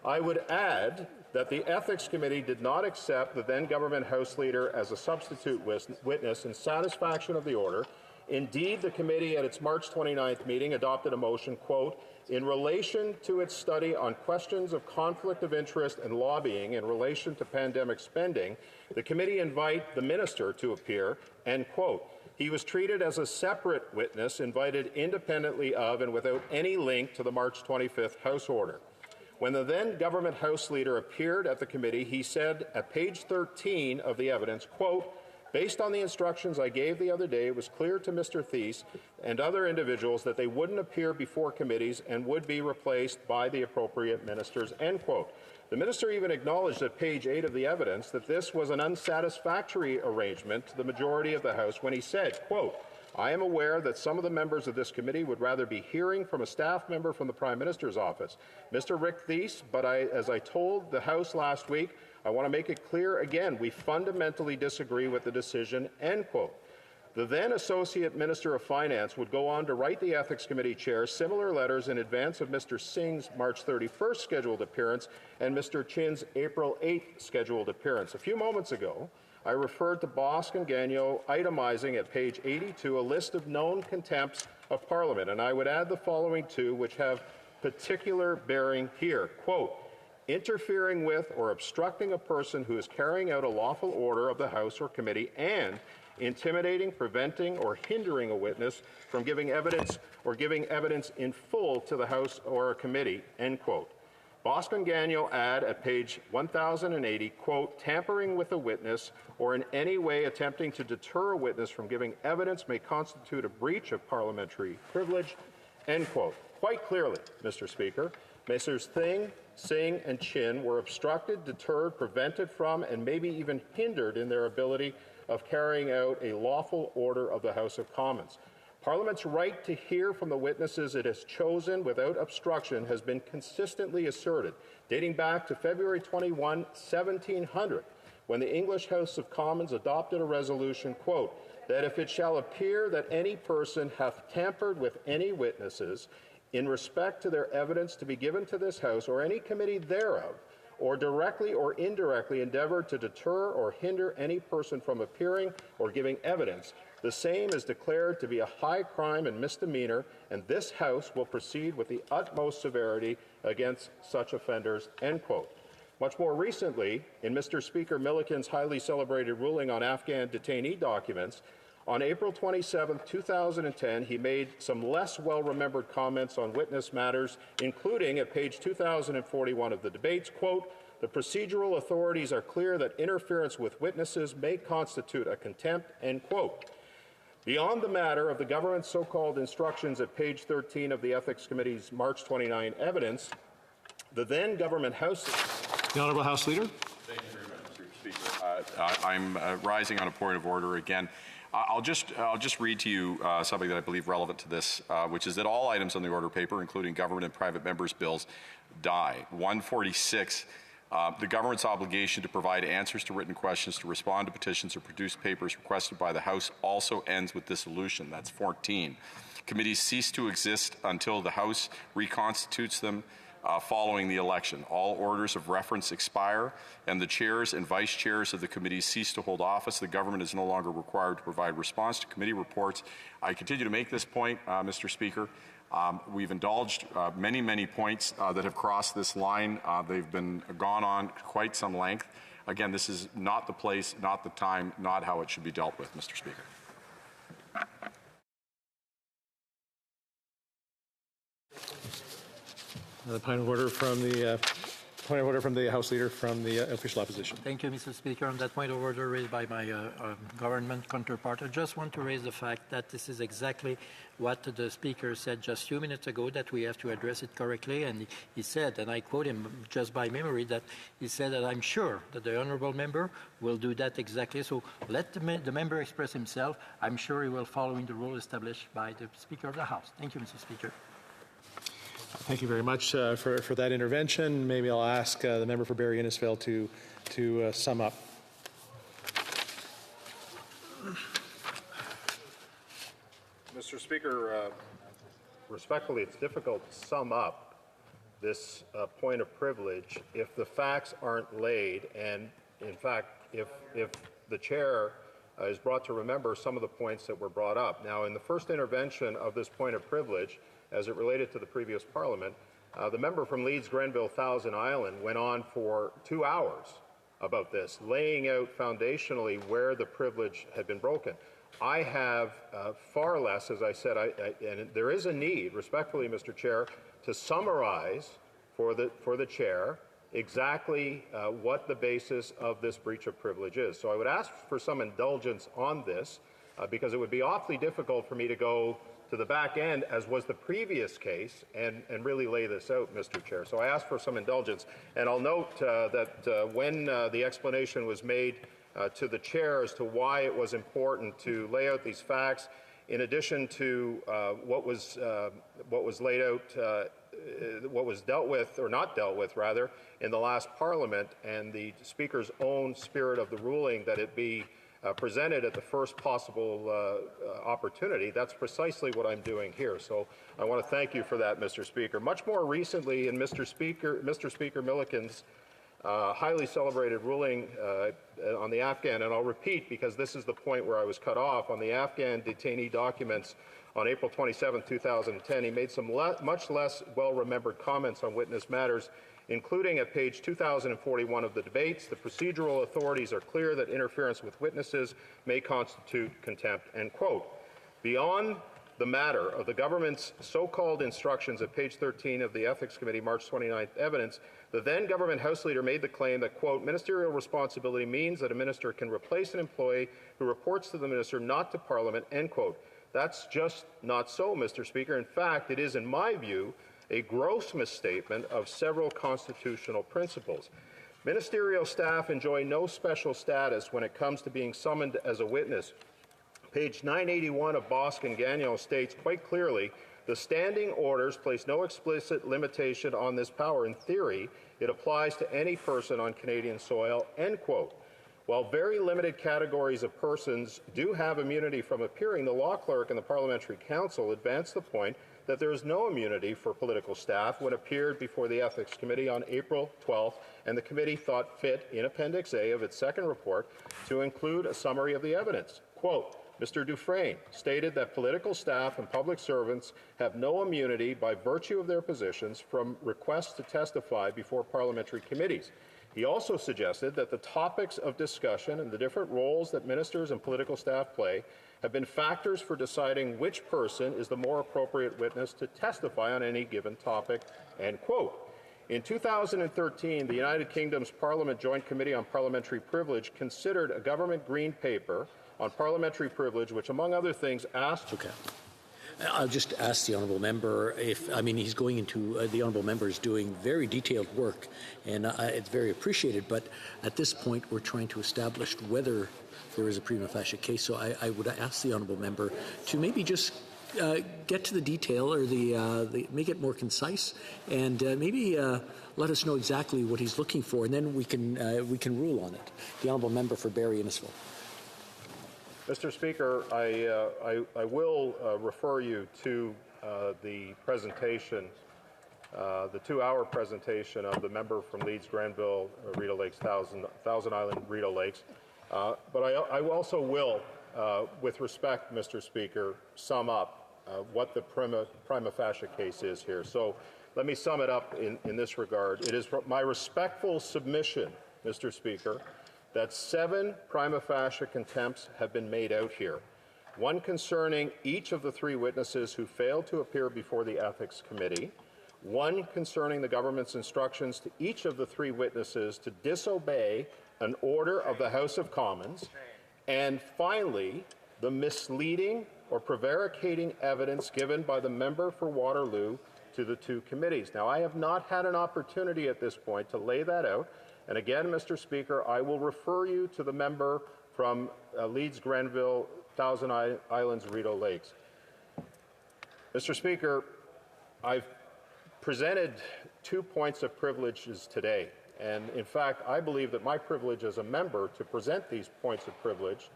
I would add that the Ethics Committee did not accept the then government House Leader as a substitute witness in satisfaction of the order. Indeed, the committee at its March 29th meeting adopted a motion, quote, in relation to its study on questions of conflict of interest and lobbying in relation to pandemic spending, the committee invite the minister to appear, end quote. He was treated as a separate witness, invited independently of and without any link to the March 25th House order. When the then government House Leader appeared at the committee, he said at page 13 of the evidence, quote, based on the instructions I gave the other day, it was clear to Mr. Thies and other individuals that they wouldn't appear before committees and would be replaced by the appropriate ministers, end quote. The minister even acknowledged at page 8 of the evidence that this was an unsatisfactory arrangement to the majority of the House when he said, quote, I am aware that some of the members of this committee would rather be hearing from a staff member from the Prime Minister's office. Mr. Rick Thies, but as I told the House last week, I want to make it clear again, we fundamentally disagree with the decision, end quote. The then Associate Minister of Finance would go on to write the Ethics Committee chair similar letters in advance of Mr. Singh's March 31st scheduled appearance and Mr. Chin's April 8th scheduled appearance. A few moments ago, I referred to Bosc and Gagnon itemizing at page 82 a list of known contempts of Parliament, and I would add the following two which have particular bearing here. Quote, interfering with or obstructing a person who is carrying out a lawful order of the House or committee and intimidating, preventing, or hindering a witness from giving evidence or giving evidence in full to the House or a committee, end quote. Bosc and Gagnon add at page 1080, quote, tampering with a witness or in any way attempting to deter a witness from giving evidence may constitute a breach of parliamentary privilege, end quote. Quite clearly, Mr. Speaker, Messrs. Singh, and Chin were obstructed, deterred, prevented from, and maybe even hindered in their ability of carrying out a lawful order of the House of Commons. Parliament's right to hear from the witnesses it has chosen without obstruction has been consistently asserted, dating back to February 21, 1700, when the English House of Commons adopted a resolution, quote, that if it shall appear that any person hath tampered with any witnesses in respect to their evidence to be given to this House or any committee thereof, or directly or indirectly endeavored to deter or hinder any person from appearing or giving evidence, the same is declared to be a high crime and misdemeanor, and this House will proceed with the utmost severity against such offenders, end quote. Much more recently, in Mr. Speaker Milliken's highly celebrated ruling on Afghan detainee documents, on April 27, 2010, he made some less well-remembered comments on witness matters, including at page 2041 of the debates, quote, the procedural authorities are clear that interference with witnesses may constitute a contempt, end quote. Beyond the matter of the government's so-called instructions at page 13 of the Ethics Committee's March 29 evidence, the then government House... The Honourable House Leader. Thank you very much, Mr. Speaker. I'm rising on a point of order again. I'll just read to you something that I believe relevant to this, which is that all items on the order paper, including government and private members' bills, die. 146, the government's obligation to provide answers to written questions, to respond to petitions or produce papers requested by the House also ends with dissolution. That's 14. Committees cease to exist until the House reconstitutes them following the election. All orders of reference expire, and the chairs and vice chairs of the committees cease to hold office. The government is no longer required to provide response to committee reports. I continue to make this point, Mr. Speaker. We've indulged many points that have crossed this line. They've been gone on quite some length. Again, this is not the place, not the time, not how it should be dealt with, Mr. Speaker. Another point of order from the point of order from the House Leader from the official opposition. Thank you, Mr. Speaker. On that point of order raised by my government counterpart, I just want to raise the fact that this is exactly what the Speaker said just a few minutes ago, that we have to address it correctly. And he said, and I quote him just by memory, that he said that I'm sure that the honourable member will do that exactly. So let the member express himself. I'm sure he will follow in the rule established by the Speaker of the House. Thank you, Mr. Speaker. Thank you very much for that intervention. Maybe I'll ask the member for Barrie Innisfil to sum up. Mr. Speaker, respectfully, it's difficult to sum up this point of privilege if the facts aren't laid, and in fact, if the chair is brought to remember some of the points that were brought up. Now, in the first intervention of this point of privilege, as it related to the previous Parliament, the member from Leeds, Grenville, Thousand Island went on for 2 hours about this, laying out foundationally where the privilege had been broken. I have far less, as I said, and there is a need, respectfully, Mr. Chair, to summarize for the chair exactly what the basis of this breach of privilege is. So I would ask for some indulgence on this, because it would be awfully difficult for me to go to the back end, as was the previous case, and really lay this out, Mr. Chair. So I ask for some indulgence. And I'll note that when the explanation was made to the chair as to why it was important to lay out these facts, in addition to what was laid out, what was dealt with, or not dealt with, rather, in the last Parliament, and the Speaker's own spirit of the ruling that it be presented at the first possible opportunity, that's precisely what I'm doing here. So I want to thank you for that, Mr. Speaker. Much more recently, in Mr. Speaker Milliken's highly celebrated ruling on the Afghan, and I'll repeat because this is the point where I was cut off, on the Afghan detainee documents on April 27, 2010, he made some much less well-remembered comments on witness matters, including at page 2041 of the debates. The procedural authorities are clear that interference with witnesses may constitute contempt, end quote. Beyond the matter of the government's so-called instructions at page 13 of the Ethics Committee March 29th evidence, the then government House Leader made the claim that, quote, ministerial responsibility means that a minister can replace an employee who reports to the minister, not to Parliament, end quote. That's just not so, Mr. Speaker. In fact, it is, in my view, a gross misstatement of several constitutional principles. Ministerial staff enjoy no special status when it comes to being summoned as a witness. Page 981 of Bosk and Gagnon states quite clearly, the standing orders place no explicit limitation on this power. In theory, it applies to any person on Canadian soil, end quote. While very limited categories of persons do have immunity from appearing, the law clerk and the Parliamentary Council advanced the point that there is no immunity for political staff when appeared before the Ethics Committee on April 12th, and the committee thought fit in Appendix A of its second report to include a summary of the evidence. Quote, Mr. Dufresne stated that political staff and public servants have no immunity by virtue of their positions from requests to testify before parliamentary committees. He also suggested that the topics of discussion and the different roles that ministers and political staff play have been factors for deciding which person is the more appropriate witness to testify on any given topic, end quote. In 2013, the United Kingdom's Parliament Joint Committee on Parliamentary Privilege considered a government green paper on parliamentary privilege, which, among other things, asked... Okay. I'll just ask the honourable member if, I mean, he's going into, the honourable member is doing very detailed work, and it's very appreciated, but at this point we're trying to establish whether there is a prima facie case, so I would ask the honourable member to maybe just get to the detail, or make it more concise, and maybe let us know exactly what he's looking for, and then we can rule on it. The honourable member for Barrie Innisfil. Mr. Speaker, I will refer you to the presentation, the 2-hour presentation of the member from Leeds, Grenville, Rideau Lakes, Thousand Island, Rideau Lakes. But I also will, with respect, Mr. Speaker, sum up what the prima facie case is here. So let me sum it up in this regard. It is my respectful submission, Mr. Speaker, that 7 prima facie contempts have been made out here, one concerning each of the 3 witnesses who failed to appear before the Ethics Committee, one concerning the government's instructions to each of the three witnesses to disobey an order of the House of Commons, and finally, the misleading or prevaricating evidence given by the member for Waterloo to the two committees. Now, I have not had an opportunity at this point to lay that out, and again, Mr. Speaker, I will refer you to the member from Leeds, Grenville, Thousand Islands, Rideau Lakes. Mr. Speaker, I've presented 2 points of privileges today, and in fact, I believe that my privilege as a member to present these points of privilege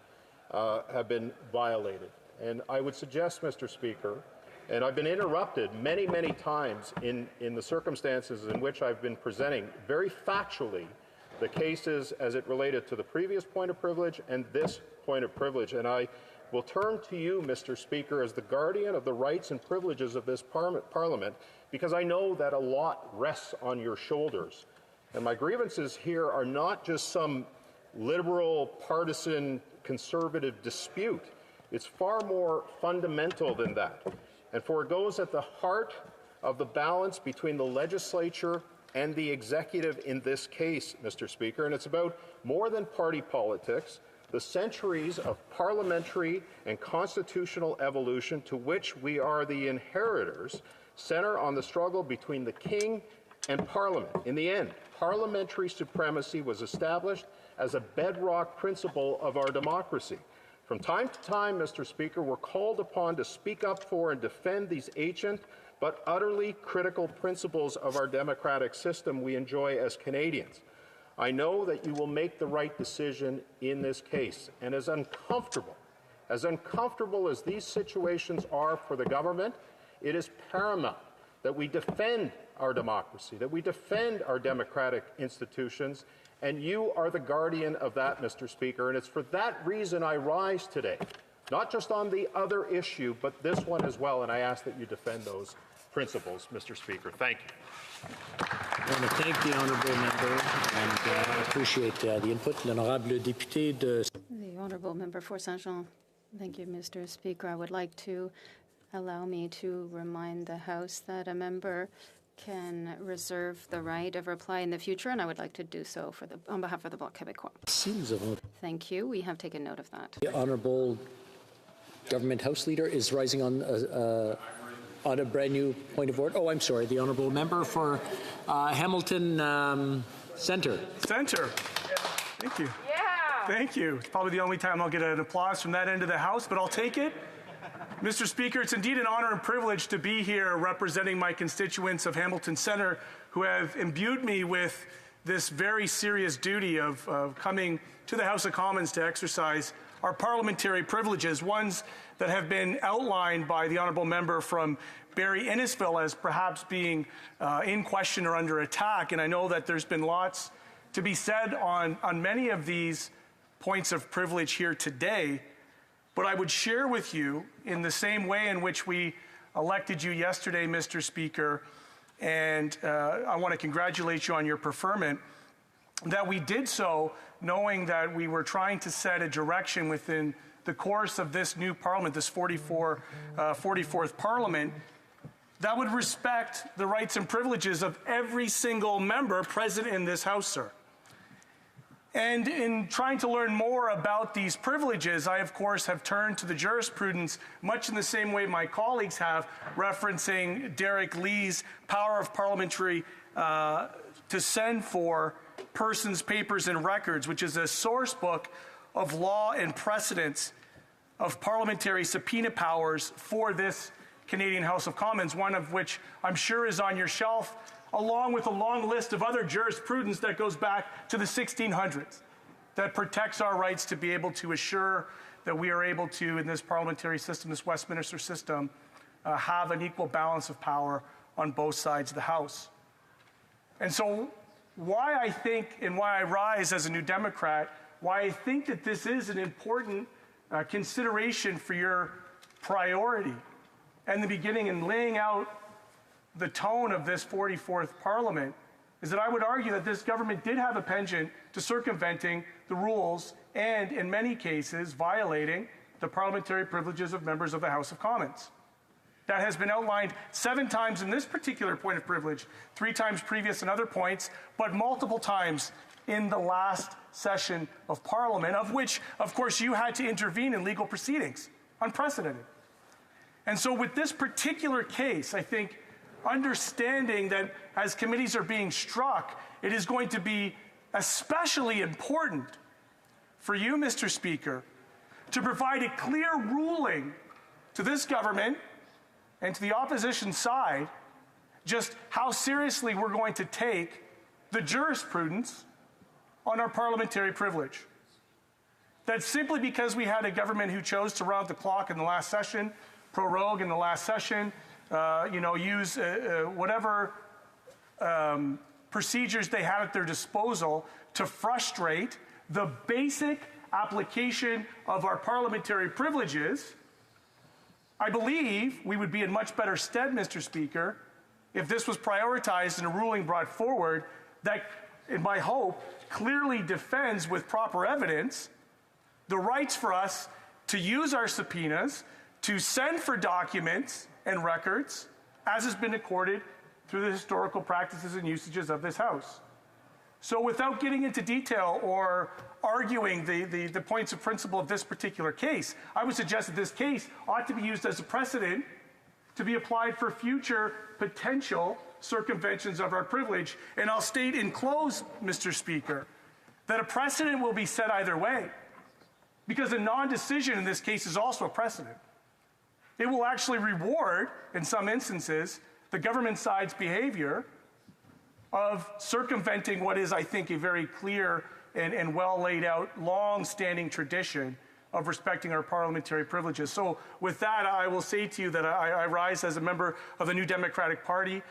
have been violated. And I would suggest, Mr. Speaker, and I've been interrupted many, many times in the circumstances in which I've been presenting very factually the cases as it related to the previous point of privilege and this point of privilege. And I will turn to you, Mr. Speaker, as the guardian of the rights and privileges of this Parliament, because I know that a lot rests on your shoulders. And my grievances here are not just some liberal, partisan, conservative dispute. It's far more fundamental than that. And for it goes at the heart of the balance between the legislature and the executive in this case, Mr. Speaker. And it's about more than party politics. The centuries of parliamentary and constitutional evolution to which we are the inheritors center on the struggle between the King and Parliament. In the end, parliamentary supremacy was established as a bedrock principle of our democracy. From time to time, Mr. Speaker, we're called upon to speak up for and defend these ancient but utterly critical principles of our democratic system we enjoy as Canadians. I know that you will make the right decision in this case, and as uncomfortable as these situations are for the government, it is paramount that we defend our democracy, that we defend our democratic institutions, and you are the guardian of that, Mr. Speaker, and it's for that reason I rise today, not just on the other issue, but this one as well, and I ask that you defend those principles, Mr. Speaker. Thank you. I want to thank the honourable member, and I appreciate the input. L'honorable député de... The honourable member for Saint-Jean. Thank you, Mr. Speaker. I would like to allow me to remind the House that a member can reserve the right of reply in the future, and I would like to do so on behalf of the Bloc Québécois. Thank you. We have taken note of that. The honourable government House Leader is rising on a brand new point of order. Oh, I'm sorry. The honourable member for Hamilton Centre. Centre. Thank you. Yeah. Thank you. It's probably the only time I'll get an applause from that end of the House, but I'll take it. Mr. Speaker, it's indeed an honor and privilege to be here representing my constituents of Hamilton Centre who have imbued me with this very serious duty of coming to the House of Commons to exercise our parliamentary privileges, ones that have been outlined by the honourable member from Barrie Innisfil as perhaps being in question or under attack. And I know that there's been lots to be said on many of these points of privilege here today. But I would share with you, in the same way in which we elected you yesterday, Mr. Speaker, and I want to congratulate you on your preferment, that we did so knowing that we were trying to set a direction within the course of this new Parliament, this 44th Parliament, that would respect the rights and privileges of every single member present in this House, sir. And in trying to learn more about these privileges, I, of course, have turned to the jurisprudence much in the same way my colleagues have, referencing Derek Lee's Power of Parliamentary to Send for Persons, Papers, and Records, which is a source book of law and precedents of parliamentary subpoena powers for this Canadian House of Commons, one of which I'm sure is on your shelf, along with a long list of other jurisprudence that goes back to the 1600s that protects our rights to be able to assure that we are able to, in this parliamentary system, this Westminster system, have an equal balance of power on both sides of the House. And so why I think and why I rise as a New Democrat, why I think that this is an important consideration for your priority and the beginning in laying out the tone of this 44th Parliament is that I would argue that this government did have a penchant to circumventing the rules and, in many cases, violating the parliamentary privileges of members of the House of Commons. that has been outlined 7 times in this particular point of privilege, 3 times previous in other points, but multiple times in the last session of Parliament, of which, of course, you had to intervene in legal proceedings. Unprecedented. And so with this particular case, I think understanding that as committees are being struck, it is going to be especially important for you, Mr. Speaker, to provide a clear ruling to this government and to the opposition side just how seriously we're going to take the jurisprudence on our parliamentary privilege. That simply because we had a government who chose to round the clock in the last session, prorogue in the last session, use whatever procedures they had at their disposal to frustrate the basic application of our parliamentary privileges, I believe we would be in much better stead, Mr. Speaker, if this was prioritized and a ruling brought forward that, in my hope, clearly defends with proper evidence the rights for us to use our subpoenas, to send for documents and records, as has been accorded through the historical practices and usages of this House. So without getting into detail or arguing the points of principle of this particular case, I would suggest that this case ought to be used as a precedent to be applied for future potential circumventions of our privilege. And I'll state in close, Mr. Speaker, that a precedent will be set either way, because a non-decision in this case is also a precedent. It will actually reward, in some instances, the government side's behavior of circumventing what is, I think, a very clear and well laid out, long-standing tradition of respecting our parliamentary privileges. So with that, I will say to you that I rise as a member of the New Democratic Party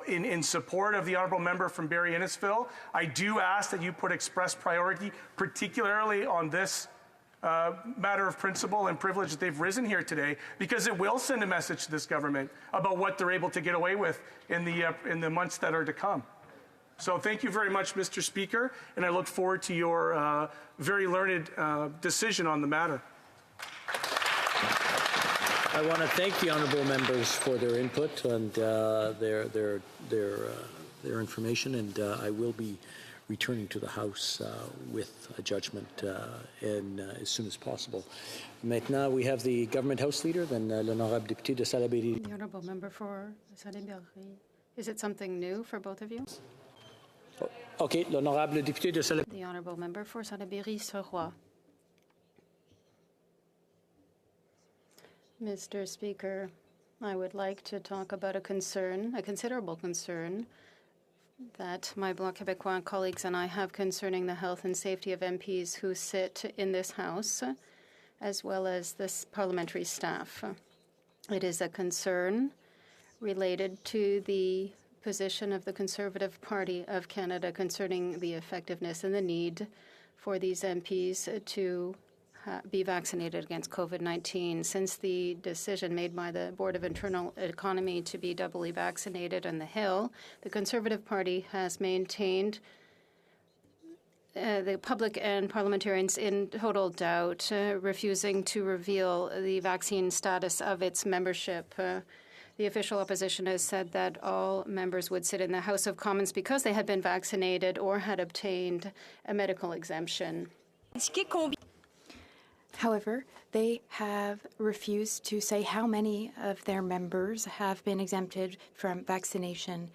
in support of the honourable member from Barrie Innisfil. I do ask that you put express priority, particularly on this matter of principle and privilege that they've risen here today, because it will send a message to this government about what they're able to get away with in the months that are to come. So thank you very much, Mr. Speaker, and I look forward to your very learned decision on the matter. I want to thank the honourable members for their input and their information, and I will be returning to the House with a judgment as soon as possible. Maintenant, we have the Government House Leader, then l'honorable député de Salaberry. The honourable member for Salaberry. Is it something new for both of you? Okay, l'honorable député de Salaberry. The honourable member for Salaberry-Surroi. Mr. Speaker, I would like to talk about a considerable concern, that my Bloc Québécois colleagues and I have concerning the health and safety of MPs who sit in this House, as well as this parliamentary staff. It is a concern related to the position of the Conservative Party of Canada concerning the effectiveness and the need for these MPs to be vaccinated against COVID-19. Since the decision made by the Board of Internal Economy to be doubly vaccinated on the Hill, the Conservative Party has maintained the public and parliamentarians in total doubt, refusing to reveal the vaccine status of its membership. The official opposition has said that all members would sit in the House of Commons because they had been vaccinated or had obtained a medical exemption. However, they have refused to say how many of their members have been exempted from vaccination.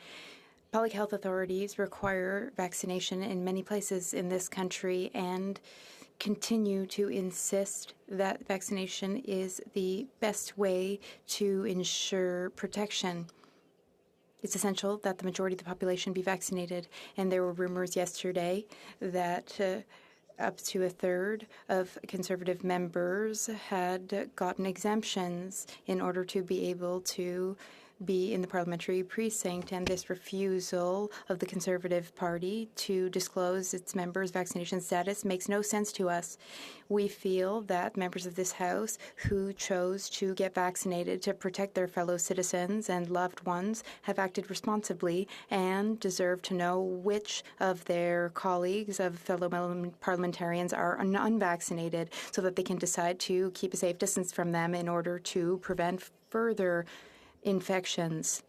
Public health authorities require vaccination in many places in this country and continue to insist that vaccination is the best way to ensure protection. It's essential that the majority of the population be vaccinated, and there were rumors yesterday that up to a third of Conservative members had gotten exemptions in order to be able to be in the parliamentary precinct, and this refusal of the Conservative Party to disclose its members' vaccination status makes no sense to us. We feel that members of this House who chose to get vaccinated to protect their fellow citizens and loved ones have acted responsibly and deserve to know which of their colleagues, of fellow parliamentarians, are unvaccinated so that they can decide to keep a safe distance from them in order to prevent further infections.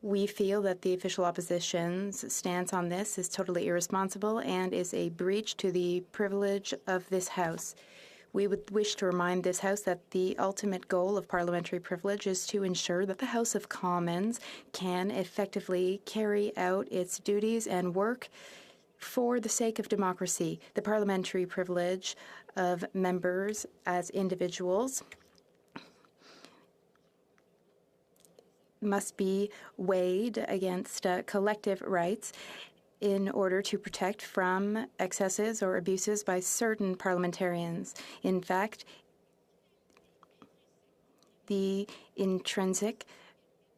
We feel that the official opposition's stance on this is totally irresponsible and is a breach to the privilege of this House. We would wish to remind this House that the ultimate goal of parliamentary privilege is to ensure that the House of Commons can effectively carry out its duties and work for the sake of democracy. The parliamentary privilege of members as individuals must be weighed against collective rights in order to protect from excesses or abuses by certain parliamentarians. In fact, the intrinsic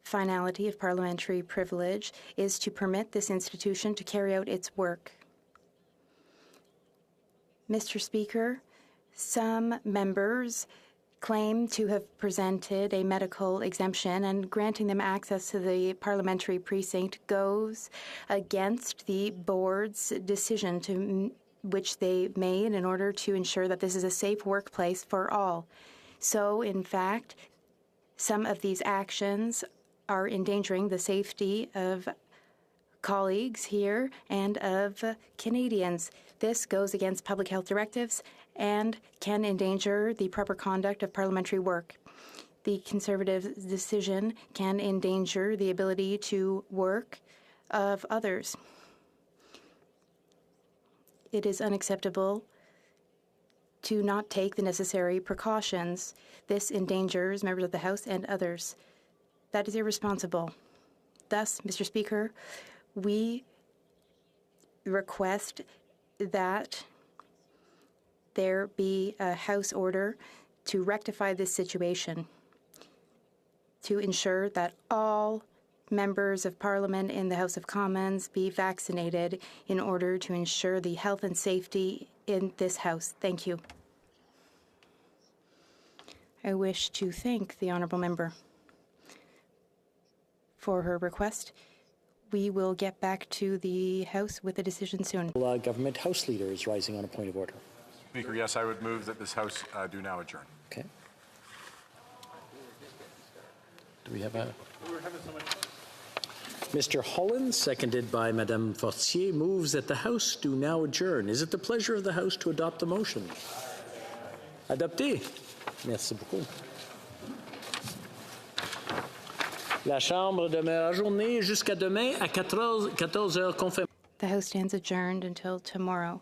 finality of parliamentary privilege is to permit this institution to carry out its work. Mr. Speaker, some members claim to have presented a medical exemption, and granting them access to the parliamentary precinct goes against the board's decision which they made in order to ensure that this is a safe workplace for all. So, in fact, some of these actions are endangering the safety of colleagues here and of Canadians. This goes against public health directives and can endanger the proper conduct of parliamentary work. The Conservative decision can endanger the ability to work of others. It is unacceptable to not take the necessary precautions. This endangers members of the House and others. That is irresponsible. Thus, Mr. Speaker, we request that there be a House order to rectify this situation, to ensure that all members of Parliament in the House of Commons be vaccinated in order to ensure the health and safety in this House. Thank you. I wish to thank the honourable member for her request. We will get back to the House with a decision soon. Government House Leader is rising on a point of order. Speaker, yes, I would move that this House do now adjourn. Okay. Do we have a... Mr. Holland, seconded by Madame Fortier, moves that the House do now adjourn. Is it the pleasure of the House to adopt the motion? Adopté. Merci beaucoup. La Chambre demeure ajournée jusqu'à demain à 14h confirmé. The House stands adjourned until tomorrow.